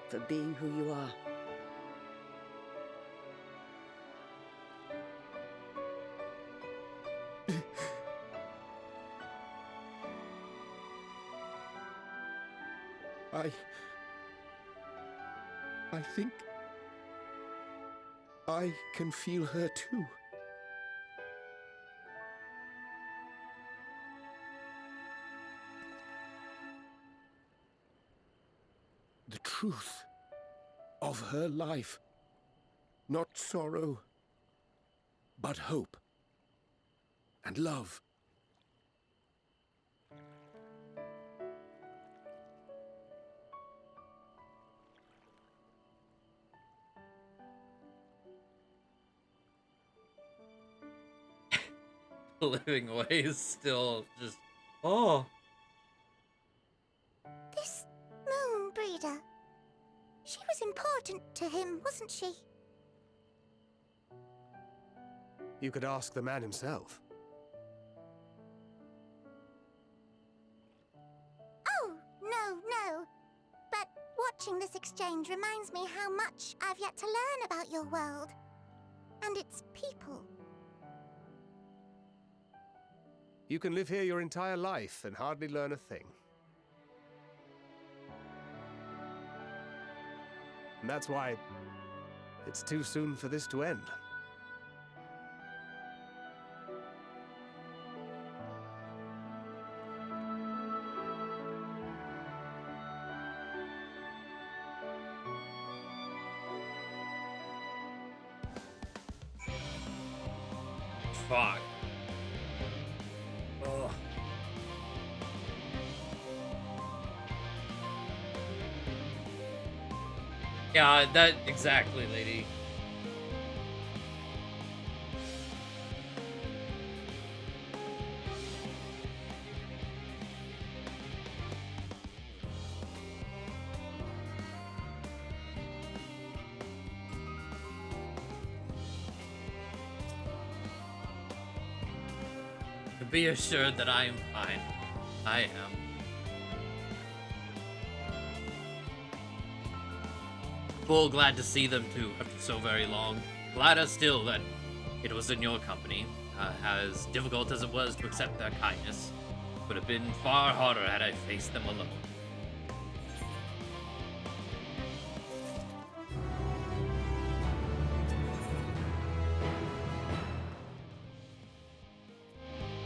Speaker 16: for being who you are.
Speaker 13: I think I can feel her too. The truth of her life. Not sorrow, but hope and love.
Speaker 1: Living ways still just... Oh.
Speaker 3: This moon breeder. She was important to him, wasn't she?
Speaker 15: You could ask the man himself.
Speaker 3: Oh, no. But watching this exchange reminds me how much I've yet to learn about your world. And its people.
Speaker 15: You can live here your entire life and hardly learn a thing. And that's why it's too soon for this to end.
Speaker 1: Fuck. Ugh. Yeah, that exactly, lady. Be assured that I am fine. I am. Full glad to see them too after so very long. Gladder still that it was in your company. As difficult as it was to accept their kindness, would have been far harder had I faced them alone.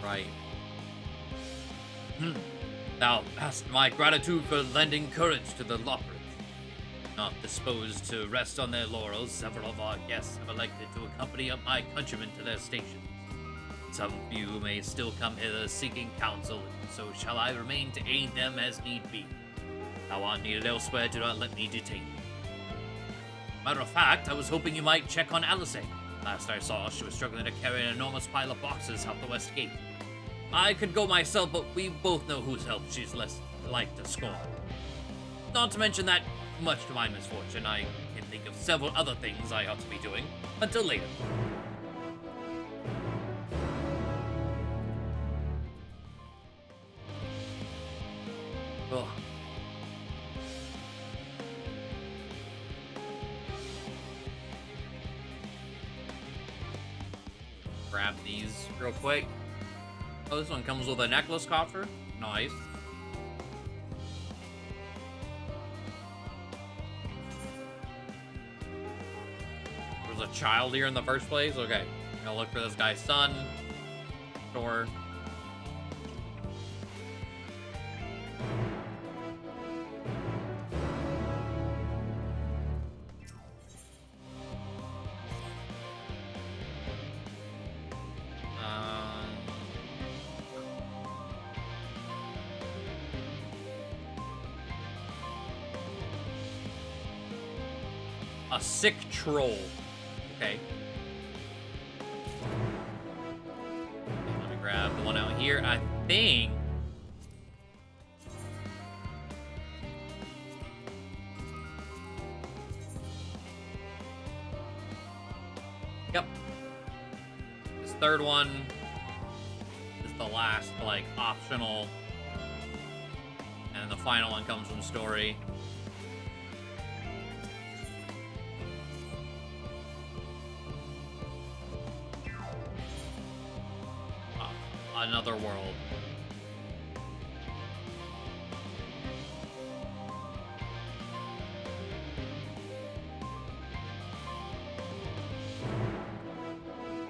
Speaker 1: Right. Thou hast my gratitude for lending courage to the Loppers. Not disposed to rest on their laurels, several of our guests have elected to accompany up my countrymen to their stations. Some few may still come hither seeking counsel, and so shall I remain to aid them as need be. Thou art needed elsewhere, do not let me detain you. Matter of fact, I was hoping you might check on Alice. Last I saw, she was struggling to carry an enormous pile of boxes out the west gate. I could go myself, but we both know whose help she's less like to scorn. Not to mention that, much to my misfortune, I can think of several other things I ought to be doing, until later. Ugh. Grab these real quick. Oh, this one comes with a necklace coffer. Nice. There's a child here in the first place? Okay. I'm gonna look for this guy's son. Sure. A sick troll. Okay. Let me grab the one out here. I think... Yep. This third one is the last, like, optional. And the final one comes from story. Another world.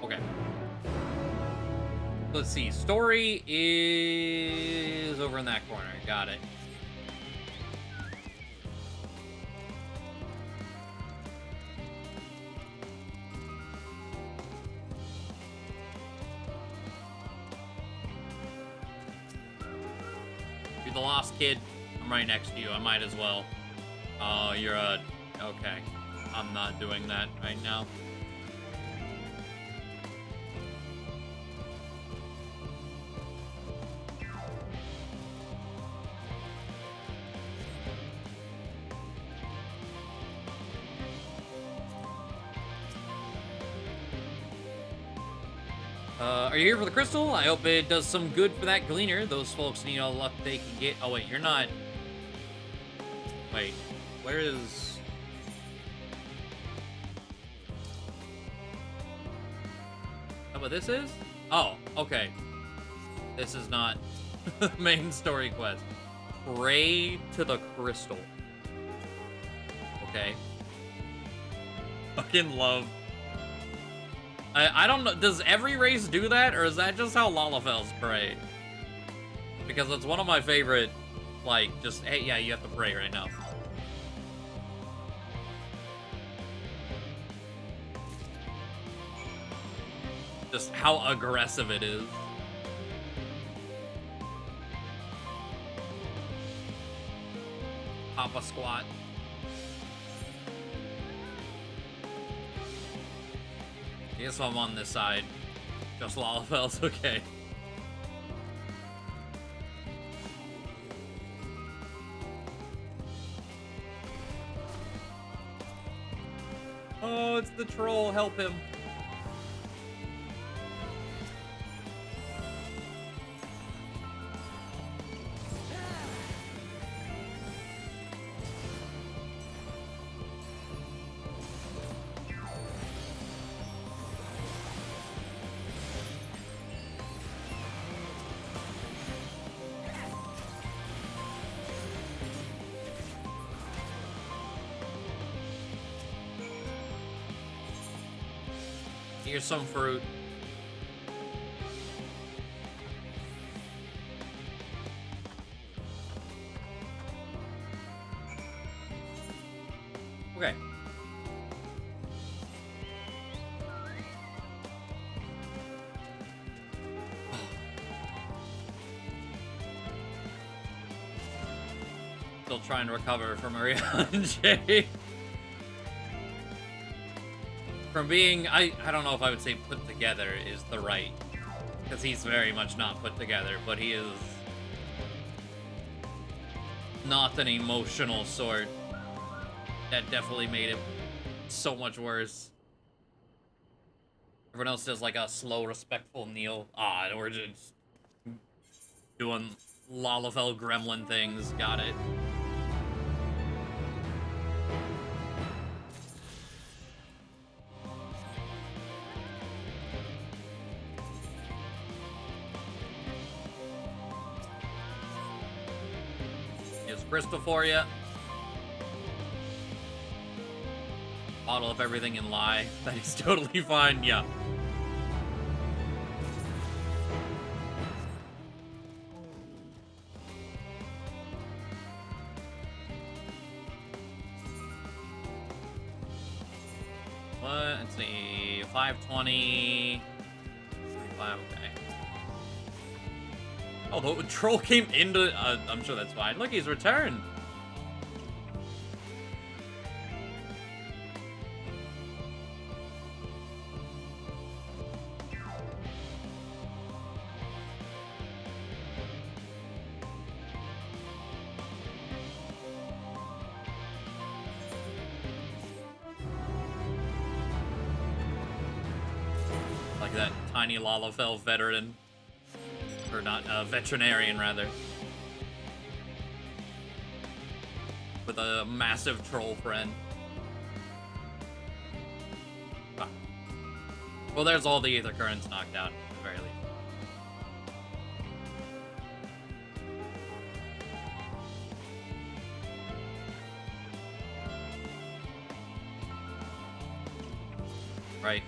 Speaker 1: Okay. Let's see. Story is over in that corner. Got it. You're the lost kid. I'm right next to you. I might as well. Oh, you're a... Okay. I'm not doing that right now. Are you here for the crystal? I hope it does some good for that gleaner. Those folks need all the luck they can get. Oh, wait, you're not... Wait, where is... How about this is? Oh, okay. This is not the main story quest. Pray to the crystal. Okay. Fucking love... I don't know, does every race do that, or is that just how Lalafels pray? Because it's one of my favorite, like, just, hey, yeah, you have to pray right now. Just how aggressive it is. Papa squat. I guess I'm on this side. Just Lalafels, okay. Oh, it's the troll. Help him. Here's some fruit. Okay. Still trying to recover from Ariane. From being, I don't know if I would say put together is the right, because he's very much not put together, but he is not an emotional sort. That definitely made it so much worse. Everyone else does like a slow, respectful kneel. Ah, and we're just doing Lalafell gremlin things. Got it. Crystal for you. Bottle up everything and lie. That is totally fine, yeah. What? Let's see. 520. 35, okay. Oh, the troll came into... I'm sure that's fine. Look, he's returned. Like that tiny Lalafell veteran. Or not, veterinarian, rather. With a massive troll friend. Ah. Well, there's all the ether currents knocked out, at the very least. Right.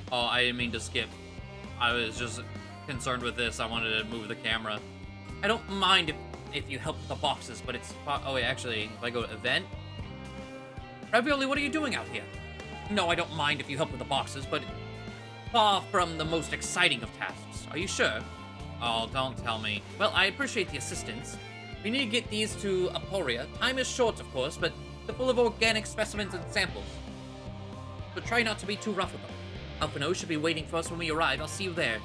Speaker 1: Oh, I didn't mean to skip. I was just concerned with this. I wanted to move the camera. I don't mind if you help with the boxes, but it's... Oh, wait, actually, if I go to event... Ravioli, what are you doing out here? No, I don't mind if you help with the boxes, but far from the most exciting of tasks. Are you sure? Oh, don't tell me. Well, I appreciate the assistance. We need to get these to Aporia. Time is short, of course, but they're full of organic specimens and samples. But try not to be too rough with them. Alphino should be waiting for us when we arrive. I'll see you there.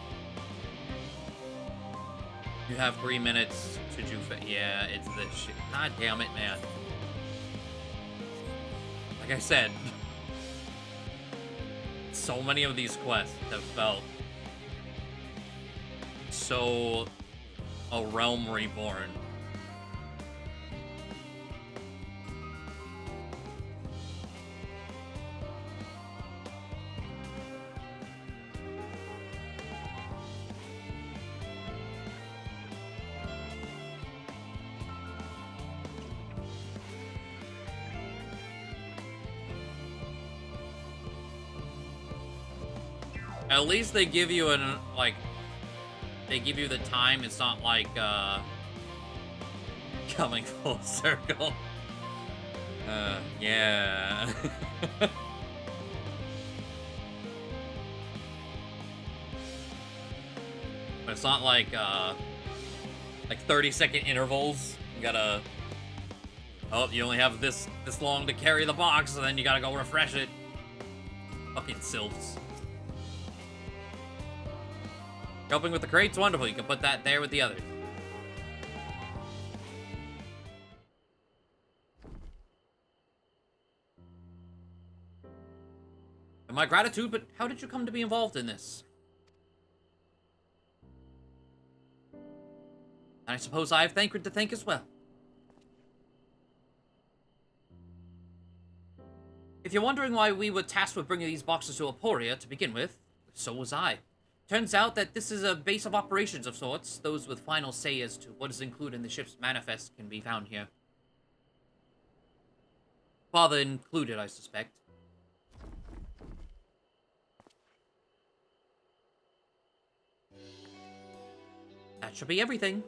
Speaker 1: You have 3 minutes to do it. Yeah, it's this shit. God damn it, man. Like I said, so many of these quests have felt so a realm reborn. At least they give you an, like, they give you the time. It's not like, coming full circle. Yeah. But it's not like 30-second intervals. You gotta, oh, you only have this long to carry the box, and then you gotta go refresh it. Fucking sylphs. Helping with the crates, wonderful. You can put that there with the others. And my gratitude, but how did you come to be involved in this? And I suppose I have Thancred to thank as well. If you're wondering why we were tasked with bringing these boxes to Aporia to begin with, so was I. Turns out that this is a base of operations of sorts. Those with final say as to what is included in the ship's manifest can be found here. Father included, I suspect. That should be everything.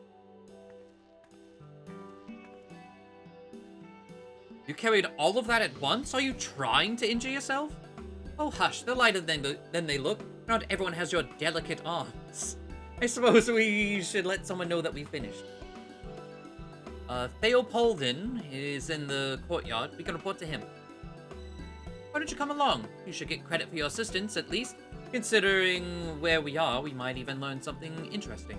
Speaker 1: You carried all of that at once? Are you trying to injure yourself? Oh, hush, they're lighter than they look. Not everyone has your delicate arms. I suppose we should let someone know that we finished. Theopolden is in the courtyard. We can report to him. Why don't you come along? You should get credit for your assistance, at least. Considering where we are, we might even learn something interesting.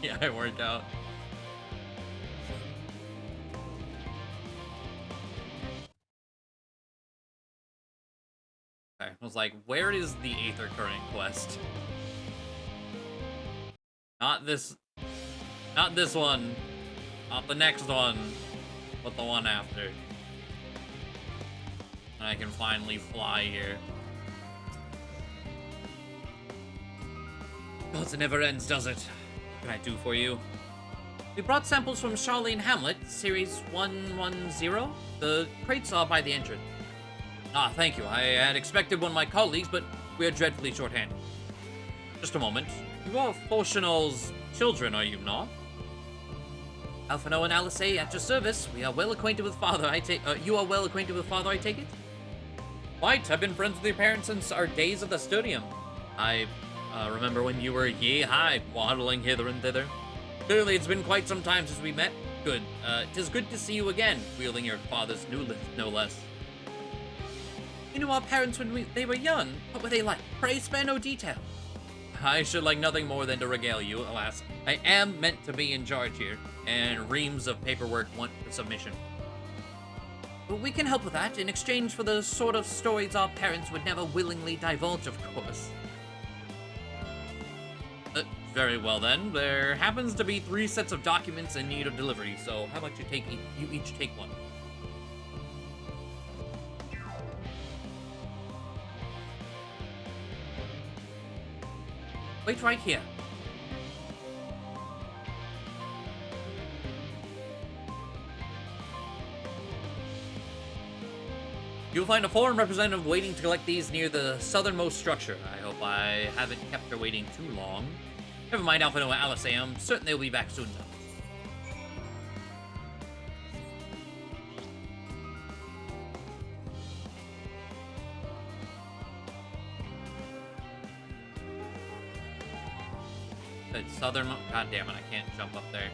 Speaker 1: Yeah, it worked out. Okay, I was like, where is the Aether Current quest? Not this one. Not the next one. But the one after. And I can finally fly here. Oh, it never ends, does it? What can I do for you? We brought samples from Charlene Hamlet, Series 110. The crates are by the entrance. Ah, thank you. I had expected one of my colleagues, but we are dreadfully short-handed. Just a moment. You are Forshinol's children, are you not? Alphino and Alice at your service. We are well acquainted with Father, I take... you are well acquainted with Father, I take it? Quite. I've been friends with your parents since our days at the studium. I remember when you were yea-high, waddling hither and thither. Clearly, it's been quite some time since we met. Good. 'Tis good to see you again, wielding your father's new lift, no less. You knew our parents when they were young. What were they like? Pray spare no detail. I should like nothing more than to regale you, alas. I am meant to be in charge here, and reams of paperwork want for submission. But we can help with that, in exchange for the sort of stories our parents would never willingly divulge, of course. Very well then. There happens to be 3 sets of documents in need of delivery, so how about you each take one? Wait right here. You'll find a foreign representative waiting to collect these near the southernmost structure. I hope I haven't kept her waiting too long. Never mind, Alphino and Alice. I'm certain they'll be back soon enough. Good southern. God damn it! I can't jump up there.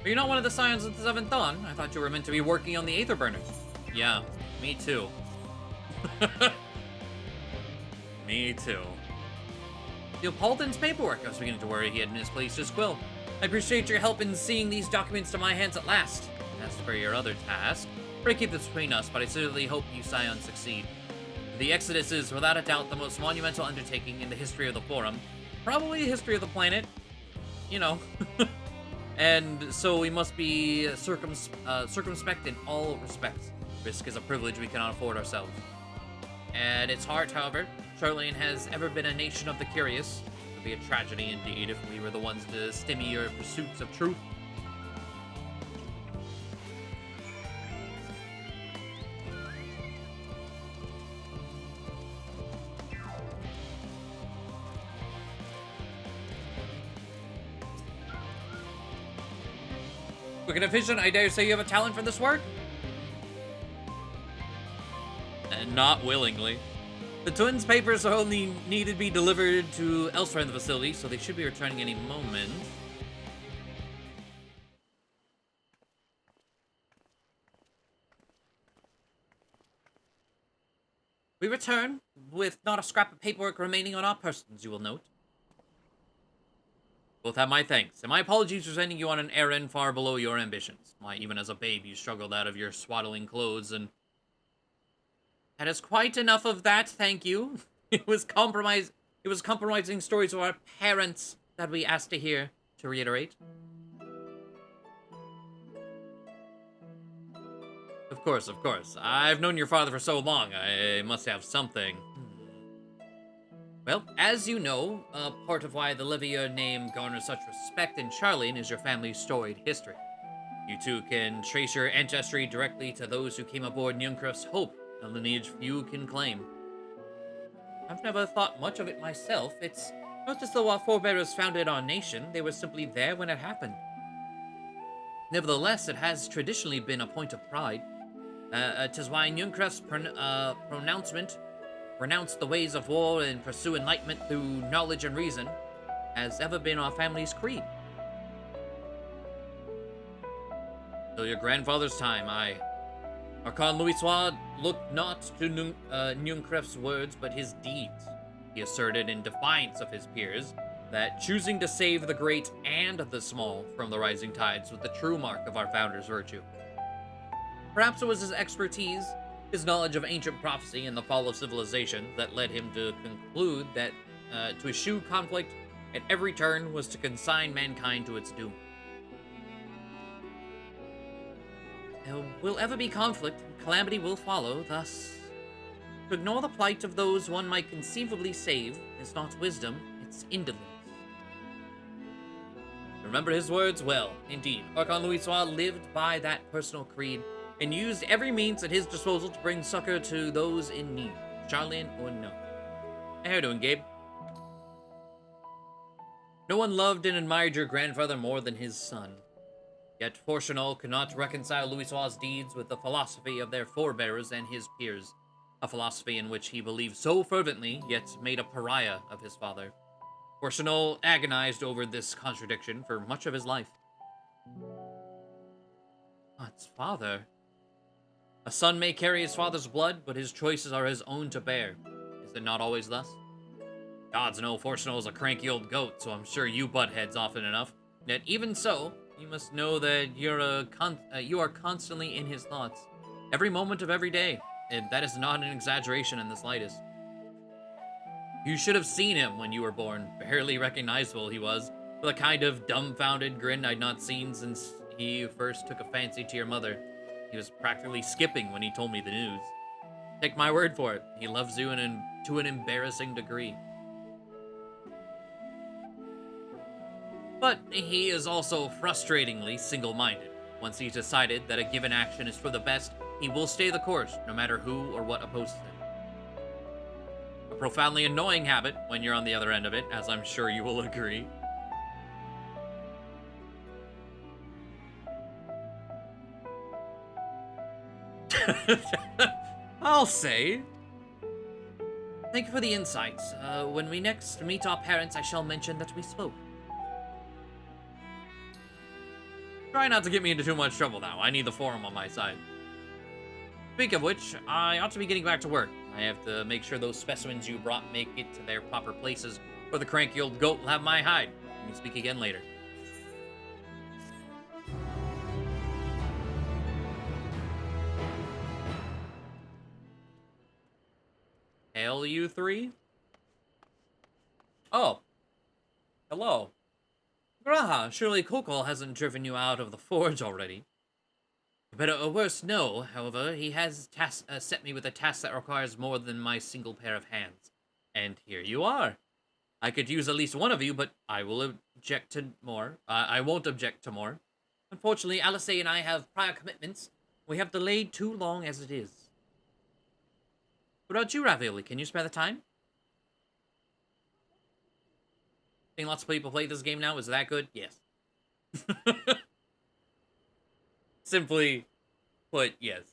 Speaker 1: Are you not one of the Scions of the Seventh Dawn? I thought you were meant to be working on the Aether Burner. Yeah, me too. Me too. Paulden's paperwork. I was beginning to worry he had misplaced his quill. I appreciate your help in seeing these documents to my hands at last. As for your other task, pray keep this between us, but I sincerely hope you Scions succeed. The Exodus is, without a doubt, the most monumental undertaking in the history of the Forum. Probably the history of the planet. You know. And so we must be circumspect in all respects. Risk is a privilege we cannot afford ourselves. At its heart, however, Charlene has ever been a nation of the curious. It would be a tragedy indeed if we were the ones to stymie your pursuits of truth. Quick and efficient, I dare say you have a talent for this work? And not willingly. The twins' papers are only needed to be delivered to elsewhere in the facility, so they should be returning any moment. We return with not a scrap of paperwork remaining on our persons, you will note. Both have my thanks, and my apologies for sending you on an errand far below your ambitions. Why, even as a babe, you struggled out of your swaddling clothes, and... That is quite enough of that, thank you. It was compromising stories of our parents that we asked to hear, to reiterate. Of course. I've known your father for so long, I must have something. Well, as you know, part of why the Livier name garners such respect in Charlene is your family's storied history. You too can trace your ancestry directly to those who came aboard Njunkref's Hope, a lineage few can claim. I've never thought much of it myself. It's not as though our forebears founded our nation, they were simply there when it happened. Nevertheless, it has traditionally been a point of pride. 'Tis why Njunkref's pronouncement renounce the ways of war and pursue enlightenment through knowledge and reason, has ever been our family's creed. Till your grandfather's time, Archon Louisoix looked not to Njunkref's words, but his deeds. He asserted in defiance of his peers that choosing to save the great and the small from the rising tides was the true mark of our founder's virtue. Perhaps it was his expertise, his knowledge of ancient prophecy and the fall of civilization that led him to conclude that to eschew conflict at every turn was to consign mankind to its doom. There will ever be conflict, and calamity will follow, thus to ignore the plight of those one might conceivably save is not wisdom, it's indolence. Remember his words well, indeed. Archon Louisoix lived by that personal creed, and used every means at his disposal to bring succor to those in need, Charlene or no. How you doing, Gabe? No one loved and admired your grandfather more than his son. Yet Fortunal could not reconcile Louisoix's deeds with the philosophy of their forebears and his peers, a philosophy in which he believed so fervently, yet made a pariah of his father. Fortunal agonized over this contradiction for much of his life. God's father? A son may carry his father's blood, but his choices are his own to bear. Is it not always thus? Gods know Fortunal is a cranky old goat, so I'm sure you butt heads often enough. Yet even so, you must know that you are constantly in his thoughts, every moment of every day, and that is not an exaggeration in the slightest. You should have seen him when you were born. Barely recognizable he was, with a kind of dumbfounded grin I'd not seen since he first took a fancy to your mother. He was practically skipping when he told me the news. Take my word for it, he loves you to an embarrassing degree. But he is also frustratingly single-minded. Once he's decided that a given action is for the best, he will stay the course, no matter who or what opposes him. A profoundly annoying habit when you're on the other end of it, as I'm sure you will agree. I'll say. Thank you for the insights. When we next meet our parents, I shall mention that we spoke. Try not to get me into too much trouble now. I need the forum on my side. Speak of which, I ought to be getting back to work. I have to make sure those specimens you brought make it to their proper places, or the cranky old goat will have my hide. We can speak again later. Hail, you three? Oh. Hello. Graha, surely Kokol hasn't driven you out of the forge already. Better or worse, no. However, he has set me with a task that requires more than my single pair of hands. And here you are. I could use at least one of you, but I will object to more. I won't object to more. Unfortunately, Alice and I have prior commitments. We have delayed too long as it is. What about you, Ravioli? Can you spare the time? Think lots of people play this game now? Is that good? Yes. Simply put, yes.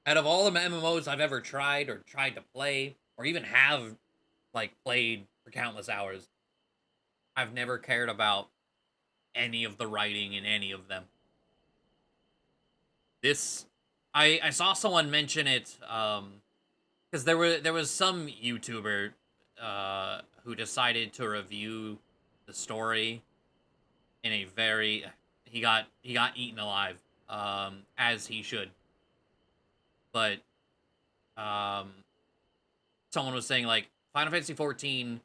Speaker 1: Out of all the MMOs I've ever tried or tried to play, or even have, like, played for countless hours, I've never cared about any of the writing in any of them. This, I saw someone mention it, because there was some YouTuber, who decided to review the story in a very, he got eaten alive, as he should. But, someone was saying, like, Final Fantasy XIV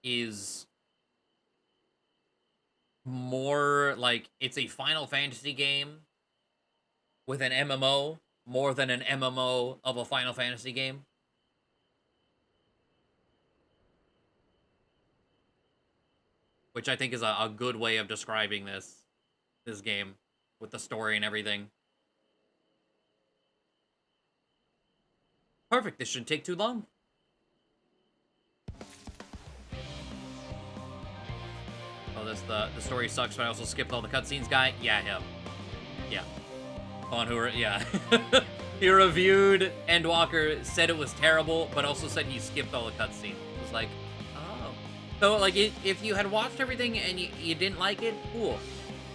Speaker 1: is more like, it's a Final Fantasy game with an MMO, more than an MMO of a Final Fantasy game. Which I think is a good way of describing this game, with the story and everything. Perfect, this shouldn't take too long. Oh, the story sucks, but I also skipped all the cutscenes guy? Yeah, him. Yeah. Yeah. He reviewed Endwalker, said it was terrible, but also said he skipped all the cutscenes. It was like, oh. So, like, if you had watched everything and you didn't like it, cool.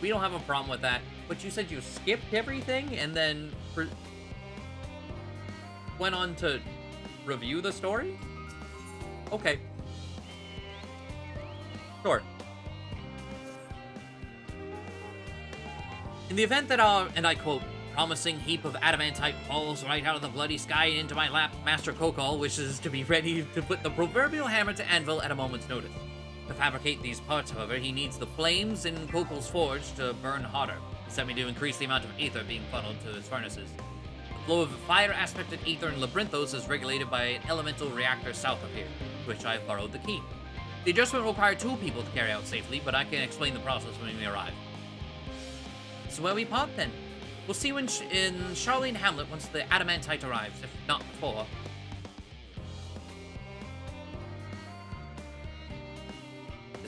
Speaker 1: We don't have a problem with that. But you said you skipped everything and then went on to review the story? Okay. Sure. In the event that and I quote, promising heap of adamantite falls right out of the bloody sky and into my lap, Master Kokol wishes to be ready to put the proverbial hammer to anvil at a moment's notice. To fabricate these parts, however, he needs the flames in Kokol's forge to burn hotter. He sent me to increase the amount of ether being funneled to his furnaces. The flow of fire-aspected ether in Labyrinthos is regulated by an elemental reactor south of here, to which I have borrowed the key. The adjustment will require 2 people to carry out safely, but I can explain the process when we arrive. So where we part then? We'll see when in Charlene Hamlet once the adamantite arrives, if not before.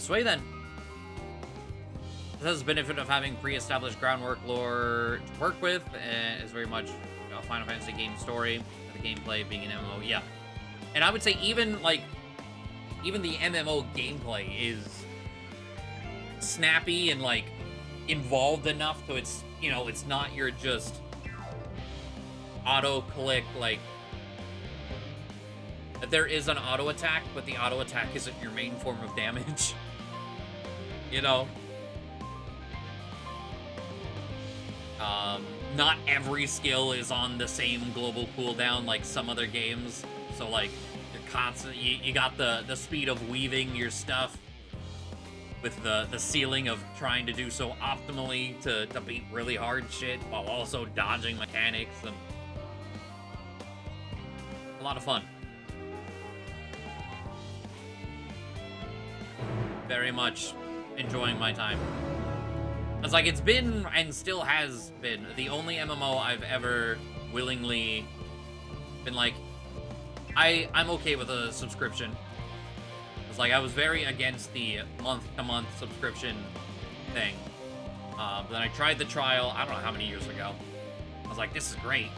Speaker 1: This way then. This has the benefit of having pre-established groundwork lore to work with, and is very much a Final Fantasy game story, and the gameplay being an MMO. Yeah, and I would say even the MMO gameplay is snappy and like involved enough, so it's, you know, it's not your just auto click, like there is an auto attack, but the auto attack isn't your main form of damage. You know? Not every skill is on the same global cooldown like some other games. So like you're constantly, you got the speed of weaving your stuff with the ceiling of trying to do so optimally to beat really hard shit while also dodging mechanics, and a lot of fun. Very much enjoying my time. It's like, it's been, and still has been, the only MMO I've ever willingly been like, I'm okay with a subscription. It's like, I was very against the month-to-month subscription thing. But then I tried the trial, I don't know how many years ago. I was like, this is great.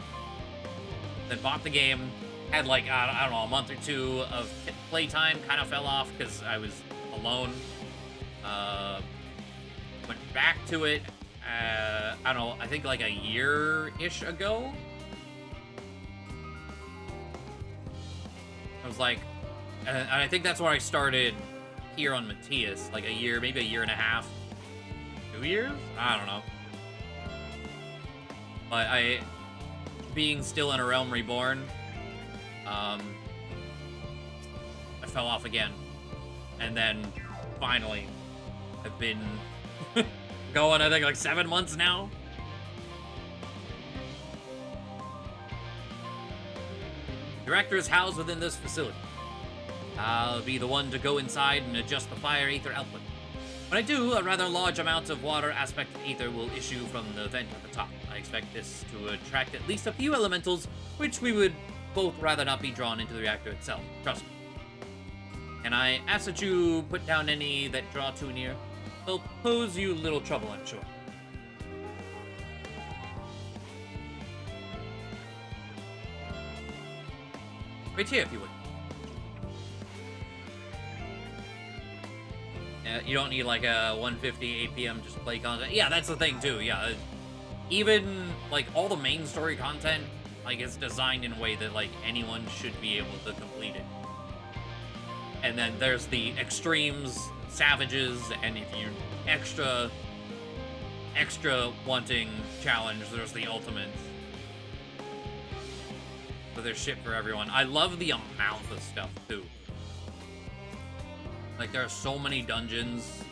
Speaker 1: Then bought the game, had like, I don't know, a month or two of playtime, kind of fell off because I was alone. Went back to it, I don't know, I think like a year-ish ago. I was like, and I think that's where I started here on Matthias, like a year, maybe a year and a half, 2 years? I don't know. But being still in A Realm Reborn, I fell off again. And then, finally, I've been going, I think, like 7 months now. The reactor is housed within this facility. I'll be the one to go inside and adjust the fire ether output. When I do, a rather large amount of water aspect ether will issue from the vent at the top. I expect this to attract at least a few elementals, which we would both rather not be drawn into the reactor itself. Trust me. And I ask that you put down any that draw too near. They'll pose you little trouble, I'm sure. Right here, if you would. You don't need like a 150 APM just play content. Yeah, that's the thing too. Yeah, even like all the main story content, like it's designed in a way that like anyone should be able to complete it. And then there's the extremes, savages, and if you extra wanting challenge, there's the ultimates. So there's shit for everyone. I love the amount of stuff too. Like, there are so many dungeons,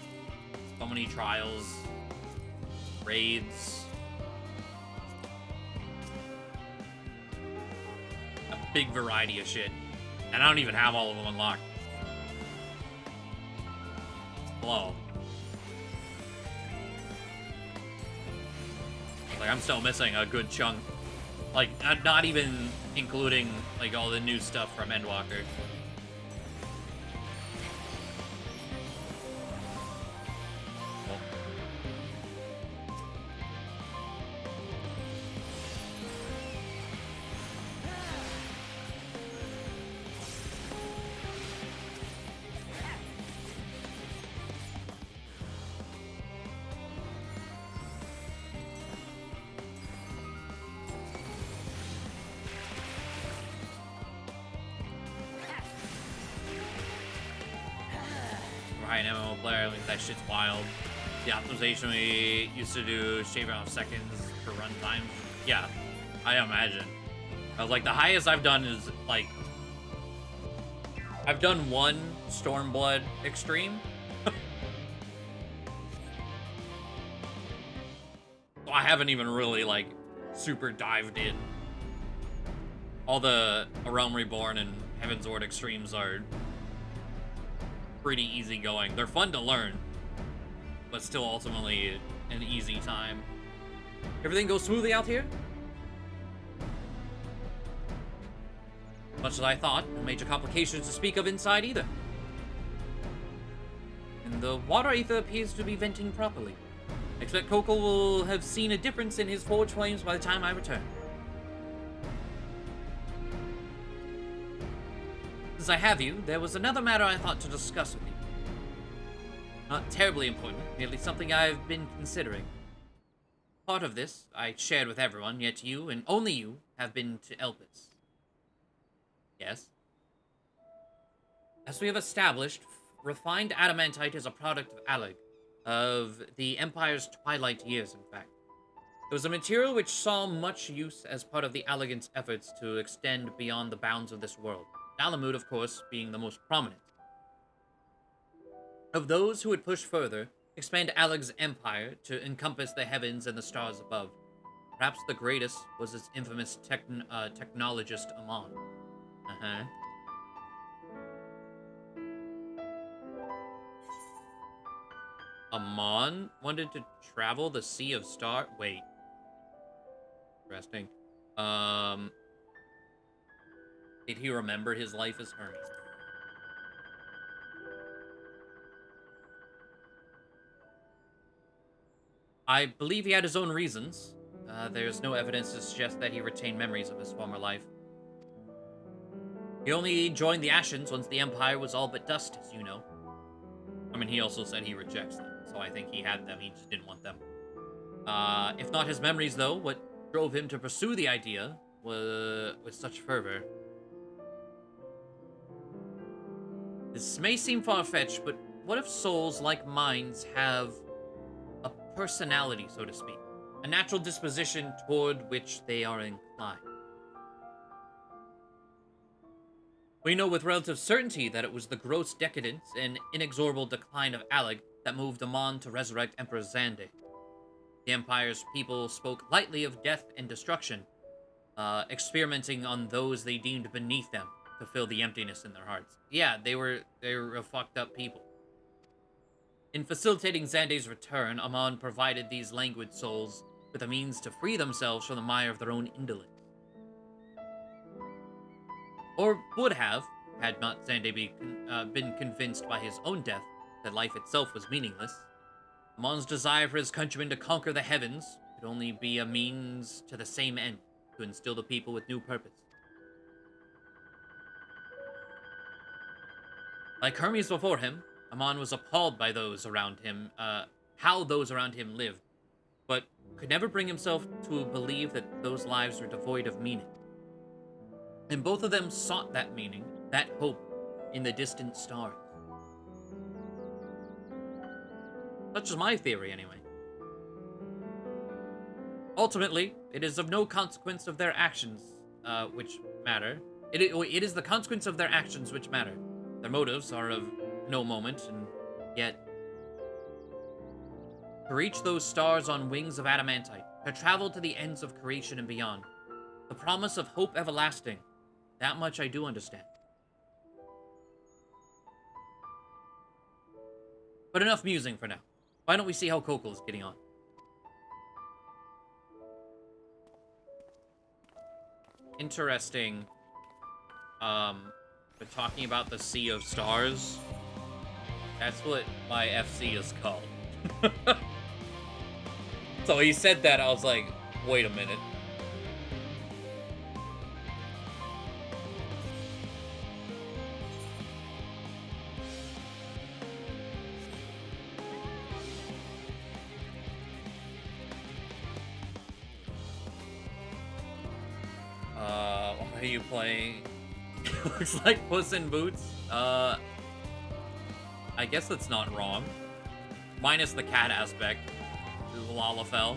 Speaker 1: so many trials, raids. A big variety of shit. And I don't even have all of them unlocked. Hello. Like, I'm still missing a good chunk. Like, not even including, like, all the new stuff from Endwalker. An MMO player, like that shit's wild. The optimization we used to do, shaving off seconds for run times. Yeah, I imagine. I was like, the highest I've done is like, I've done one Stormblood Extreme. So I haven't even really like super dived in. All the A Realm Reborn and Heavensward Extremes are pretty easy going. They're fun to learn, but still ultimately an easy time. Everything goes smoothly out here? Much as I thought, no major complications to speak of inside either. and the water aether appears to be venting properly. I expect Kokol will have seen a difference in his forge flames by the time I return. Since I have you, there was another matter I thought to discuss with you. Not terribly important, merely something I've been considering. Part of this I shared with everyone, yet you, and only you, have been to Elpis. Yes? As we have established, refined adamantite is a product of Alig, of the Empire's twilight years, in fact. It was a material which saw much use as part of the Alligant's efforts to extend beyond the bounds of this world, Alamut, of course, being the most prominent. Of those who would push further, expand Alig's empire to encompass the heavens and the stars above, perhaps the greatest was its infamous technologist Amon. Amon wanted to travel the Sea of Star. Wait. Interesting. Did he remember his life as Hermes? I believe he had his own reasons. There's no evidence to suggest that he retained memories of his former life. He only joined the Ashens once the Empire was all but dust, as you know. I mean, he also said he rejects them, so I think he had them, he just didn't want them. If not his memories, though, what drove him to pursue the idea with such fervor? This may seem far-fetched, but what if souls like minds have a personality, so to speak? A natural disposition toward which they are inclined? We know with relative certainty that it was the gross decadence and inexorable decline of Alig that moved Amon to resurrect Emperor Xande. The Empire's people spoke lightly of death and destruction, experimenting on those they deemed beneath them to fill the emptiness in their hearts. Yeah, they were a fucked up people. In facilitating Xande's return, Amon provided these languid souls with a means to free themselves from the mire of their own indolence. Or would have, had not Xande been convinced by his own death that life itself was meaningless. Amon's desire for his countrymen to conquer the heavens could only be a means to the same end, to instill the people with new purpose. Like Hermes before him, Amon was appalled by those around him, how those around him lived, but could never bring himself to believe that those lives were devoid of meaning. And both of them sought that meaning, that hope, in the distant stars. Such is my theory, anyway. Ultimately, it is of no consequence of their actions, which matter. It is the consequence of their actions which matter. Their motives are of no moment, and yet... To reach those stars on wings of adamantite, to travel to the ends of creation and beyond, the promise of hope everlasting, that much I do understand. But enough musing for now. Why don't we see how Kokol is getting on? Interesting. But talking about the Sea of Stars. That's what my FC is called. So he said that, I was like, wait a minute. Why are you playing? Looks like Puss in Boots. I guess that's not wrong. Minus the cat aspect. Lalafell.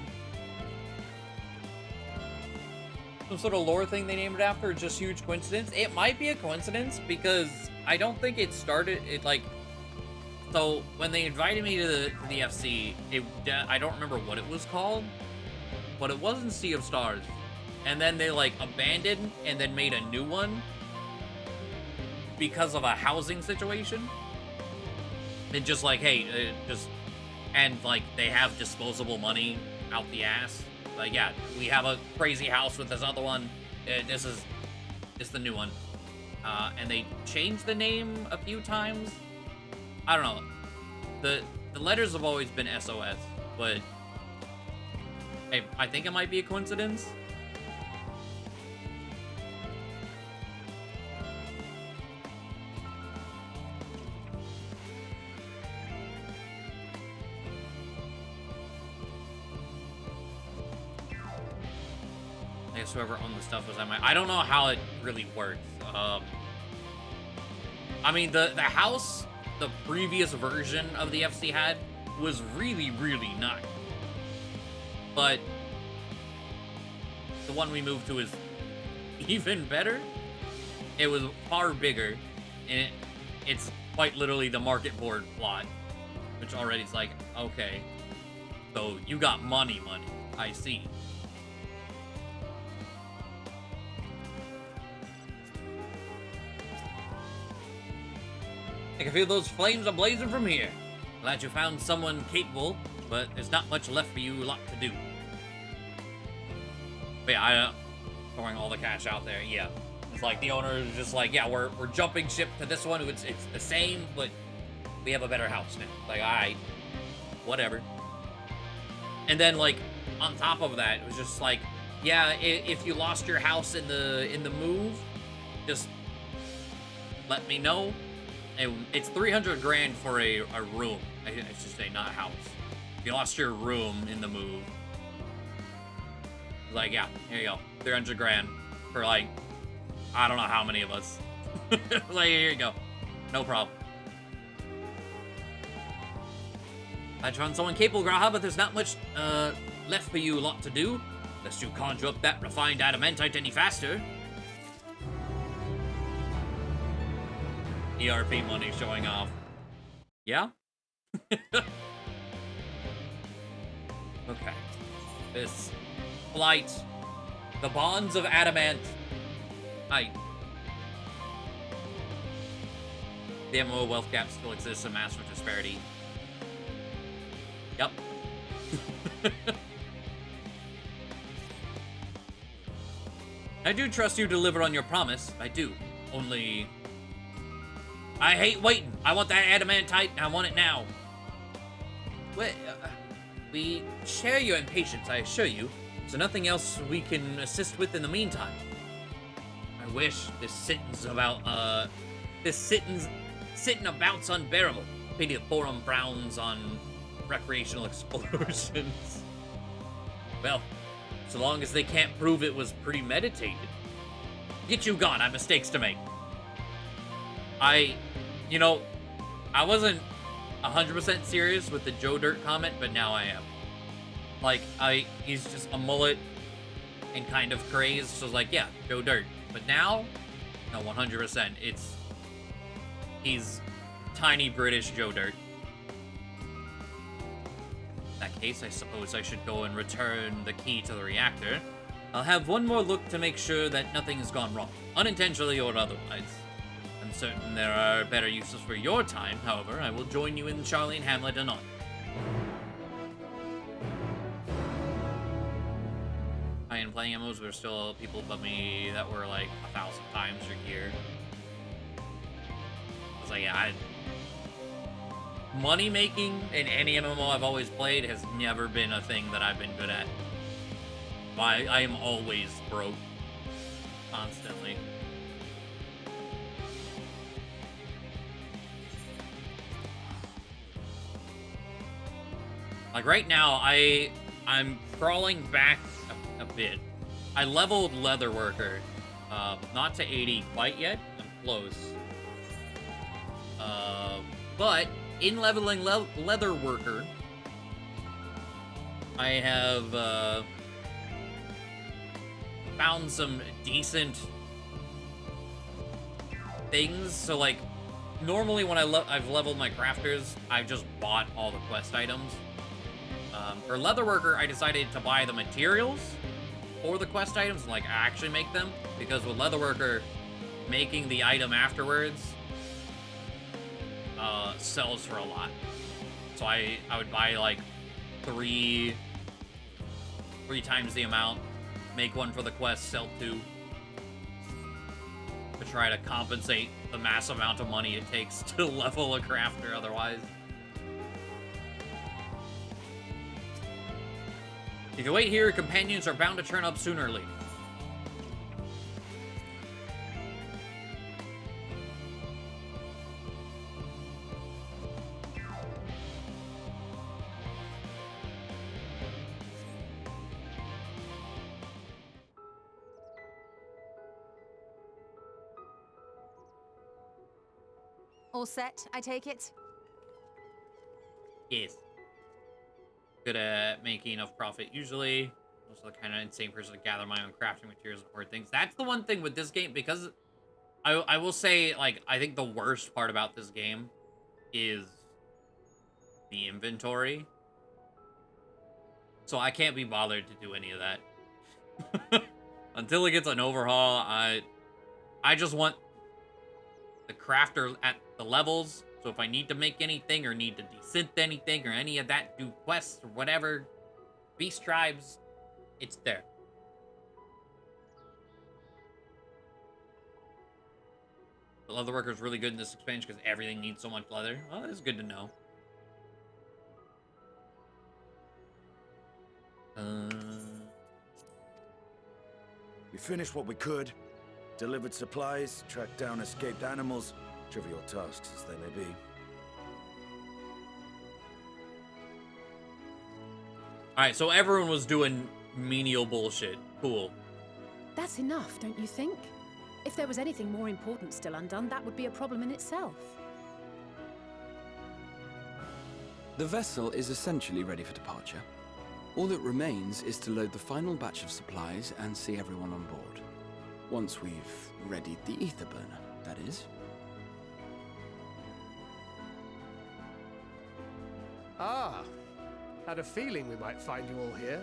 Speaker 1: Some sort of lore thing they named it after, just huge coincidence? It might be a coincidence, because I don't think it started, so when they invited me to the FC, I don't remember what it was called, but it wasn't Sea of Stars. And then they, abandoned and then made a new one because of a housing situation. And just hey, and they have disposable money out the ass. Yeah, we have a crazy house with this other one. This is the new one. And they changed the name a few times. I don't know. the letters have always been SOS, but I think it might be a coincidence. I guess whoever owned the stuff was I don't know how it really works. I mean, the house the previous version of the FC had was really, really nice. But the one we moved to is even better. It was far bigger, and it's quite literally the market board plot, which already is like, okay, so you got money, I see. I can feel those flames are blazing from here. Glad you found someone capable, but there's not much left for you lot to do. But yeah, throwing all the cash out there, yeah. It's like the owner is just like, yeah, we're jumping ship to this one. It's the same, but we have a better house now. Like, alright, whatever. And then, like, on top of that, it was just like, yeah, if you lost your house in the move, just let me know. It's 300 grand for a room. I should say, not a house. If you lost your room in the move, like, yeah, here you go, 300 grand for, like, I don't know how many of us. Like, here you go, no problem. I found someone capable, Graha, but there's not much left for you lot to do, unless you conjure up that refined adamantite any faster. ERP money showing off. Yeah? Okay. This flight. The bonds of adamant. The MMO wealth gap still exists, a massive disparity. Yep. I do trust you to deliver on your promise. I do. Only... I hate waiting. I want that adamantite, and I want it now. Well, we share your impatience, I assure you, so nothing else we can assist with in the meantime. I wish this sitting about's unbearable. Pity the forum frowns on recreational explosions. Well, so long as they can't prove it was premeditated. Get you gone, I have mistakes to make. You know, I wasn't 100% serious with the Joe Dirt comment, but now I am. Like, he's just a mullet and kind of crazed, so it's like, yeah, Joe Dirt. But now, no, 100%, he's tiny British Joe Dirt. In that case, I suppose I should go and return the key to the reactor. I'll have one more look to make sure that nothing has gone wrong, unintentionally or otherwise. I'm certain there are better uses for your time, however. I will join you in Charlene Hamlet anon. I am playing MMOs, there are still people above me that were like 1,000 times your gear. I was like, yeah, money making in any MMO I've always played has never been a thing that I've been good at. I am always broke. Constantly. Like right now, I'm crawling back a bit. I leveled Leatherworker, not to 80 quite yet. I'm close. But in leveling Leatherworker, I have found some decent things. So like, normally when I've leveled my crafters, I've just bought all the quest items. For Leatherworker, I decided to buy the materials for the quest items and like actually make them, because with Leatherworker, making the item afterwards sells for a lot. So I would buy like three times the amount, make one for the quest, sell 2, to try to compensate the massive amount of money it takes to level a crafter otherwise. If you wait here, companions are bound to turn up sooner or later.
Speaker 17: All set, I take it?
Speaker 1: Yes. Good at making enough profit usually. Also the kind of insane person to gather my own crafting materials and hoard things. That's the one thing with this game, because I will say, like, I think the worst part about this game is the inventory. So I can't be bothered to do any of that. Until it gets an overhaul, I just want the crafter at the levels. So if I need to make anything or need to desynth anything or any of that, do quests or whatever, beast tribes, it's there. The leather worker is really good in this expansion because everything needs so much leather. Well, that's good to know.
Speaker 12: We finished what we could, delivered supplies, tracked down escaped animals, trivial tasks as they may be.
Speaker 1: Alright, so everyone was doing menial bullshit. Cool.
Speaker 8: That's enough, don't you think? If there was anything more important still undone, that would be a problem in itself.
Speaker 20: The vessel is essentially ready for departure. All that remains is to load the final batch of supplies and see everyone on board. Once we've readied the ether burner, that is.
Speaker 15: Ah, had a feeling we might find you all here.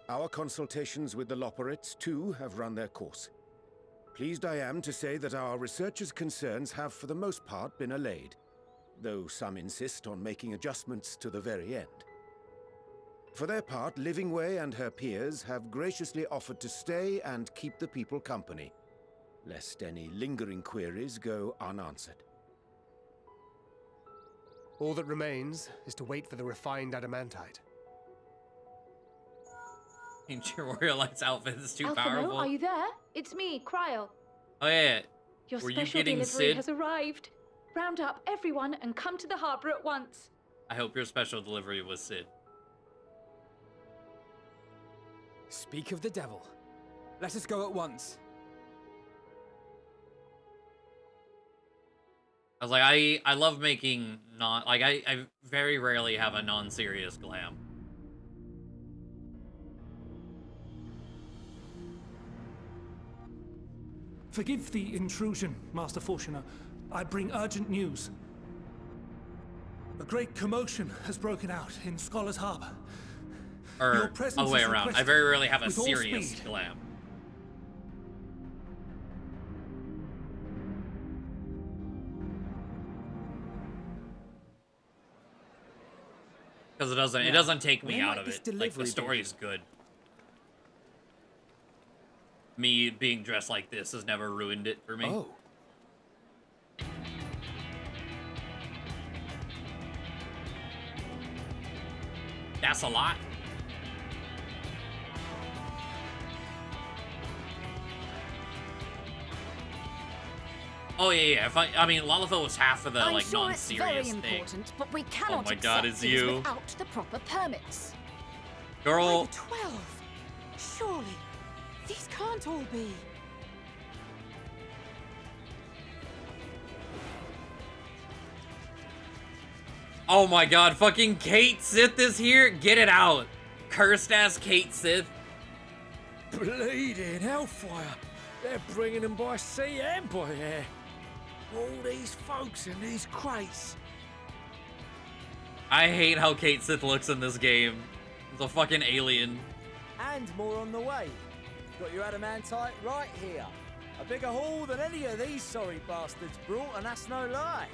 Speaker 13: Our consultations with the Loperites, too, have run their course. Pleased I am to say that our researchers' concerns have, for the most part, been allayed, though some insist on making adjustments to the very end. For their part, Livingway and her peers have graciously offered to stay and keep the people company, lest any lingering queries go unanswered.
Speaker 15: All that remains is to wait for the refined adamantite.
Speaker 1: Your Warrior Light's outfit is too
Speaker 9: Alphino,
Speaker 1: powerful.
Speaker 9: are you there? It's me, Cryo.
Speaker 1: Oh yeah.
Speaker 9: Your
Speaker 1: Were you
Speaker 9: special
Speaker 1: getting
Speaker 9: delivery
Speaker 1: Sid?
Speaker 9: has arrived. Round up everyone and come to the harbor at once.
Speaker 1: I hope your special delivery was Sid.
Speaker 11: Speak of the devil. Let us go at once.
Speaker 1: I was like, I love making I very rarely have a non-serious glam.
Speaker 19: Forgive the intrusion, Master Fortuner. I bring urgent news. A great commotion has broken out in Scholar's Harbor.
Speaker 1: Or other way around. I very rarely have a
Speaker 19: with all
Speaker 1: serious
Speaker 19: speed.
Speaker 1: glam. Because it doesn't take me
Speaker 11: when
Speaker 1: out
Speaker 11: might
Speaker 1: of
Speaker 11: this
Speaker 1: it. Like, the
Speaker 11: delivery
Speaker 1: story is good. Me being dressed like this has never ruined it for me.
Speaker 11: Oh.
Speaker 1: That's a lot. Oh yeah. I mean, Lalafell was half of the
Speaker 23: I'm
Speaker 1: like
Speaker 23: sure it's very
Speaker 1: non-serious thing.
Speaker 23: important, but we cannot
Speaker 1: my God,
Speaker 23: accept
Speaker 1: it's
Speaker 23: these
Speaker 1: you.
Speaker 23: without the proper permits.
Speaker 1: Girl,
Speaker 8: 12. Surely, these can't all be.
Speaker 1: oh my God, fucking Kate Sith is here. Get it out, cursed ass Kate Sith.
Speaker 18: Bleeding hellfire! They're bringing them by sea and by air. All these folks in these crates.
Speaker 1: I hate how Kate Sith looks in this game. It's a fucking alien.
Speaker 24: And more on the way. Got your adamantite right here. A bigger haul than any of these sorry bastards brought, and that's no lie.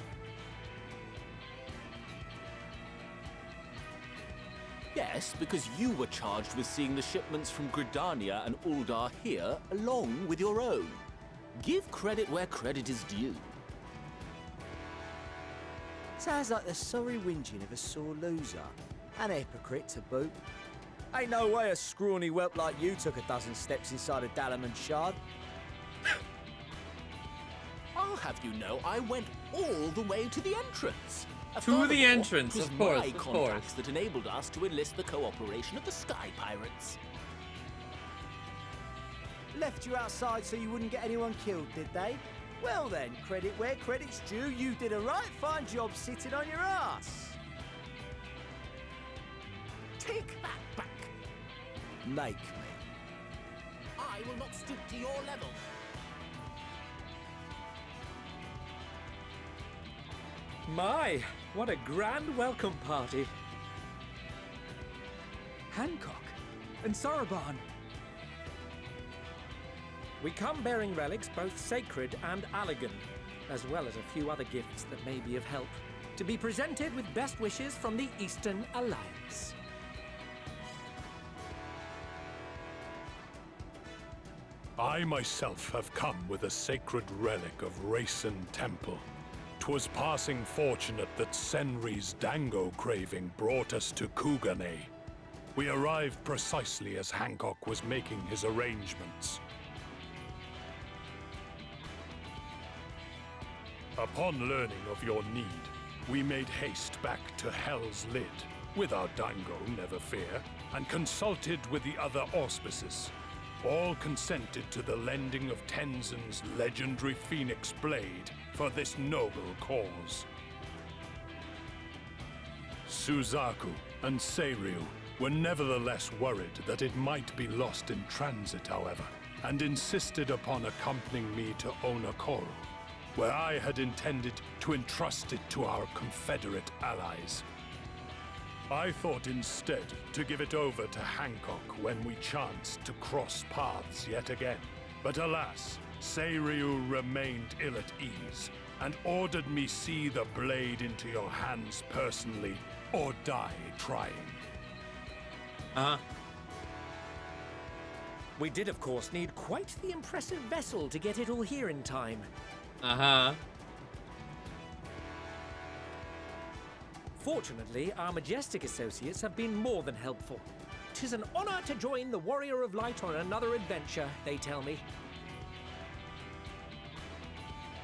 Speaker 25: Yes, because you were charged with seeing the shipments from Gridania and Uldar here, along with your own. Give credit where credit is due.
Speaker 24: Sounds like the sorry whinging of a sore loser. An hypocrite to boot. Ain't no way a scrawny whelp like you took a dozen steps inside a Dalamon shard.
Speaker 25: I'll have you know I went all the way to the entrance.
Speaker 1: To the
Speaker 25: Furthermore,
Speaker 1: entrance,
Speaker 25: 'twas
Speaker 1: of course,
Speaker 25: my
Speaker 1: of
Speaker 25: contacts
Speaker 1: course.
Speaker 25: that enabled us to enlist the cooperation of the Sky Pirates.
Speaker 24: Left you outside so you wouldn't get anyone killed, did they? Well then, credit where credit's due, you did a right fine job sitting on your ass.
Speaker 25: Take that back.
Speaker 24: Make me.
Speaker 25: I will not stoop to your level.
Speaker 18: My, what a grand welcome party.
Speaker 11: Hancock and Soroban.
Speaker 18: We come bearing relics both sacred and elegant, as well as a few other gifts that may be of help, to be presented with best wishes from the Eastern Alliance.
Speaker 2: I myself have come with a sacred relic of Rayson Temple. 'Twas passing fortunate that Senri's dango craving brought us to Kugane. We arrived precisely as Hancock was making his arrangements. Upon learning of your need, we made haste back to Hell's Lid, with our dango, never fear, and consulted with the other auspices. All consented to the lending of Tenzin's legendary Phoenix Blade for this noble cause. Suzaku and Seiryu were nevertheless worried that it might be lost in transit, however, and insisted upon accompanying me to Onokoro, where I had intended to entrust it to our Confederate allies. I thought instead to give it over to Hancock when we chanced to cross paths yet again. But alas, Seiryu remained ill at ease and ordered me see the blade into your hands personally or die trying.
Speaker 18: We did, of course, need quite the impressive vessel to get it all here in time. Fortunately, our majestic associates have been more than helpful. 'Tis an honor to join the Warrior of Light on another adventure, they tell me.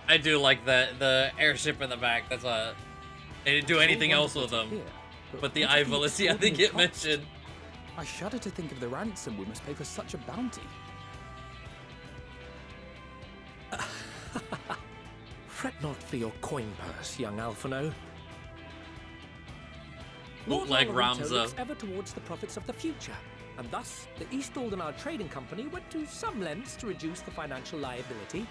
Speaker 1: I do like the airship in the back. That's a. They didn't do anything else with them. But the Ivolisi, I think get mentioned.
Speaker 11: I shudder to think of the ransom we must pay for such a bounty.
Speaker 18: Fret not for your coin purse, young Alphino.
Speaker 1: Bootleg Ramza.
Speaker 18: Looks ever towards the profits of the future, and thus the East Aldenar Trading Company went to some lengths to reduce the financial liability.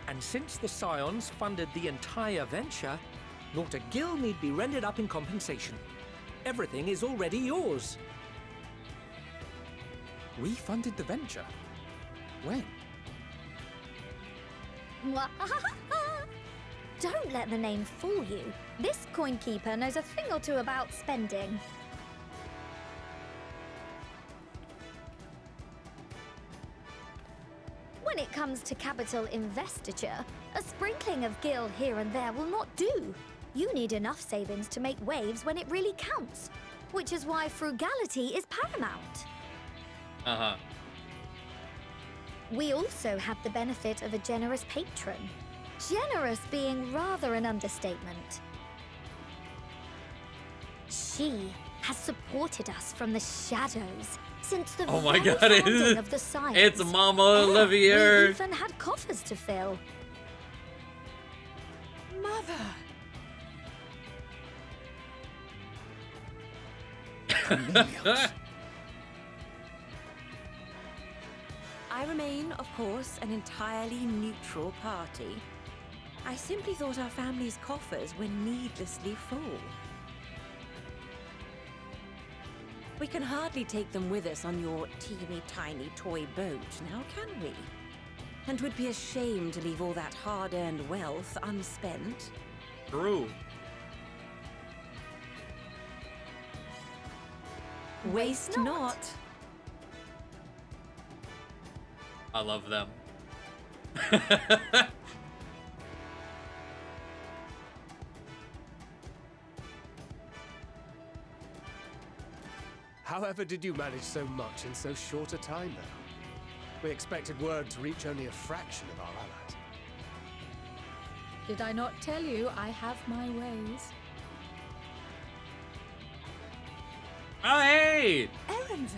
Speaker 18: And since the Scions funded the entire venture, not a gill need be rendered up in compensation. Everything is already yours.
Speaker 11: We funded the venture? When?
Speaker 5: Don't let the name fool you. This coin keeper knows a thing or two about spending. When it comes to capital investiture, a sprinkling of gil here and there will not do. You need enough savings to make waves when it really counts, which is why frugality is paramount. We also had the benefit of a generous patron. Generous being rather an understatement. She has supported us from the shadows since the
Speaker 1: Oh my
Speaker 5: very
Speaker 1: god,
Speaker 5: founding of the science.
Speaker 1: it's Mama Olivier.
Speaker 5: We even had coffers to fill.
Speaker 8: Mother!
Speaker 6: I remain, of course, an entirely neutral party. I simply thought our family's coffers were needlessly full. We can hardly take them with us on your teeny-tiny toy boat, now can we? And would be ashamed to leave all that hard-earned wealth unspent.
Speaker 1: True.
Speaker 6: Waste not.
Speaker 1: I love them.
Speaker 15: However did you manage so much in so short a time now? We expected word to reach only a fraction of our allies.
Speaker 9: Did I not tell you I have my ways?
Speaker 1: Oh, hey!
Speaker 8: Erenville,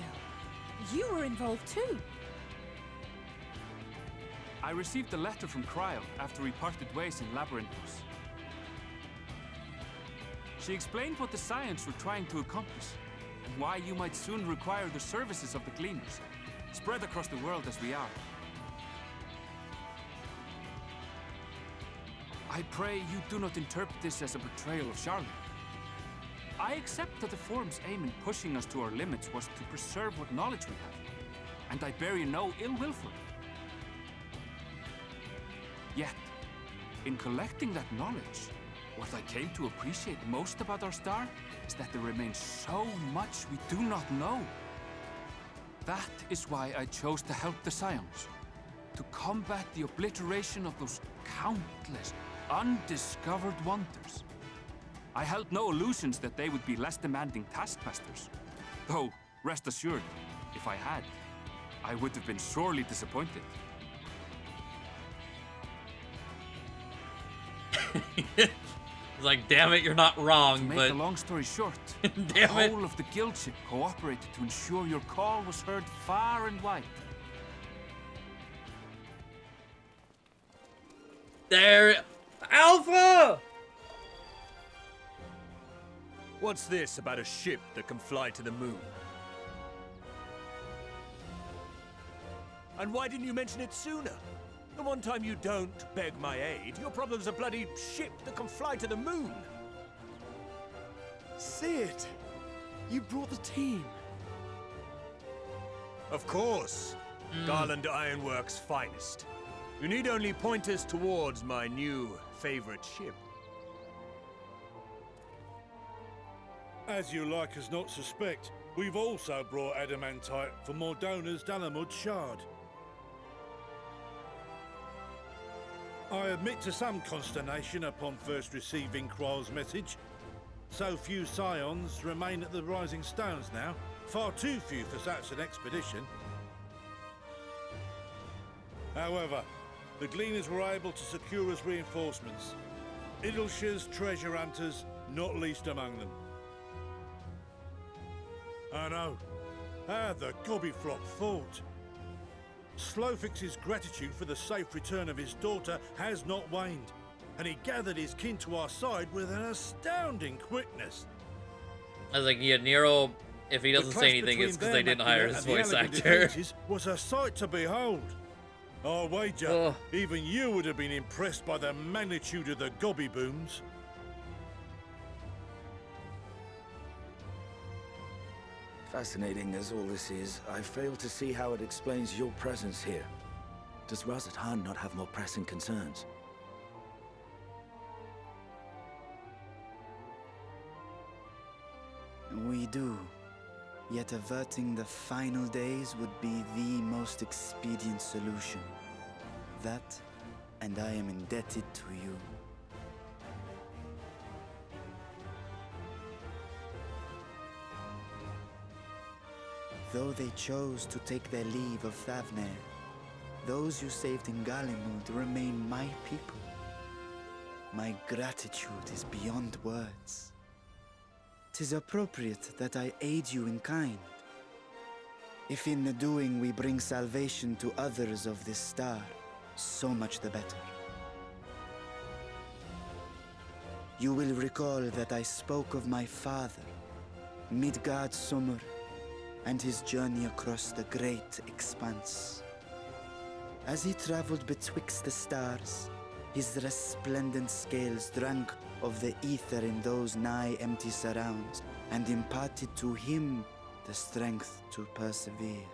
Speaker 8: you were involved too.
Speaker 4: I received a letter from Cryo after we parted ways in Labyrinthos. She explained what the Scions were trying to accomplish, and why you might soon require the services of the Gleaners, spread across the world as we are. I pray you do not interpret this as a betrayal of Charlotte. I accept that the Forum's aim in pushing us to our limits was to preserve what knowledge we have, and I bear you no ill will for it. Yet, in collecting that knowledge, what I came to appreciate most about our star is that there remains so much we do not know. That is why I chose to help the Scions, to combat the obliteration of those countless, undiscovered wonders. I held no illusions that they would be less demanding taskmasters. Though, rest assured, if I had, I would have been sorely disappointed.
Speaker 1: It's like, damn it, you're not wrong,
Speaker 4: to make
Speaker 1: but...
Speaker 4: a long story short,
Speaker 1: damn
Speaker 4: the
Speaker 1: it.
Speaker 4: whole of the guildship cooperated to ensure your call was heard far and wide.
Speaker 1: There... Alpha!
Speaker 7: What's this about a ship that can fly to the moon? And why didn't you mention it sooner? The one time you don't beg my aid, your problem's a bloody ship that can fly to the moon.
Speaker 10: See it? You brought the team.
Speaker 7: Of course. Garland Ironworks' finest. You need only point us towards my new favorite ship.
Speaker 21: As you like us not suspect, we've also brought adamantite for Mordona's Dalamud Shard. I admit to some consternation upon first receiving Kryl's message. So few Scions remain at the Rising Stones now. Far too few for such an expedition. However, the Gleaners were able to secure us reinforcements. Idleshire's treasure hunters, not least among them. I know. How the Gobbyflop thought. Slowfix's gratitude for the safe return of his daughter has not waned, and he gathered his kin to our side with an astounding quickness.
Speaker 1: I was like, yeah, Nero, if he doesn't say anything, it's because they didn't hire his voice actor.
Speaker 21: Was a sight to behold. I wager even you would have been impressed by the magnitude of the Gobby booms.
Speaker 12: Fascinating as all this is, I fail to see how it explains your presence here. Does Razat-Han not have more pressing concerns?
Speaker 22: We do. Yet averting the final days would be the most expedient solution. That, and I am indebted to you. Though they chose to take their leave of Thavnair, those you saved in Galimund remain my people. My gratitude is beyond words. 'Tis appropriate that I aid you in kind. If in the doing we bring salvation to others of this star, so much the better. You will recall that I spoke of my father, Midgard Summer, and his journey across the great expanse. As he traveled betwixt the stars, his resplendent scales drank of the ether in those nigh empty surrounds, and imparted to him the strength to persevere.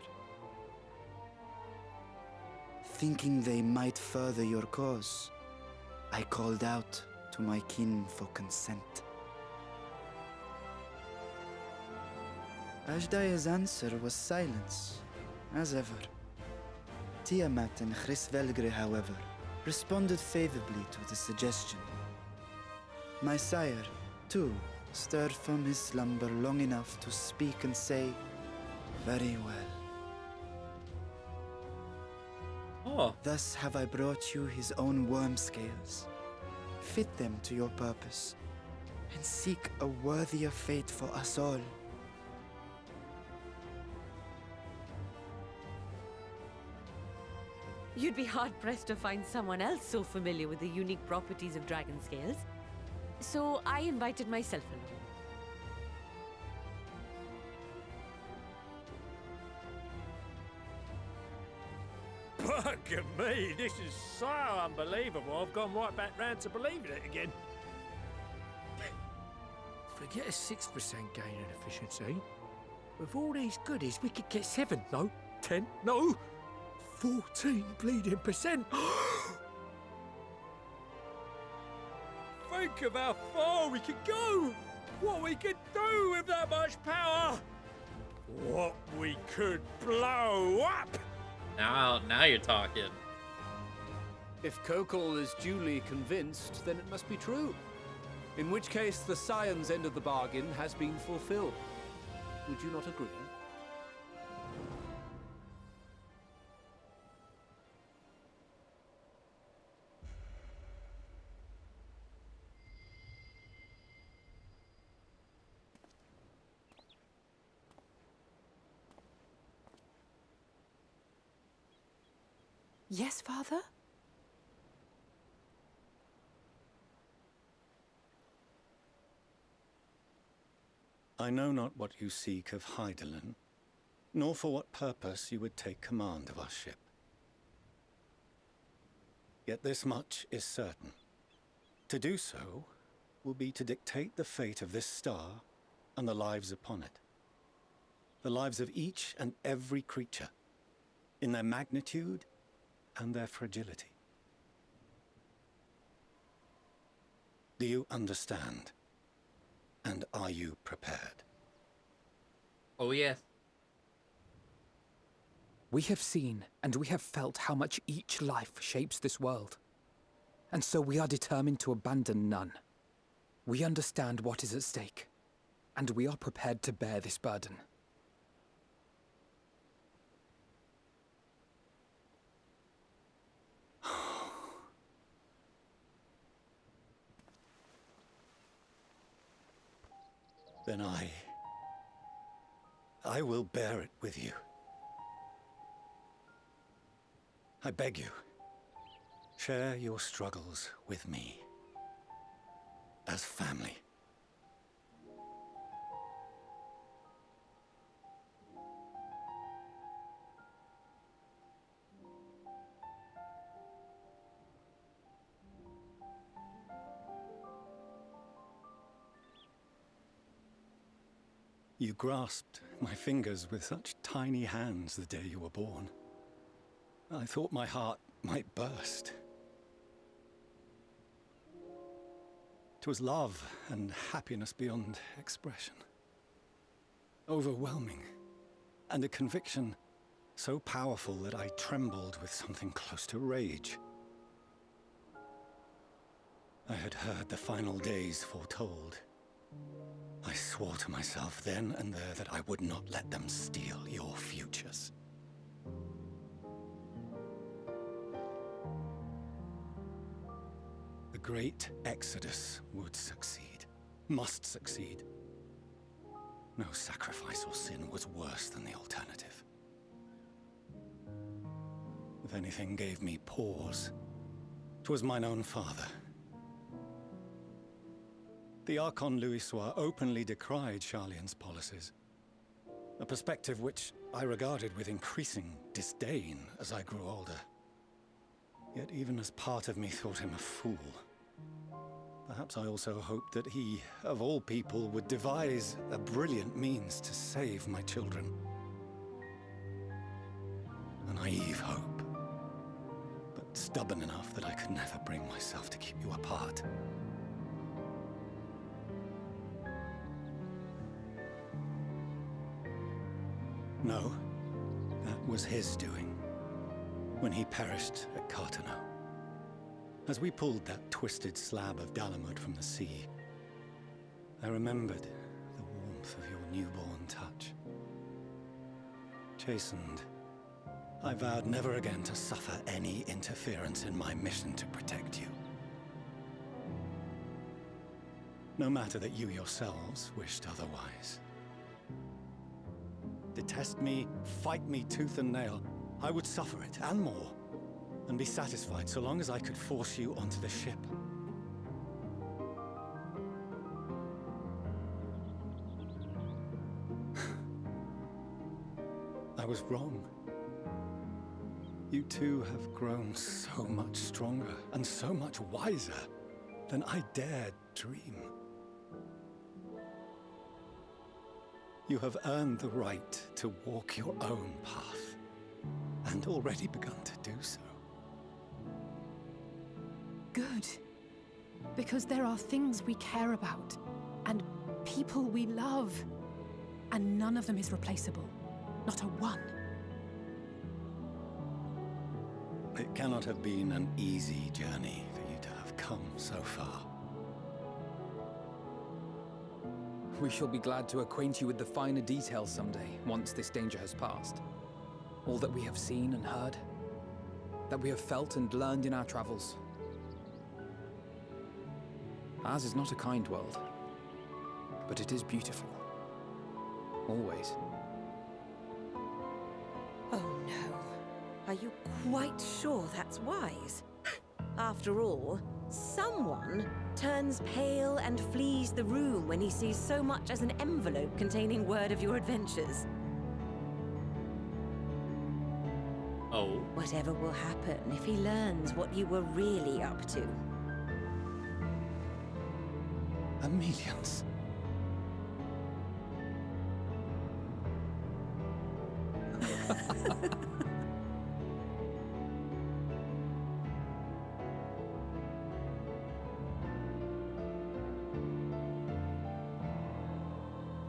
Speaker 22: Thinking they might further your cause, I called out to my kin for consent. Ajdaya's answer was silence, as ever. Tiamat and Chris-Velgre, however, responded favorably to the suggestion. My sire, too, stirred from his slumber long enough to speak and say, Very well.
Speaker 1: Oh.
Speaker 22: Thus have I brought you his own worm scales. Fit them to your purpose, and seek a worthier fate for us all.
Speaker 6: You'd be hard-pressed to find someone else so familiar with the unique properties of dragon scales. So I invited myself along.
Speaker 18: Bugger me, this is so unbelievable. I've gone right back round to believing it again. Forget a 6% gain in efficiency. With all these goodies, we could get 7, no, 10, no, 14 bleeding percent. Think of how far we could go. What we could do with that much power. What we could blow up.
Speaker 1: Now you're talking.
Speaker 3: If Kokol is duly convinced, then it must be true. In which case, the science end of the bargain has been fulfilled. Would you not agree?
Speaker 8: Yes, Father?
Speaker 14: I know not what you seek of Hydaelyn, nor for what purpose you would take command of our ship. Yet this much is certain. To do so will be to dictate the fate of this star and the lives upon it. The lives of each and every creature, in their magnitude and their fragility. Do you understand? And are you prepared?
Speaker 1: Oh, yes.
Speaker 11: We have seen and we have felt how much each life shapes this world. And so we are determined to abandon none. We understand what is at stake, and we are prepared to bear this burden.
Speaker 14: Then I will bear it with you. I beg you, share your struggles with me. As family. You grasped my fingers with such tiny hands the day you were born. I thought my heart might burst. 'Twas love and happiness beyond expression. Overwhelming, and a conviction so powerful that I trembled with something close to rage. I had heard the final days foretold. I swore to myself then and there that I would not let them steal your futures. The great exodus would succeed, must succeed. No sacrifice or sin was worse than the alternative. If anything gave me pause, 'twas mine own father. The Archon Louisoix openly decried Charlian's policies, a perspective which I regarded with increasing disdain as I grew older. Yet even as part of me thought him a fool. Perhaps I also hoped that he, of all people, would devise a brilliant means to save my children. A naive hope, but stubborn enough that I could never bring myself to keep you apart. No, that was his doing, when he perished at Carteneau. As we pulled that twisted slab of Dalamud from the sea, I remembered the warmth of your newborn touch. chastened, I vowed never again to suffer any interference in my mission to protect you. No matter that you yourselves wished otherwise. Detest me, fight me tooth and nail, I would suffer it, and more, and be satisfied so long as I could force you onto the ship. I was wrong. You two have grown so much stronger and so much wiser than I dared dream. You have earned the right to walk your own path, and already begun to do so.
Speaker 8: Good. Because there are things we care about, and people we love, and none of them is replaceable. Not a one.
Speaker 14: It cannot have been an easy journey for you to have come so far.
Speaker 11: We shall be glad to acquaint you with the finer details someday, once this danger has passed. All that we have seen and heard, that we have felt and learned in our travels. Ours is not a kind world, but it is beautiful. Always.
Speaker 6: Oh no. Are you quite sure that's wise? After all, someone turns pale and flees the room when he sees so much as an envelope containing word of your adventures.
Speaker 1: Oh?
Speaker 6: Whatever will happen if he learns what you were really up to?
Speaker 14: Amelians.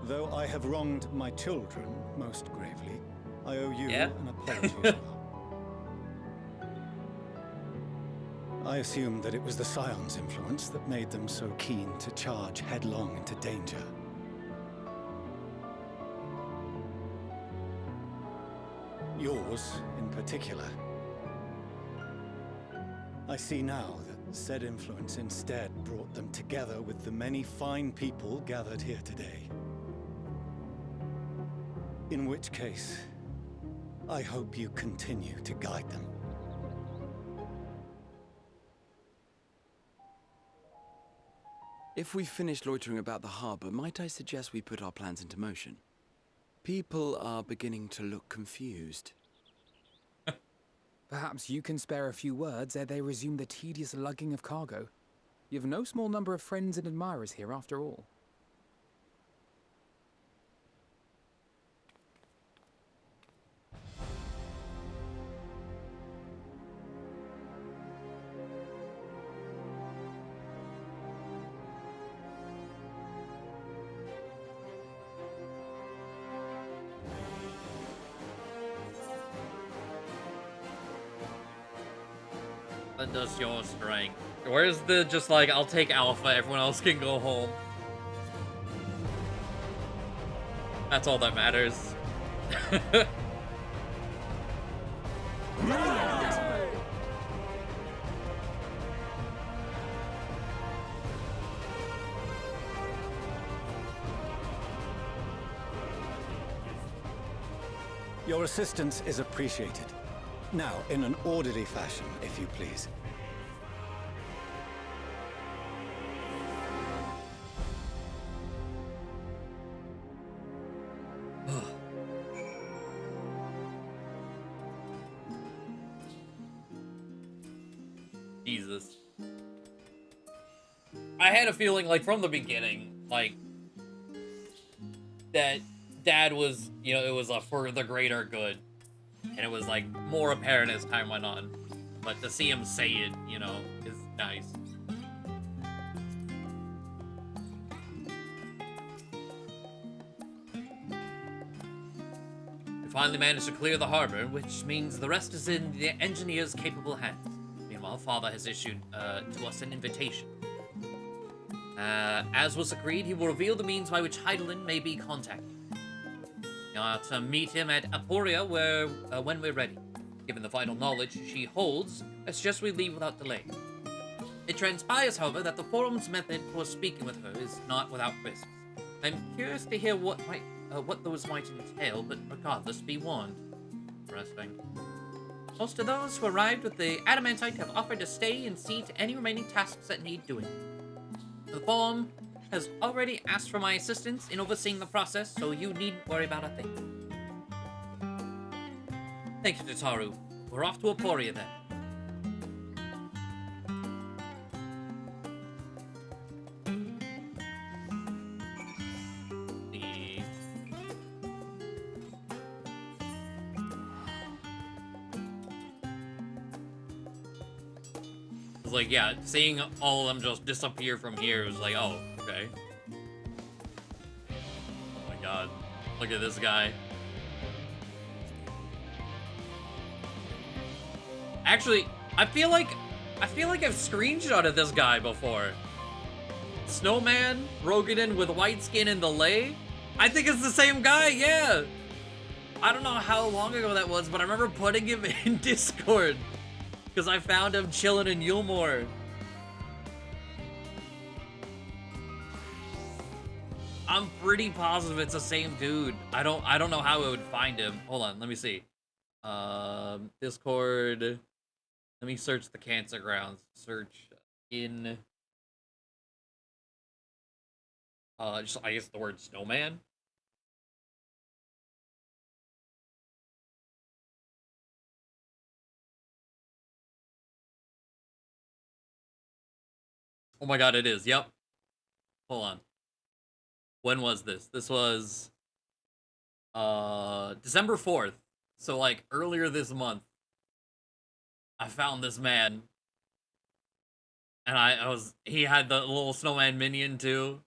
Speaker 14: Though I have wronged my children most gravely, I owe you an apology as well. I assumed that it was the Scion's influence that made them so keen to charge headlong into danger. Yours, in particular. I see now that said influence instead brought them together with the many fine people gathered here today. In which case, I hope you continue to guide them.
Speaker 13: If we've finished loitering about the harbor, might I suggest we put our plans into motion? People are beginning to look confused.
Speaker 11: Perhaps you can spare a few words ere they resume the tedious lugging of cargo. You have no small number of friends and admirers here after all.
Speaker 1: Lend us your strength. Where's the just like, I'll take Alpha, everyone else can go home. That's all that matters.
Speaker 14: Your assistance is appreciated. Now, in an orderly fashion, if you please.
Speaker 1: Jesus. I had a feeling, like, from the beginning, like, that Dad was, you know, it was for the greater good. And it was, like, more apparent as time went on. But to see him say it, you know, is nice. We finally managed to clear the harbor, which means the rest is in the engineer's capable hands. Meanwhile, Father has issued to us an invitation. As was agreed, he will reveal the means by which Heidelin may be contacted. to meet him at Aporia when we're ready. Given the vital knowledge she holds, I suggest we leave without delay. It transpires, however, that the forum's method for speaking with her is not without risks. I'm curious to hear what those might entail, but regardless, be warned. Interesting. Most of those who arrived with the Adamantite have offered to stay and see to any remaining tasks that need doing. The forum has already asked for my assistance in overseeing the process, so you needn't worry about a thing. Thank you, Tataru. We're off to Aporia then. Like, yeah, seeing all of them just disappear from here was like, oh, okay. Oh my god. Look at this guy. Actually, I feel like I've screenshotted this guy before. Snowman, Rogadin with white skin and the lay. I think it's the same guy, yeah. I don't know how long ago that was, but I remember putting him in Discord. Because I found him chilling in Yulmore. I'm pretty positive it's the same dude. I don't know how I would find him. Hold on, let me see. Discord. Let me search the Cancer Grounds. Search in just I guess the word snowman. Oh my god, it is. Yep. Hold on. When was this? This was December 4th. So like earlier this month. I found this man. And he had the little snowman minion too.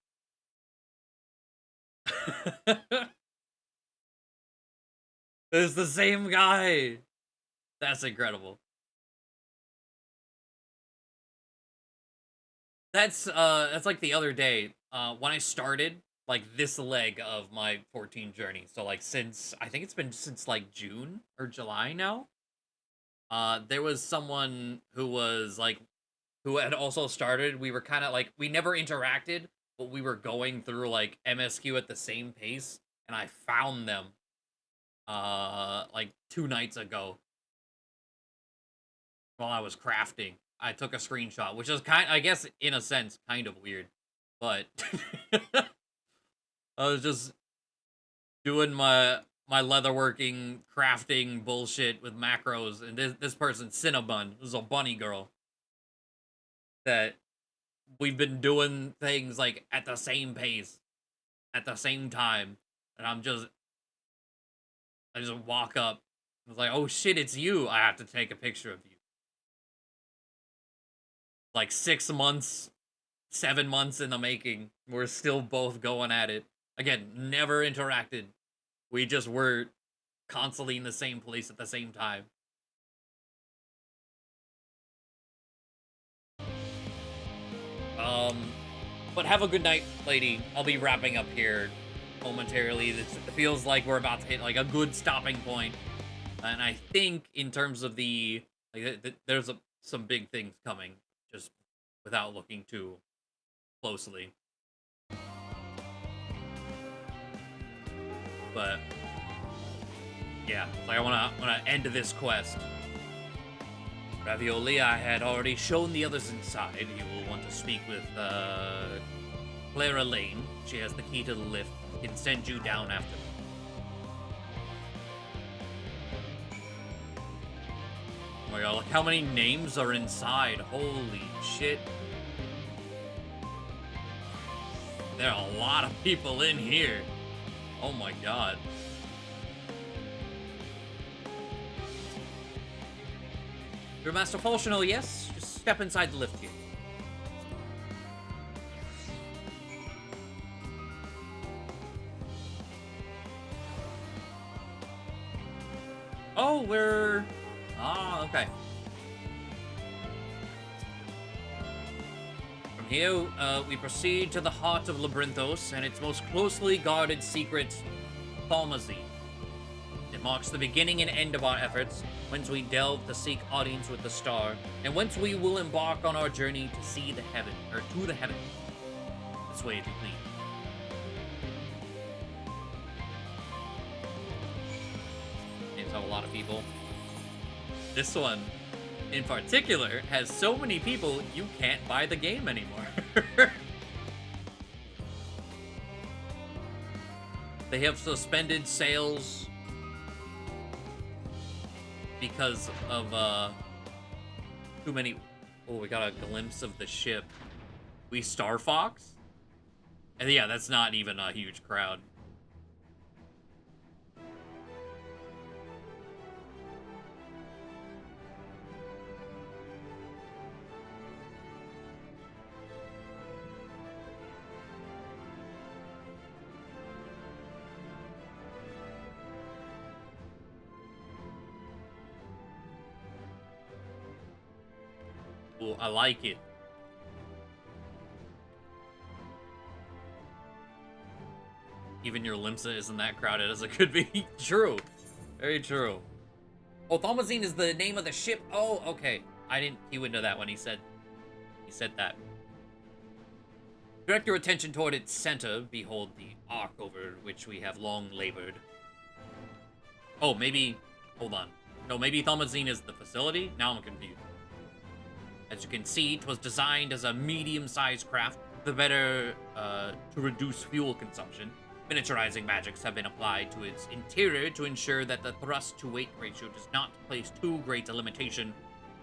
Speaker 1: It's the same guy. That's incredible. That's like the other day, when I started, like, this leg of my 14 journey. So, like, I think it's been since, like, June or July now. There was someone who was, like, who had also started. We were kind of, like, we never interacted, but we were going through, like, MSQ at the same pace. And I found them, like, 2 nights ago. While I was crafting. I took a screenshot, which is I guess, in a sense, kind of weird. But I was just doing my leatherworking, crafting bullshit with macros, and this person, Cinnabon, this is a bunny girl, that we've been doing things, like, at the same pace, at the same time, and I just walk up, I was like, oh shit, it's you, I have to take a picture of you. Like 6 months, 7 months in the making. We're still both going at it. Again, never interacted. We just were constantly in the same place at the same time. But have a good night, lady. I'll be wrapping up here momentarily. It feels like we're about to hit like a good stopping point. And I think in terms of there's some big things coming. Just without looking too closely. But yeah, like I wanna end this quest. Ravioli, I had already shown the others inside. You will want to speak with Clara Lane. She has the key to the lift. Can send you down after. Oh my god, look how many names are inside. Holy shit. There are a lot of people in here. Oh my god. Your Master Fulchinal, yes? Just step inside the lift here. Oh, we're... Ah, okay. From here, we proceed to the heart of Labyrinthos and its most closely guarded secret, Thaumazy. marks the beginning and end of our efforts, whence we delve to seek audience with the star, and whence we will embark on our journey to see the heaven, or to the heaven. This way, if you please. Names have a lot of people. This one, in particular, has so many people you can't buy the game anymore. They have suspended sales because of too many. Oh, we got a glimpse of the ship. We Star Fox? And yeah, that's not even a huge crowd. Ooh, I like it. Even your Limsa isn't that crowded as it could be. True. Very true. Oh, Thaumazeem is the name of the ship. Oh, okay. I didn't cue into that when he said that. Direct your attention toward its center. Behold the arc over which we have long labored. Oh, maybe... Hold on. No, maybe Thaumazeem is the facility? Now I'm confused. As you can see, it was designed as a medium-sized craft, the better to reduce fuel consumption. Miniaturizing magics have been applied to its interior to ensure that the thrust-to-weight ratio does not place too great a limitation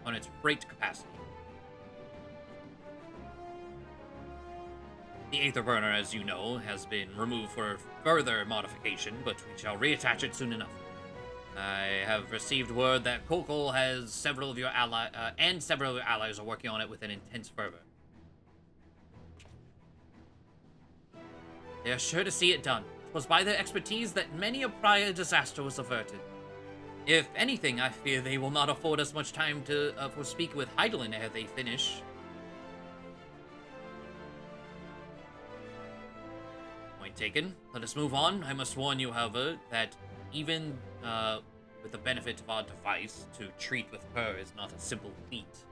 Speaker 1: on its freight capacity. The Aether Burner, as you know, has been removed for further modification, but we shall reattach it soon enough. I have received word that Kokol has several of your allies are working on it with an intense fervor. They are sure to see it done. It was by their expertise that many a prior disaster was averted. If anything, I fear they will not afford us much time to for speak with Heidelin ere they finish. Point taken. Let us move on. I must warn you, however, that even with the benefit of our device, to treat with her is not a simple feat.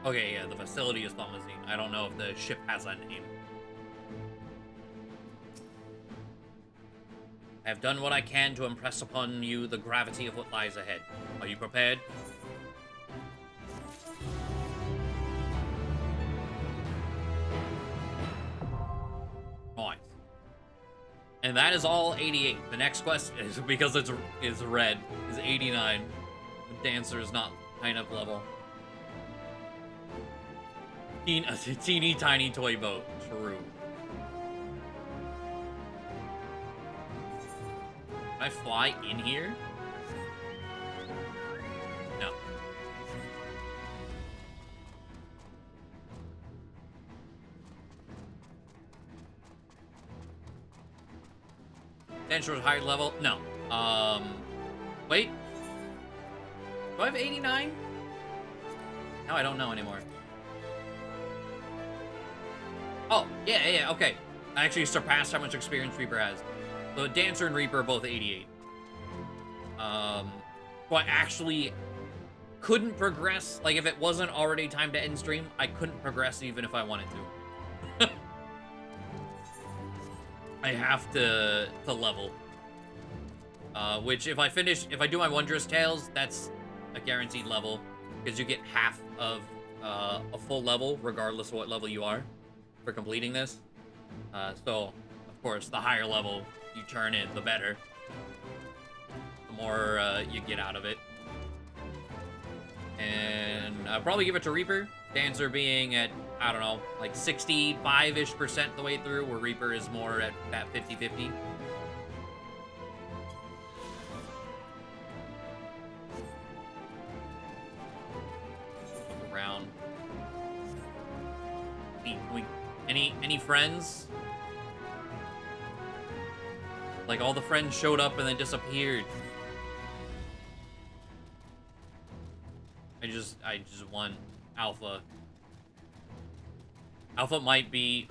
Speaker 1: Okay, yeah, the facility is Thaumazeem. I don't know if the ship has that name. I have done what I can to impress upon you the gravity of what lies ahead. Are you prepared? Nice. And that is all 88. The next quest is, because it's red, is 89. The dancer is not kind of level. A teeny tiny toy boat. True. Can I fly in here? No. Dancer's higher level? No. Wait. Do I have 89? No, I don't know anymore. Oh, yeah, okay. I actually surpassed how much experience Reaper has. So Dancer and Reaper are both 88. So I actually couldn't progress. Like, if it wasn't already time to end stream, I couldn't progress even if I wanted to. I have to level. Which, if I do my Wondrous Tales, that's a guaranteed level. Because you get half of a full level, regardless of what level you are, for completing this. So, of course, the higher level you turn in, the better. The more you get out of it. And I'll probably give it to Reaper. Dancer being at, I don't know, like 65-ish% the way through, where Reaper is more at that 50-50. Look around. Any friends? Like, all the friends showed up and then disappeared. I just want Alpha. Alpha might be...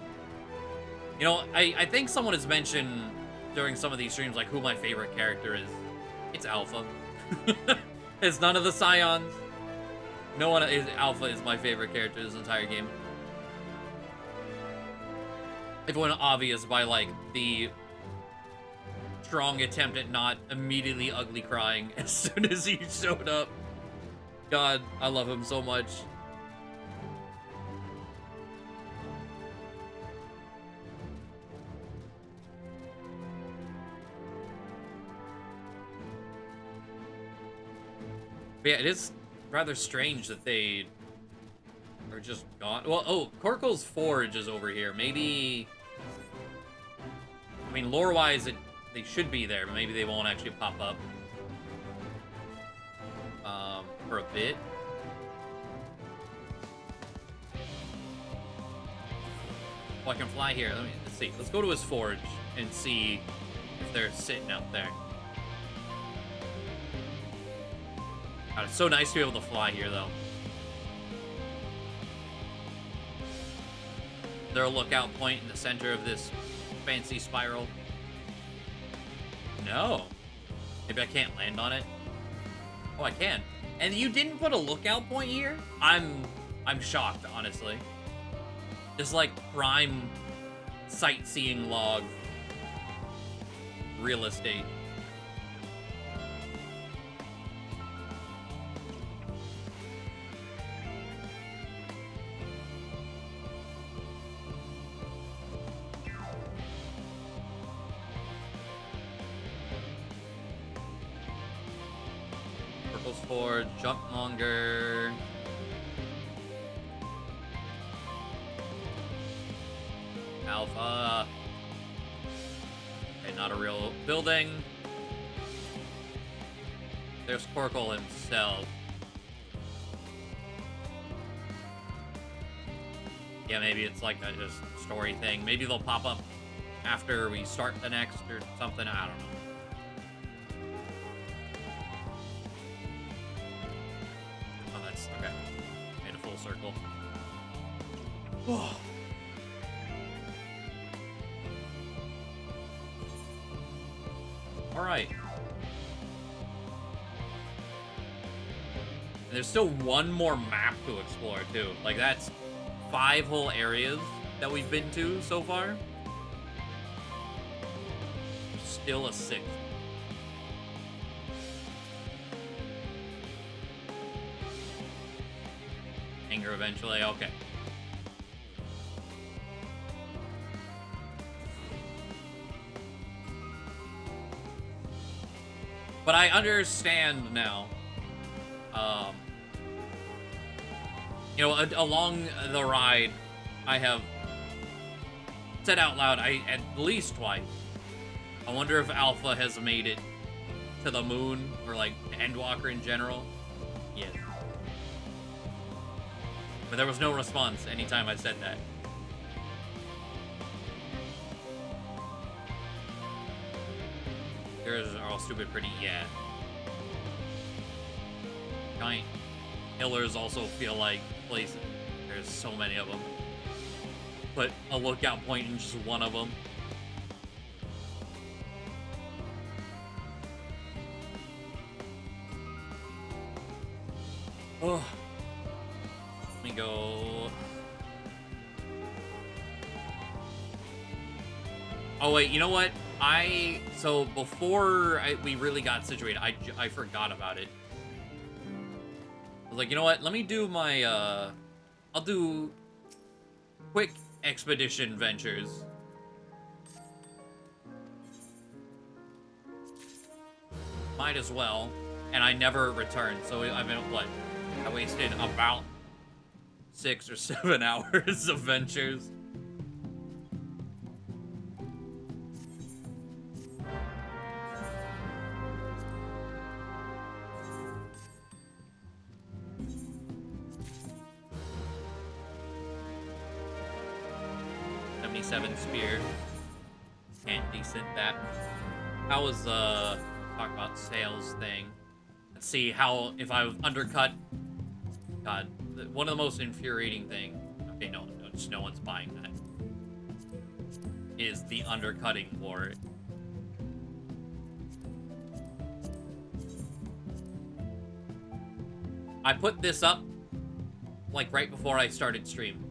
Speaker 1: You know, I think someone has mentioned during some of these streams, like, who my favorite character is. It's Alpha. It's none of the Scions. No one is... Alpha is my favorite character in this entire game. It went obvious by, like, the strong attempt at not immediately ugly crying as soon as he showed up. God, I love him so much. But yeah, it is rather strange that they are just gone. Well, oh, Korkol's Forge is over here. Maybe... I mean, lore-wise, they should be there, but maybe they won't actually pop up. For a bit. Oh, I can fly here. Let's see. Let's go to his forge and see if they're sitting out there. God, it's so nice to be able to fly here, though. Is there a lookout point in the center of this fancy spiral? No. Maybe I can't land on it. Oh, I can. And you didn't put a lookout point here? I'm shocked, honestly. Just like prime sightseeing log real estate. For jump longer. Alpha. Okay, not a real building. There's Korkol himself. Yeah, maybe it's like a just story thing. Maybe they'll pop up after we start the next or something. I don't know. Okay. Made a full circle. Oh. Alright. There's still one more map to explore, too. Like, that's 5 whole areas that we've been to so far. Still a 6th. Eventually, okay. But I understand now. You know, along the ride, I have said out loud, at least twice, I wonder if Alpha has made it to the moon, or like Endwalker in general. Yes. But there was no response anytime I said that. Yours are all stupid pretty, yeah. Giant pillars also feel like places. There's so many of them. Put a lookout point in just one of them. Oh. Let me go. Oh wait, you know what? So before we really got situated, I forgot about it. I was like, you know what? Let me do my, I'll do quick expedition ventures. Might as well. And I never returned, so I mean, what? I wasted about 6 or 7 hours of ventures. Spear. And decent that. How was talk about sales thing? Let's see how if I was undercut. God, one of the most infuriating thing. Okay, no, Just no one's buying that. Is the undercutting war. I put this up like right before I started stream.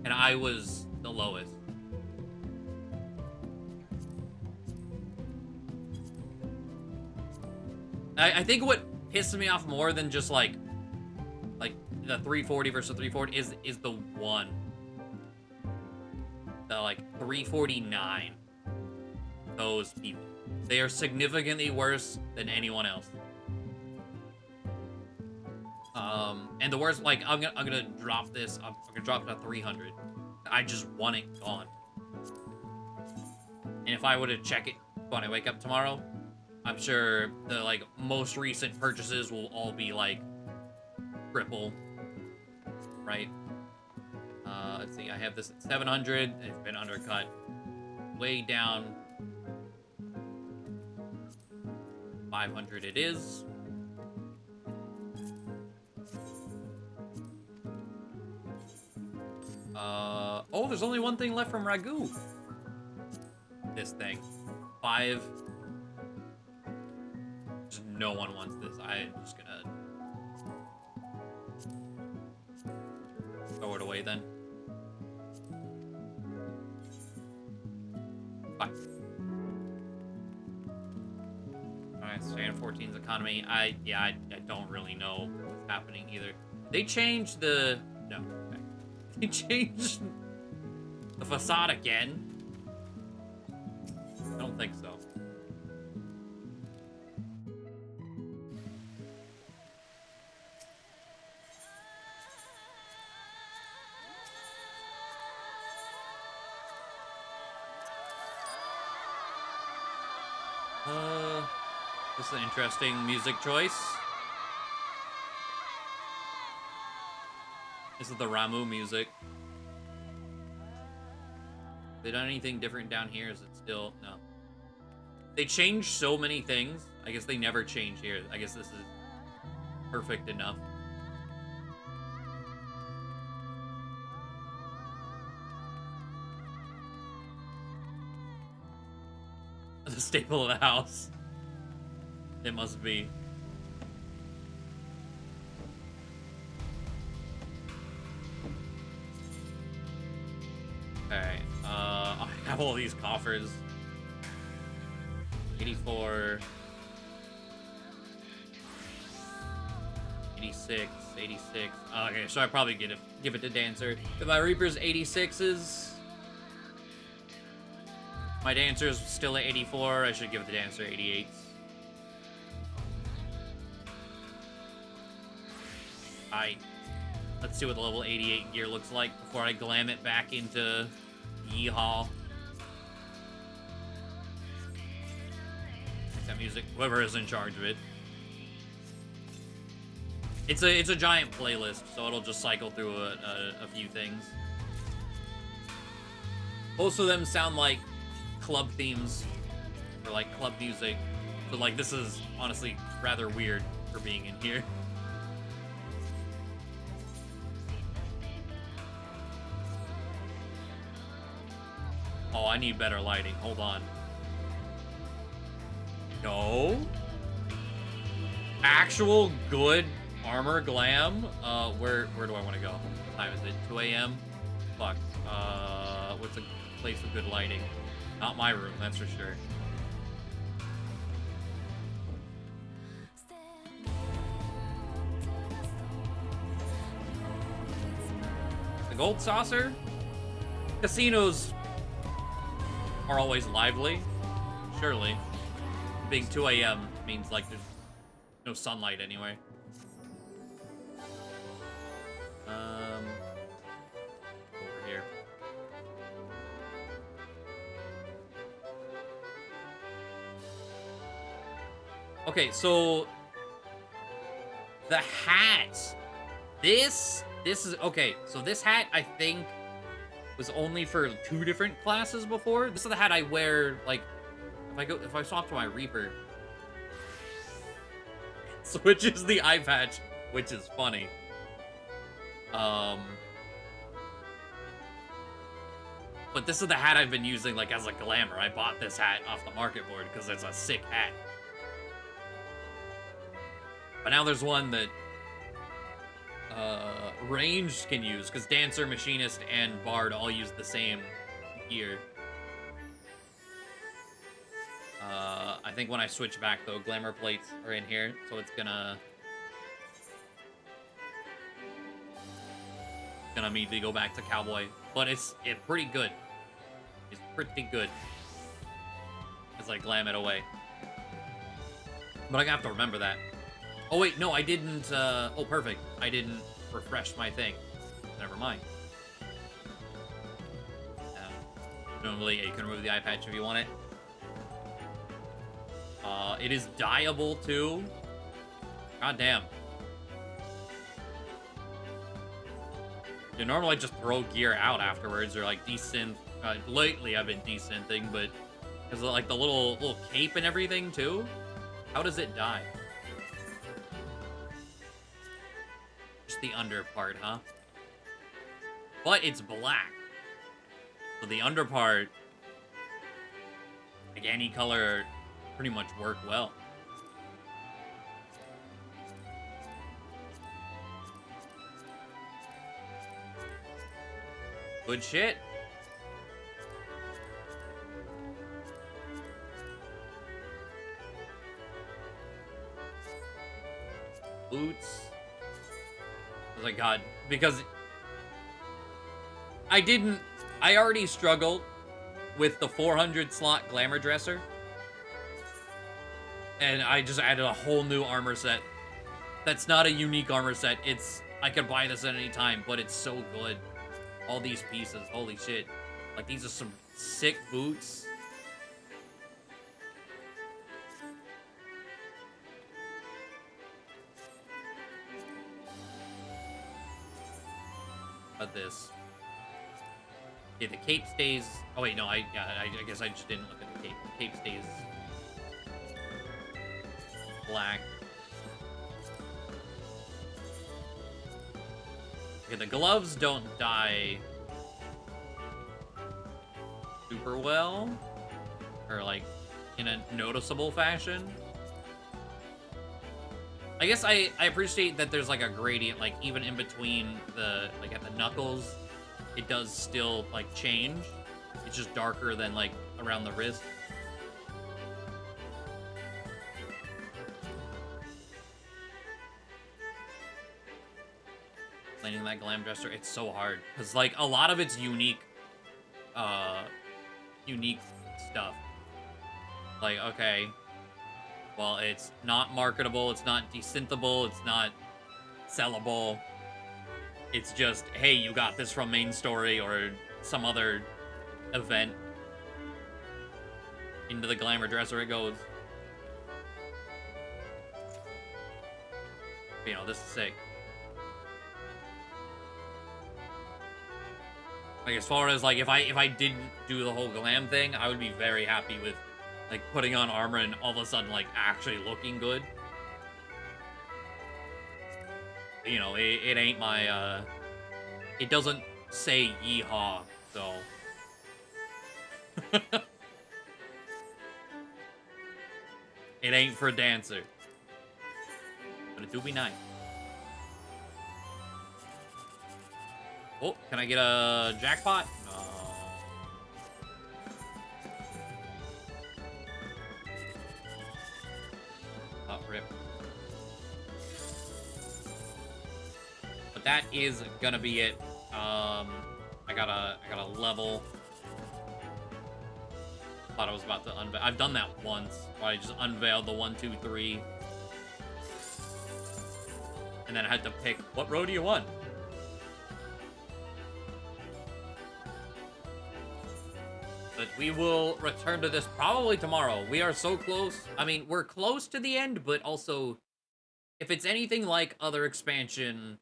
Speaker 1: And I was the lowest. I think what pisses me off more than just like the 340 versus 340 is the one. The like 349. Those people. They are significantly worse than anyone else. And the worst, like, I'm gonna drop this. I'm gonna drop it to 300. I just want it gone. And if I were to check it when I wake up tomorrow, I'm sure the like most recent purchases will all be like triple, right? Let's see. I have this at 700. It's been undercut way down. 500 it is. Oh, there's only one thing left from Ragu. This thing. 5. Just no one wants this. I'm just gonna throw it away then. 5. Alright, Stand 14's economy. I don't really know what's happening either. They changed the... No. Okay. They changed the facade again? I don't think so. This is an interesting music choice. This is the Ramu music. They done anything different down here? Is it still... No. They changed so many things. I guess they never change here. I guess this is perfect enough. The staple of the house. It must be. Okay, I have all these coffers. 84. 86, 86. Okay, so I probably give it to Dancer. If my Reaper's 86s, my Dancer's still at 84, I should give it to Dancer 88s. Let's see what the level 88 gear looks like before I glam it back into Yeehaw. That music, whoever is in charge of it. It's a giant playlist, so it'll just cycle through a few things. Most of them sound like club themes or like club music, so like this is honestly rather weird for being in here. Oh, I need better lighting. Hold on. No. Actual good armor glam. Where do I want to go? What time is it? 2 a.m. Fuck. What's a place with good lighting? Not my room, that's for sure. The Gold Saucer? Casinos are always lively, surely. Being 2 a.m. means like there's no sunlight anyway. Over here. Okay, so the hat. This is okay. So this hat, I think, was only for 2 different classes before. This is the hat I wear, like, if I swap to my Reaper. Switches the eye patch, which is funny. But this is the hat I've been using, like, as a glamour. I bought this hat off the market board because it's a sick hat. But now there's one that Ranged can use, because Dancer, Machinist, and Bard all use the same gear. I think when I switch back, though, Glamour plates are in here, so it's gonna immediately go back to Cowboy. But it's pretty good. It's pretty good as I glam it away. But I have to remember that. Oh, wait, no, I didn't, oh, perfect. I didn't refresh my thing. Never mind. Normally, you can remove the eye patch if you want it. It is dyeable, too. God damn. Normally I just throw gear out afterwards, or, like, desynth. Lately, I've been desynthing, but because of, like, the little cape and everything, too. How does it dye? Just the under part, huh? But it's black. So the under part, like any color, pretty much work well. Good shit. Boots. Oh my god, because I already struggled with the 400 slot glamour dresser, and I just added a whole new armor set. That's not a unique armor set. I could buy this at any time, but it's so good. All these pieces, holy shit. Like, these are some sick boots. About this. Okay, the cape stays. Oh wait, no, I guess I just didn't look at the cape. The cape stays black. Okay, the gloves don't dye super well, or like in a noticeable fashion. I guess I appreciate that there's like a gradient, like even in between the, like at the knuckles, it does still like change. It's just darker than like around the wrist. Cleaning that glam dresser, it's so hard because like a lot of it's unique stuff. Like, okay, well, it's not marketable, it's not desynthable, it's not sellable. It's just, hey, you got this from main story or some other event. Into the glamour dresser it goes. But, you know, this is sick. Like, as far as, like, if I didn't do the whole glam thing, I would be very happy with, like, putting on armor and all of a sudden, like, actually looking good. You know, it ain't my, it doesn't say yeehaw, so. It ain't for Dancer. But it do be nice. Oh, can I get a jackpot? No. Oh, rip. But that is gonna be it. I got a level. Thought I was about to unveil. I've done that once, where I just unveiled the 1, 2, 3. And then I had to pick, what row do you want? But we will return to this probably tomorrow. We are so close. I mean, we're close to the end, but also, if it's anything like other expansion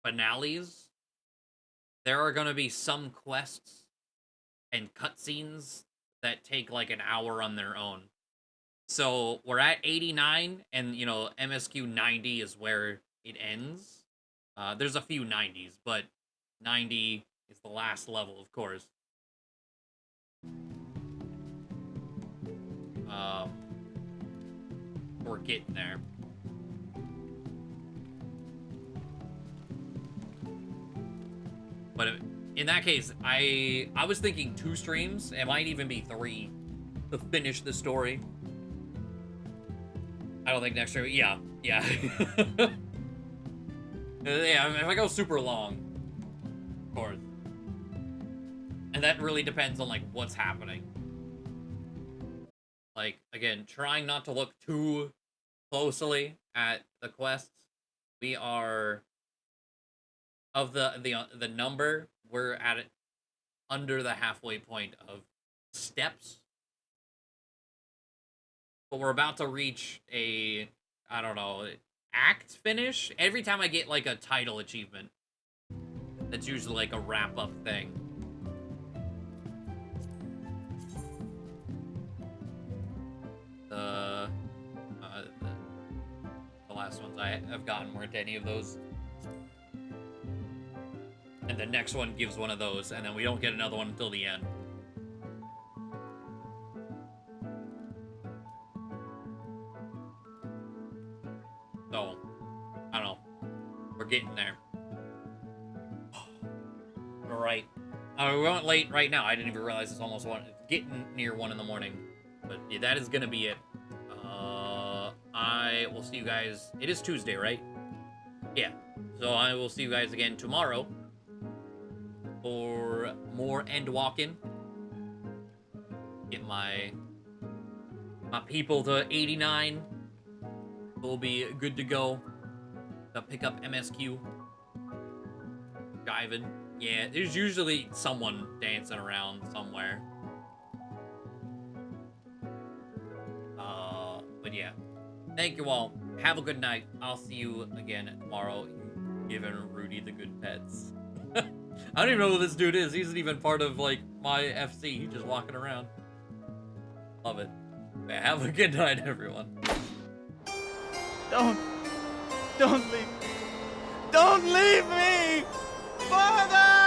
Speaker 1: finales, there are going to be some quests and cutscenes that take like an hour on their own. So we're at 89, and you know, MSQ 90 is where it ends. There's a few 90s, but 90 is the last level, of course. We're getting there. But in that case, I was thinking 2 streams. It might even be 3 to finish the story. I don't think next stream. Yeah. Yeah, if I go super long, of course. And that really depends on, like, what's happening. Like, again, trying not to look too closely at the quests. We are... Of the number, we're at it under the halfway point of steps. But we're about to reach a, I don't know, act finish. Every time I get, like, a title achievement, that's usually, like, a wrap-up thing. The last ones I've gotten weren't any of those. And the next one gives one of those, and then we don't get another one until the end. So, I don't know. We're getting there. Alright. We went late right now. I didn't even realize it's almost getting near 1 in the morning. But yeah, that is gonna be it. I will see you guys. It is Tuesday, right? Yeah. So I will see you guys again tomorrow for more Endwalking. Get my people to 89. We'll be good to go. To pick up MSQ. Jiving. Yeah, there's usually someone dancing around somewhere. But yeah. Thank you all. Have a good night. I'll see you again tomorrow. Giving Rudy the good pets. I don't even know who this dude is. He isn't even part of, like, my FC. He's just walking around. Love it. Yeah, have a good night, everyone.
Speaker 16: Don't leave me. Don't leave me! Father!